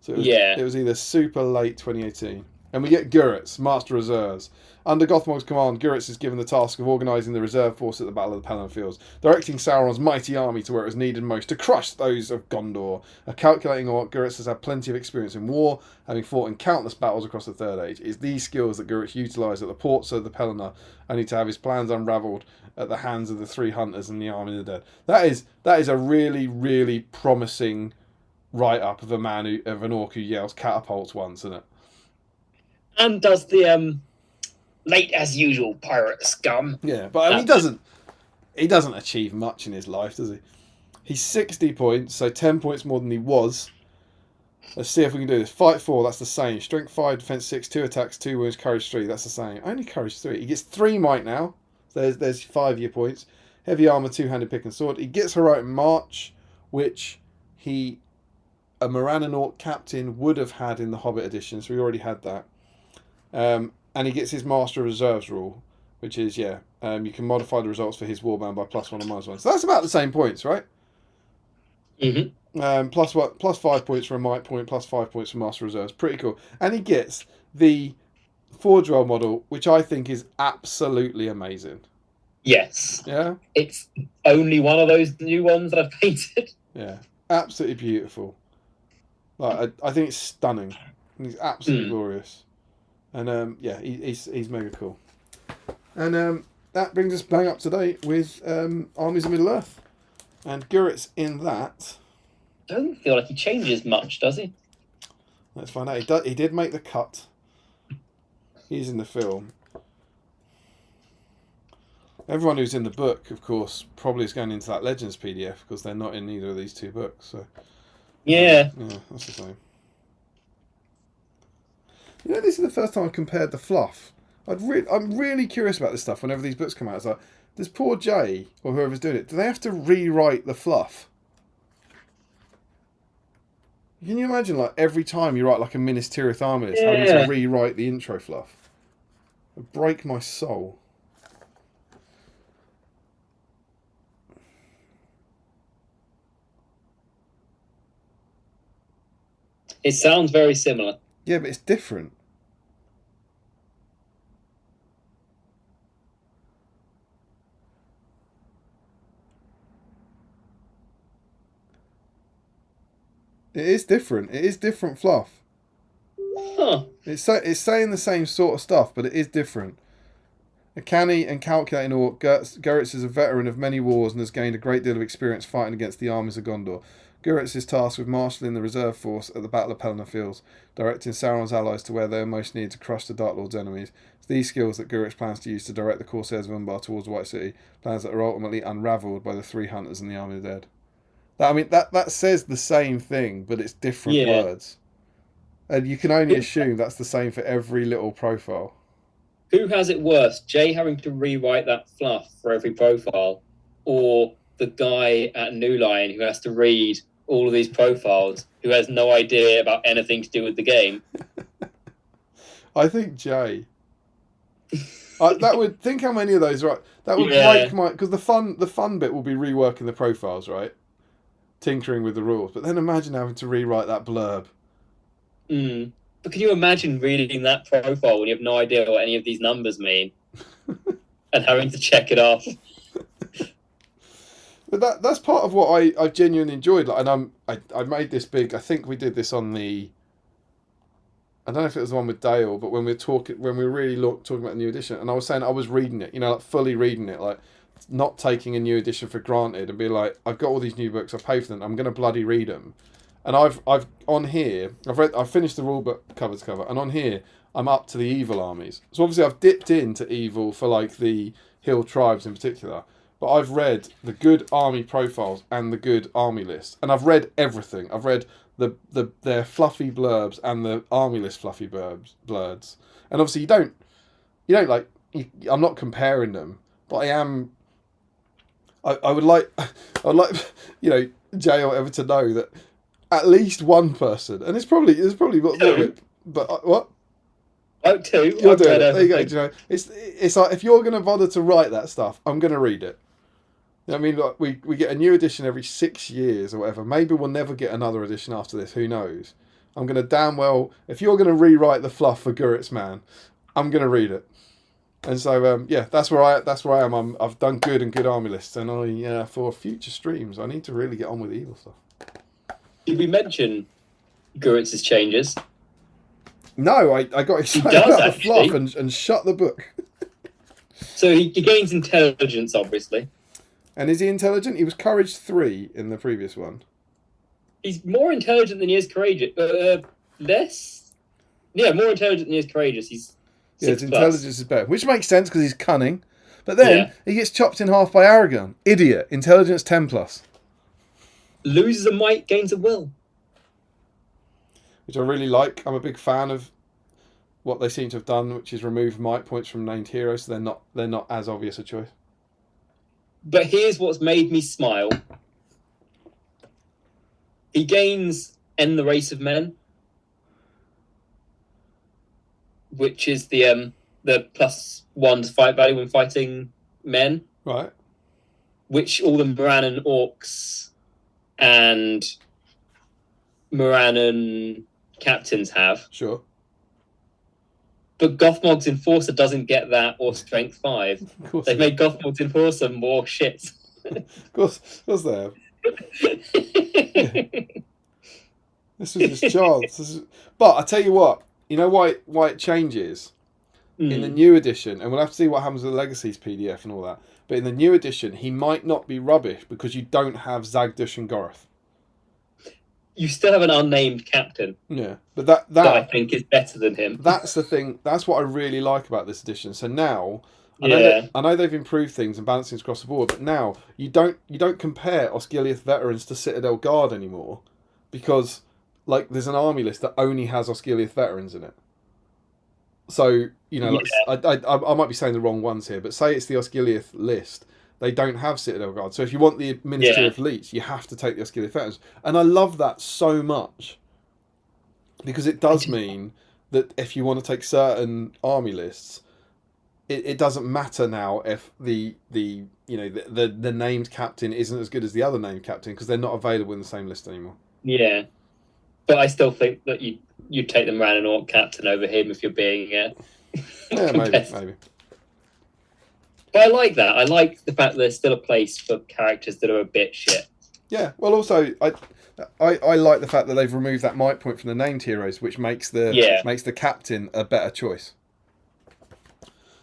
So it was either super late 2018. And we get Guritz, Master Reserves. Under Gothmog's command, Guritz is given the task of organising the reserve force at the Battle of the Pelennor Fields, directing Sauron's mighty army to where it was needed most to crush those of Gondor. A calculating orc, Guritz has had plenty of experience in war, having fought in countless battles across the Third Age. It is these skills that Guritz utilised at the ports of the Pelennor, only to have his plans unravelled at the hands of the 3 hunters and the army of the dead. That is a really, really promising write-up of an orc who yells catapults once, isn't it? And does the late as usual pirate scum. Yeah, but I mean, he doesn't achieve much in his life, does he? He's 60 points, so 10 points more than he was. Let's see if we can do this. Fight 4, that's the same. Strength 5, Defense 6, 2 attacks, 2 wounds, Courage 3, that's the same. Only Courage 3. He gets 3 might now. So there's 5 year points. Heavy armor, 2-handed pick and sword. He gets Heroic March, which a Morannon Orc captain would have had in the Hobbit edition, so we already had that. And he gets his Master of Reserves rule, which is, you can modify the results for his warband by +1 or -1. So that's about the same points, right? Mm-hmm. Plus 5 points for a might point, plus 5 points for Master Reserves. Pretty cool. And he gets the Forge World model, which I think is absolutely amazing. Yes. Yeah? It's only one of those new ones that I've painted. Yeah. Absolutely beautiful. Like, I think it's stunning. He's absolutely glorious. And he's mega cool. And that brings us bang up to date with Armies of Middle Earth. And Guritz in that. I don't feel like he changes much, does he? Let's find out. He did make the cut. He's in the film. Everyone who's in the book, of course, probably is going into that Legends PDF because they're not in either of these two books. So Yeah. yeah, that's the same. You know, this is the first time I've compared the fluff. I'm really curious about this stuff whenever these books come out. It's like, does poor Jay, or whoever's doing it, do they have to rewrite the fluff? Can you imagine, like, every time you write, like, a Minas Tirith army list, having to rewrite the intro fluff? It'd break my soul. It sounds very similar. Yeah, but it's different. It is different. It is different fluff. Huh. It's saying the same sort of stuff, but it is different. A canny and calculating orc, Guritz is a veteran of many wars and has gained a great deal of experience fighting against the armies of Gondor. Guritz is tasked with marshalling the reserve force at the Battle of Pelennor Fields, directing Sauron's allies to where they are most needed to crush the Dark Lord's enemies. It's these skills that Guritz plans to use to direct the Corsairs of Umbar towards the White City, plans that are ultimately unravelled by the three hunters and the army of the dead. That says the same thing, but it's different words. And you can only assume that's the same for every little profile. Who has it worse, Jay having to rewrite that fluff for every profile, or the guy at New Line who has to read all of these profiles, who has no idea about anything to do with the game? I think Jay. That would think how many of those, right? That would break my, because the fun bit will be reworking the profiles, right? Tinkering with the rules, but then imagine having to rewrite that blurb. But can you imagine reading that profile when you have no idea what any of these numbers mean, and having to check it off? But that's part of what I genuinely enjoyed. Like, and I made this big. I think we did this on the. I don't know if it was the one with Dale, but when we were really talking about the new edition, and I was saying I was reading it, like fully reading it, like not taking a new edition for granted, and be like, I've got all these new books, I've paid for them, I'm going to bloody read them. And I've on here, I've finished the rule book cover to cover, and on here I'm up to the evil armies. So obviously I've dipped into evil for like the hill tribes in particular, but I've read the good army profiles and the good army lists, and I've read everything. I've read their fluffy blurbs and the army list fluffy blurbs, and obviously you don't like. I'm not comparing them, but I am. I would like Jay or whatever to know that at least one person, and it's probably but what? Oh, two. You're doing it. There you go. Do you know, it's like if you're going to bother to write that stuff, I'm going to read it. You know what I mean, like we get a new edition every 6 years or whatever. Maybe we'll never get another edition after this. Who knows? I'm going to damn well, if you're going to rewrite the fluff for Guritz, man, I'm going to read it. And so that's where I am. I've done good army lists, and for future streams I need to really get on with evil stuff. Did we mention Guritz's changes? No, I got excited about the fluff and shut the book. So he gains intelligence, obviously. And is he intelligent? He was courage 3 in the previous one. He's more intelligent than he is courageous. Less? Yeah, more intelligent than he is courageous. He's his intelligence is better, which makes sense because he's cunning. But then he gets chopped in half by Aragorn. Idiot. Intelligence 10+. Loses a might, gains a will. Which I really like. I'm a big fan of what they seem to have done, which is remove might points from named heroes, so they're not as obvious a choice. But here's what's made me smile. He gains End the Race of Men, which is the +1 to fight value when fighting men. Right. Which all the Morannon orcs and Morannon captains have. Sure. But Gothmog's Enforcer doesn't get that or Strength 5. They've made Gothmog's Enforcer more shit. Of course they have. Yeah. This was his chance. But I tell you what, you know why it changes? In the new edition, and we'll have to see what happens with the Legacies PDF and all that, but in the new edition, he might not be rubbish because you don't have Zagdush and Goroth. You still have an unnamed captain. Yeah, but that I think is better than him. That's the thing. That's what I really like about this edition. So now Yeah. I know they've improved things and balanced things across the board, but now you don't compare Osgiliath veterans to Citadel Guard anymore, because like there's an army list that only has Osgiliath veterans in it. So like, I might be saying the wrong ones here, but say it's the Osgiliath list, they don't have Citadel Guard. So if you want the Ministry of Leech, you have to take the Osgiliath veterans, and I love that so much, because it does mean that if you want to take certain army lists, it doesn't matter now if the named captain isn't as good as the other named captain, because they're not available in the same list anymore. Yeah, but I still think that you take the Man and Orc captain over him if you're being maybe. But I like that. I like the fact that there's still a place for characters that are a bit shit. Yeah, well, also I like the fact that they've removed that might point from the named heroes, which makes the captain a better choice.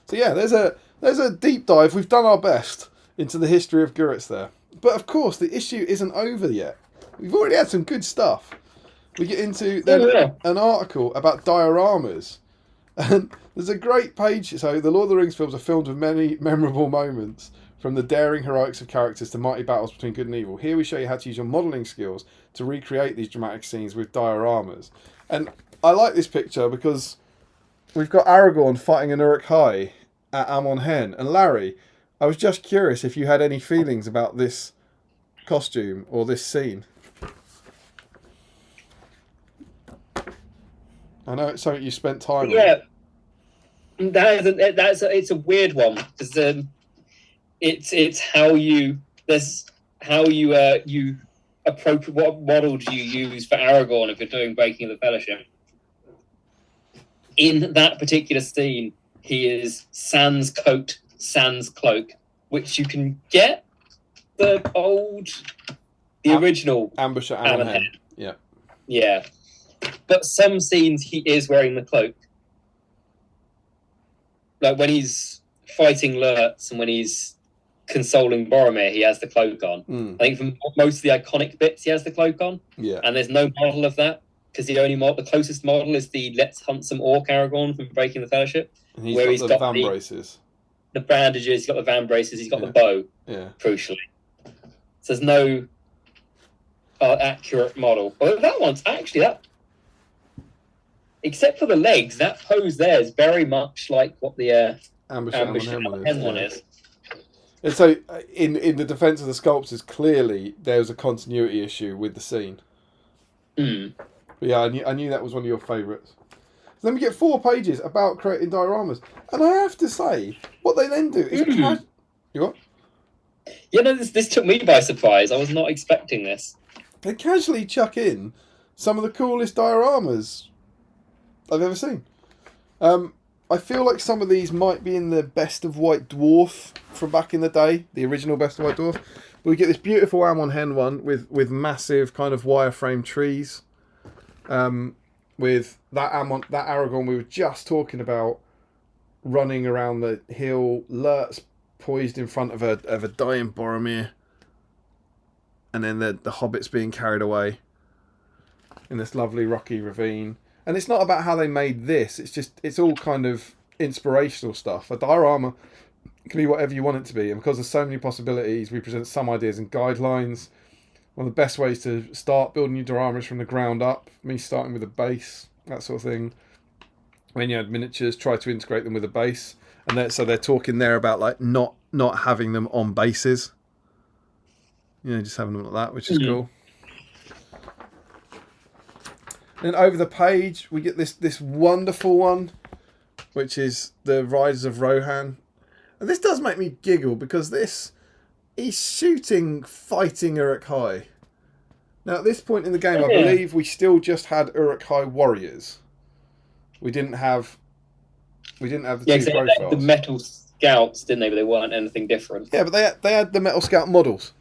So yeah, there's a deep dive. We've done our best into the history of Guritz there, but of course the issue isn't over yet. We've already had some good stuff. We get into an article about dioramas, and there's a great page. So the Lord of the Rings films are filmed with many memorable moments, from the daring heroics of characters to mighty battles between good and evil. Here we show you how to use your modelling skills to recreate these dramatic scenes with dioramas. And I like this picture because we've got Aragorn fighting an Uruk-hai at Amon Hen. And Larry, I was just curious if you had any feelings about this costume or this scene. I know it's something you spent time on. Yeah, it's a weird one, because it's how you approach, what model do you use for Aragorn if you're doing Breaking of the Fellowship. In that particular scene, he is sans coat, sans cloak, which you can get the original Ambush at Amon Hen. Yeah. Yeah. But some scenes he is wearing the cloak. Like when he's fighting Lurtz and when he's consoling Boromir, he has the cloak on. I think for most of the iconic bits, he has the cloak on. Yeah. And there's no model of that, because the closest model is the Let's Hunt Some Orc Aragorn from Breaking the Fellowship. And he's got the van braces. The bandages, he's got the van braces, he's got the bow, crucially. So there's no accurate model. But that one's actually except for the legs, that pose there is very much like what the Ambush at Amon Hen one is. And so, in the defence of the sculptors, clearly there was a continuity issue with the scene. But yeah, I knew that was one of your favourites. So then we get 4 pages about creating dioramas, and I have to say, what they then do is you what? Yeah, no, this took me by surprise. I was not expecting this. They casually chuck in some of the coolest dioramas I've ever seen. I feel like some of these might be in the Best of White Dwarf from back in the day, the original Best of White Dwarf. But we get this beautiful Amon Hen one with massive kind of wireframe trees. With that Aragorn we were just talking about running around the hill, Lurtz poised in front of a dying Boromir, and then the hobbits being carried away in this lovely rocky ravine. And it's not about how they made this, it's all kind of inspirational stuff. A diorama can be whatever you want it to be, and because there's so many possibilities, we present some ideas and guidelines. One of the best ways to start building your dioramas from the ground up, me starting with a base, that sort of thing. When you had miniatures, try to integrate them with a base. And so they're talking there about like not having them on bases. Just having them like that, which is cool. Then over the page, we get this wonderful one, which is the Riders of Rohan. And this does make me giggle, because he's shooting fighting Uruk-hai. Now, at this point in the game, I believe we still just had Uruk-hai warriors. We didn't have the two profiles. The metal scouts, didn't they? But they weren't anything different. Yeah, but they had the metal scout models.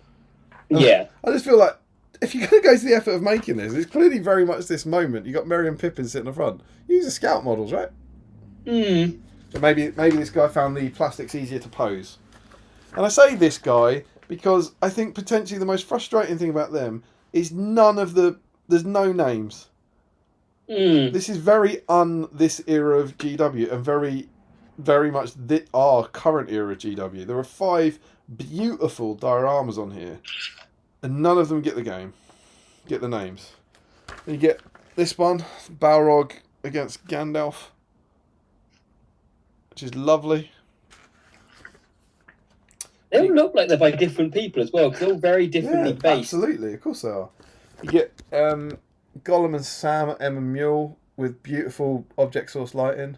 Yeah. I just feel like, if you're going to go to the effort of making this, it's clearly very much this moment. You got Merry and Pippin sitting in the front. Use the scout models, right? So maybe this guy found the plastics easier to pose. And I say this guy because I think potentially the most frustrating thing about them is there's no names. This is very this era of GW, and very very much our current era GW. There are 5 beautiful dioramas on here, and none of them get the game, get the names. And you get this one, Balrog against Gandalf, which is lovely. They all look like they're by different people as well, because they're all very differently based. Absolutely, of course they are. You get Gollum and Sam at Emma Mule with beautiful object source lighting.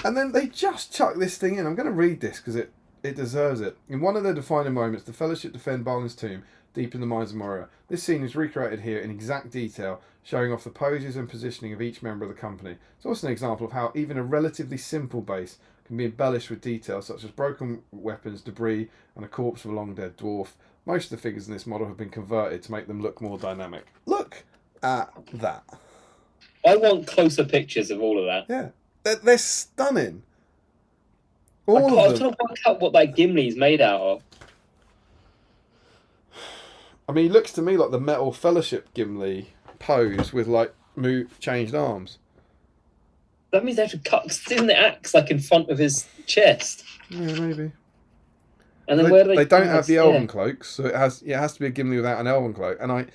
And then they just chuck this thing in. I'm going to read this because it deserves it. In one of their defining moments, the Fellowship defend Balin's tomb deep in the mines of Moria. This scene is recreated here in exact detail, showing off the poses and positioning of each member of the company. It's also an example of how even a relatively simple base can be embellished with details such as broken weapons, debris, and a corpse of a long-dead dwarf. Most of the figures in this model have been converted to make them look more dynamic. Look at that. I want closer pictures of all of that. Yeah. They're stunning. I was trying to work out what that Gimli's made out of. I mean, he looks to me like the Metal Fellowship Gimli pose with like changed arms. That means they actually isn't the axe like in front of his chest? Yeah, maybe. And then where do they don't have the elven cloaks, so it has to be a Gimli without an elven cloak. And do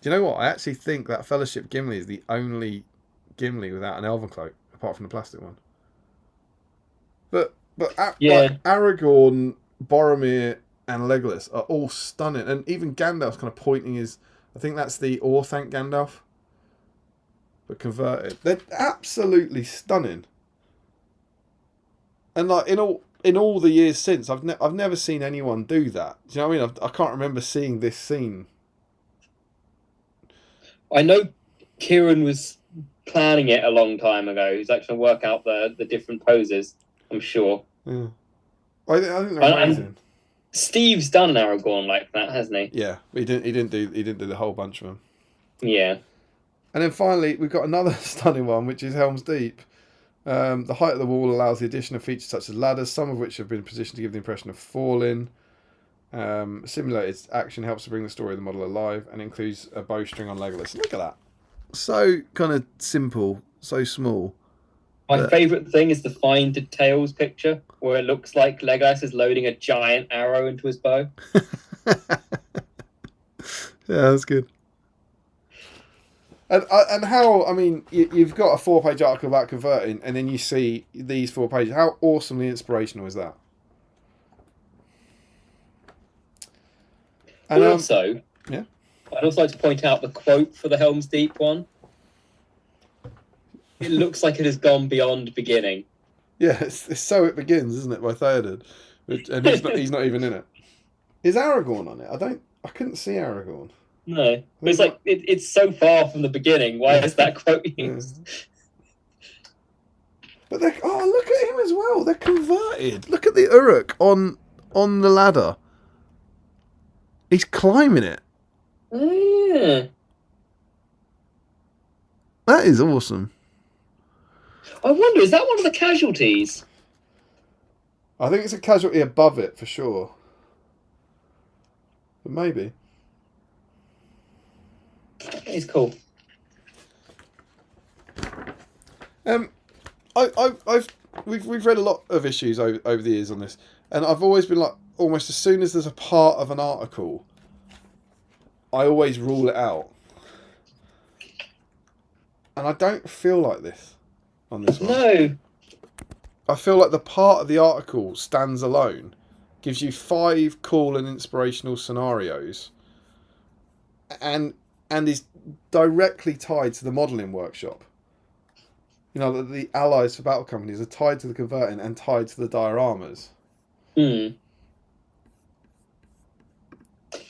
you know what? I actually think that Fellowship Gimli is the only Gimli without an elven cloak, apart from the plastic one. But like Aragorn, Boromir, and Legolas are all stunning, and even Gandalf's kind of pointing his. I think that's the Orthanc Gandalf, but converted. They're absolutely stunning. And like in all the years since, I've never seen anyone do that. Do you know what I mean? I can't remember seeing this scene. I know Kieran was planning it a long time ago. He's actually work out the different poses. I'm sure. Yeah, I think they're amazing. Steve's done Aragorn like that, hasn't he? Yeah, but he didn't do the whole bunch of them. Yeah. And then finally, we've got another stunning one, which is Helm's Deep. The height of the wall allows the addition of features such as ladders, some of which have been positioned to give the impression of falling. Simulated action helps to bring the story of the model alive and includes a bowstring on Legolas. Look at that. So kind of simple, so small. My favourite thing is the fine details picture, where it looks like Legolas is loading a giant arrow into his bow. Yeah, that's good. And how, I mean, you've got a 4-page article about converting, and then you see these 4 pages. How awesomely inspirational is that? And also, yeah, I'd also like to point out the quote for the Helm's Deep one. It looks like it has gone beyond beginning. Yeah, it's So It Begins, isn't it, by Theoden? And he's not even in it. Is Aragorn on it? I couldn't see Aragorn. No, but it's like it's so far from the beginning. Why is that quote used? But look at him as well. They're converted. Look at the Uruk on the ladder. He's climbing it. Yeah. That is awesome. I wonder, is that one of the casualties? I think it's a casualty above it for sure. But maybe. It's cool. We've read a lot of issues over the years on this, and I've always been like, almost as soon as there's a part of an article, I always rule it out. And I don't feel like this on this one. No. I feel like the part of the article stands alone, gives you 5 cool and inspirational scenarios, and is directly tied to the modelling workshop. You know, the allies for battle companies are tied to the converting and tied to the dioramas. Yeah,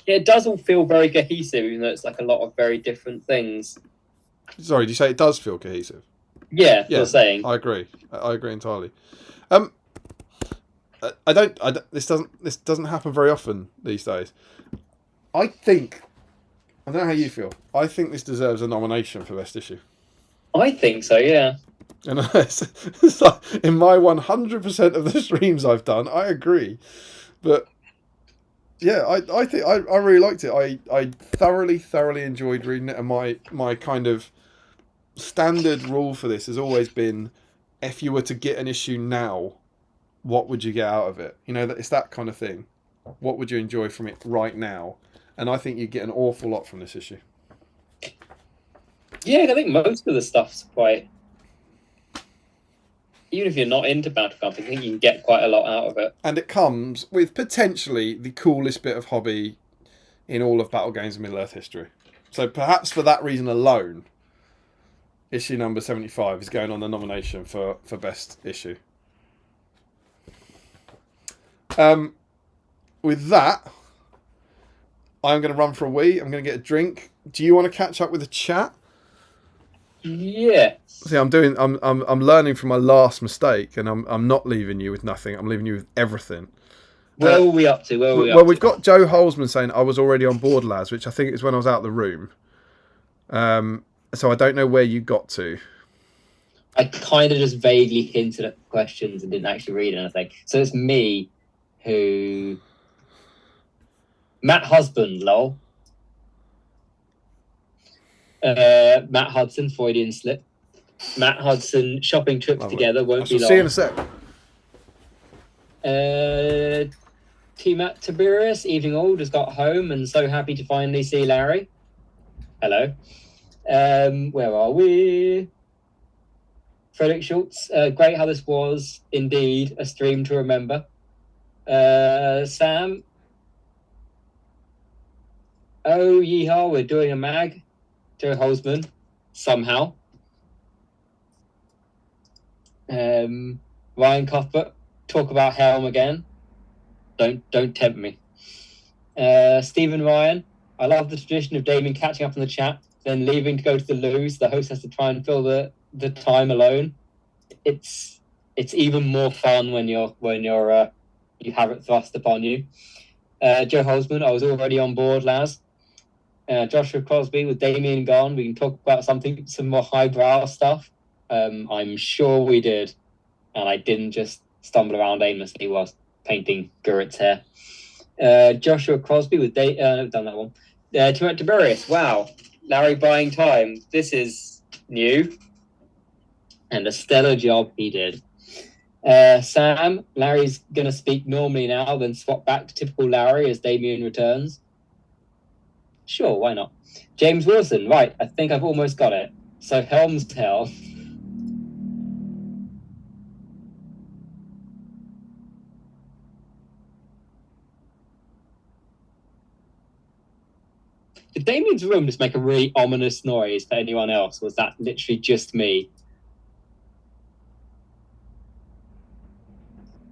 it does all feel very cohesive, even though it's like a lot of very different things. Sorry, did you say it does feel cohesive? Yeah, you're saying. I agree. I agree entirely. This doesn't happen very often these days. I don't know how you feel. I think this deserves a nomination for Best Issue. I think so, yeah. And it's like, in my 100% of the streams I've done, I agree. But yeah, I think I really liked it. I thoroughly enjoyed reading it, and my kind of standard rule for this has always been if you were to get an issue now, what would you get out of it? You know, it's that kind of thing. What would you enjoy from it right now? And I think you get an awful lot from this issue. Yeah, I think most of the stuff's quite... Even if you're not into Battlecraft, I think you can get quite a lot out of it. And it comes with potentially the coolest bit of hobby in all of Battle Games of Middle-earth history. So perhaps for that reason alone, issue number 75 is going on the nomination for best issue. With that, I'm going to run for a wee. I'm going to get a drink. Do you want to catch up with the chat? Yeah. See, I'm learning from my last mistake, and I'm not leaving you with nothing. I'm leaving you with everything. Where are we up to? Well, we've got Joe Holzman saying I was already on board, lads, which I think is when I was out of the room. So I don't know where you got to. I kind of just vaguely hinted at questions and didn't actually read anything. So it's me who... Matt Husband, lol. Matt Hudson, Freudian slip. Matt Hudson, shopping trips together won't be long. See you in a sec. T. Matt Tiberius, evening all, just got home and so happy to finally see Larry. Hello. Where are we? Frederick Schultz, great how this was indeed a stream to remember. Sam. Oh, yeehaw, we're doing a mag. Joe Holzman, somehow. Ryan Cuthbert, talk about Helm again. Don't tempt me. Stephen Ryan, I love the tradition of Damien catching up in the chat, then leaving to go to the loo, so the host has to try and fill the time alone. It's even more fun when you have it thrust upon you. Joe Holzman, I was already on board, Laz. Joshua Crosby, with Damien gone, we can talk about some more highbrow stuff. I'm sure we did, and I didn't just stumble around aimlessly whilst painting Guritz hair. Joshua Crosby with I've done that one. Tiberius, wow, Larry buying time. This is new, and a stellar job he did. Sam, Larry's going to speak normally now, then swap back to typical Larry as Damien returns. Sure, why not? James Wilson, right, I think I've almost got it. So Helm's Tell. Did Damien's room just make a really ominous noise for anyone else? Was that literally just me?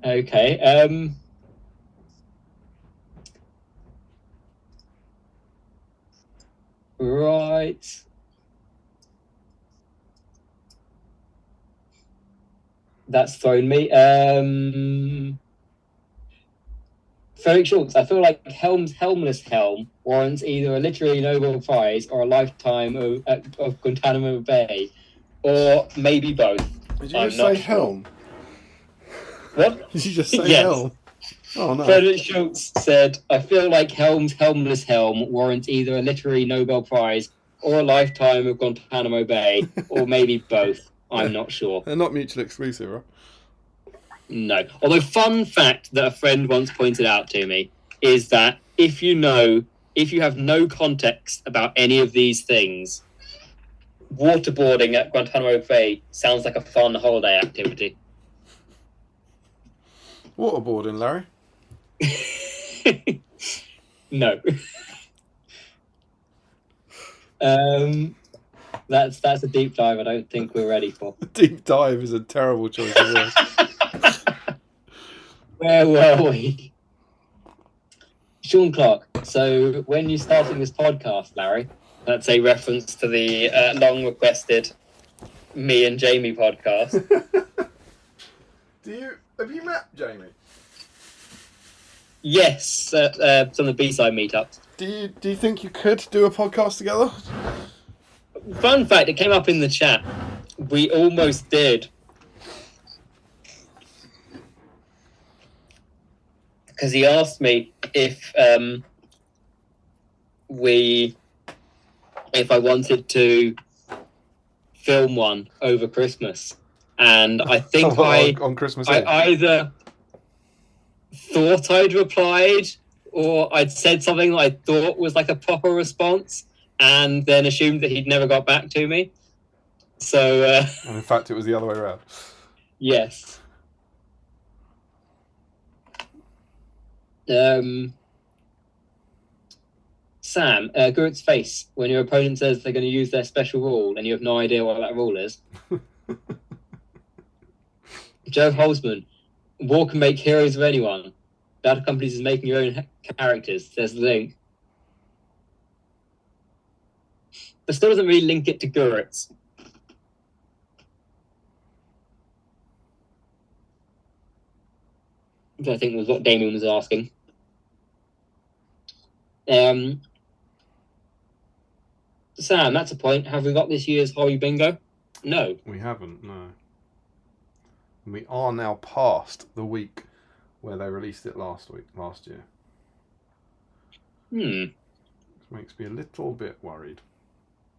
Okay, right. That's thrown me. Felix Schultz, I feel like Helm's helmless helm warrants either a literary Nobel Prize or a lifetime of Guantanamo Bay, or maybe both. Did you just say helm? What? Did you just say yes. helm? Oh no. Felix Schultz said, I feel like Helm's helmless helm warrants either a literary Nobel Prize or a lifetime of Guantanamo Bay, or maybe both. I'm not sure. They're not mutually exclusive, right? No. Although, fun fact that a friend once pointed out to me is that if you have no context about any of these things, waterboarding at Guantanamo Bay sounds like a fun holiday activity. Waterboarding, Larry? No. That's a deep dive I don't think we're ready for. Deep dive is a terrible choice of words. Where were we? Sean Clark. So when you're starting this podcast, Larry, that's a reference to the long requested me and Jamie podcast. Have you met Jamie? Yes, at some of the BSIME meetups. Do you think you could do a podcast together? Fun fact, it came up in the chat. We almost did. Because he asked me if I wanted to film one over Christmas, and I think on Christmas Eve. I either thought I'd replied or I'd said something that I thought was like a proper response, and then assumed that he'd never got back to me. So, and in fact, it was the other way around. Yes. Sam, Guritz face when your opponent says they're going to use their special rule and you have no idea what that rule is. Joe Holzman, war can make heroes of anyone. Battle Companies is making your own characters. There's the link. But still doesn't really link it to Guritz. Which I think was what Damien was asking. Sam, that's a point. Have we got this year's Hobby Bingo? No. We haven't, no. We are now past the week where they released it last year. Which makes me a little bit worried.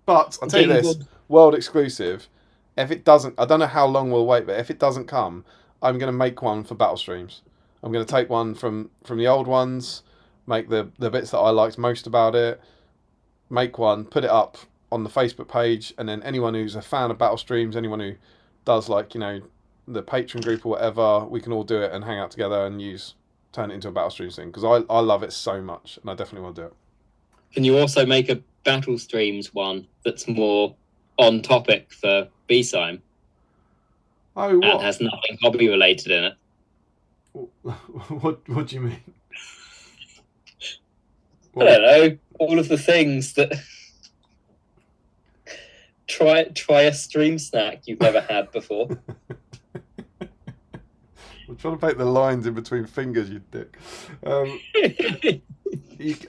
But I'll tell you this, world exclusive, if it doesn't, I don't know how long we'll wait, but if it doesn't come, I'm going to make one for Battle Streams. I'm going to take one from the old ones, make the bits that I liked most about it, make one, put it up on the Facebook page, and then anyone who's a fan of Battle Streams, anyone who does like, you know, the Patreon group or whatever, we can all do it and hang out together and turn it into a Battle Streams thing, because I love it so much and I definitely want to do it. Can you also make a Battle Streams one that's more on topic for BSIME? Oh, what? And has nothing hobby related in it. What do you mean? I don't know. All of the things that try a stream snack you've never had before. I'm trying to make the lines in between fingers, you dick.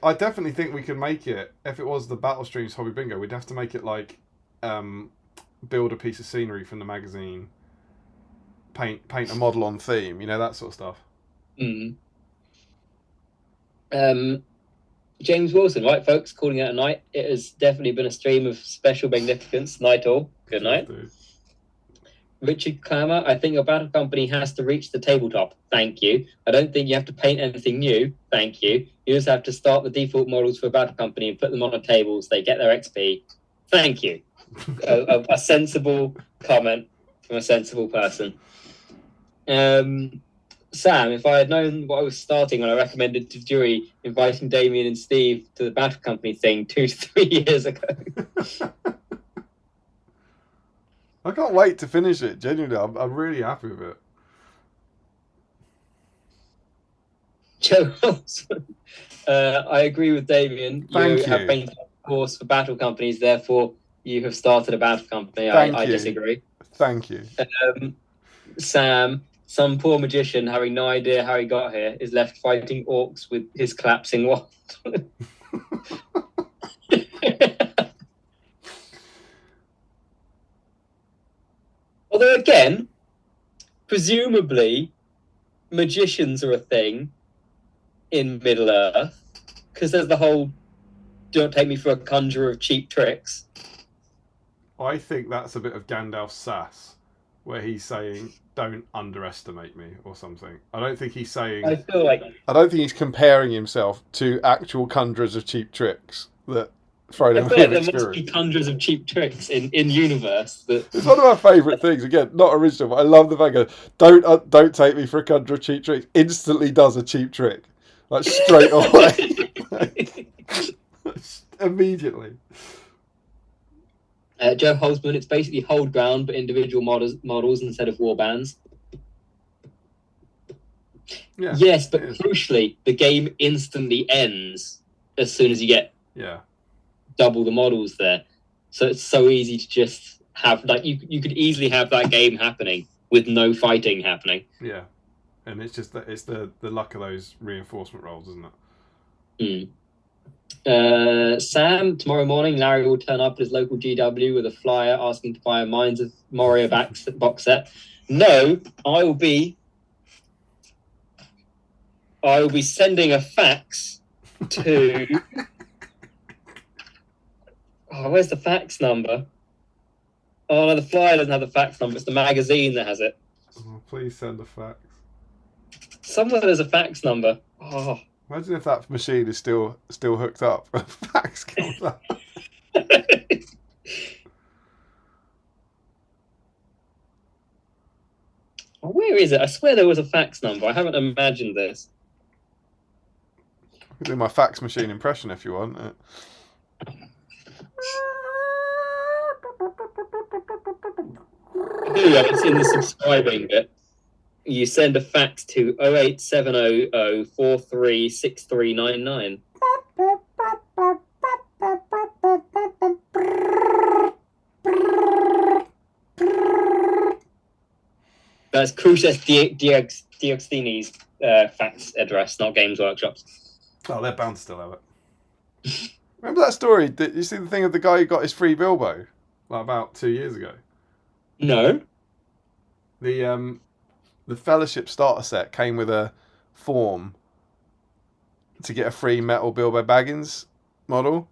I definitely think we can make it. If it was the Battle Streams Hobby Bingo, we'd have to make it like build a piece of scenery from the magazine, paint a model on theme, you know, that sort of stuff. James Wilson, right, folks, calling it a night. It has definitely been a stream of special magnificence. Night all. Good night. Richard Clammer, I think your Battle Company has to reach the tabletop. Thank you. I don't think you have to paint anything new. Thank you. You just have to start the default models for a Battle Company and put them on a table so they get their XP. Thank you. a sensible comment from a sensible person. Sam, if I had known what I was starting when I recommended to Jury inviting Damien and Steve to the Battle Company thing 2 to 3 years ago. I can't wait to finish it. Genuinely, I'm really happy with it. Joe Wilson, I agree with Damien. Thank you. Have painted a course for Battle Companies, therefore you have started a Battle Company. I disagree. Thank you. Sam, some poor magician having no idea how he got here is left fighting orcs with his collapsing wand. Although again, presumably, magicians are a thing in Middle Earth, because there's the whole "don't take me for a conjurer of cheap tricks." I think that's a bit of Gandalf's sass, where he's saying, "Don't underestimate me" or something. I don't think he's saying. I feel like I don't think he's comparing himself to actual conjurers of cheap tricks that Frodo may have there experienced. must be conjurers of cheap tricks in universe. It's one of my favourite things. Again, not original, but I love the fact that don't take me for a conjurer of cheap tricks. Instantly does a cheap trick, like straight away, immediately. Joe Holzman, it's basically hold ground, but individual models instead of war bands. Yeah, yes, but crucially, the game instantly ends as soon as you get double the models there. So it's so easy to just have, like, you could easily have that game happening with no fighting happening. Yeah, and it's just it's the luck of those reinforcement rolls, isn't it? Sam, tomorrow morning, Larry will turn up at his local GW with a flyer asking to buy a Minds of Moria box set. No, I will be sending a fax to. Where's the fax number? Oh no, the flyer doesn't have the fax number. It's the magazine that has it. Oh, please send a fax. Somewhere there's a fax number. Oh. Imagine if that machine is still hooked up. A fax comes up. Where is it? I swear there was a fax number. I haven't imagined this. I can do my fax machine impression if you want. It's in the subscribing bit. You send a fax to 08700 436399. That's Cruces Dioxtini's fax address, not Games Workshop's. Oh, they're bound to still have it. Remember that story? Did you see the thing of the guy who got his free Bilbo? Like about 2 years ago. No. The Fellowship starter set came with a form to get a free metal Bilbo Baggins model.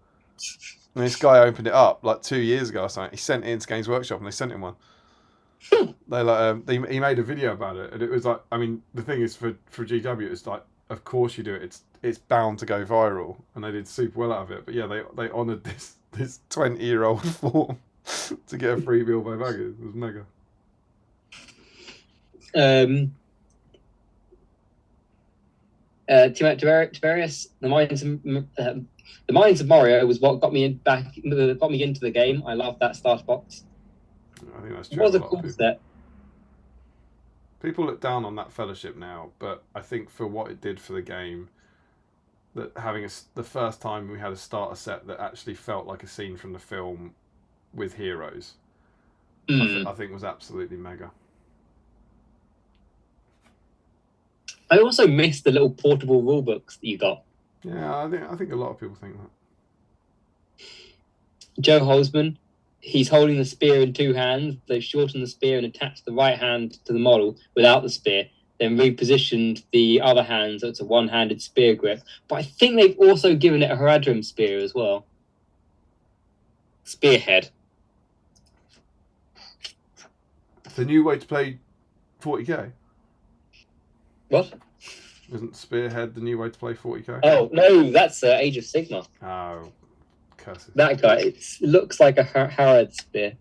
And this guy opened it up like 2 years ago or something. He sent it into Games Workshop and they sent him one. He made a video about it, and it was like, I mean, the thing is for GW, it's like, of course you do it. It's bound to go viral, and they did super well out of it. But yeah, they honoured this 20-year-old form to get a free Bilbo Baggins. It was mega. Tiberius, the Mines of Moria was what got me into the game. I love that starter box. I think that's It true. was a cool set. People look down on that Fellowship now, but I think for what it did for the game, that having the first time we had a starter set that actually felt like a scene from the film with heroes, I think was absolutely mega. I also missed the little portable rule books that you got. Yeah, I think a lot of people think that. Joe Holzman, he's holding the spear in two hands. They've shortened the spear and attached the right hand to the model without the spear, then repositioned the other hand so it's a one-handed spear grip. But I think they've also given it a Haradrim spear as well. Spearhead. The new way to play 40k? What? Isn't Spearhead the new way to play 40k? Oh, no, that's Age of Sigmar. Oh, curses. That guy, it looks like a Harad spear.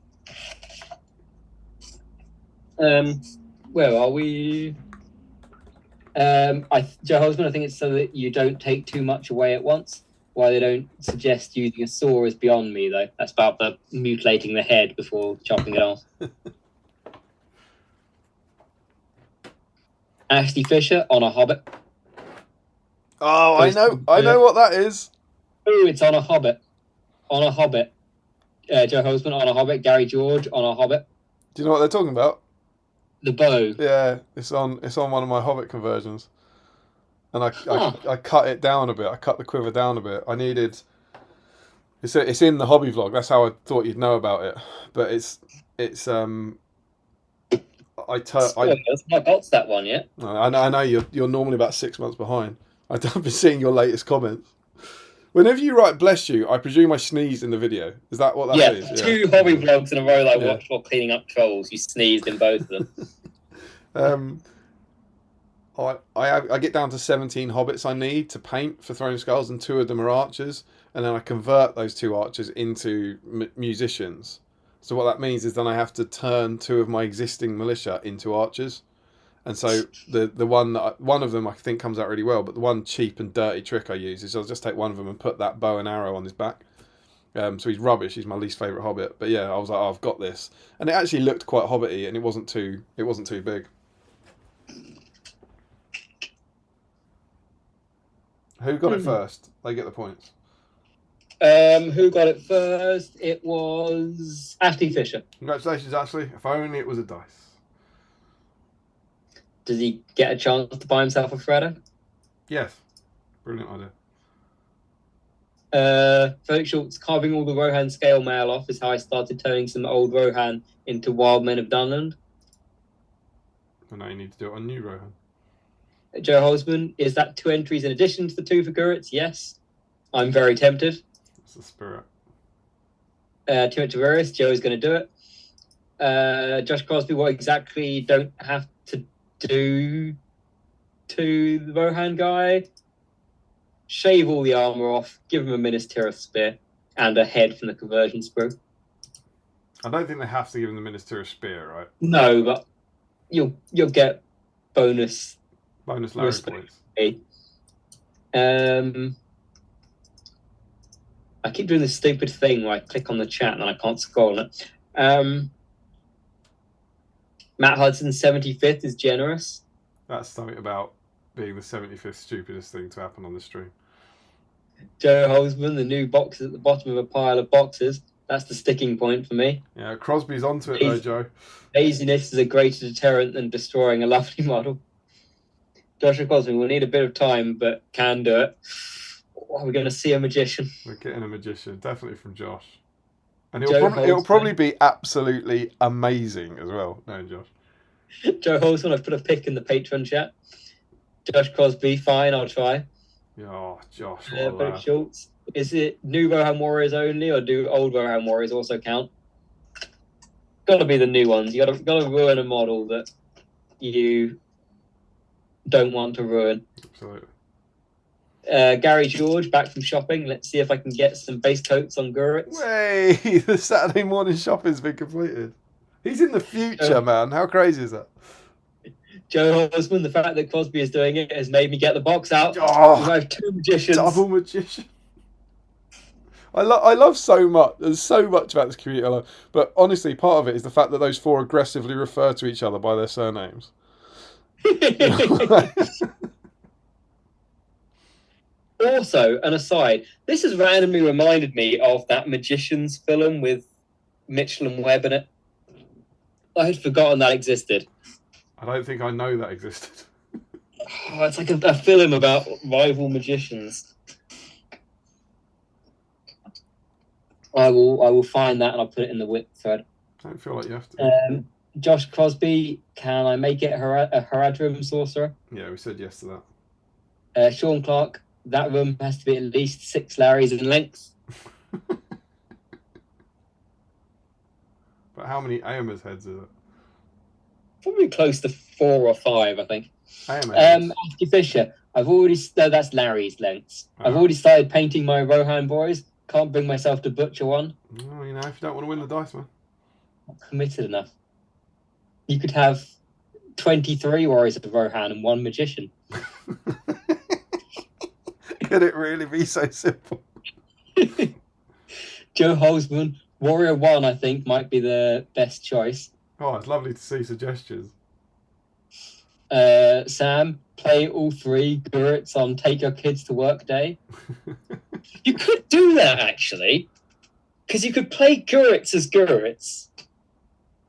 Where are we? Joe Holzman, I think it's so that you don't take too much away at once. Why they don't suggest using a saw is beyond me, though. That's about the mutilating the head before chopping it off. Ashley Fisher on a Hobbit. Oh, I know what that is. Oh, it's on a Hobbit. On a Hobbit. Joe Holzman on a Hobbit. Gary George on a Hobbit. Do you know what they're talking about? The bow. Yeah, it's on one of my Hobbit conversions, and I cut it down a bit. I cut the quiver down a bit. I needed. It's in the hobby vlog. That's how I thought you'd know about it. But it's I've not got to that one yet. I know you're normally about 6 months behind. I've been seeing your latest comments. Whenever you write "bless you," I presume I sneezed in the video. Is that what that is? Yeah, two hobby vlogs in a row that I watched while cleaning up trolls. You sneezed in both of them. I get down to 17 hobbits I need to paint for Throne of Skulls, and 2 of them are archers, and then I convert those 2 archers into musicians. So what that means is then I have to turn 2 of my existing militia into archers. And so the one of them I think comes out really well, but the one cheap and dirty trick I use is I'll just take one of them and put that bow and arrow on his back. So he's rubbish. He's my least favourite hobbit. But yeah, I was like, I've got this, and it actually looked quite hobbity, and it wasn't too big. Who got it first? They get the points. Who got it first? It was Ashley Fisher. Congratulations, Ashley. If only it was a dice. Does he get a chance to buy himself a Freddo? Yes. Brilliant idea. Felix Schultz, carving all the Rohan scale mail off is how I started turning some old Rohan into Wild Men of Dunland. And now you need to do it on new Rohan. Joe Holzman, is that 2 entries in addition to the 2 for Guritz? Yes. I'm very tempted. It's the spirit. Tiberius, Joe is going to do it. Josh Crosby, what exactly don't have to do to the Rohan guy? Shave all the armor off, give him a Ministerial Spear, and a head from the conversion sprue. I don't think they have to give him the Ministerial Spear, right? No, but you'll get bonus Larry points. I keep doing this stupid thing where I click on the chat and I can't scroll on it. Matt Hudson's 75th is generous. That's something about being the 75th stupidest thing to happen on the stream. Joe Holzman, the new boxes at the bottom of a pile of boxes. That's the sticking point for me. Yeah, Crosby's onto it though, Joe. Laziness is a greater deterrent than destroying a lovely model. Joshua Crosby will need a bit of time, but can do it. Are we going to see a magician? We're getting a magician, definitely from Josh. And it'll probably be absolutely amazing as well. No, Josh. Joe Holzman, I've put a pic in the Patreon chat. Josh Crosby, fine, I'll try. Oh, Josh. Schultz. Is it new Rohan Warriors only, or do old Rohan Warriors also count? Got to be the new ones. You got to ruin a model that you don't want to ruin. Absolutely. Gary George, back from shopping. Let's see if I can get some base coats on Guritz. Way! The Saturday morning shopping's been completed. He's in the future, man. How crazy is that? Joe Osmond, the fact that Crosby is doing it has made me get the box out. Oh, we have two magicians. Double magician. I love so much. There's so much about this community I love. But honestly, part of it is the fact that those four aggressively refer to each other by their surnames. Also, an aside, this has randomly reminded me of that Magicians film with Mitchell and Webb in it. I had forgotten that existed. I don't think I know that existed. Oh, it's like a film about rival magicians. I will find that and I'll put it in the whip thread. I don't feel like you have to. Josh Crosby, can I make it a Haradrim sorcerer? Yeah, we said yes to that. Sean Clark, that room has to be at least 6 Larrys in length. But how many Aomer's heads is it? Probably close to 4 or 5, I think. Ashley Fisher, that's Larry's lengths. I've already started painting my Rohan boys. Can't bring myself to butcher one. Oh, if you don't want to win the dice, man. Not committed enough. You could have 23 warriors of Rohan and 1 magician. Could it really be so simple? Joe Holzman, Warrior 1, I think, might be the best choice. Oh, it's lovely to see suggestions. Sam, play all 3 Guritz on Take Your Kids to Work Day. You could do that, actually. Because you could play Guritz as Guritz.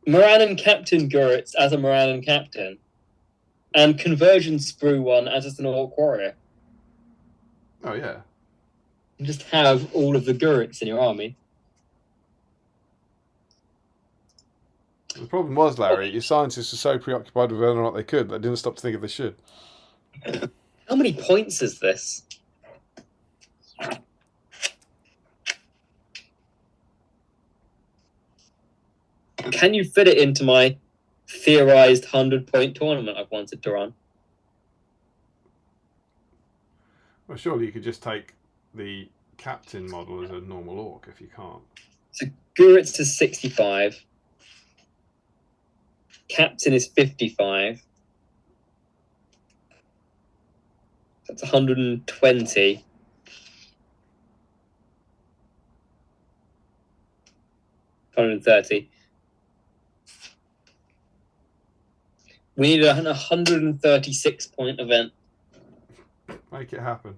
Morannon Captain Guritz as a Morannon Captain. And Conversion Sprue 1 as just an Orc Warrior. Oh, yeah. You just have all of the Guritz in your army. The problem was, Larry, your scientists were so preoccupied with whether or not they could, they didn't stop to think if they should. How many points is this? Can you fit it into my theorized 100-point tournament I've wanted to run? Well, surely you could just take the captain model as a normal orc if you can't. So Guritz is 65. Captain is 55. That's 120. $130. We need a 136-point event. Make it happen.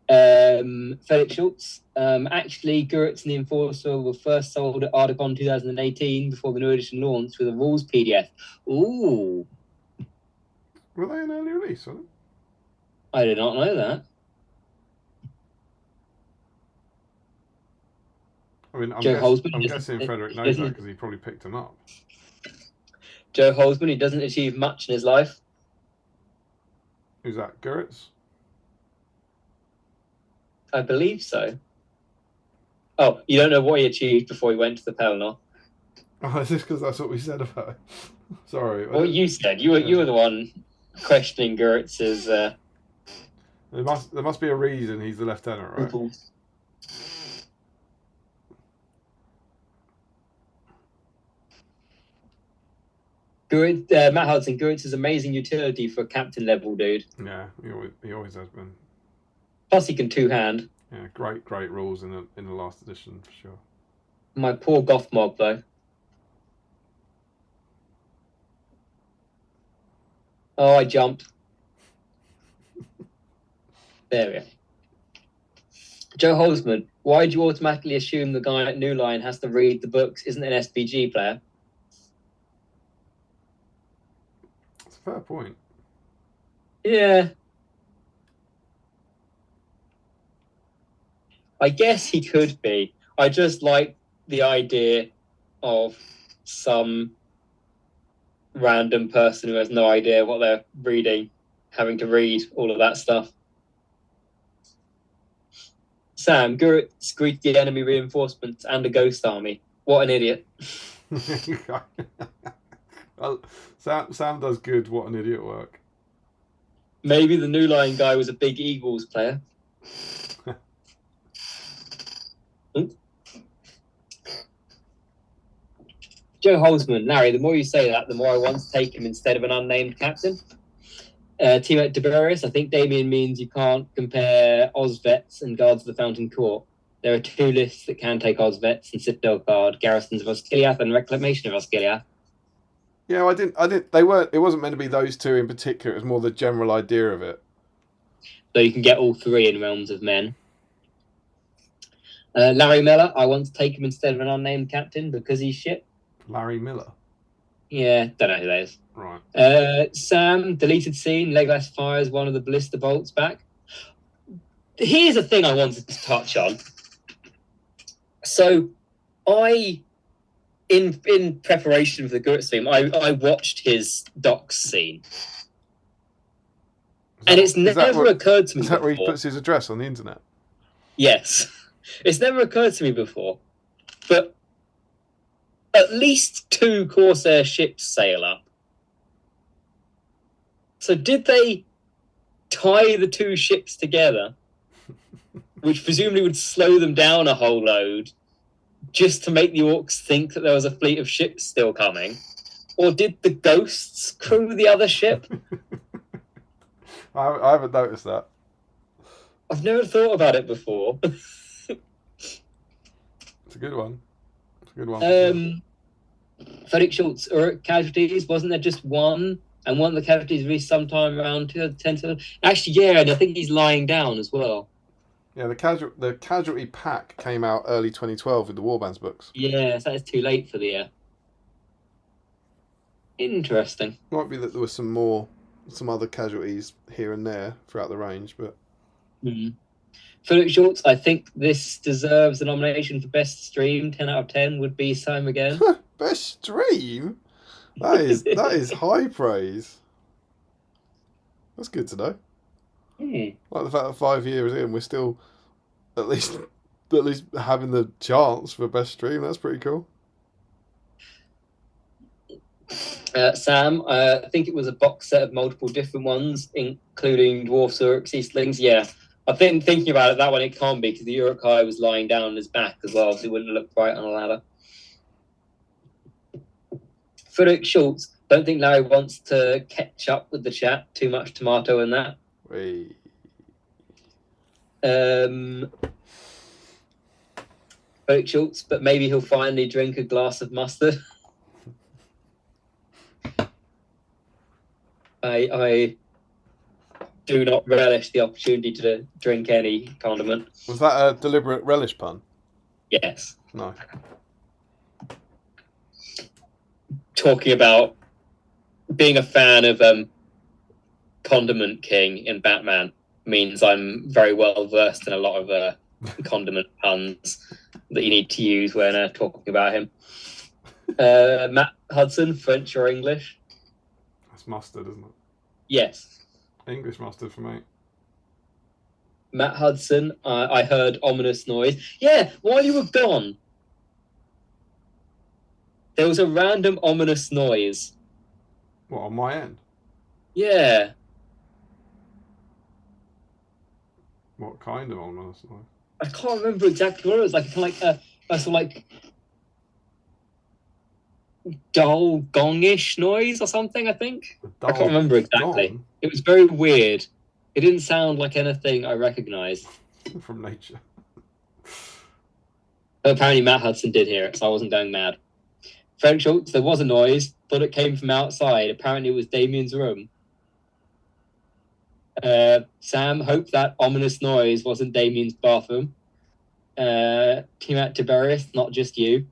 Felix Schultz. Actually, Guritz and the Enforcer were first sold at Articon 2018 before the new edition launched with a rules PDF. Ooh. Were they an early release, were they? I did not know that. I mean, I'm guessing Frederick knows that because he probably picked them up. Joe Holzman, he doesn't achieve much in his life. Who's that, Guritz? I believe so. Oh, you don't know what he achieved before he went to the Pelennor? Oh, is this because that's what we said about it? Sorry. What you said. You were the one questioning Guritz's There must be a reason he's the lieutenant, right? impulse. Matt Hudson, Guritz is amazing utility for a captain level dude. Yeah, he always has been. Plus, he can two-hand. Yeah, great rules in the last edition for sure. My poor Goth mob, though. Oh, I jumped. There we go. Joe Holzman, why do you automatically assume the guy at New Line has to read the books? Isn't an SBG player? That's a fair point. Yeah. I guess he could be. I just like the idea of some random person who has no idea what they're reading, having to read all of that stuff. Sam, Guritz greeted the enemy reinforcements and a ghost army. What an idiot. Well, Sam does good what an idiot work. Maybe the New Line guy was a big Eagles player. Joe Holzman, Larry, the more you say that, the more I want to take him instead of an unnamed captain. Teammate Tiberius, I think Damien means you can't compare Ozvets and Guards of the Fountain Court. There are two lists that can take Ozvets and Citadel Guard, Garrisons of Osgiliath and Reclamation of Osgiliath. Yeah, I didn't. They weren't. It wasn't meant to be those two in particular. It was more the general idea of it. So you can get all three in Realms of Men. Larry Miller, I want to take him instead of an unnamed captain because he's shit. Larry Miller. Yeah, don't know who that is. Right. Sam, deleted scene. Legolas fires one of the ballista bolts back. Here's a thing I wanted to touch on. So, in preparation for the Guritz stream, I watched his docs scene, and it's never occurred to me. Is that before. where he puts his address on the internet? Yes, it's never occurred to me before, but at least 2 Corsair ships sail up. So did they tie the 2 ships together, which presumably would slow them down a whole load, just to make the orcs think that there was a fleet of ships still coming? Or did the ghosts crew the other ship? I haven't noticed that. I've never thought about it before. It's a good one. It's a good one. Felix Schultz, Uruk casualties, wasn't there just one? And one of the casualties reached sometime around 2010. Actually, yeah, and I think he's lying down as well. Yeah, the casualty pack came out early 2012 with the Warbands books. Yeah, so that's too late for the year. Interesting. Might be that there was some other casualties here and there throughout the range, but. Felix Schultz, I think this deserves a nomination for best stream. 10 out of 10 would be Sime again. Best stream? That is high praise. That's good to know. Like the fact that 5 years in, we're still at least having the chance for best stream. That's pretty cool. Sam, I think it was a box set of multiple different ones, including Dwarfs, Uruks, Eastlings. Yeah, I've been thinking about it. That one it can't be because the Uruk-hai was lying down on his back as well, so it wouldn't look right on a ladder. Felix Schultz, don't think Larry wants to catch up with the chat. Too much tomato in that. Wait. Felix Schultz, but maybe he'll finally drink a glass of mustard. I do not relish the opportunity to drink any condiment. Was that a deliberate relish pun? Yes. No. Talking about being a fan of Condiment King in Batman means I'm very well versed in a lot of condiment puns that you need to use when talking about him. Matt Hudson, French or English? That's mustard, isn't it? Yes. English mustard for me. Matt Hudson, I heard ominous noise. Yeah, while you were gone, there was a random ominous noise. What, on my end? Yeah. What kind of ominous noise? I can't remember exactly what it was. Like kind of like a sort of like dull gongish noise or something. I think I can't remember exactly. Gong? It was very weird. It didn't sound like anything I recognised. From nature. But apparently Matt Hudson did hear it, so I wasn't going mad. Frank Schultz, there was a noise. Thought it came from outside. Apparently it was Damien's room. Sam, hope that ominous noise wasn't Damien's bathroom. Team at Tiberius, not just you.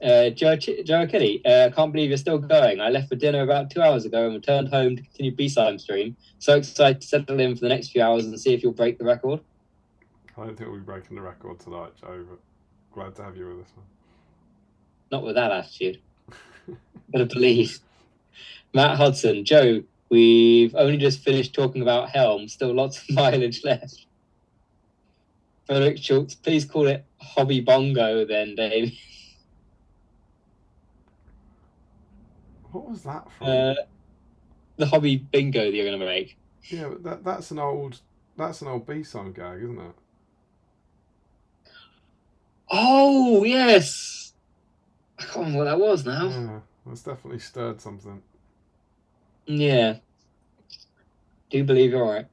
Joe Kitty, can't believe you're still going. I left for dinner about 2 hours ago and returned home to continue BSIME stream. So excited to settle in for the next few hours and see if you'll break the record. I don't think we'll be breaking the record tonight, Joe, but glad to have you with us, man. Not with that attitude. Gotta believe. Matt Hudson, Joe, we've only just finished talking about Helm. Still lots of mileage left. Frederick Schultz, please call it Hobby Bongo then, Dave. What was that from? The Hobby Bingo that you're going to make. Yeah, but that's an old B-song gag, isn't it? Oh, yes. I can't remember what that was now. Yeah, that's definitely stirred something. Yeah. Do believe you're right.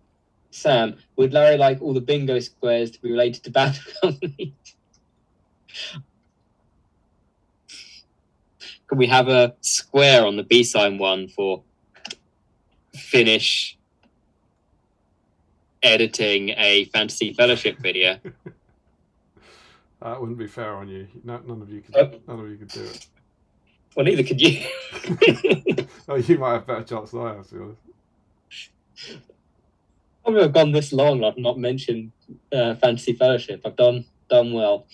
Sam, would Larry like all the bingo squares to be related to battle companies? Could we have a square on the BSIME one for finish editing a Fantasy Fellowship video? That wouldn't be fair on you. None of you could do it. Well, neither could you. Oh, you might have better chance than I have, to be honest. Probably I've gone this long. I've not mentioned Fantasy Fellowship. I've done well.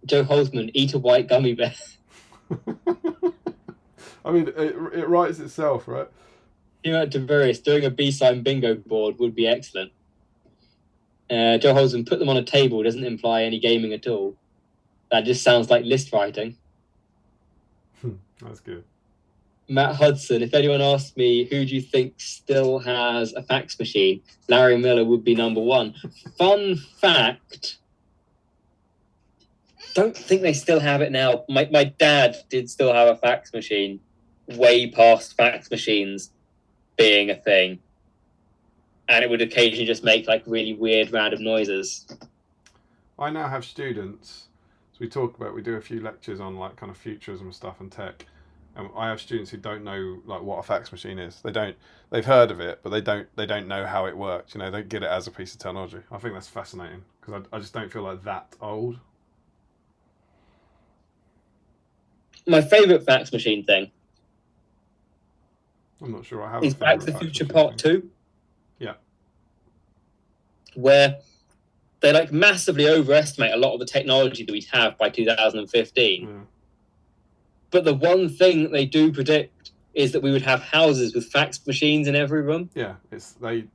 Joe Holzman, eat a white gummy bear. I mean, it writes itself, right? You know, to various doing a B-side bingo board would be excellent. Joe Holzman, put them on a table doesn't imply any gaming at all. That just sounds like list writing. That's good. Matt Hudson, if anyone asked me who do you think still has a fax machine, Larry Miller would be number one. Fun fact, don't think they still have it now. My dad did still have a fax machine way past fax machines being a thing. And it would occasionally just make like really weird random noises. I now have students, so we do a few lectures on like kind of futurism stuff and tech. And I have students who don't know like what a fax machine is. They've heard of it, but they don't know how it works. You know, they get it as a piece of technology. I think that's fascinating because I just don't feel like that old. My favourite fax machine thing. I'm not sure I have. Is Back to the Future Part 2. Yeah. Where they like massively overestimate a lot of the technology that we have by 2015. Yeah. But the one thing that they do predict is that we would have houses with fax machines in every room. Yeah, they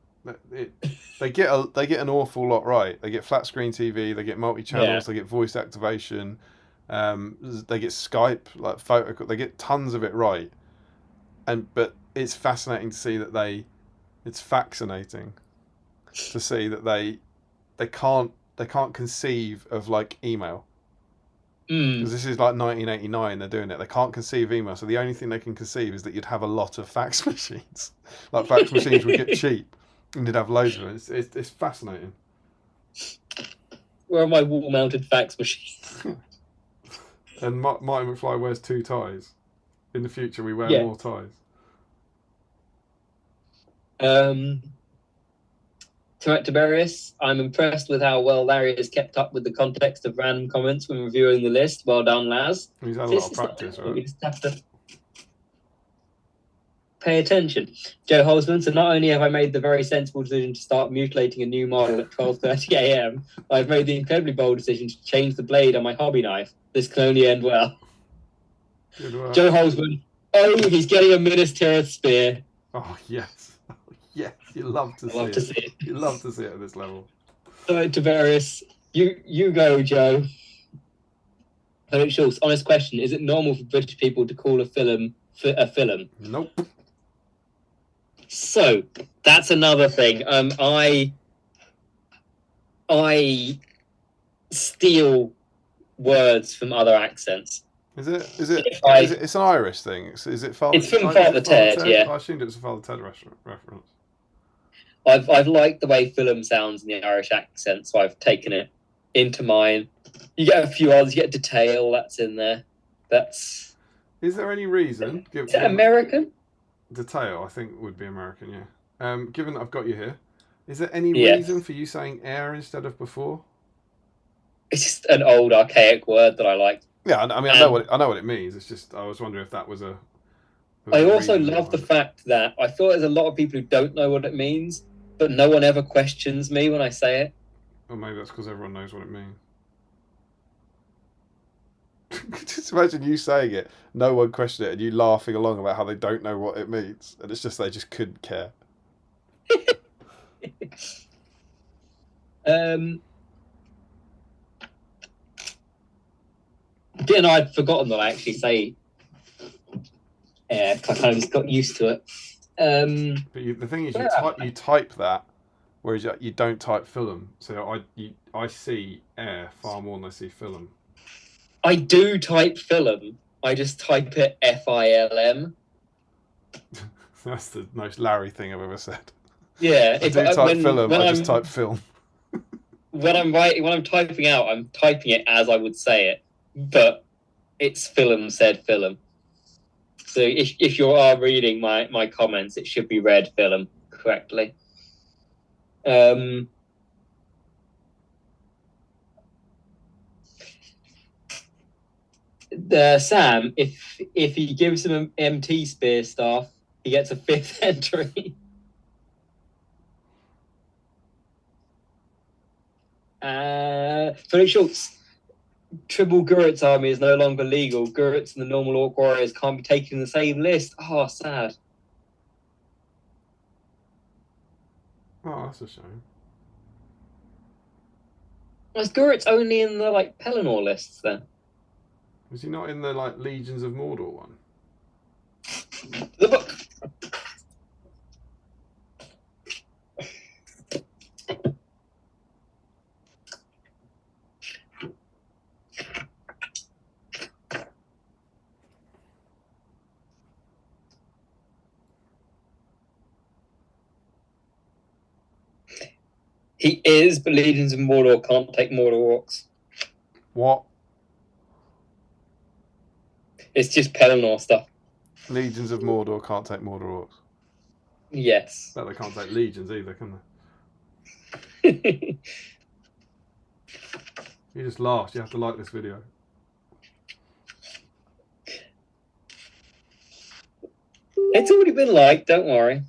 get an awful lot right. They get flat screen TV, they get multi-channels, They get voice activation, they get Skype, like photo. They get tons of it right. But it's fascinating to see that it's fascinating to see that they can't conceive of like email. Because this is like 1989, they're doing it. They can't conceive email, so the only thing they can conceive is that you'd have a lot of fax machines. Like fax machines would get cheap, and you'd have loads of them. It's fascinating. Where are my wall-mounted fax machines? And Marty McFly wears 2 ties. In the future, we wear more ties. Tiberius, I'm impressed with how well Larry has kept up with the context of random comments when reviewing the list. Well done, Laz. He's had a lot of practice, right? We just have to pay attention. Joe Holzman, so not only have I made the very sensible decision to start mutilating a new model at 12:30 a.m., I've made the incredibly bold decision to change the blade on my hobby knife. This can only end well. Good work. Joe Holzman, he's getting a Minas Tirith spear. Oh, yes. Oh, Yeah, you love to I love to see it. You love to see it at this level. So, Tavares, you go, Joe. Hello, Schultz. Honest question: is it normal for British people to call a film a film? Nope. So that's another thing. I steal words from other accents. Is it? If It's an Irish thing. Is it Father? It's from Father Ted, yeah. I assumed it was a Father Ted reference. I've liked the way film sounds in the Irish accent, so I've taken it into mine. You get a few others. You get detail that's in there. That's. Is there any reason? Is it American? Detail, I think, would be American. Yeah. Given that I've got you here, is there any reason for you saying air instead of before? It's just an old archaic word that I like. Yeah, I mean, I know what it means. It's just I was wondering if that was a. I also love the fact that I feel there's a lot of people who don't know what it means, but no one ever questions me when I say it. Or maybe that's because everyone knows what it means. Just imagine you saying it, no one questioned it, and you laughing along about how they don't know what it means, and it's just they just couldn't care. Didn't I'd forgotten that I actually say air. I kind of just got used to it. But the thing is, you type that, whereas you don't type film. So I see air far more than I see film. I do type film. I just type it FILM. That's the most Larry thing I've ever said. Yeah, I do type film. I just type film. When I'm typing out, I'm typing it as I would say it, but it's film said film. So if you are reading my comments, it should be read film correctly. Sam, if he gives him an MT spear staff, he gets a 5th entry. Felix Schultz, Triple Guritz army is no longer legal. Guritz and the normal orc warriors can't be taken in the same list. Oh, sad. Oh, that's a shame. Was Guritz only in the Pelennor lists then? Was he not in the Legions of Mordor one? The book. He is, but Legions of Mordor can't take Mordor orcs. What? It's just Pelennor stuff. Legions of Mordor can't take Mordor orcs. Yes. But they can't take legions either, can they? You just laughed. You have to like this video. It's already been liked, don't worry.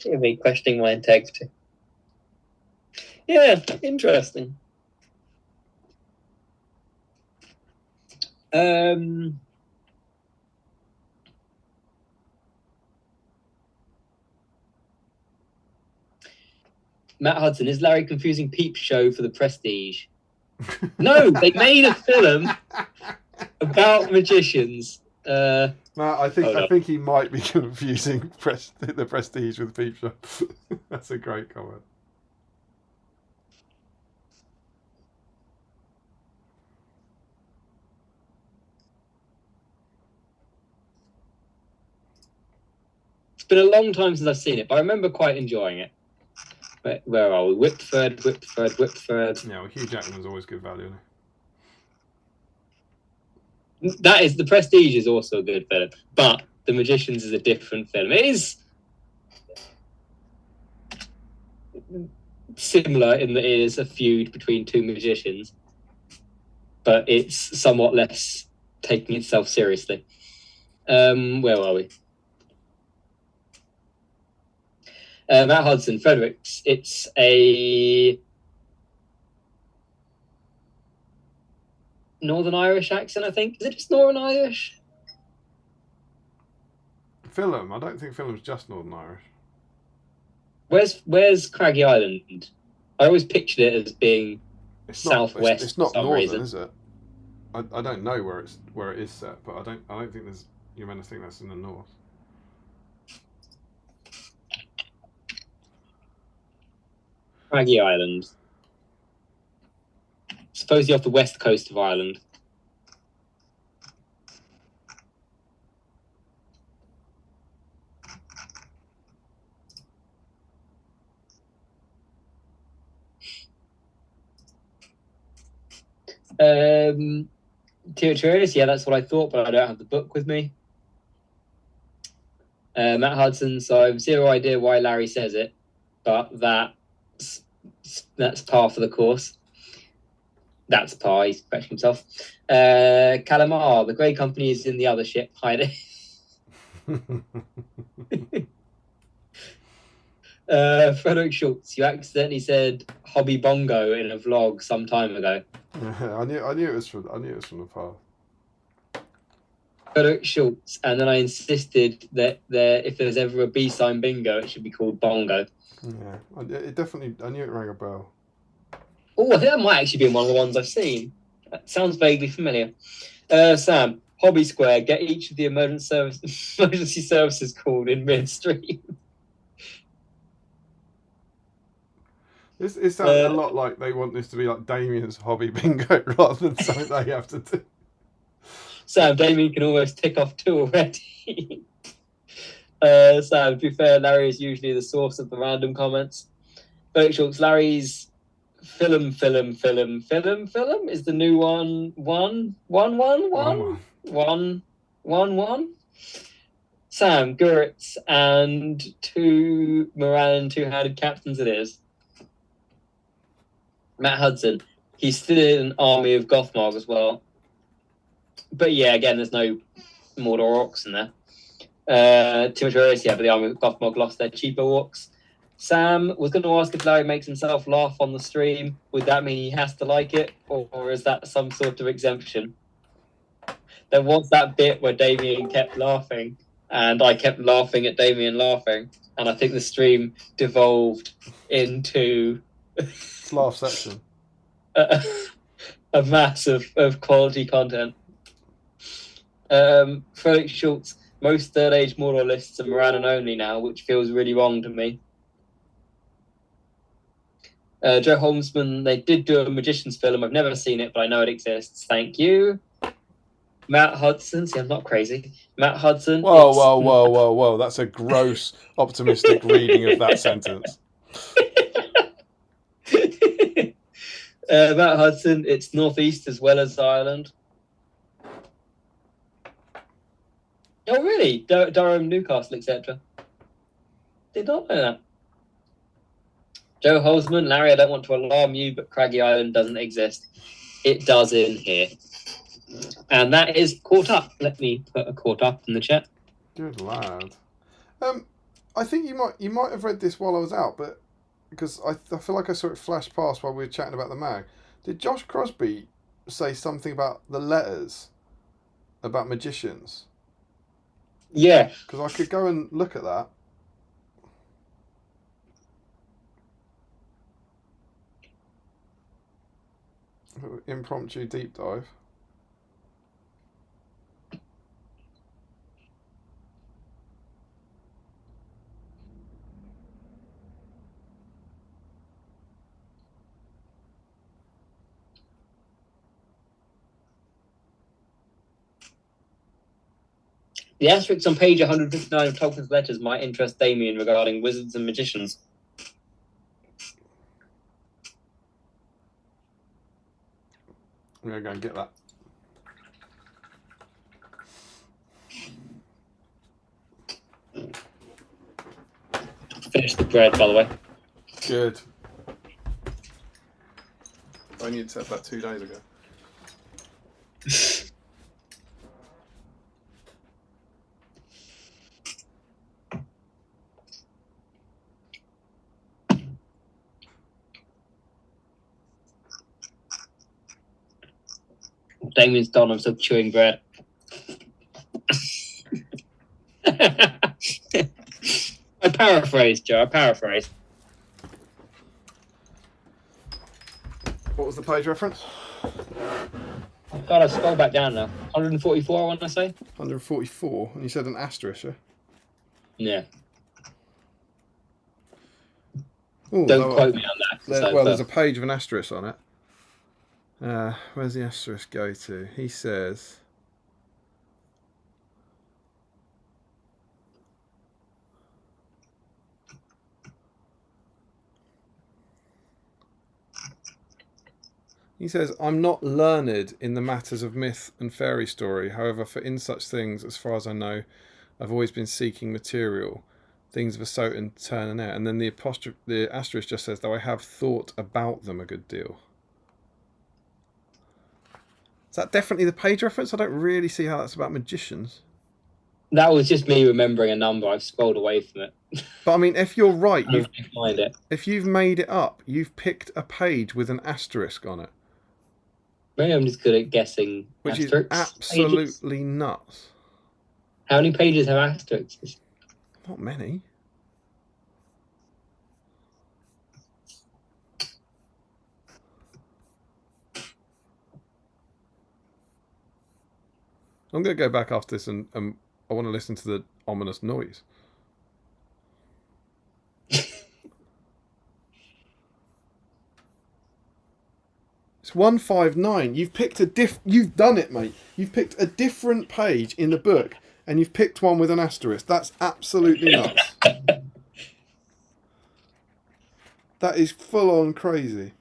You're me questioning my integrity. Yeah, interesting. Matt Hudson, is Larry confusing Peep Show for the Prestige? No, they made a film about magicians. No, I think he might be confusing the Prestige with Peep Show. That's a great comment. It's been a long time since I've seen it, but I remember quite enjoying it. Where are we? Whipford. Yeah, well, Hugh Jackman's always good value. That is, the Prestige is also a good film, but The Magicians is a different film. It is similar in that it is a feud between two magicians, but it's somewhat less taking itself seriously. Where are we? Matt Hudson, Fredericks. It's a Northern Irish accent, I think. Is it just Northern Irish? Fulham. I don't think Fulham's just Northern Irish. Where's Craggy Island? I always pictured it as being southwest. It's not for some northern, reason. is it? I don't know where it is set, but I don't think you're meant to think that's in the north. Craggy Island. Supposedly off the west coast of Ireland. Territorius, yeah, that's what I thought, but I don't have the book with me. Matt Hudson, so I have zero idea why Larry says it, but that's par for the course. That's par, he's correcting himself. Calamar, the Grey Company is in the other ship hiding. Frederick Schultz, you accidentally said hobby bongo in a vlog some time ago. Yeah, I knew it was from the past. Frederick Schultz, and then I insisted that if there's ever a BSIME bingo, it should be called bongo. Yeah, I knew it rang a bell. Oh, I think that might actually be one of the ones I've seen. That sounds vaguely familiar. Sam, Hobby Square, get each of the emergency services called in midstream. It sounds a lot like they want this to be like Damien's hobby bingo rather than something they have to do. Sam, Damien can almost tick off 2 already. Sam, to be fair, Larry is usually the source of the random comments. Felix Schultz, Larry's film is the new one. Sam, Guritz, and 2 Moran, 2-handed captains it is. Matt Hudson, he's still in an army of Gothmog as well. But yeah, again, there's no Mordor orcs in there. Too much race, yeah, but the army of Gothmog lost their cheaper orcs. Sam was going to ask if Larry makes himself laugh on the stream. Would that mean he has to like it, or is that some sort of exemption? There was that bit where Damien kept laughing, and I kept laughing at Damien laughing, and I think the stream devolved into Laugh section. A mass of quality content. Felix Schultz, most third age Mordor lists are Morannon only now, which feels really wrong to me. Joe Holmesman, they did do a Magician's film. I've never seen it, but I know it exists. Thank you. Matt Hudson, see, I'm not crazy. Matt Hudson. Whoa. That's a gross, optimistic reading of that sentence. Matt Hudson, it's northeast as well as Ireland. Oh, really? Durham, Newcastle, etc. Did not know that. Joe Holzman, Larry, I don't want to alarm you, but Craggy Island doesn't exist. It does in here. And that is caught up. Let me put a caught up in the chat. Good lad. I think you might have read this while I was out, but because I feel like I saw it flash past while we were chatting about the mag. Did Josh Crosby say something about the letters about magicians? Yeah. Because I could go and look at that. Impromptu deep dive. The asterisks on page 159 of Tolkien's letters might interest Damien regarding wizards and magicians. I'm going to go and get that. Finish the bread, by the way. Good. I need to set that 2 days ago. Damien's done, I'm still chewing bread. paraphrased, Joe. I paraphrased. What was the page reference? God, I've scrolled back down now. 144, I want to say. 144, and you said an asterisk, yeah? Yeah. Ooh, Don't quote me on that. Well, there's a page of an asterisk on it. Where's the asterisk go to? He says... He says, I'm not learned in the matters of myth and fairy story. However, for in such things, as far as I know, I've always been seeking material, things of a certain turn and air. And then the asterisk just says, though I have thought about them a good deal. Is that definitely the page reference? I don't really see how that's about magicians. That was just me remembering a number. I've scrolled away from it. But I mean, if you're right, find it. If you've made it up, you've picked a page with an asterisk on it. Maybe I'm just good at guessing Which asterisks. is absolutely nuts. How many pages have asterisks? Not many. I'm going to go back after this and I want to listen to the ominous noise. It's 159. You've picked you've done it, mate. You've picked a different page in the book and you've picked one with an asterisk. That's absolutely nuts. That is full on crazy.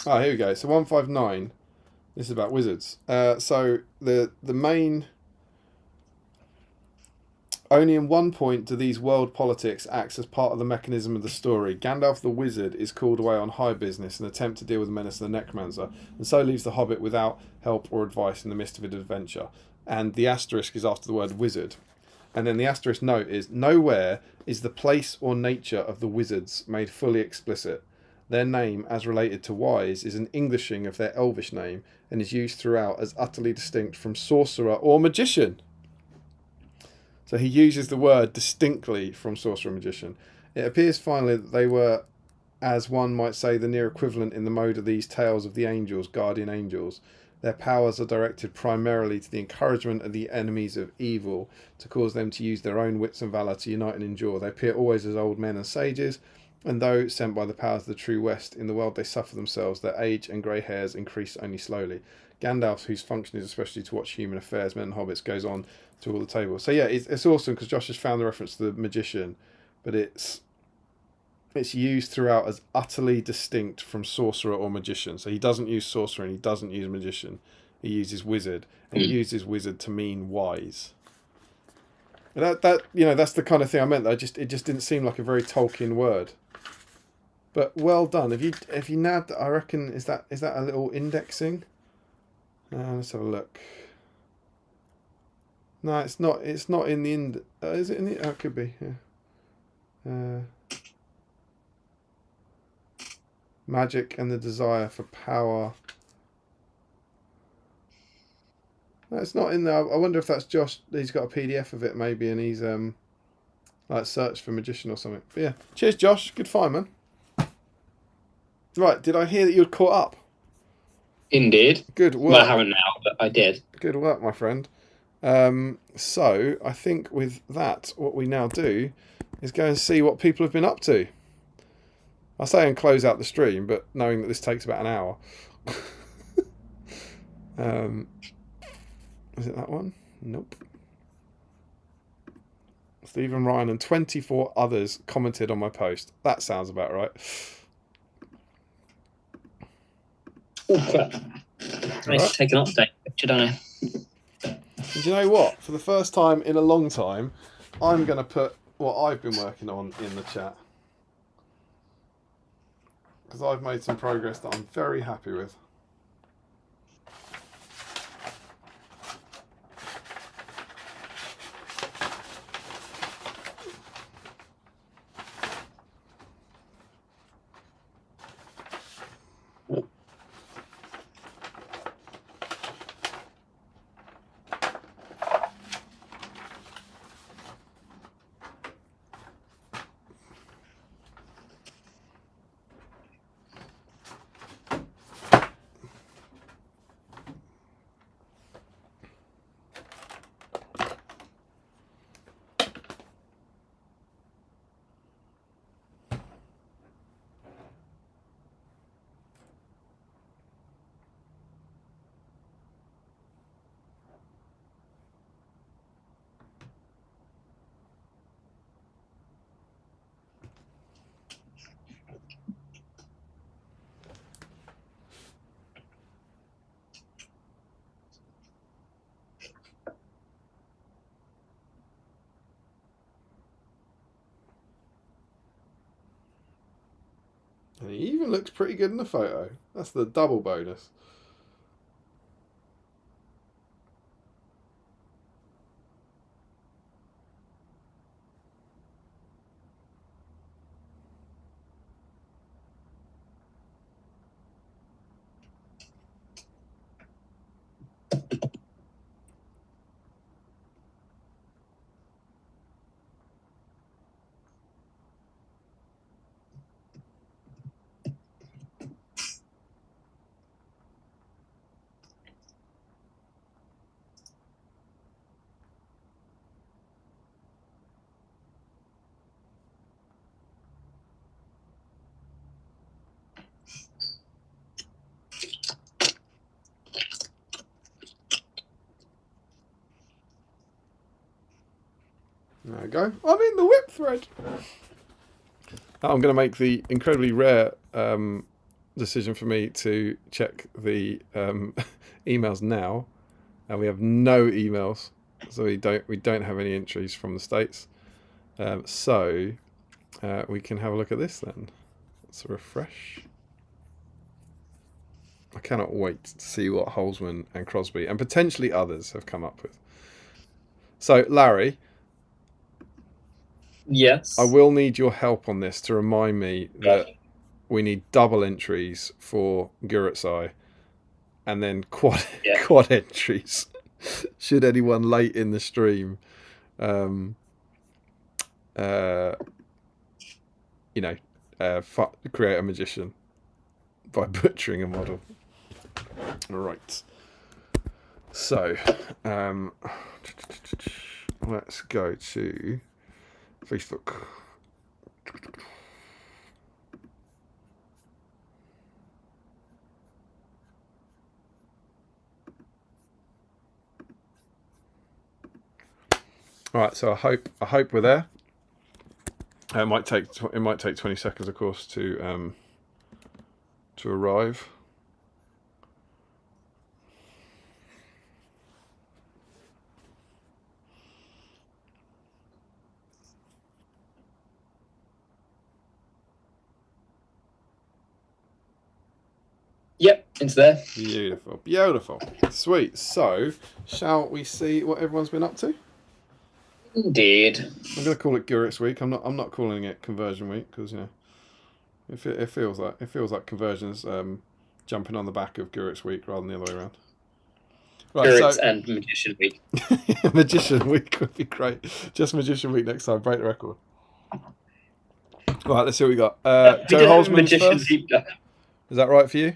Ah, here we go. So 159. This is about wizards. So the main... Only in one point do these world politics act as part of the mechanism of the story. Gandalf the wizard is called away on high business in an attempt to deal with the menace of the necromancer, and so leaves the hobbit without help or advice in the midst of his adventure. And the asterisk is after the word wizard. And then the asterisk note is, nowhere is the place or nature of the wizards made fully explicit. Their name, as related to wise, is an Englishing of their elvish name, and is used throughout as utterly distinct from sorcerer or magician. So he uses the word distinctly from sorcerer and magician. It appears finally that they were, as one might say, the near equivalent in the mode of these tales of the angels, guardian angels. Their powers are directed primarily to the encouragement of the enemies of evil, to cause them to use their own wits and valour to unite and endure. They appear always as old men and sages, and though sent by the powers of the true West, in the world they suffer themselves. Their age and grey hairs increase only slowly. Gandalf, whose function is especially to watch human affairs, men and hobbits, goes on to all the tables. So yeah, it's awesome because Josh has found the reference to the magician, but it's used throughout as utterly distinct from sorcerer or magician. So he doesn't use sorcerer and he doesn't use magician. He uses wizard, and he uses wizard to mean wise. And that that's the kind of thing I meant. It just didn't seem like a very Tolkien word. But well done. If you nabbed, I reckon, is that a little indexing? Let's have a look. No, it's not. It's not in the is it in the? Oh, it could be. Yeah. Magic and the desire for power. No, it's not in there. I wonder if that's Josh. He's got a PDF of it maybe, and he's like searched for magician or something. But yeah, cheers, Josh. Good find, man. Right, did I hear that you'd caught up? Indeed. Good work. Well, I haven't now, but I did. Good work, my friend. So I think with that, what we now do is go and see what people have been up to. I say and close out the stream, but knowing that this takes about an hour. Is it that one? Nope. Stephen Ryan and 24 others commented on my post. That sounds about right. Oh, crap. I need to take an update picture, don't I? And do you know what? For the first time in a long time, I'm going to put what I've been working on in the chat. Because I've made some progress that I'm very happy with. And he even looks pretty good in the photo. That's the double bonus. There we go. I'm in the whip thread. I'm going to make the incredibly rare decision for me to check the emails now, and we have no emails, so we don't have any entries from the States. So we can have a look at this then. Let's refresh. I cannot wait to see what Holzman and Crosby and potentially others have come up with. So Larry. Yes. I will need your help on this to remind me that we need double entries for Guritz, and then quad entries should anyone late in the stream create a magician by butchering a model. Right. So let's go to Facebook. All right, so I hope we're there. It might take 20 seconds, of course, to arrive. Yep, it's there. Beautiful, beautiful, sweet. So, shall we see what everyone's been up to? Indeed. I'm going to call it Guritz week. I'm not calling it conversion week because it feels like conversions jumping on the back of Guritz week rather than the other way around. Right, Guritz and Magician week. Magician week would be great. Just Magician week next time. Break the record. Right, let's see what we got. Joe Holzman first. Is that right for you?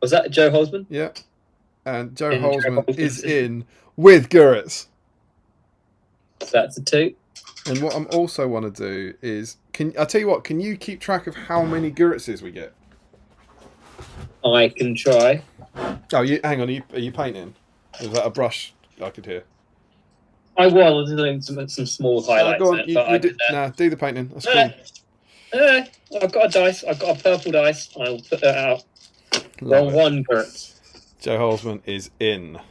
Was that Joe Holzman? Yeah. And Joe Holzman is in with Guritz. So that's a 2. And what I also want to do is, I'll tell you what, can you keep track of how many Guritzes we get? I can try. Oh, hang on, are you painting? Was that a brush I could hear? I was doing some small highlights. Go on, do the painting. That's cool. I've got a dice. I've got a purple dice. I'll put that out. Roll 1, Guritz. Joe Holzman is in.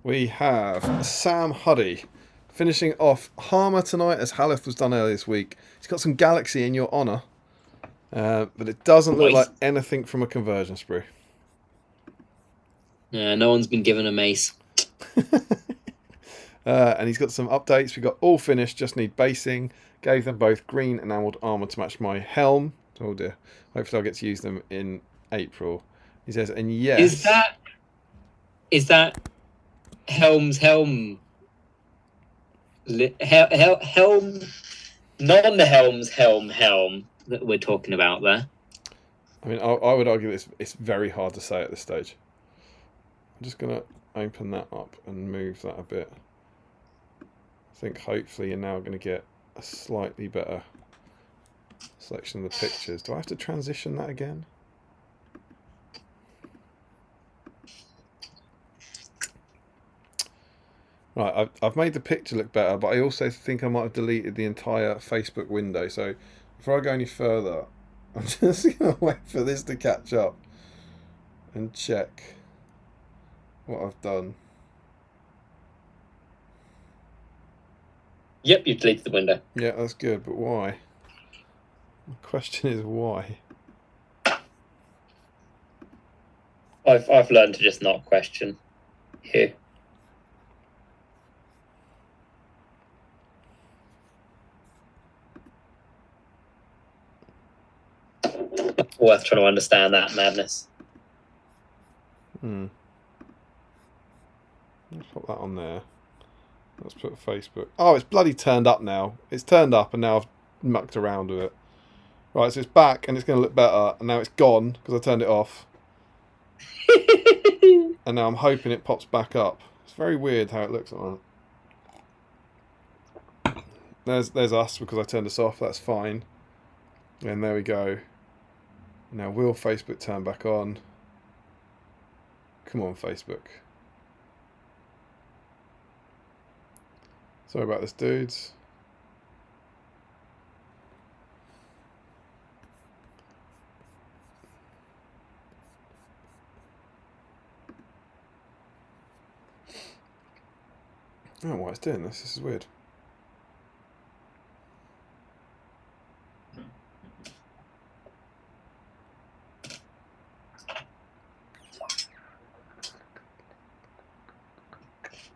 We have Sam Huddy finishing off Harmer tonight, as Haleth was done earlier this week. He's got some Galaxy in your honour, but it doesn't look like anything from a conversion sprue. Yeah, no one's been given a mace. And he's got some updates. We got all finished, just need basing. Gave them both green enamelled armour to match my helm. Oh dear. Hopefully I'll get to use them in April. He says, and yes. Is that Helm's helm? Helm, non-Helm's helm that we're talking about there. I mean, I would argue that it's very hard to say at this stage. I'm just going to open that up and move that a bit. I think hopefully you're now going to get a slightly better selection of the pictures. Do I have to transition that again? Right, I've made the picture look better, but I also think I might have deleted the entire Facebook window. So before I go any further, I'm just going to wait for this to catch up and check what I've done. Yep, you deleted the window. Yeah, that's good, but why? The question is why? I've learned to just not question here. Worth trying to understand that madness. Let's put that on there. Let's put Facebook. Oh, it's bloody turned up now. It's turned up and now I've mucked around with it. Right, so it's back and it's going to look better. And now it's gone because I turned it off. And now I'm hoping it pops back up. It's very weird how it looks like that. There's us because I turned this off. That's fine. And there we go. Now will Facebook turn back on? Come on, Facebook. Sorry about this, dudes. I don't know why it's doing this. This is weird.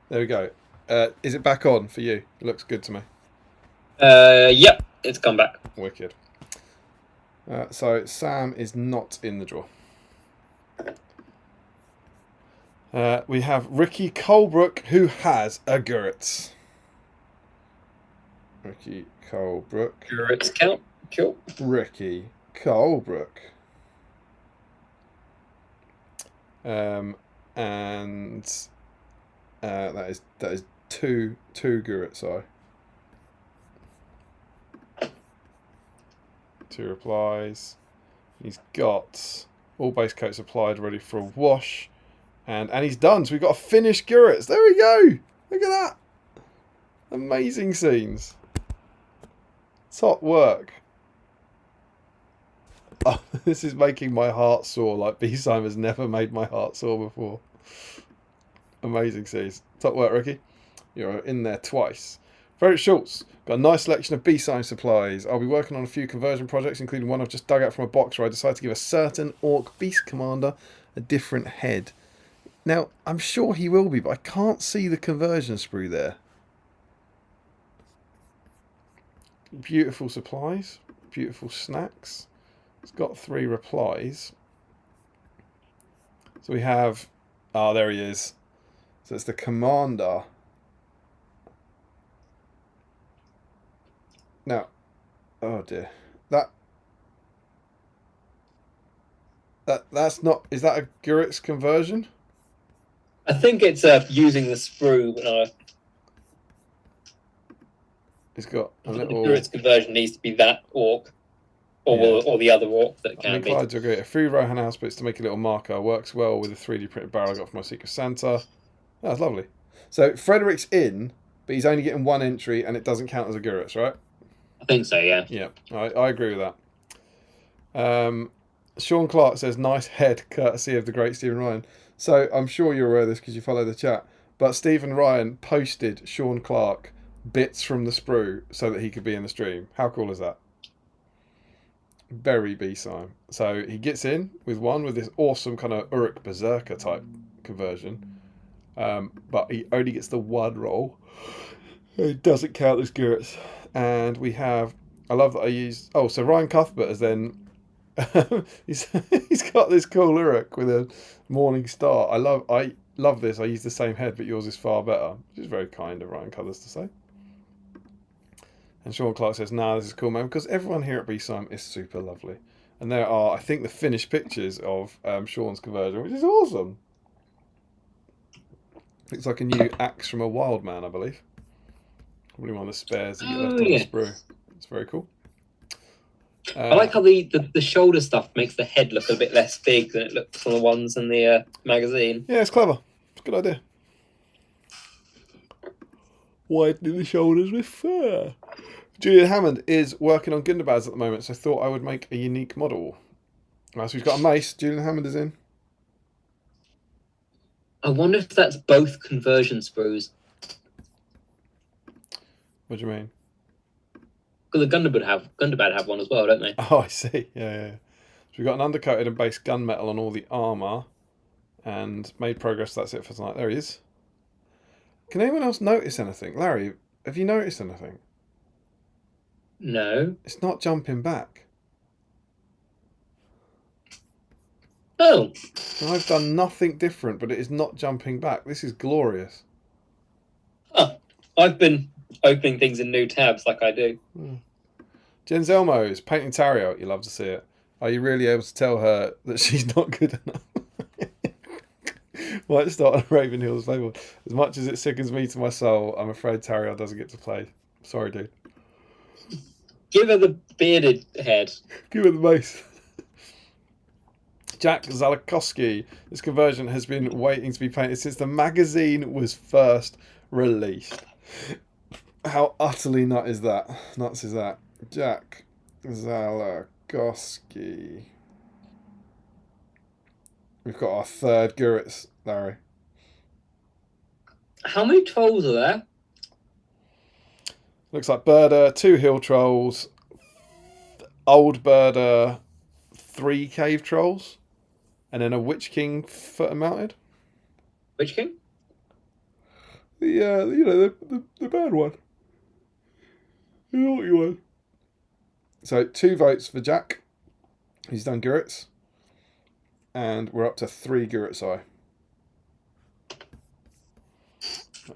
There we go. Is it back on for you? It looks good to me. Yep, it's come back. Wicked. So Sam is not in the draw. We have Ricky Colebrook, who has a Guritz. Ricky Colebrook. Guritz count. Cool. Ricky Colebrook. And that is two Guritz, sorry. 2 replies. He's got all base coats applied, ready for a wash. And he's done. So we've got a finished Guritz. There we go. Look at that. Amazing scenes. Top work. Oh, this is making my heart sore like BSIME has never made my heart sore before. Amazing scenes. Top work, Ricky. You're in there twice. Frederick Schultz. Got a nice selection of BSIME supplies. I'll be working on a few conversion projects, including one I've just dug out from a box where I decided to give a certain Orc Beast Commander a different head. Now, I'm sure he will be, but I can't see the conversion sprue there. Beautiful supplies. Beautiful snacks. It's got 3 replies. So we have... Oh, there he is. So it's the commander. Now... Oh, dear. That's not... Is that a Guritz conversion? I think it's using the sprue. It's got a little... The Guritz conversion needs to be that orc. Or the other orc that can be. To agree. A free Rohan house bits to make a little marker. Works well with the 3D printed barrel I got from my Secret Santa. That's lovely. So Frederick's in, but he's only getting 1 entry and it doesn't count as a Guritz, right? I think so, yeah. Yeah, I agree with that. Sean Clark says, nice head, courtesy of the great Stephen Ryan. So I'm sure you're aware of this because you follow the chat. But Stephen Ryan posted Sean Clark bits from the sprue so that he could be in the stream. How cool is that? Very BSIME. So he gets in with this awesome kind of Uruk Berserker type conversion. But he only gets the 1 roll. It doesn't count as Guritz. And we have... I love that I used... Oh, so Ryan Cuthbert has then... he's got this cool Uruk with a morning star. I love this. I use the same head, but yours is far better. Which is very kind of Ryan Cuthbert to say. And Sean Clark says, nah, this is cool, man, because everyone here at BSIME is super lovely. And there are, I think, the finished pictures of Sean's conversion, which is awesome. Looks like a new axe from a wild man, I believe. Probably one of the spares that you left on the sprue. It's very cool. I like how the shoulder stuff makes the head look a bit less big than it looks on the ones in the magazine. Yeah, it's clever. It's a good idea. Widening the shoulders with fur. Julian Hammond is working on Gundabaz at the moment, so I thought I would make a unique model. Right, so we've got a mace. Julian Hammond is in. I wonder if that's both conversion sprues. What do you mean? Because the Gundabad have one as well, don't they? Oh, I see. Yeah. So we've got an undercoated and base gunmetal on all the armour. and made progress. That's it for tonight. There he is. Can anyone else notice anything? Larry, have you noticed anything? No. It's not jumping back. Oh. I've done nothing different, but it is not jumping back. This is glorious. Oh, I've been opening things in new tabs like I do. Jen Zelmo's painting Tario. You love to see it. Are you really able to tell her that she's not good enough? Might start on Ravenhill's label. As much as it sickens me to my soul, I'm afraid Tario doesn't get to play. Sorry, dude. Give her the bearded head. Give her the mace. Jack Zalakowski. This conversion has been waiting to be painted since the magazine was first released. How utterly nuts is that? Jack Zalakowski. We've got our third Guritz, Larry. How many trolls are there? Looks like Birder, 2 hill trolls, old Birder, 3 cave trolls, and then a Witch King foot mounted. Witch King? The bad one. The naughty one. So 2 votes for Jack. He's done Guritz. And we're up to 3 Guritz eye.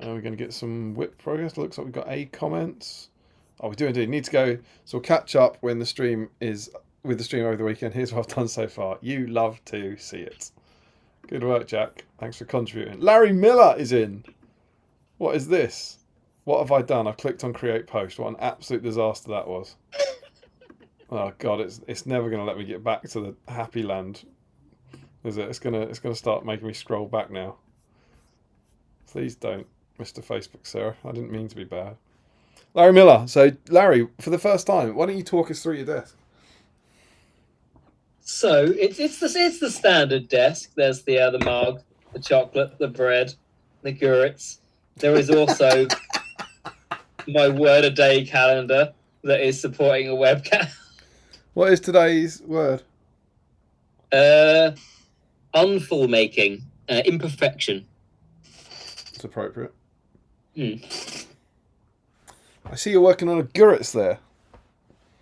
We're going to get some whip progress. Looks like we've got A comments. Oh, we do indeed. Need to go. So we'll catch up when the stream is with the stream over the weekend. Here's what I've done so far. You love to see it. Good work, Jack. Thanks for contributing. Larry Miller is in. What is this? What have I done? I've clicked on create post. What an absolute disaster that was. Oh God, it's never going to let me get back to the happy land. Is it? It's gonna start making me scroll back now. Please don't, Mr. Facebook, sir. I didn't mean to be bad. Larry Miller. So, Larry, for the first time, why don't you talk us through your desk? So it's the standard desk. There's the mug, the chocolate, the bread, the Guritz. There is also my word a day calendar that is supporting a webcam. What is today's word? Unfull making, imperfection. It's appropriate. Mm. I see you're working on a Guritz there.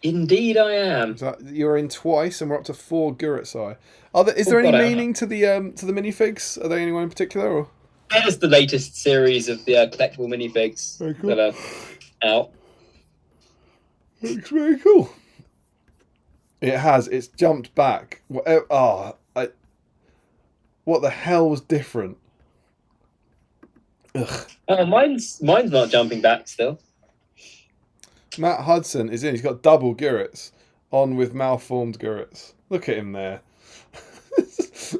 Indeed, I am. So you're in twice, and we're up to 4 Guritz eye. Is there any meaning to the minifigs? Are there anyone in particular? Or? That is the latest series of the collectible minifigs that are out. Looks very cool. It has. It's jumped back. What the hell was different? Ugh. Oh, mine's not jumping back still. Matt Hudson is in. He's got double Guritz on with malformed Guritz. Look at him there. It's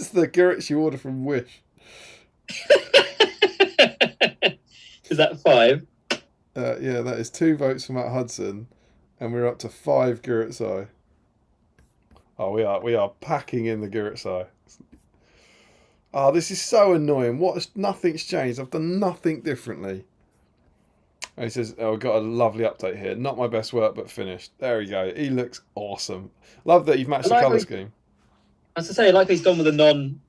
the Guritz you order from Wish. Is that 5? Yeah, that is 2 votes for Matt Hudson, and we're up to 5 Guritz eye. Oh, we are packing in the Guritz eye. Oh, this is so annoying. Nothing's changed. I've done nothing differently. And he says, we've got a lovely update here. Not my best work, but finished. There we go. He looks awesome. Love that you've matched the colour scheme. As I say, I like he's gone with a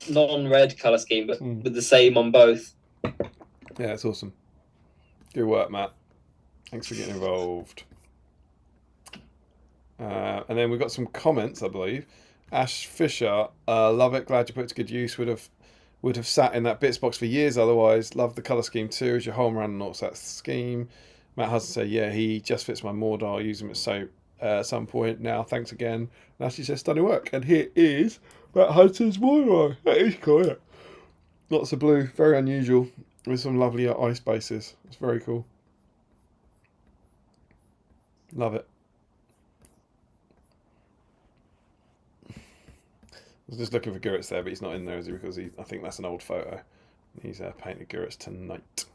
non-red colour scheme, but with the same on both. Yeah, it's awesome. Good work, Matt. Thanks for getting involved. And then we've got some comments, I believe. Ash Fisher, love it. Glad you put it to good use. Would have sat in that bits box for years otherwise. Love the colour scheme too. As your home run and all that scheme. Matt Hudson said, yeah, he just fits my Mordor. I'll use him at some point now. Thanks again. And Ashley says, stunning work. And here is Matt Hudson's Mordor. That is cool, yeah. Lots of blue. Very unusual. With some lovely ice bases. It's very cool. Love it. I was just looking for Guritz there, but he's not in there, is he? Because I think that's an old photo. He's painted Guritz tonight.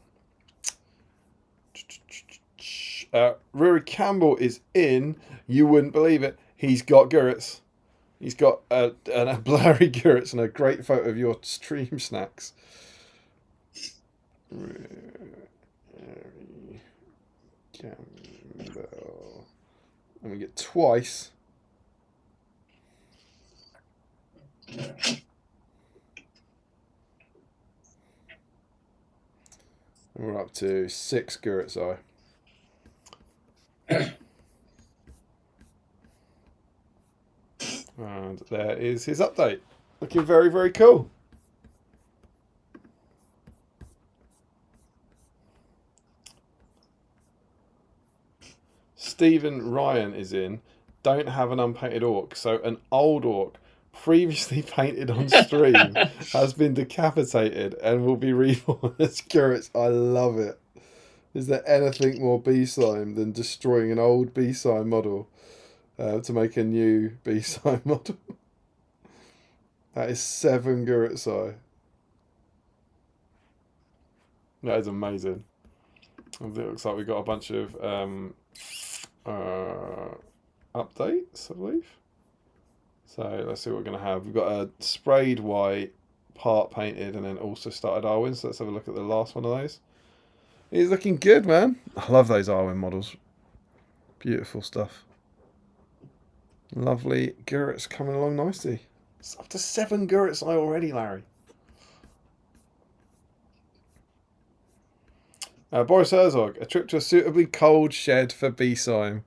Rory Campbell is in. You wouldn't believe it. He's got Guritz. He's got a blurry Guritz and a great photo of your stream snacks. Rory Campbell. And we get twice. We're up to 6 Guritz Eye. And there is his update. Looking very, very cool. Stephen Ryan is in. Don't have an unpainted orc. So an old orc previously painted on stream has been decapitated and will be reborn as Guritz. I love it. Is there anything more BSIME than destroying an old BSIME model to make a new BSIME model? That is 7 Guritz Eye. That is amazing. It looks like we got a bunch of updates, I believe. So let's see what we're going to have. We've got a sprayed white, part painted, and then also started Arwen. So let's have a look at the last one of those. He's looking good, man. I love those Arwen models. Beautiful stuff. Lovely Guritz coming along nicely. It's up to 7 Guritz Eye already, Larry. Boris Herzog, a trip to a suitably cold shed for BSIME.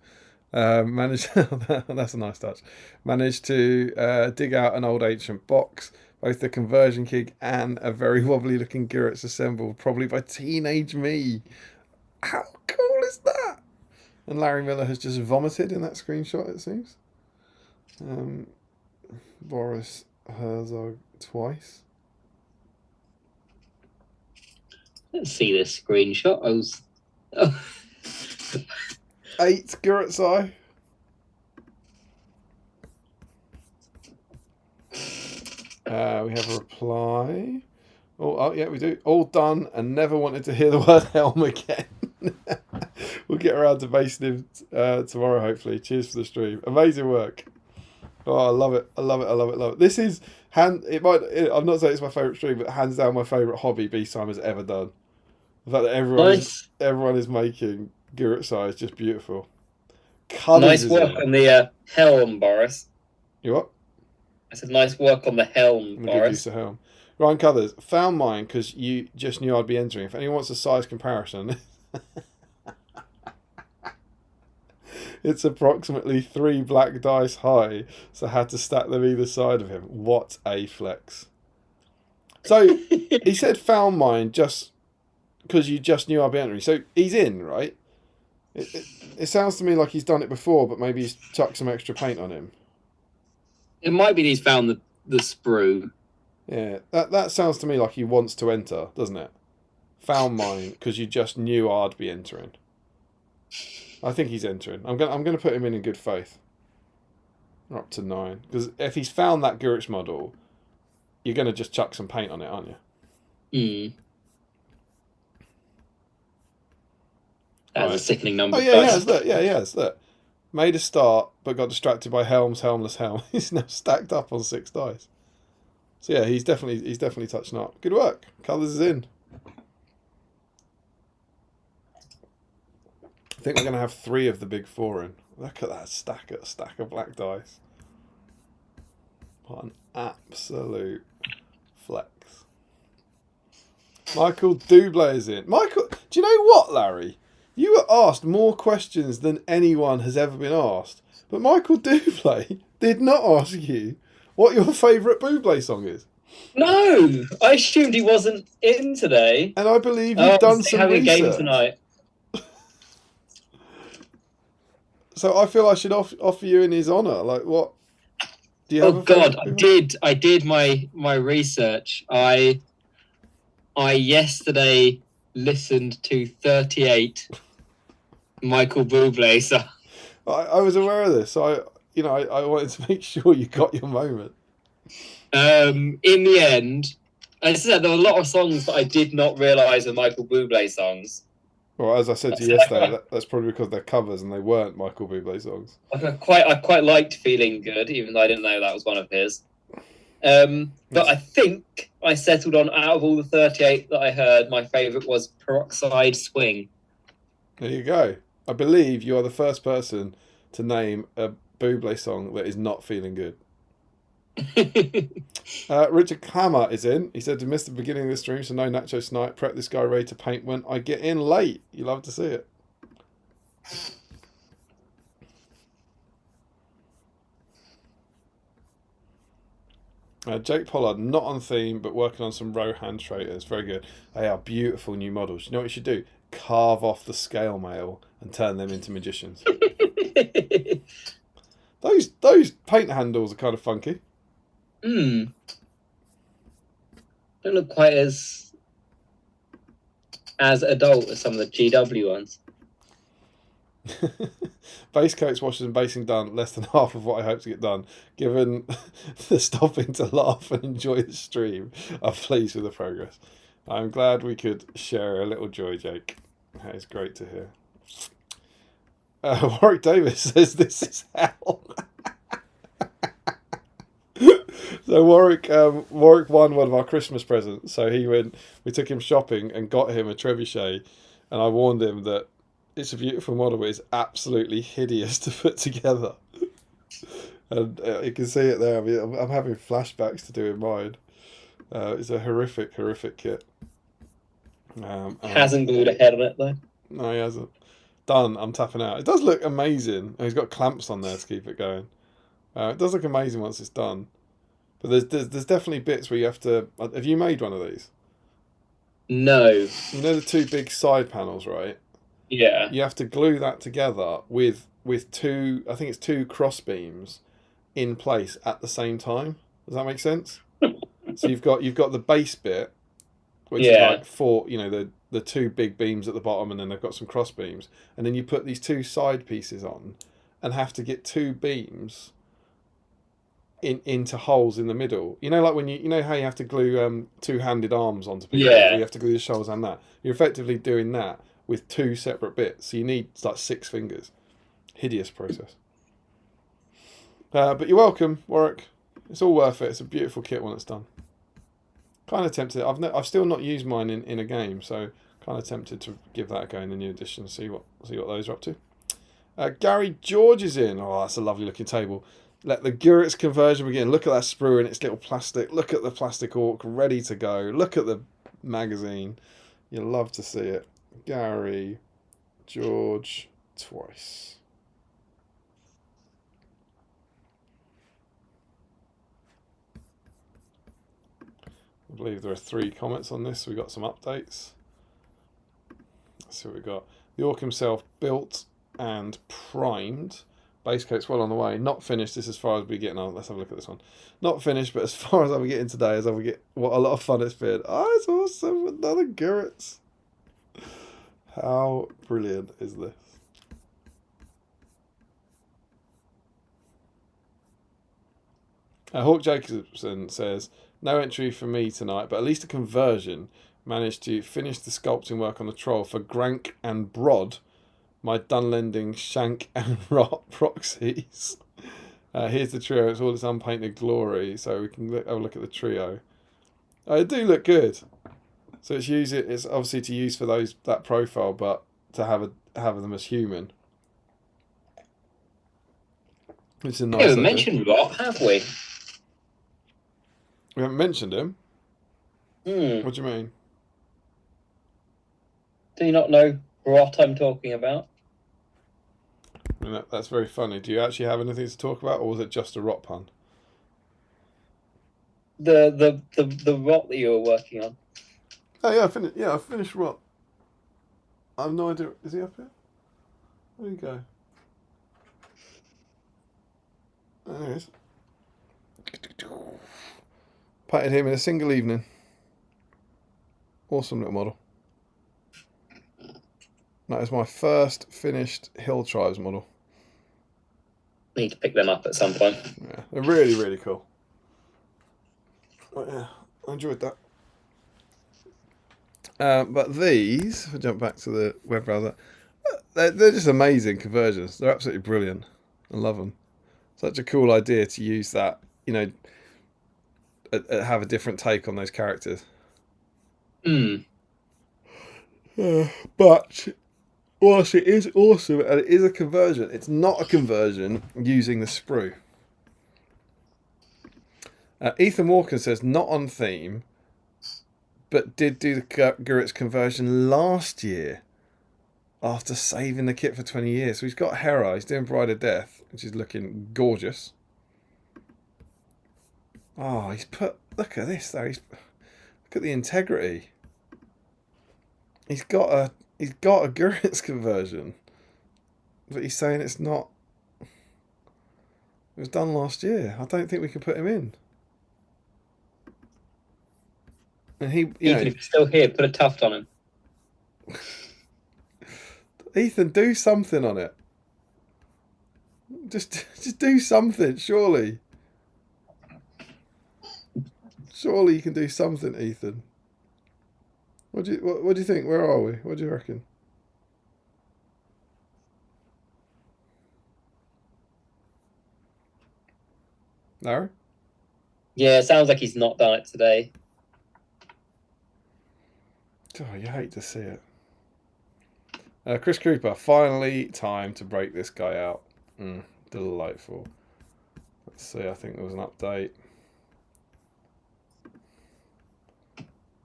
That's a nice touch. Managed to dig out an old ancient box, both the conversion keg and a very wobbly looking Guritz assembled, probably by teenage me. How cool is that? And Larry Miller has just vomited in that screenshot, it seems. Boris Herzog twice. Let's see this screenshot. Oh. 8 Guritz Eye. We have a reply. Oh, yeah, we do. All done and never wanted to hear the word helm again. We'll get around to basing him tomorrow, hopefully. Cheers for the stream. Amazing work. Oh, I love it. I love it. I love it. Love it. This is I'm not saying it's my favourite stream, but hands down my favourite hobby BSIME has ever done. The fact that everyone is making Guritz Eye is just beautiful. Nice work on the helm, Boris. You what? I said nice work on the helm, Boris. Good use of helm. Ryan Cuthers, found mine because you just knew I'd be entering. If anyone wants a size comparison, it's approximately 3 black dice high, so I had to stack them either side of him. What a flex. So, he said found mine just because you just knew I'd be entering. So, he's in, right? It sounds to me like he's done it before, but maybe he's chucked some extra paint on him. It might be he's found the sprue. Yeah, that sounds to me like he wants to enter, doesn't it? Found mine because you just knew I'd be entering. I think he's entering. I'm gonna put him in good faith. We're up to 9 because if he's found that Guritz model, you're gonna just chuck some paint on it, aren't you? That's a sickening number. Oh yeah, yes. Look, made a start but got distracted by helmless helm. He's now stacked up on 6 dice. So yeah, he's definitely touching up. Good work. Colours is in. I think we're going to have 3 of the big 4 in. Look at that stack of black dice. What an absolute flex. Michael Dublé is in. Michael, do you know what, Larry? You were asked more questions than anyone has ever been asked. But Michael Dublé did not ask you what your favourite Bublé song is. No, I assumed he wasn't in today. And I believe you've done some having research. a game tonight. So I feel I should offer you in his honour. Like, what? Do you have? Oh God, I did my research. I yesterday listened to 38 Michael Bublé songs. I was aware of this, so I wanted to make sure you got your moment. In the end, as I said, there were a lot of songs that I did not realise were Michael Bublé songs. Well, as I said to you yesterday, that's probably because they're covers and they weren't Michael Bublé songs. I quite liked "Feeling Good," even though I didn't know that was one of his. But I think I settled on, out of all the 38 that I heard, my favourite was "Peroxide Swing." There you go. I believe you are the first person to name a Bublé song that is not "Feeling Good." Richard Clammer is in. He said to miss the beginning of the stream, so no Nacho Snipe. Prep this guy ready to paint when I get in late. You love to see it. Jake Pollard, not on theme, but working on some Rohan traitors. Very good. They are beautiful new models. You know what you should do? Carve off the scale mail and turn them into magicians. Those paint handles are kind of funky. Don't look quite as adult as some of the GW ones. Base coats, washers and basing done. Less than half of what I hope to get done. Given the stopping to laugh and enjoy the stream, I'm pleased with the progress. I'm glad we could share a little joy, Jake. That is great to hear. Warwick Davis says this is hell. So Warwick won one of our Christmas presents. So we took him shopping and got him a trebuchet, and I warned him that it's a beautiful model, but it's absolutely hideous to put together. And you can see it there. I mean, I'm having flashbacks to doing mine. It's a horrific kit. Hasn't glued a head on it though. No, he hasn't. Done. I'm tapping out. It does look amazing. And he's got clamps on there to keep it going. It does look amazing once it's done. But there's definitely bits where you have to. Have you made one of these? No. You know the two big side panels, right? Yeah. You have to glue that together with two. I think it's two cross beams in place at the same time. Does that make sense? So you've got the base bit, which is like four. You know the two big beams at the bottom, and then they've got some cross beams, and then you put these two side pieces on, and have to get two beams into holes in the middle. You know, like when you know how you have to glue two-handed arms onto people. Yeah. You have to glue the shoulders and that. You're effectively doing that with two separate bits. So you need like 6 fingers. Hideous process. But you're welcome, Warwick. It's all worth it. It's a beautiful kit when it's done. Kind of tempted. I've still not used mine in a game, so kind of tempted to give that a go in the new edition. See what those are up to. Gary George is in. Oh, that's a lovely looking table. Let the Guritz conversion begin. Look at that sprue in its little plastic. Look at the plastic orc ready to go. Look at the magazine. You'll love to see it. Gary George twice. I believe there are 3 comments on this. We got some updates. Let's see what we got. The orc himself built and primed. Base coat's well on the way. Not finished. This is as far as we're getting on. Let's have a look at this one. Not finished, but as far as I'm getting today, as I get what a lot of fun it's been. Oh, it's awesome. Another Guritz. How brilliant is this? Hawk Jacobson says, no entry for me tonight, but at least a conversion. Managed to finish the sculpting work on the troll for Grank and Brod, my Dunlending Shank and Rot proxies. Here's the trio. It's all its unpainted glory, so we can have a look at the trio. They do look good. So it's obviously to use for that profile, but to have them as human. It's a nice. We haven't mentioned Rot, have we? We haven't mentioned him. What do you mean? Do you not know Rot I'm talking about? I mean, that's very funny. Do you actually have anything to talk about, or was it just a rot pun? The Rot that you were working on. Oh yeah, I finished rot. I have no idea. Is he up here? Where did he go? There he is. Painted him in a single evening. Awesome little model. That is my first finished Hill Tribes model. Need to pick them up at some point. Yeah, they're really, really cool. But yeah, I enjoyed that. But these, if I jump back to the web browser, they're just amazing conversions. They're absolutely brilliant. I love them. Such a cool idea to use that, have a different take on those characters. But whilst it is awesome and it is a conversion, it's not a conversion using the sprue. Ethan Walker says, not on theme, but did do the Guritz conversion last year after saving the kit for 20 years. So he's got Hera, he's doing Bride of Death, which is looking gorgeous. Oh, he's put... Look at this, though. Look at the integrity. He's got a Guritz conversion. But he's saying it's not... It was done last year. I don't think we can put him in. And Ethan, if you're still here, put a tuft on him. Ethan, do something on it. Just do something, surely. Surely you can do something, Ethan. What do you think? Where are we? What do you reckon? No? Yeah, it sounds like he's not done it today. Oh, you hate to see it. Chris Cooper, finally time to break this guy out. Delightful. Let's see, I think there was an update.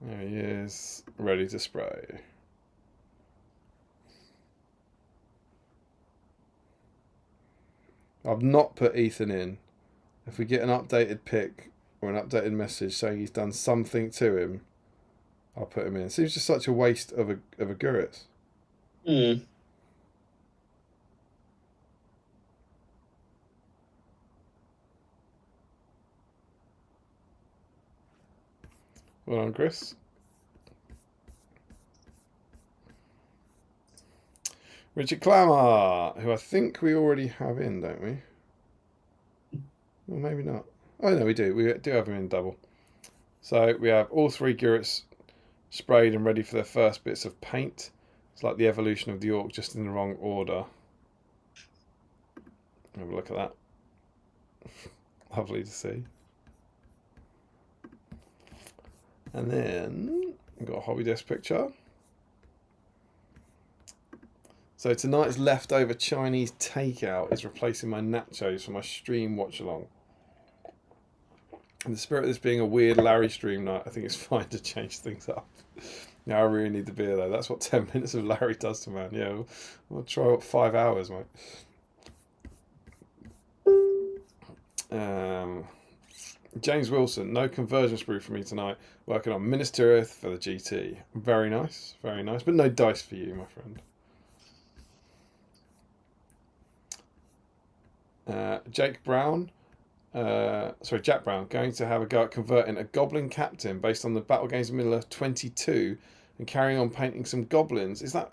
There he is, ready to spray. I've not put Ethan in. If we get an updated pic or an updated message saying he's done something to him, I'll put him in. It seems just such a waste of a Guritz. Well done, Chris. Richard Clammer, who I think we already have in, don't we? Well, maybe not. Oh, no, we do. We do have him in double. So we have all three Guritz sprayed and ready for their first bits of paint. It's like the evolution of the Orc, just in the wrong order. Have a look at that. Lovely to see. And then we've got a hobby desk picture. So tonight's leftover Chinese takeout is replacing my nachos for my stream watch along. In the spirit of this being a weird Larry stream night, I think it's fine to change things up. Now I really need the beer though. That's what 10 minutes of Larry does to man. Yeah, we'll try what 5 hours, mate. James Wilson, no conversion sprue for me tonight. Working on Minas Tirith for the GT. Very nice, but no dice for you, my friend. Jack Brown, going to have a go at converting a Goblin Captain based on the Battle Games of Middle-earth 22 and carrying on painting some goblins. Is that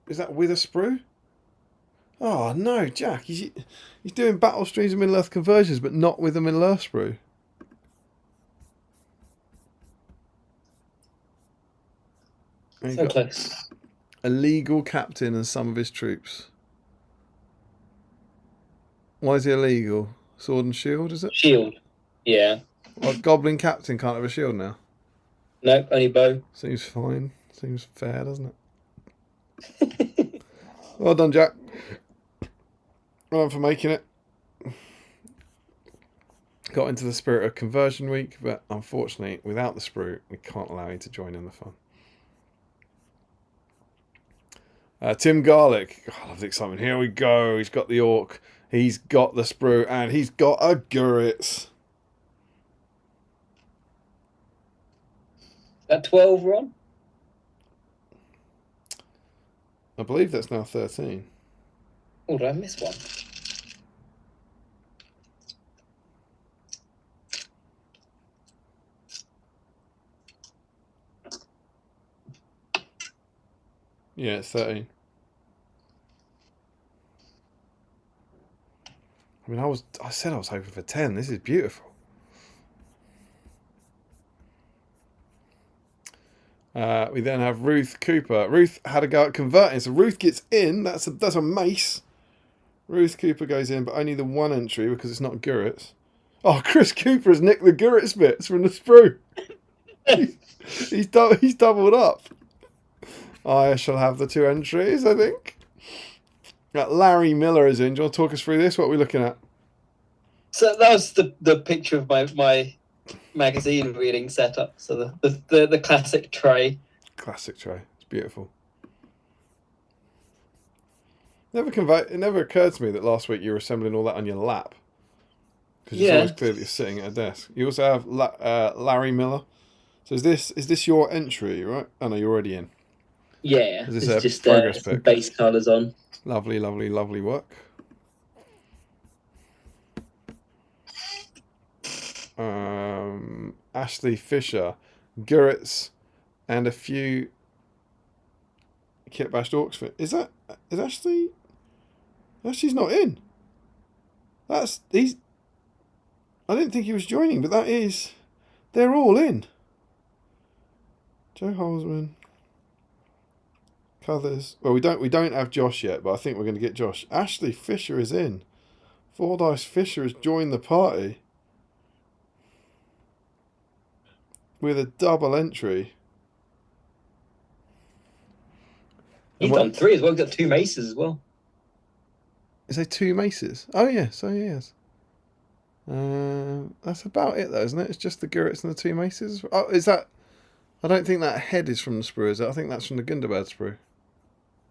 with a sprue? Oh no, Jack, he's doing Battle Streams of Middle-earth conversions, but not with a Middle-earth sprue. So close. A legal captain and some of his troops. Why is he illegal? Sword and shield, is it? Shield, yeah. Well, Goblin Captain can't have a shield now. Nope, only bow. Seems fine. Seems fair, doesn't it? Well done, Jack. Well done for making it. Got into the spirit of conversion week, but unfortunately, without the sprue, we can't allow you to join in the fun. Tim Garlick. Oh, I love the excitement. Here we go. He's got the Orc. He's got the sprue. And he's got a Guritz. That 12, Ron? I believe that's now 13. Oh, did I miss one? Yeah, it's 13. I mean, I said I was hoping for 10. This is beautiful. We then have Ruth Cooper. Ruth had a go at converting, so Ruth gets in. That's a mace. Ruth Cooper goes in, but only the one entry because it's not Guritz. Oh, Chris Cooper has nicked the Guritz bits from the sprue. he's doubled up. I shall have the 2 entries, I think. Larry Miller is in. Do you want to talk us through this? What are we looking at? So that was the picture of my magazine reading setup. So the classic tray. Classic tray. It's beautiful. It never occurred to me that last week you were assembling all that on your lap. Because it's always clear that you're sitting at a desk. You also have Larry Miller. So is this your entry, right? Oh no, you're already in. Yeah, Is this it's a just progress pick? base colours on. Lovely, lovely, lovely work. Ashley Fisher, Guritz, and a few kit bashed orcs for. Is Ashley? Ashley's not in. He's. I didn't think he was joining, but that is. They're all in. Joe Holzman. Cuthers. Well, we don't have Josh yet, but I think we're going to get Josh. Ashley Fisher is in. Four Dice Fisher has joined the party with a double entry. He's done 3 as well. He's got 2 maces as well. Is there 2 maces? Oh yeah, so he has. That's about it though, isn't it? It's just the Guritz and the 2 maces. Oh, is that? I don't think that head is from the sprue, is it? I think that's from the Gundabad sprue.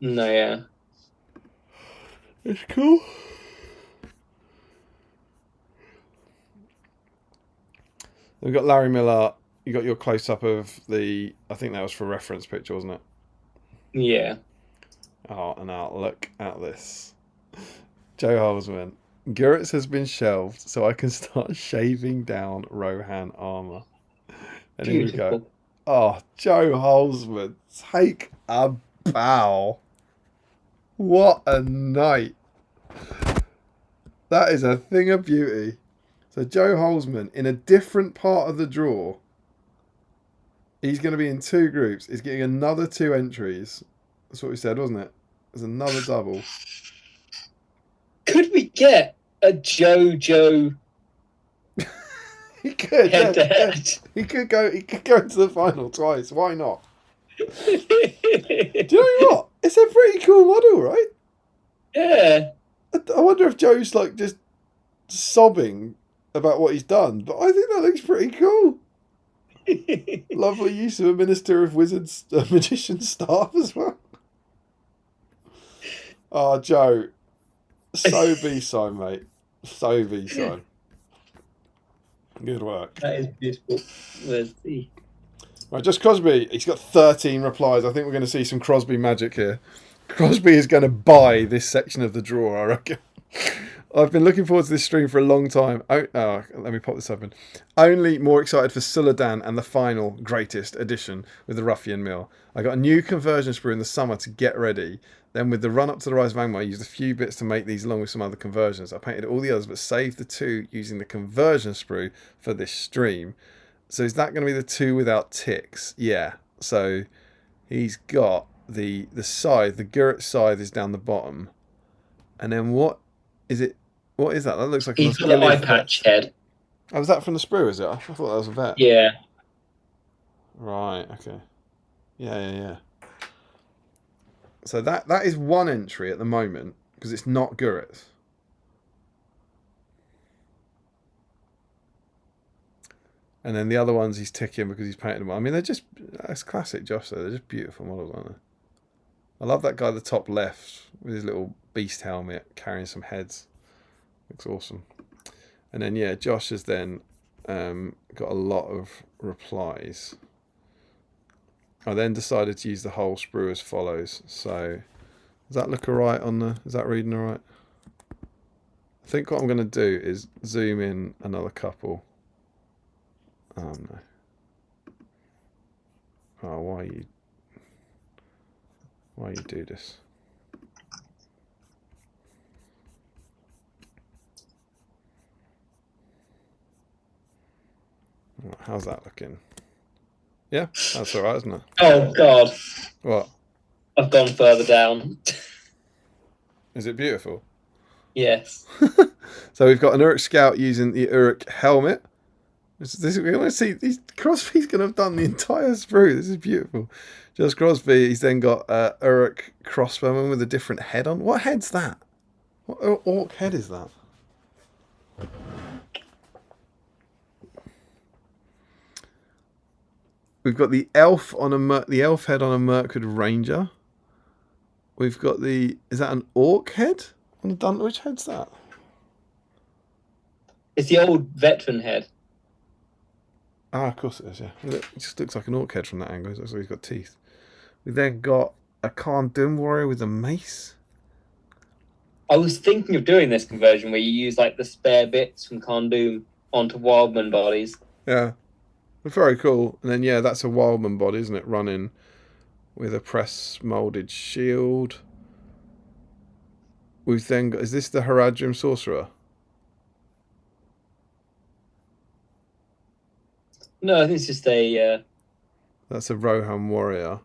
No, yeah. It's cool. We've got Larry Miller. You got your close up of the. I think that was for reference picture, wasn't it? Yeah. Oh, and now look at this. Joe Holzman. Guritz has been shelved, so I can start shaving down Rohan armor. And here we go. Oh, Joe Holzman, take a bow. What a night. That is a thing of beauty. So Joe Holzman, in a different part of the draw, he's going to be in 2 groups. He's getting another 2 entries. That's what we said, wasn't it? There's another double. Could we get a JoJo? He could. Head. He could go into the final twice. Why not? Do you know what? It's a pretty cool model, right? Yeah. I wonder if Joe's like just sobbing about what he's done, but I think that looks pretty cool. Lovely use of a Minister of Wizards, Magician staff as well. Oh, Joe. So BSIME, mate. So BSIME. Good work. That is beautiful. Let's see. Right, just Crosby. He's got 13 replies. I think we're going to see some Crosby magic here. Crosby is going to buy this section of the draw, I reckon. I've been looking forward to this stream for a long time. Oh, let me pop this open. Only more excited for Suladan and the final greatest edition with the Ruffian Mill. I got a new conversion sprue in the summer to get ready. Then with the run up to the Rise of Magma, I used a few bits to make these along with some other conversions. I painted all the others, but saved the 2 using the conversion sprue for this stream. So is that going to be the 2 without ticks? Yeah. So he's got the scythe, the Guritz scythe is down the bottom. And then what is it? What is that? That looks like he's got an eye patch head. Oh, was that from the sprue, is it? I thought that was a vet. Yeah. Right, okay. Yeah. So that is 1 entry at the moment, because it's not Guritz. And then the other ones he's ticking because he's painted them. I mean, that's classic Josh though. They're just beautiful models, aren't they? I love that guy at the top left with his little beast helmet carrying some heads. Looks awesome. And then, yeah, Josh has then got a lot of replies. I then decided to use the whole sprue as follows. So, does that look alright on the... Is that reading alright? I think what I'm going to do is zoom in another couple. Oh, no. Oh, why you do this? How's that looking? Yeah, that's alright, isn't it? Oh, God. What? I've gone further down. Is it beautiful? Yes. So we've got an Uruk Scout using the Uruk helmet. We're going to see these. Crosby's going to have done the entire sprue. This is beautiful. Just Crosby. He's then got Uruk crossbowman with a different head on. What head's that? What orc head is that? We've got the elf on the elf head on a Mirkwood Ranger. We've got is that an orc head on a Dun? Which head's that? It's the old veteran head. Ah, of course it is, yeah. It just looks like an orc head from that angle. It looks like he's got teeth. We then got a Khan Doom Warrior with a mace. I was thinking of doing this conversion where you use like the spare bits from Khandoom onto Wildman bodies. Yeah. Very cool. And then, yeah, that's a Wildman body, isn't it? Running with a press moulded shield. We've then got... Is this the Haradrim Sorcerer? No, I think it's just a... That's a Rohan Warrior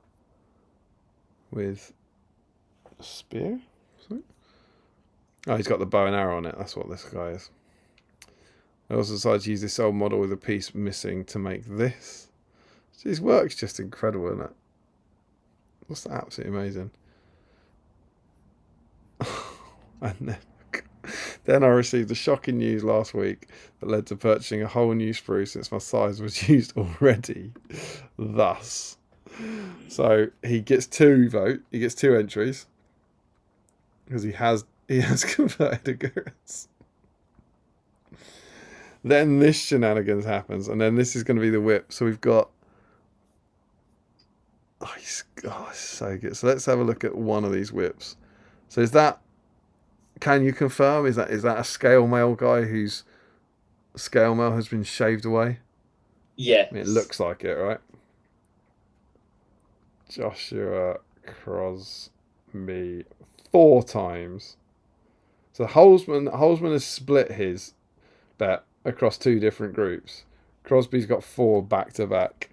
with a spear? Oh, he's got the bow and arrow on it. That's what this guy is. I also decided to use this old model with a piece missing to make this. His work's just incredible, isn't it? That's absolutely amazing. And then I received the shocking news last week that led to purchasing a whole new sprue since my size was used already. Thus. So he gets 2 votes. He gets 2 entries. Because he has converted a Guritz. Then this shenanigans happens, and then this is going to be the whip. So we've got... Oh, it's so good. So let's have a look at one of these whips. So is that... Can you confirm? Is that a scale mail guy whose scale mail has been shaved away? Yeah. I mean, it looks like it, right? Joshua Crosby 4 times. So Holzman has split his bet across 2 different groups. Crosby's got 4 back to back.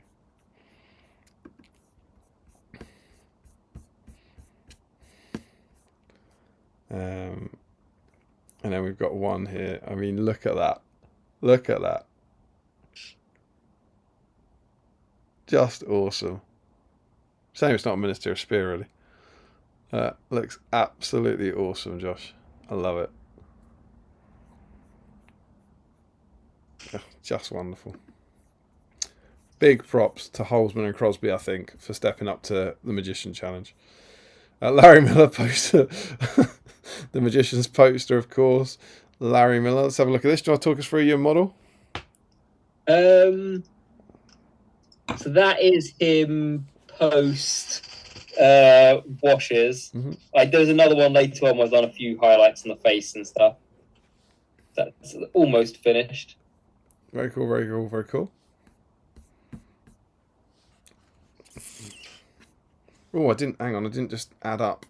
And then we've got 1 here. I mean, look at that. Look at that. Just awesome. Shame it's not a Minister of Spear, really. Looks absolutely awesome, Josh. I love it. Just wonderful. Big props to Holzman and Crosby, I think, for stepping up to the Magician Challenge. Larry Miller poster. The Magician's poster, of course. Larry Miller. Let's have a look at this. Do you want to talk us through your model? So that is him post washes. Mm-hmm. Like there was another one later on where I've done a few highlights on the face and stuff. That's almost finished. Very cool, very cool, very cool. Oh, I didn't just add up.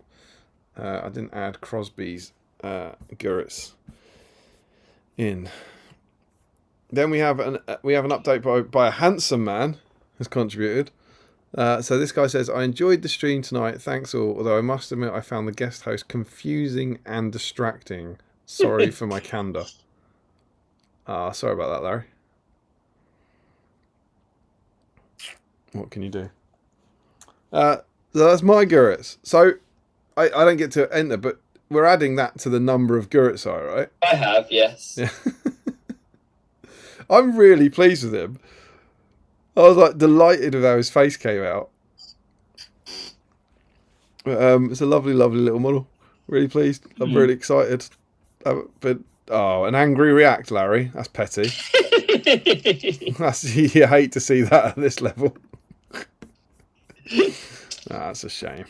I didn't add Crosby's Guritz in. Then we have an update by a handsome man who's contributed. So this guy says, I enjoyed the stream tonight. Thanks all. Although I must admit I found the guest host confusing and distracting. Sorry for my candour. Sorry about that, Larry. What can you do? So that's my Guritz. So I don't get to enter, but we're adding that to the number of Guritz, right? I have, yes. Yeah. I'm really pleased with him. I was like delighted with how his face came out. It's a lovely, lovely little model. Really pleased. I'm really excited. But an angry react, Larry. That's petty. You hate to see that at this level. That's a shame.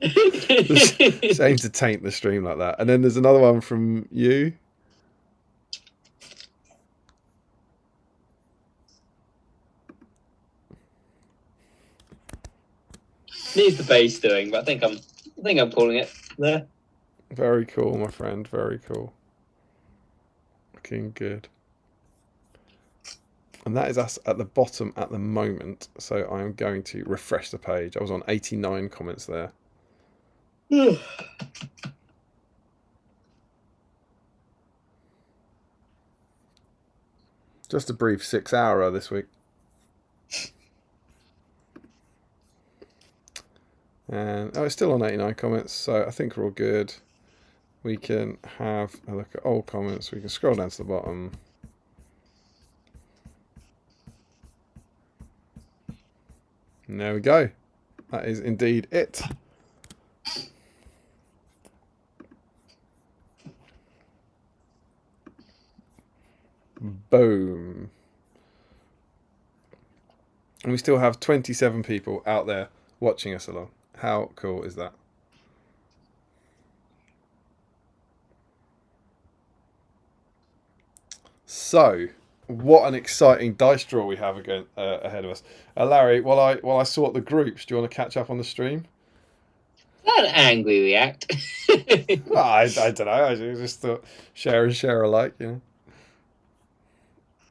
Shame to taint the stream like that. And then there's another one from you. Needs the base doing, but I think I'm pulling it there. Very cool, my friend. Very cool. Looking good. And that is us at the bottom at the moment. So I am going to refresh the page. I was on 89 comments there. Just a brief 6-hour this week. And it's still on 89 comments, so I think we're all good. We can have a look at old comments. We can scroll down to the bottom. There we go. That is indeed it. Boom. And we still have 27 people out there watching us along. How cool is that? So, what an exciting dice draw we have again ahead of us. Larry, while I sort the groups, do you want to catch up on the stream? An angry react. I don't know. I just thought share and share alike, you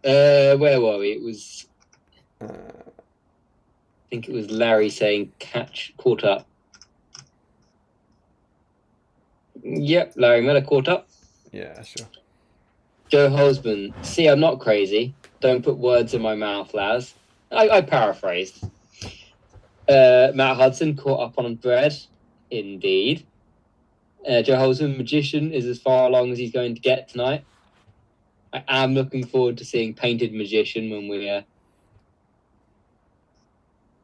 know. Where were we? It was. I think it was Larry saying caught up. Yep, Larry Miller caught up. Yeah, sure. Joe Holzman, see, I'm not crazy. Don't put words in my mouth, Laz. I paraphrased. Matt Hudson caught up on bread. Indeed. Joe Holzman, Magician, is as far along as he's going to get tonight. I am looking forward to seeing Painted Magician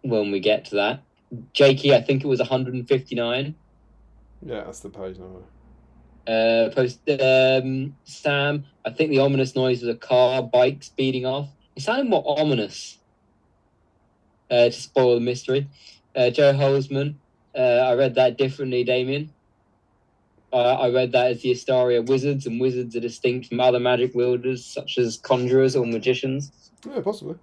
when we get to that. Jakey, I think it was 159. Yeah, that's the page number. Sam, I think the ominous noise was a car, bike speeding off. It sounded more ominous to spoil the mystery. Joe Holzman, I read that differently, Damien. I read that as the Astaria wizards, and wizards are distinct from other magic wielders, such as conjurers or magicians. Yeah, possibly.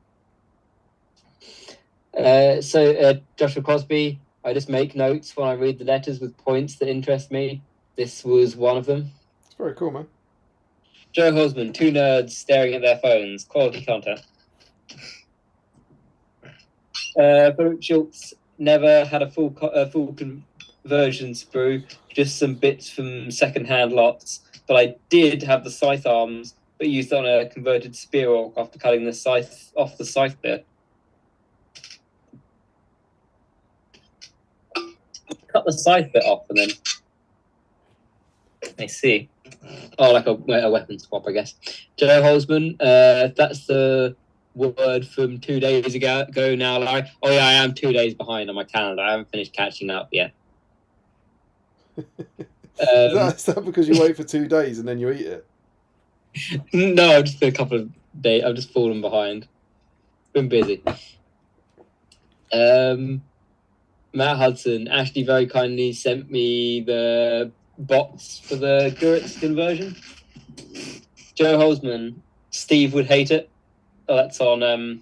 Joshua Crosby, I just make notes when I read the letters with points that interest me. This was one of them. It's very cool, man. Joe Hosman, two nerds staring at their phones. Quality content. Baruch Schultz never had a full conversion sprue, just some bits from second-hand lots. But I did have the scythe arms, but used on a converted spear orc after cutting the scythe off the scythe bit. Cut the scythe bit off and then. I see. Oh, like a weapon swap, I guess. Joe Holzman, that's the word from 2 days ago now, Larry. Oh, yeah, I am 2 days behind on my calendar. I haven't finished catching up yet. Is that because you wait for 2 days and then you eat it? No, I've just been a couple of days. I've just fallen behind. Been busy. Matt Hudson, Ashley very kindly sent me the bots for the Guritz conversion. Joe Holzman, Steve would hate it. Oh, that's on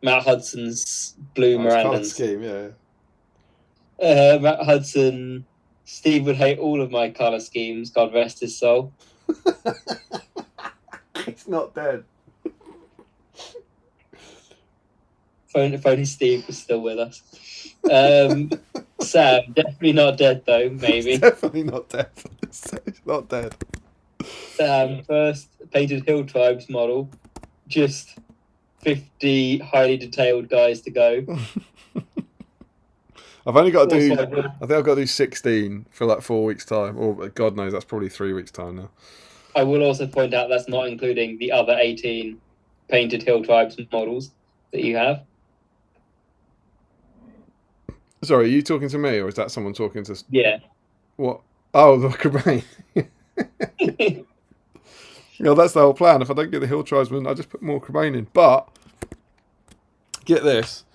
Matt Hudson's Blue Mirandans. Scheme, yeah. Matt Hudson, Steve would hate all of my colour schemes. God rest his soul. It's not dead. If only Steve was still with us. Sam, definitely not dead though, maybe. It's definitely not dead. It's not dead. Sam, first painted Hill Tribes model. Just 50 highly detailed guys to go. I've only got to do. I think I've got to do 16 for like 4 weeks' time, or God knows, that's probably 3 weeks' time now. I will also point out that's not including the other 18 painted Hill Tribes models that you have. Sorry, are you talking to me, or is that someone talking to? Yeah. What? Oh, the Cobain. No, that's the whole plan. If I don't get the Hill Tribesman, I just put more Cobain in. But get this.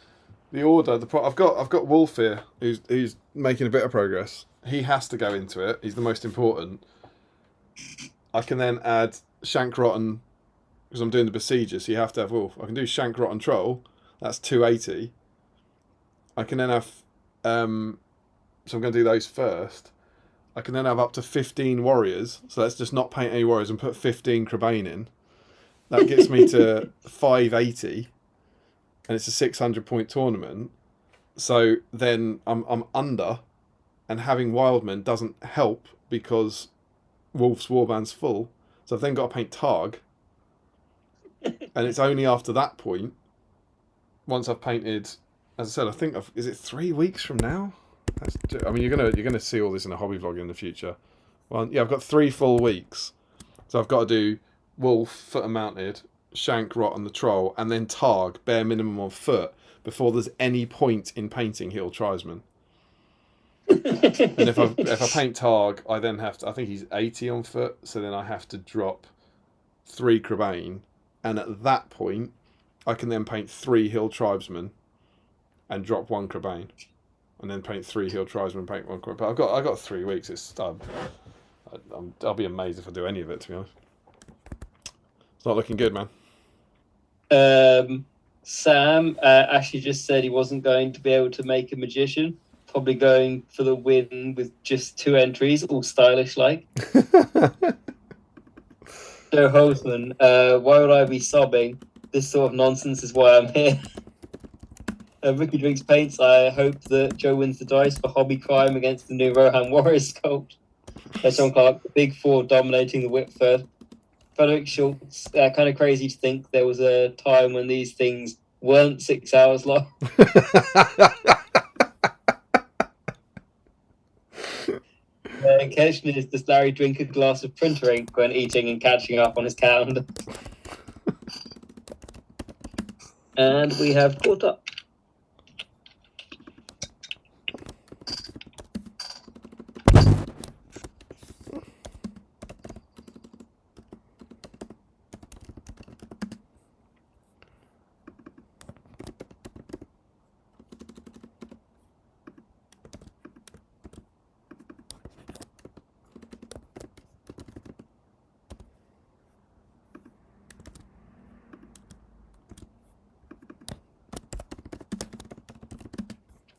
The order, I've got Wolf here, who's making a bit of progress. He has to go into it. He's the most important. I can then add Shank Rotten, because I'm doing the Besieger, so you have to have Wolf. I can do Shank Rotten Troll. That's 280. I can then have, so I'm going to do those first. I can then have up to 15 warriors. So let's just not paint any warriors and put 15 Crabane in. That gets me to 580. And it's a 600-point tournament, so then I'm under, and having Wildmen doesn't help because Wolf's Warband's full. So I've then got to paint Targ, and it's only after that point, once I've painted, as I said, I think is it 3 weeks from now? I mean, you're gonna see all this in a hobby vlog in the future. Well, yeah, I've got 3 full weeks, so I've got to do Wolf, Foot and Mounted, Shank, Rot and the Troll, and then Targ, bare minimum on foot. before there's any point in painting Hill Tribesman. And if I paint Targ, I then have to. I think he's 80 on foot, so then I have to drop 3 Crebain, and at that point, I can then paint 3 Hill Tribesmen, and drop 1 Crebain, and then paint 3 Hill Tribesmen, paint 1 Crebain. But I got 3 weeks. I'll be amazed if I do any of it. To be honest, it's not looking good, man. Sam actually just said he wasn't going to be able to make a magician. Probably going for the win with just 2 entries, all stylish like. Joe Holtzman, why would I be sobbing? This sort of nonsense is why I'm here. Ricky Drinks Paints, I hope that Joe wins the dice for hobby crime against the new Rohan Warrior sculpt. John Clark, the Big 4 dominating the whip third. Frederick Schultz, kind of crazy to think there was a time when these things weren't 6 hours long. Occasionally, does Larry drink a glass of printer ink when eating and catching up on his calendar? And we have caught up.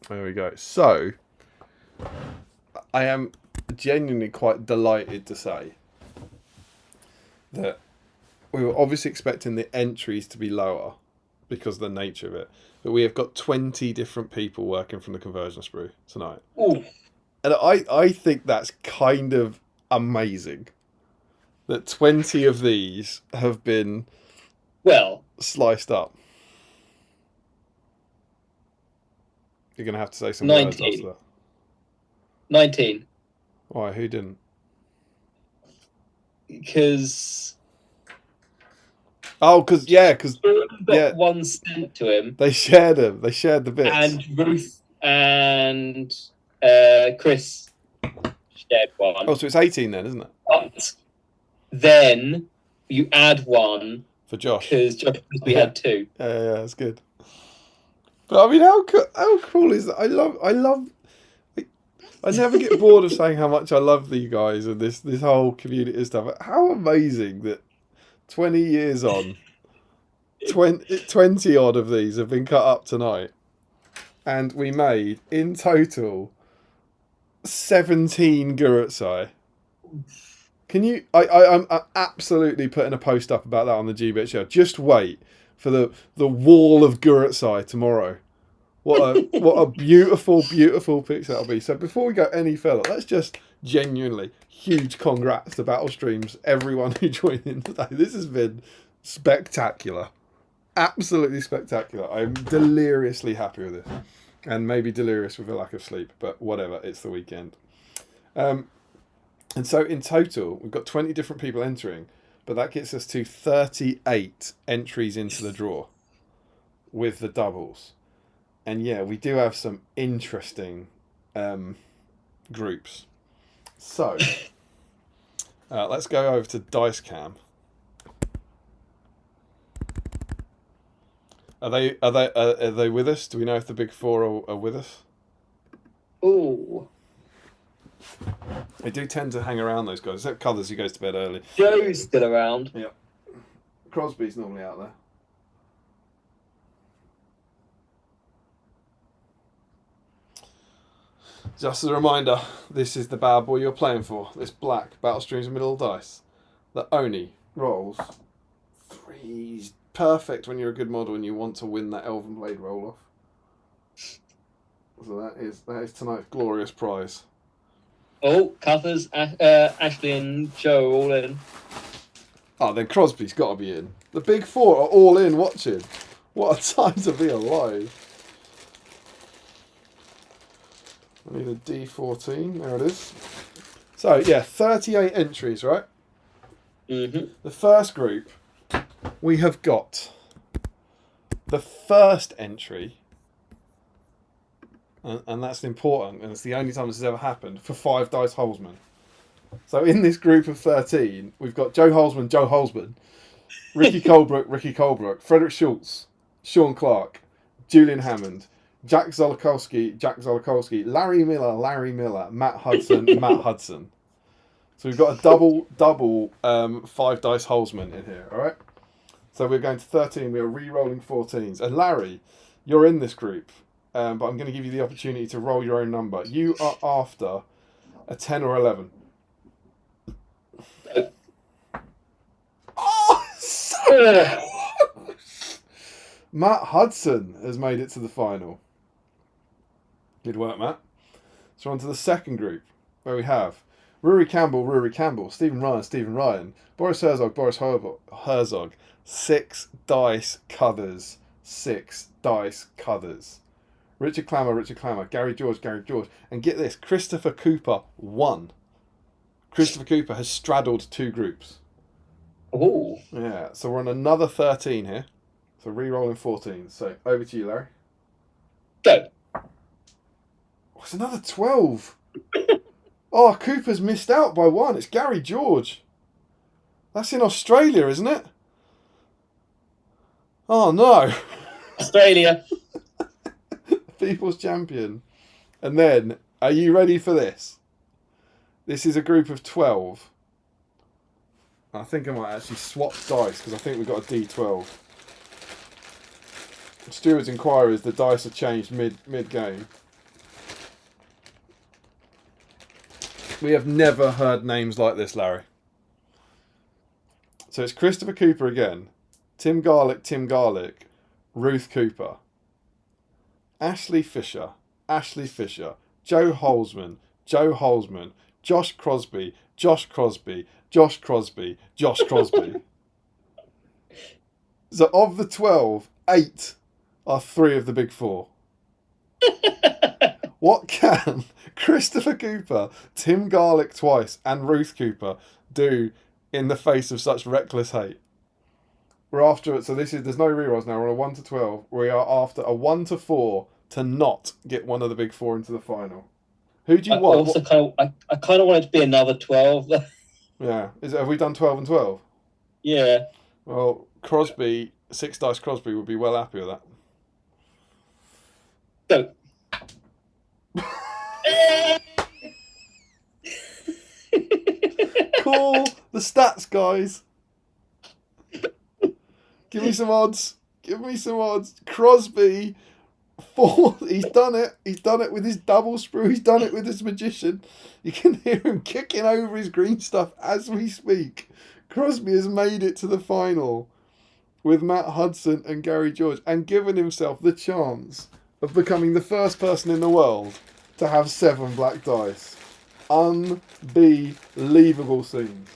There we go. So, I am genuinely quite delighted to say that we were obviously expecting the entries to be lower because of the nature of it, but we have got 20 different people working from the conversion sprue tonight. Ooh. And I think that's kind of amazing that 20 of these have been sliced up. You're going to have to say some 19. words after that. 19. Why? Who didn't? Because... Oh, because one sent to him. They shared them. They shared the bits. And Ruth and Chris shared one. Oh, so it's 18 then, isn't it? But then you add one for Josh. Because we had 2. Yeah, that's good. But I mean, how cool is that? I never get bored of saying how much I love you guys and this whole community and stuff. How amazing that 20 years on, 20 odd of these have been cut up tonight, and we made in total 17 Guritz. Can you? I'm absolutely putting a post up about that on the GBH show. Just wait for the wall of Guritz tomorrow. What a beautiful, beautiful picture that'll be. So before we go any further, let's just genuinely huge congrats to Battle Streams, everyone who joined in today. This has been spectacular. Absolutely spectacular. I'm deliriously happy with this. And maybe delirious with a lack of sleep, but whatever, it's the weekend. And so in total, we've got 20 different people entering, but that gets us to 38 entries into the draw with the doubles. And yeah, we do have some interesting groups. So let's go over to Dicecam. Are they with us? Do we know if the big 4 are with us? Ooh. They do tend to hang around, those guys. Except Colours, who goes to bed early. Joe's still around. Yeah. Crosby's normally out there. Just as a reminder, this is the bad boy you're playing for. This black Battle Streams middle dice that only rolls 3s. Perfect when you're a good model and you want to win that Elven Blade roll off. So that is tonight's glorious prize. Oh, Cuthers, Ashley and Joe are all in. Oh, then Crosby's got to be in. The big 4 are all in watching. What a time to be alive. I need a D14. There it is. So, yeah, 38 entries, right? Mm-hmm. The first group, we have got the first entry and that's important, and it's the only time this has ever happened for 5 dice Holzman. So in this group of 13, we've got Joe Holzman, Ricky Colebrook, Frederick Schultz, Sean Clark, Julian Hammond, Jack Zolokowski, Larry Miller, Matt Hudson. So we've got a double 5 dice Holzman in here, all right? So we're going to 13. We are re-rolling 14s. And Larry, you're in this group, but I'm going to give you the opportunity to roll your own number. You are after a 10 or 11. Oh, so close! Matt Hudson has made it to the final. Good work, Matt. So on to the second group, where we have Rory Campbell, Stephen Ryan, Boris Herzog, 6 dice Cuthers. 6 dice Cuthers. Richard Clammer, Gary George. And get this, Christopher Cooper won. Christopher Cooper has straddled 2 groups. Oh. Yeah, so we're on another 13 here. So re-rolling 14. So over to you, Larry. Go. Oh, it's another 12. Oh, Cooper's missed out by 1. It's Gary George. That's in Australia, isn't it? Oh, no. Australia. People's champion. And then, are you ready for this? This is a group of 12. I think I might actually swap dice because I think we've got a D12. Steward's inquiries, the dice are changed mid-game. We have never heard names like this, Larry. So it's Christopher Cooper again. Tim Garlick, Ruth Cooper. Ashley Fisher, Joe Holzman, Josh Crosby. So of the 12, 8 are 3 of the big 4. What can Christopher Cooper, Tim Garlick twice, and Ruth Cooper do in the face of such reckless hate? We're after it, so there's no rerolls now. We're on a 1 to 12. We are after a 1 to 4 to not get one of the big 4 into the final. Who do you want? I kind of want it to be another 12. Yeah. Have we done 12 and 12? Yeah. Well, Crosby, 6 dice Crosby would be well happy with that. Go. Call the stats, guys. Give me some odds. Crosby, 4. He's done it. He's done it with his double sprue. He's done it with his magician. You can hear him kicking over his green stuff as we speak. Crosby has made it to the final with Matt Hudson and Gary George and given himself the chance of becoming the first person in the world to have 7 black dice. Unbelievable scenes.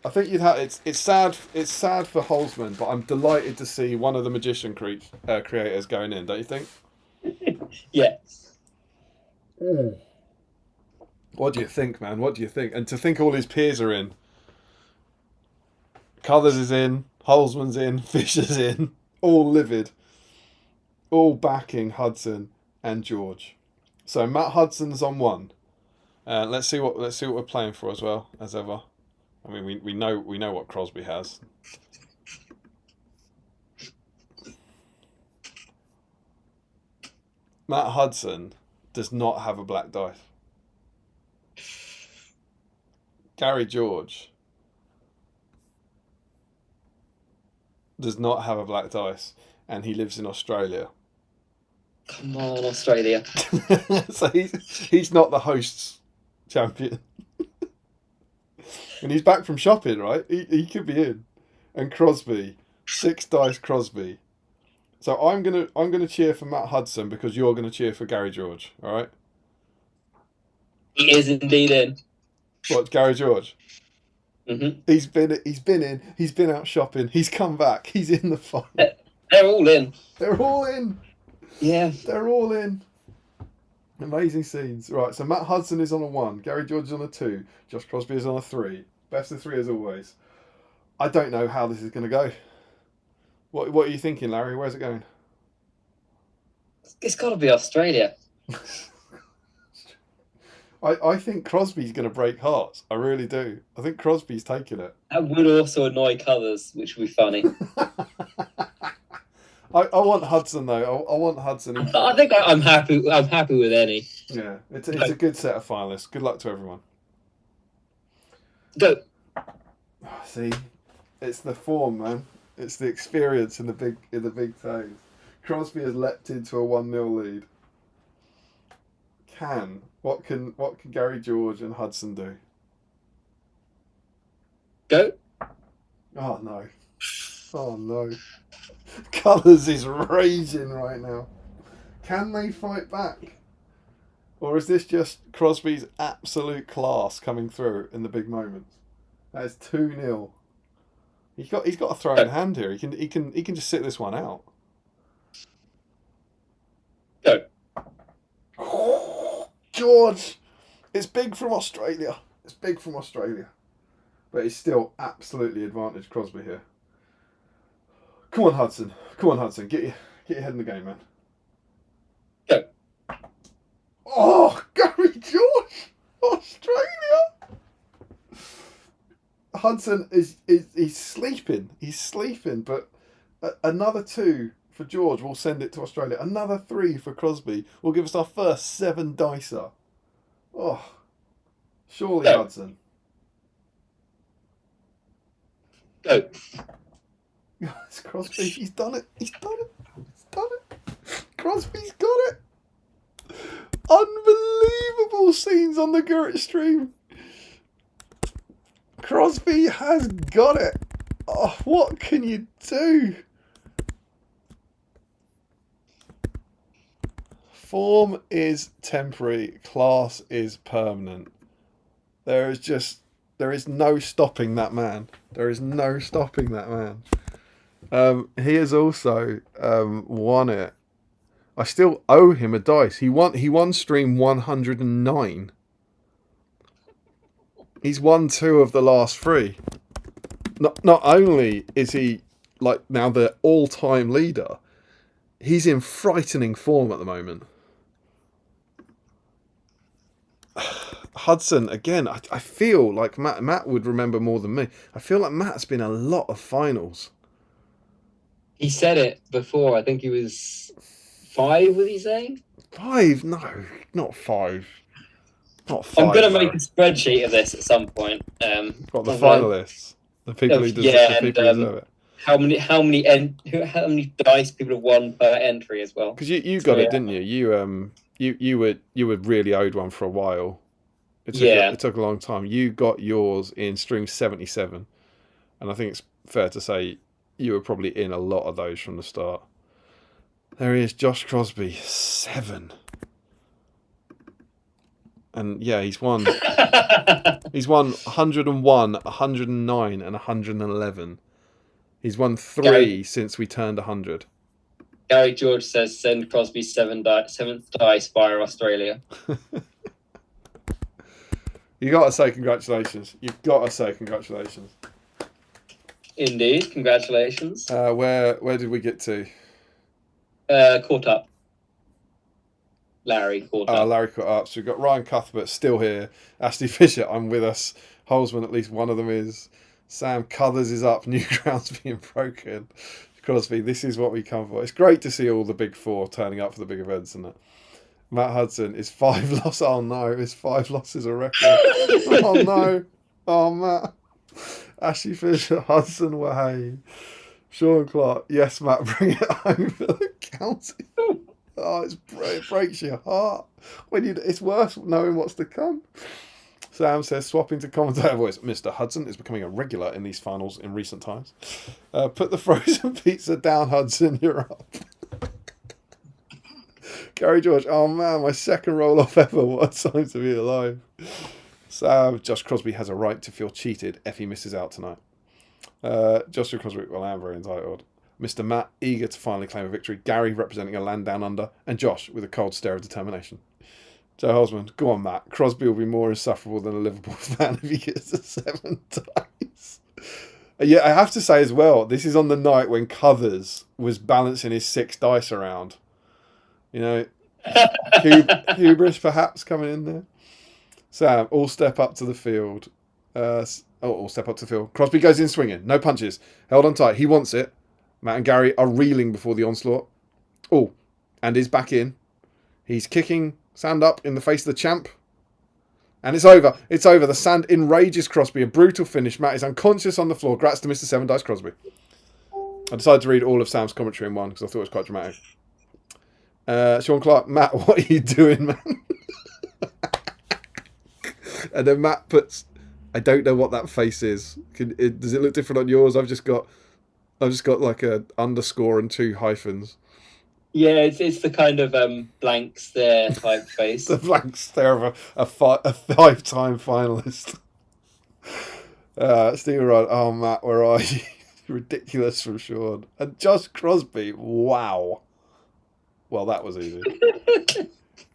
I think you'd have it's sad for Holzman, but I'm delighted to see one of the magician creators going in. Don't you think? Yeah. What do you think, man? What do you think? And to think all his peers are in. Cuthers is in, Holzman's in, Fisher's in, all livid, all backing Hudson and George. So Matt Hudson's on 1. Let's see what we're playing for as well as ever. I mean, we know what Crosby has. Matt Hudson does not have a black dice. Gary George does not have a black dice, and he lives in Australia. Come on, Australia. So he's not the host's champion. And he's back from shopping, right? He could be in. And Crosby, 6 dice Crosby. So I'm gonna cheer for Matt Hudson because you're gonna cheer for Gary George, all right? He is indeed in. What, Gary George? Mm-hmm. He's been in. He's been out shopping. He's come back. He's in the final. They're all in. They're all in. Yeah. They're all in. Amazing scenes. Right, so Matt Hudson is on a 1. Gary George is on a 2. Josh Crosby is on a 3. Best of 3 as always. I don't know how this is going to go. What are you thinking, Larry? Where's it going? It's got to be Australia. I think Crosby's going to break hearts. I really do. I think Crosby's taking it. That would also annoy Colours, which would be funny. I want Hudson though. I want Hudson. I think I'm happy. I'm happy with any. Yeah, it's a good set of finalists. Good luck to everyone. Go. See, it's the form, man. It's the experience in the big toes. Crosby has leapt into a 1-0 lead. What can Gary George and Hudson do? Go. Oh no. Oh no. Colours is raging right now. Can they fight back? Or is this just Crosby's absolute class coming through in the big moments? That is 2-0. He's got a throw in hand here. He can just sit this one out. Go. George! It's big from Australia. But he's still absolutely advantaged Crosby here. Come on, Hudson. Get your head in the game, man. Go. Oh, Gary George! Australia! Hudson he's sleeping. He's sleeping, but another 2 for George will send it to Australia. Another 3 for Crosby will give us our first 7-dicer. Oh, surely Go. Hudson. Go. It's Crosby. He's done it. Crosby's got it. Unbelievable scenes on the Guritz stream. Crosby has got it. Oh, what can you do? Form is temporary. Class is permanent. There is no stopping that man. He has also won it. I still owe him a dice. He won stream 109. He's won 2 of the last 3. Not only is he like now the all-time leader, he's in frightening form at the moment. Hudson, again, I feel like Matt would remember more than me. I feel like Matt's been a lot of finals. He said it before. I think he was 5, was he saying? 5? No, not 5. Not 5. I'm going to make a spreadsheet of this at some point. What, the finalists? The people who deserve it. How many dice people have won per entry as well? Because you got it, didn't you? You were really owed one for a while. It took a long time. You got yours in stream 77, and I think it's fair to say you were probably in a lot of those from the start. There he is, Josh Crosby, 7. And yeah, he's won. He's won 101, 109, and 111. He's won 3 since we turned 100. Gary George says send Crosby 7th dice via Australia. You got to say congratulations. You've got to say congratulations. Indeed, congratulations. Where did we get to? Caught up. Larry caught up. Larry caught up. So we've got Ryan Cuthbert still here. Ashley Fisher, I'm with us. Holzman, at least one of them is. Sam Cuthers is up. New ground's being broken. Crosby, this is what we come for. It's great to see all the big 4 turning up for the big events, isn't it? Matt Hudson is 5 losses. Oh no, is 5 losses a record? Oh no. Oh Matt. Ashley Fisher, Hudson Wahey, Sean Clark. Yes, Matt, bring it home for the county. Oh, it breaks your heart. It's worse knowing what's to come. Sam says, swapping to commentator voice, Mr. Hudson is becoming a regular in these finals in recent times. Put the frozen pizza down, Hudson, you're up. Gary George, oh man, my second roll-off ever. What a time to be alive. Sam, Josh Crosby has a right to feel cheated if he misses out tonight. Joshua Crosby, well, I'm very entitled. Mr. Matt, eager to finally claim a victory. Gary representing a land down under. And Josh with a cold stare of determination. Joe Holzman, go on, Matt. Crosby will be more insufferable than a Liverpool fan if he gets the 7 dice. Yeah, I have to say as well, this is on the night when Cuthers was balancing his 6 dice around. You know, Hubris perhaps coming in there. Sam, all step up to the field. All step up to the field. Crosby goes in swinging. No punches. Held on tight. He wants it. Matt and Gary are reeling before the onslaught. Oh, and is back in. He's kicking Sand up in the face of the champ. And it's over. It's over. The Sand enrages Crosby. A brutal finish. Matt is unconscious on the floor. Grats to Mr. Seven Dice Crosby. I decided to read all of Sam's commentary in one because I thought it was quite dramatic. Sean Clark, Matt, what are you doing, man? And then Matt puts, I don't know what that face is. Does it look different on yours? I've just got like a underscore and 2 hyphens. Yeah, it's the kind of blank stare type face. The blank stare of a 5-time finalist. Stephen Rod, oh Matt, where are you? Ridiculous from Sean. And Josh Crosby, wow. Well, that was easy.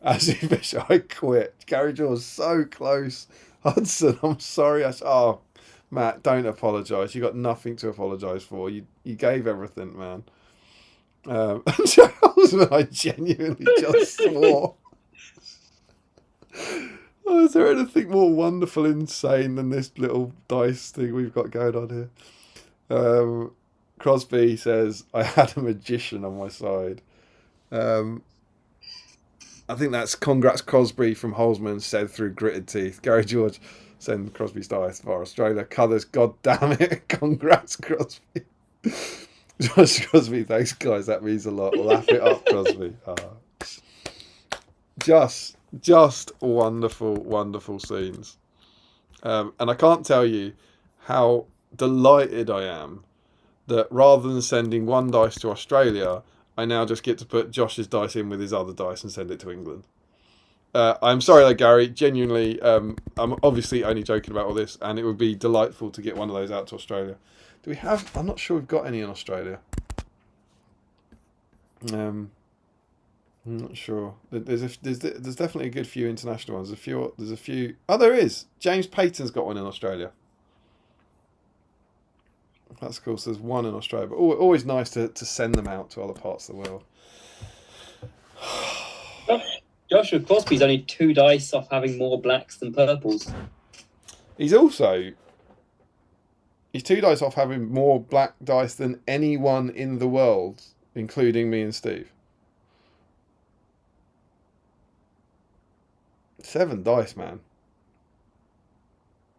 As he fish, I quit. Gary Jaws so close. Hudson, I'm sorry. Matt, don't apologise. You got nothing to apologise for. You gave everything, man. Charles, I genuinely just swore. Oh, is there anything more wonderful, insane than this little dice thing we've got going on here? Crosby says, I had a magician on my side. I think that's congrats Crosby from Holzman said through gritted teeth. Gary George send Crosby's dice via Australia. Colours, god damn it. Congrats Crosby. Josh Crosby, thanks guys, that means a lot. Laugh it up, Crosby. Just wonderful, wonderful scenes. And I can't tell you how delighted I am that rather than sending 1 dice to Australia, I now just get to put Josh's dice in with his other dice and send it to England. I'm sorry though, Gary. Genuinely, I'm obviously only joking about all this, and it would be delightful to get one of those out to Australia. Do we have? I'm not sure we've got any in Australia. I'm not sure. There's definitely a good few international ones. There's a few. Oh, there is. James Payton's got one in Australia. That's cool. So there's one in Australia, but always nice to send them out to other parts of the world. Joshua Crosby's only 2 dice off having more blacks than purples. He's 2 dice off having more black dice than anyone in the world, including me and Steve. 7 dice, man.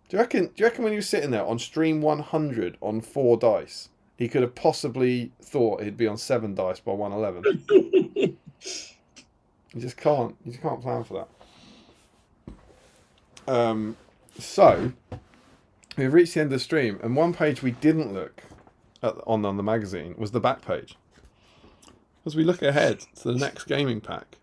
Do you reckon when he was sitting there on stream 100 on 4 dice, he could have possibly thought he'd be on 7 dice by 111? You just can't plan for that. So we've reached the end of the stream, and one page we didn't look at on the magazine was the back page. As we look ahead to the next gaming pack.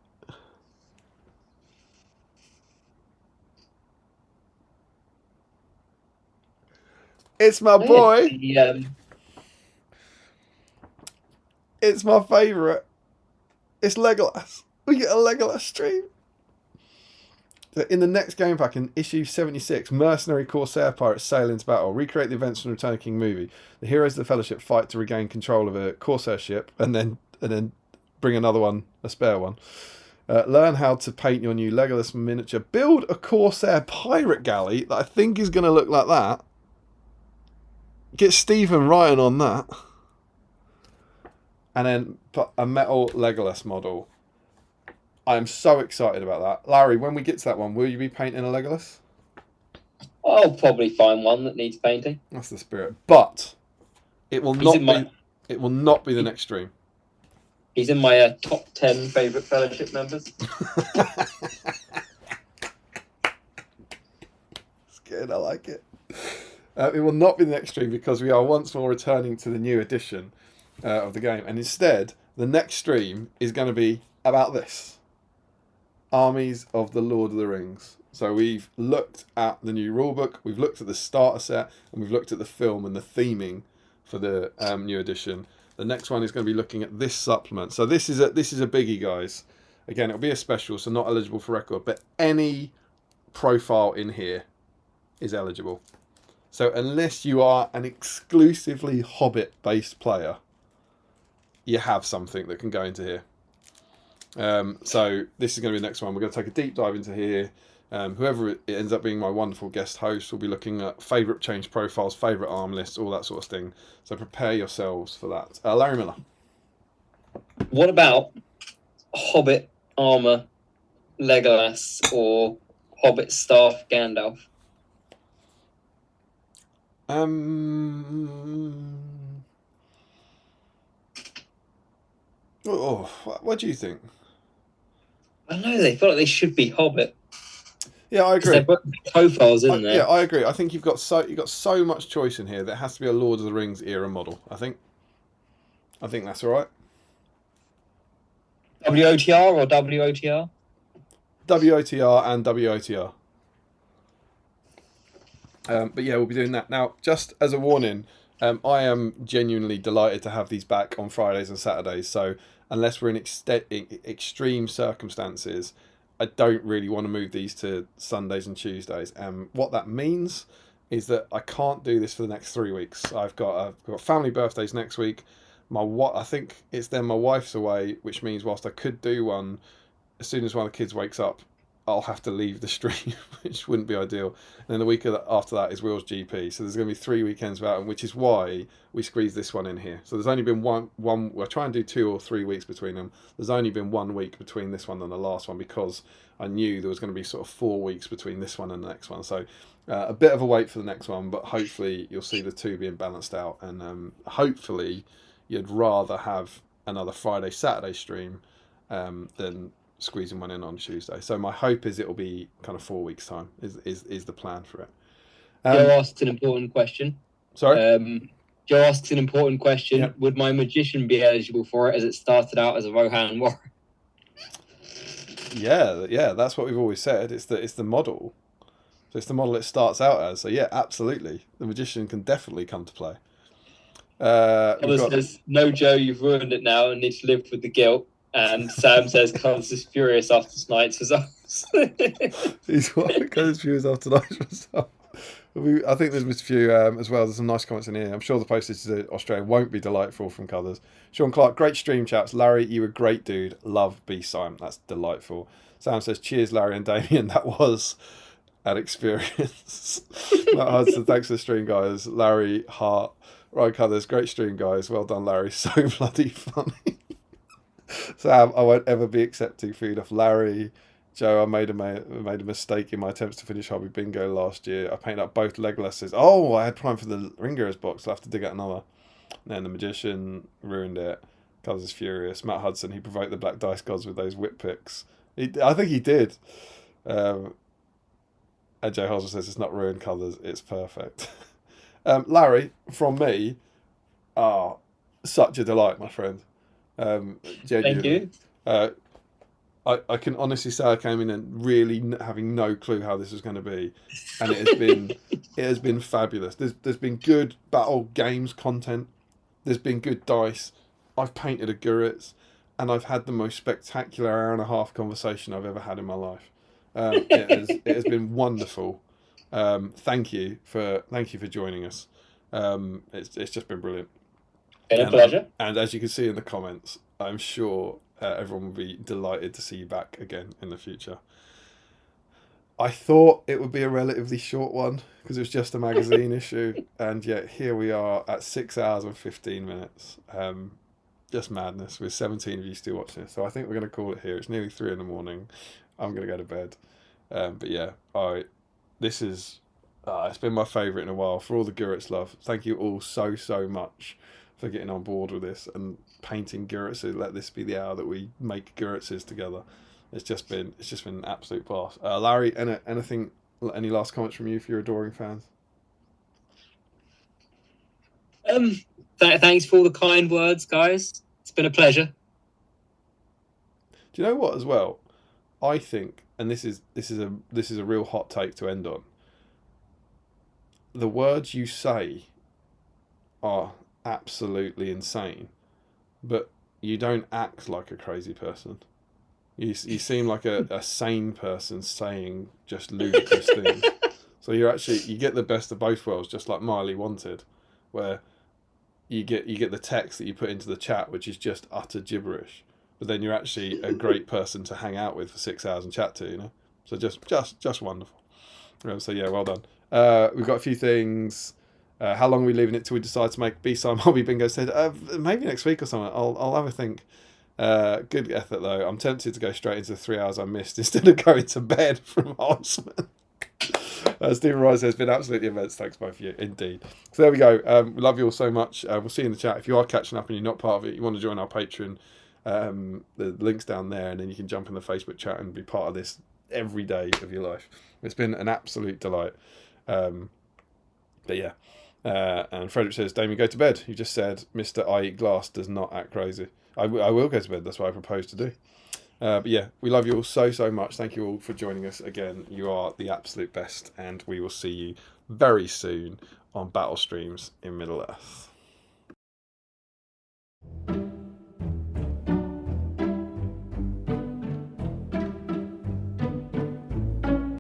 It's my boy. It's my favourite. It's Legolas. We get a Legolas stream. In the next game pack, in issue 76, mercenary Corsair pirates sail into battle, recreate the events from the Return of the King movie. The heroes of the Fellowship fight to regain control of a Corsair ship, and then bring another one, a spare one. Learn how to paint your new Legolas miniature. Build a Corsair pirate galley that I think is going to look like that. Get Stephen Ryan on that. And then put a metal Legolas model. I'm so excited about that. Larry, when we get to that one, will you be painting a Legolas? I'll probably find one that needs painting. That's the spirit. But it will not be the next stream. He's in my top 10 favourite Fellowship members. It's good, I like it. It will not be the next stream because we are once more returning to the new edition of the game. And instead, the next stream is going to be about this. Armies of the Lord of the Rings. So we've looked at the new rulebook, we've looked at the starter set, and we've looked at the film and the theming for the new edition. The next one is going to be looking at this supplement. So this is a biggie, guys. Again, it'll be a special, so not eligible for record, but any profile in here is eligible. So unless you are an exclusively Hobbit-based player, you have something that can go into here. So this is going to be the next one. We're going to take a deep dive into here. Whoever it ends up being my wonderful guest host will be looking at favourite change profiles, favourite arm lists, all that sort of thing. So prepare yourselves for that. Larry Miller. What about Hobbit armor Legolas or Hobbit staff Gandalf? What do you think? I don't know. They feel like they should be Hobbit. Yeah, I agree. They've got profiles in there. Yeah, I agree. I think you've got so much choice in here that it has to be a Lord of the Rings era model. I think that's all right. WOTR or WOTR? WOTR and WOTR. But yeah, we'll be doing that. Now, just as a warning, I am genuinely delighted to have these back on Fridays and Saturdays. So unless we're in extreme circumstances, I don't really want to move these to Sundays and Tuesdays. And what that means is that I can't do this for the next 3 weeks. I've got family birthdays next week. I think it's then my wife's away, which means whilst I could do one, as soon as one of the kids wakes up, I'll have to leave the stream, which wouldn't be ideal. And then the week after that is Will's GP. So there's going to be 3 weekends without him, which is why we squeezed this one in here. So there's only been one. We'll try and do 2 or 3 weeks between them. There's only been 1 week between this one and the last one because I knew there was going to be sort of 4 weeks between this one and the next one. So a bit of a wait for the next one, but hopefully you'll see the two being balanced out. And hopefully you'd rather have another Friday, Saturday stream than squeezing one in on Tuesday. So my hope is it'll be kind of 4 weeks time is the plan for it. Joe asks an important question. Sorry? Joe asks an important question. Yep. Would my magician be eligible for it as it started out as a Rohan Warrior? Yeah, that's what we've always said. It's the model. So it's the model it starts out as. So yeah, absolutely. The magician can definitely come to play. Says, no, Joe, you've ruined it now and need to live with the guilt. And Sam says, Connors is furious after tonight's results. He's what? Connors furious after tonight's results. I think there's a few as well. There's some nice comments in here. I'm sure the postage to Australia won't be delightful from Colours. Sean Clark, great stream chaps. Larry, you were a great dude. Love BSIME. That's delightful. Sam says, cheers, Larry and Damien. That was an experience. Matt Hudson, thanks for the stream, guys. Larry, Hart, Ryan Colours, great stream, guys. Well done, Larry. So bloody funny. Sam, I won't ever be accepting food off Larry. Joe, I made a mistake in my attempts to finish Hobby Bingo last year. I painted up both Legolases. Oh, I had prime for the Ringer's box. I'll have to dig out another. And then the Magician ruined it. Cuz is furious. Matt Hudson, he provoked the Black Dice Gods with those whip picks. I think he did. And Joe Hosmer says it's not ruined colours. It's perfect. Larry, from me, such a delight, my friend. Genuinely. Thank you. I can honestly say I came in and really having no clue how this was going to be, and it has been fabulous. There's been good battle games content. There's been good dice. I've painted a Guritz, and I've had the most spectacular hour and a half conversation I've ever had in my life. It has been wonderful. Thank you for joining us. It's just been brilliant. Been a pleasure. And as you can see in the comments, I'm sure everyone will be delighted to see you back again in the future. I thought it would be a relatively short one because it was just a magazine issue, and yet here we are at 6 hours and 15 minutes. Just madness with 17 of you still watching it. So I think we're going to call it here. It's nearly 3 a.m. I'm going to go to bed. But yeah, this is it's been my favourite in a while. For all the Guritz love, thank you all so much for getting on board with this and painting Guritzes. Let this be the hour that we make Guritzes together. It's just been an absolute blast. Larry, any last comments from you for your adoring fans? Thanks for all the kind words, guys. It's been a pleasure. Do you know what as well? I think, and this is a real hot take to end on. The words you say are absolutely insane, but you don't act like a crazy person. You seem like a sane person saying just ludicrous things. So you get the best of both worlds, just like Miley wanted, where you get the text that you put into the chat, which is just utter gibberish, but then you're actually a great person to hang out with for 6 hours and chat to, you know. So just wonderful. So yeah, well done. We've got a few things. How long are we leaving it till we decide to make BSIME Hobby Bingo? Said maybe next week or something. I'll have a think. Good effort though. I'm tempted to go straight into the 3 hours I missed instead of going to bed from Holtzman. Stephen Rice has been absolutely immense. Thanks both of you, indeed. So there we go. We love you all so much. We'll see you in the chat. If you are catching up and you're not part of it, you want to join our Patreon, the link's down there, and then you can jump in the Facebook chat and be part of this every day of your life. It's been an absolute delight. But yeah. And Frederick says, Damien, go to bed. You just said Mr. I Eat Glass does not act crazy. I will go to bed. That's what I propose to do. But yeah, we love you all so much. Thank you all for joining us again. You are the absolute best, and we will see you very soon on Battle Streams in Middle Earth.